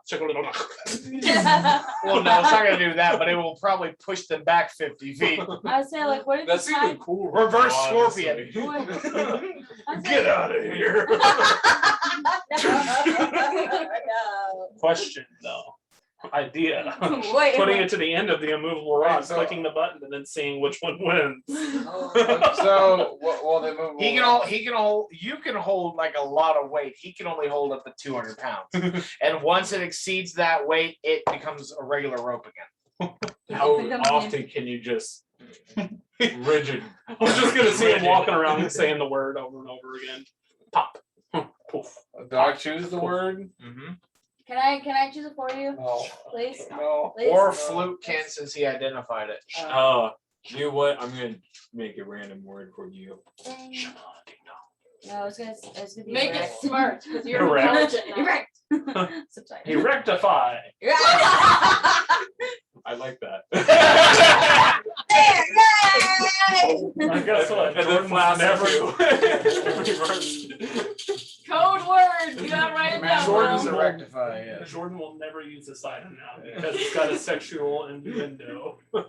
Check a little. Well, no, it's not gonna do that, but it will probably push them back 50 feet. I would say, like, what if That's you even tied? cool. Reverse honestly. scorpion. Get out of here. No. Question though. Idea. Wait, Putting it to the end of the immovable rod, so- clicking the button, and then seeing which one wins. So, well, they move. You can hold like a lot of weight. He can only hold up to 200 pounds. And once it exceeds that weight, it becomes a regular rope again. How Become often can you just rigid? I'm just gonna see him walking around and saying the word over and over again. Pop. Poof. Do I choose the word? Mm-hmm. Can I choose it for you, No. please? No. Please? Or flute can since he identified it. You know what? I'm gonna make a random word for you. No, it's gonna be Make it erect. smart, because you're Correct. intelligent now. Erect. Subside. He rectify. I like that. I guess what? And then Jordan's flash never. Code word. You got right now. Jordan's Will. a rectify, yeah. Jordan will never use this item now because it's got a sexual innuendo. I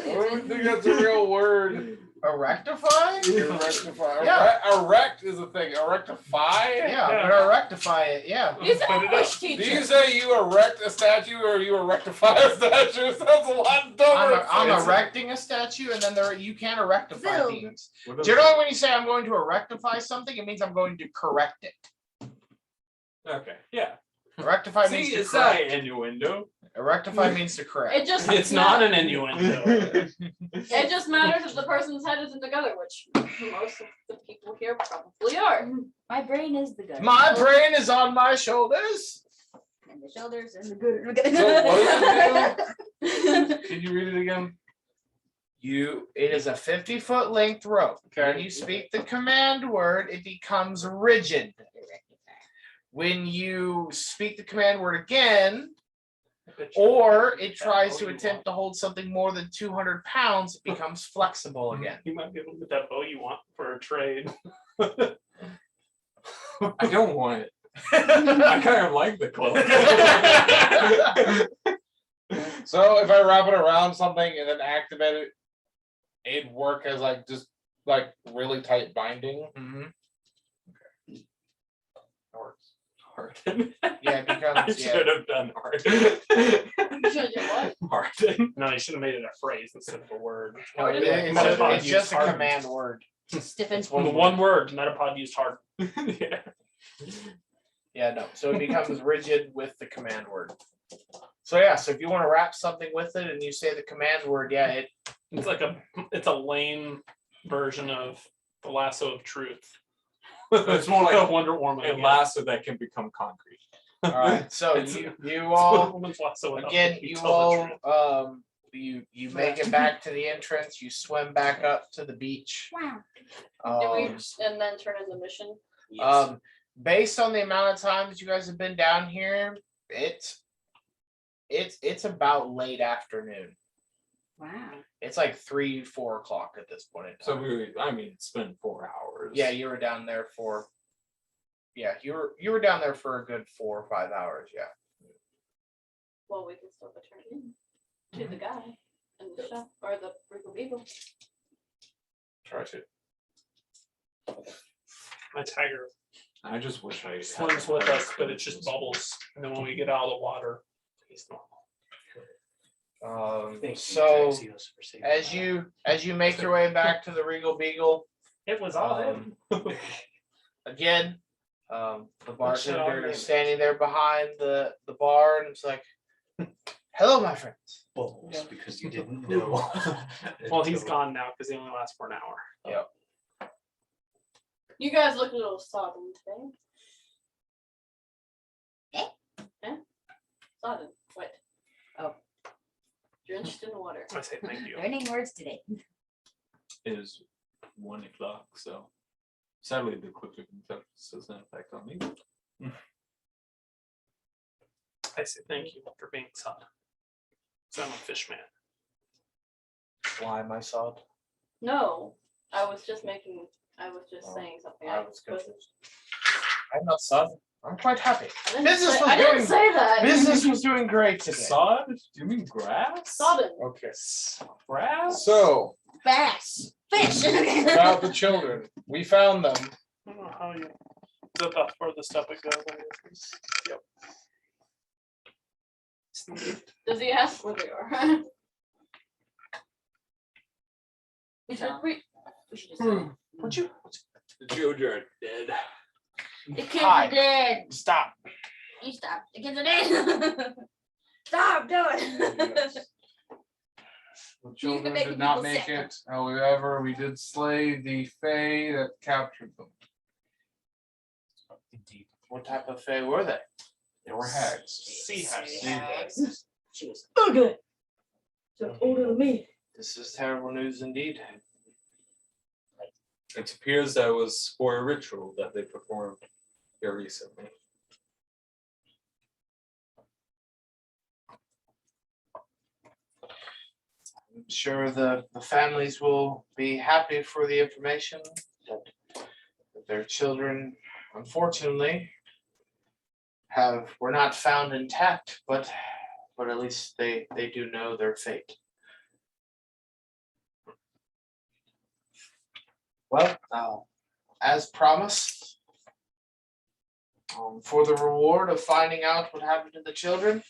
don't think that's a real word. A rectify? Rectify. Yeah. Erect is a thing. Erectify? Yeah, Yeah. but rectify it. Yeah. You said Put it English up. Do teacher. you say you erect a statue or you rectify a statue? Sounds a lot dumber. I'm erecting a statue, and then you can rectify Build. things. What is Generally, when you say I'm going to rectify something, it means I'm going to correct it. Okay, yeah. Rectify means See, to it's not correct. innuendo. Rectify means to correct. It just It's not an innuendo. It just matters if the person's head isn't together, which most of the people here probably are. My brain is the good. My brain is on my shoulders. And the shoulders and the good. So what does it do? Can you read it again? It is a 50-foot length rope. When you speak the command word, it becomes rigid. When you speak the command word again, or it tries to attempt to hold something more than 200 pounds, it becomes flexible again. You might be able to get that bow you want for a trade. I don't want it. I kind of like the cloak. So if I wrap it around something and then activate it, it'd work as like just like really tight binding. Mhm. Harden. Yeah, it I becomes should have done harden. You should do what? Harden. No, you should have made it a phrase instead of a word. Harden? It's just a command word. Stiffen. It's The one word, Metapod used hard. Yeah. Yeah, no. So it becomes rigid with the command word. So yeah, so if you want to wrap something with it and you say the command word, yeah, It's a lame version of the lasso of truth. It's more like a Wonder Woman. a lasso that can become concrete. all right. So It's- you all Woman's lasso enough again, to you tell the all truth. you make it back to the entrance, you swim back up to the beach. Wow. Do we, Um, and then turn in the mission. based on the amount of time that you guys have been down here, it's about late afternoon. Wow. It's like 3-4 o'clock at this point in So time. it's been 4 hours. Yeah, you were down there for. Yeah, you were down there for a good 4 or 5 hours. Yeah. Well, we can still return in to the guy in the shop or the Regal Beagle. Try to. My tiger I just wish I swims with us, but it's just bubbles. And then when we get out of the water, he's normal. Thank you, So Daxios, for saving as you make your way back to the Regal Beagle, It was all him. again, the What's that on bartender there? is standing there behind the bar, and it's like, "Hello, my friends." bubbles because you didn't know. Well, he's gone now because he only lasts for an hour. You guys look a little sodden today. Eh? Sodden. Wet. Oh. Drenched in water. I say thank you. Learning words today. It is 1 o'clock, so sadly the quicker consensus doesn't affect on me. I say thank you for being sod. So I'm a fish man. Why am I salt? No, I was just Oh, saying something. I was confused. I'm not salt. I'm quite happy. I didn't Business say, was I didn't doing- say that. Business was doing great today. Sod? Do you mean grass? Sodden. Okay. Grass? So Bass. Fish. about the children, we found them. I don't know how you. Is that the furthest up it goes? Yep. Does he ask where they are? We should re- We should just say, Would you The children are dead. the kids Hi. are dead. stop? You stop. The kids are dead. Stop doing. The You've been children making did not people make sick. it. However, we did slay the Fae that captured them. Indeed. What type of fae were they? They were hags. Sea hags. Hags. She was ugly. So older than me. This is terrible news indeed. It appears that was for a ritual that they performed here recently. I'm sure the families will be happy for the information that their children, unfortunately, were not found intact, but at least they do know their fate. Well, as promised, for the reward of finding out what happened to the children.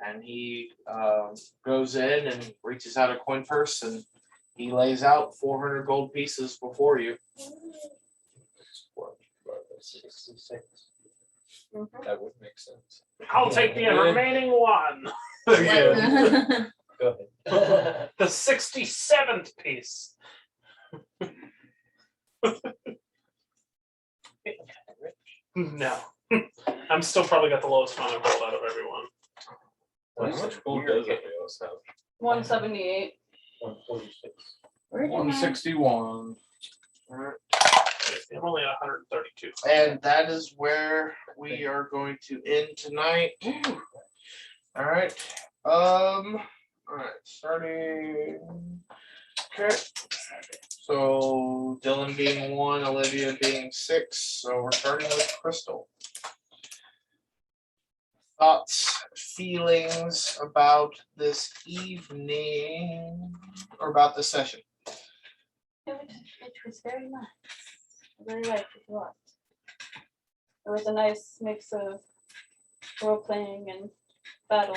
And he goes in and reaches out a coin purse and he lays out 400 gold pieces before you. 66. Mhm. That would make sense. I'll take the remaining one. Go ahead. The 67th piece. No. I'm still probably got the lowest amount of gold out of everyone. How much gold does Daxios have? 178. 146. Where did my- 161. I'm only at 132. And that is where we are going to end tonight. All right. All right. Starting. Okay. So Dylan being 1, Olivia being 6. So we're starting with Crystal. Thoughts, feelings about this evening, or about this session? It was very nice. I really liked it a lot. It was a nice mix of role playing and battle.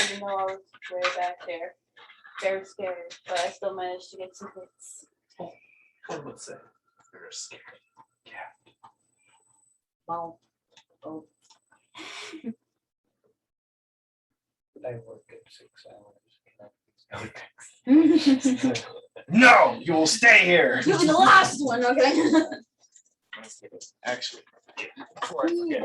Even though I was way back there, very scary, but I still managed to get some hits. One would say you're scary. Wow. Oh. I work at 6 hours. No, you will stay here. You'll be the last one, okay? Actually, Wait.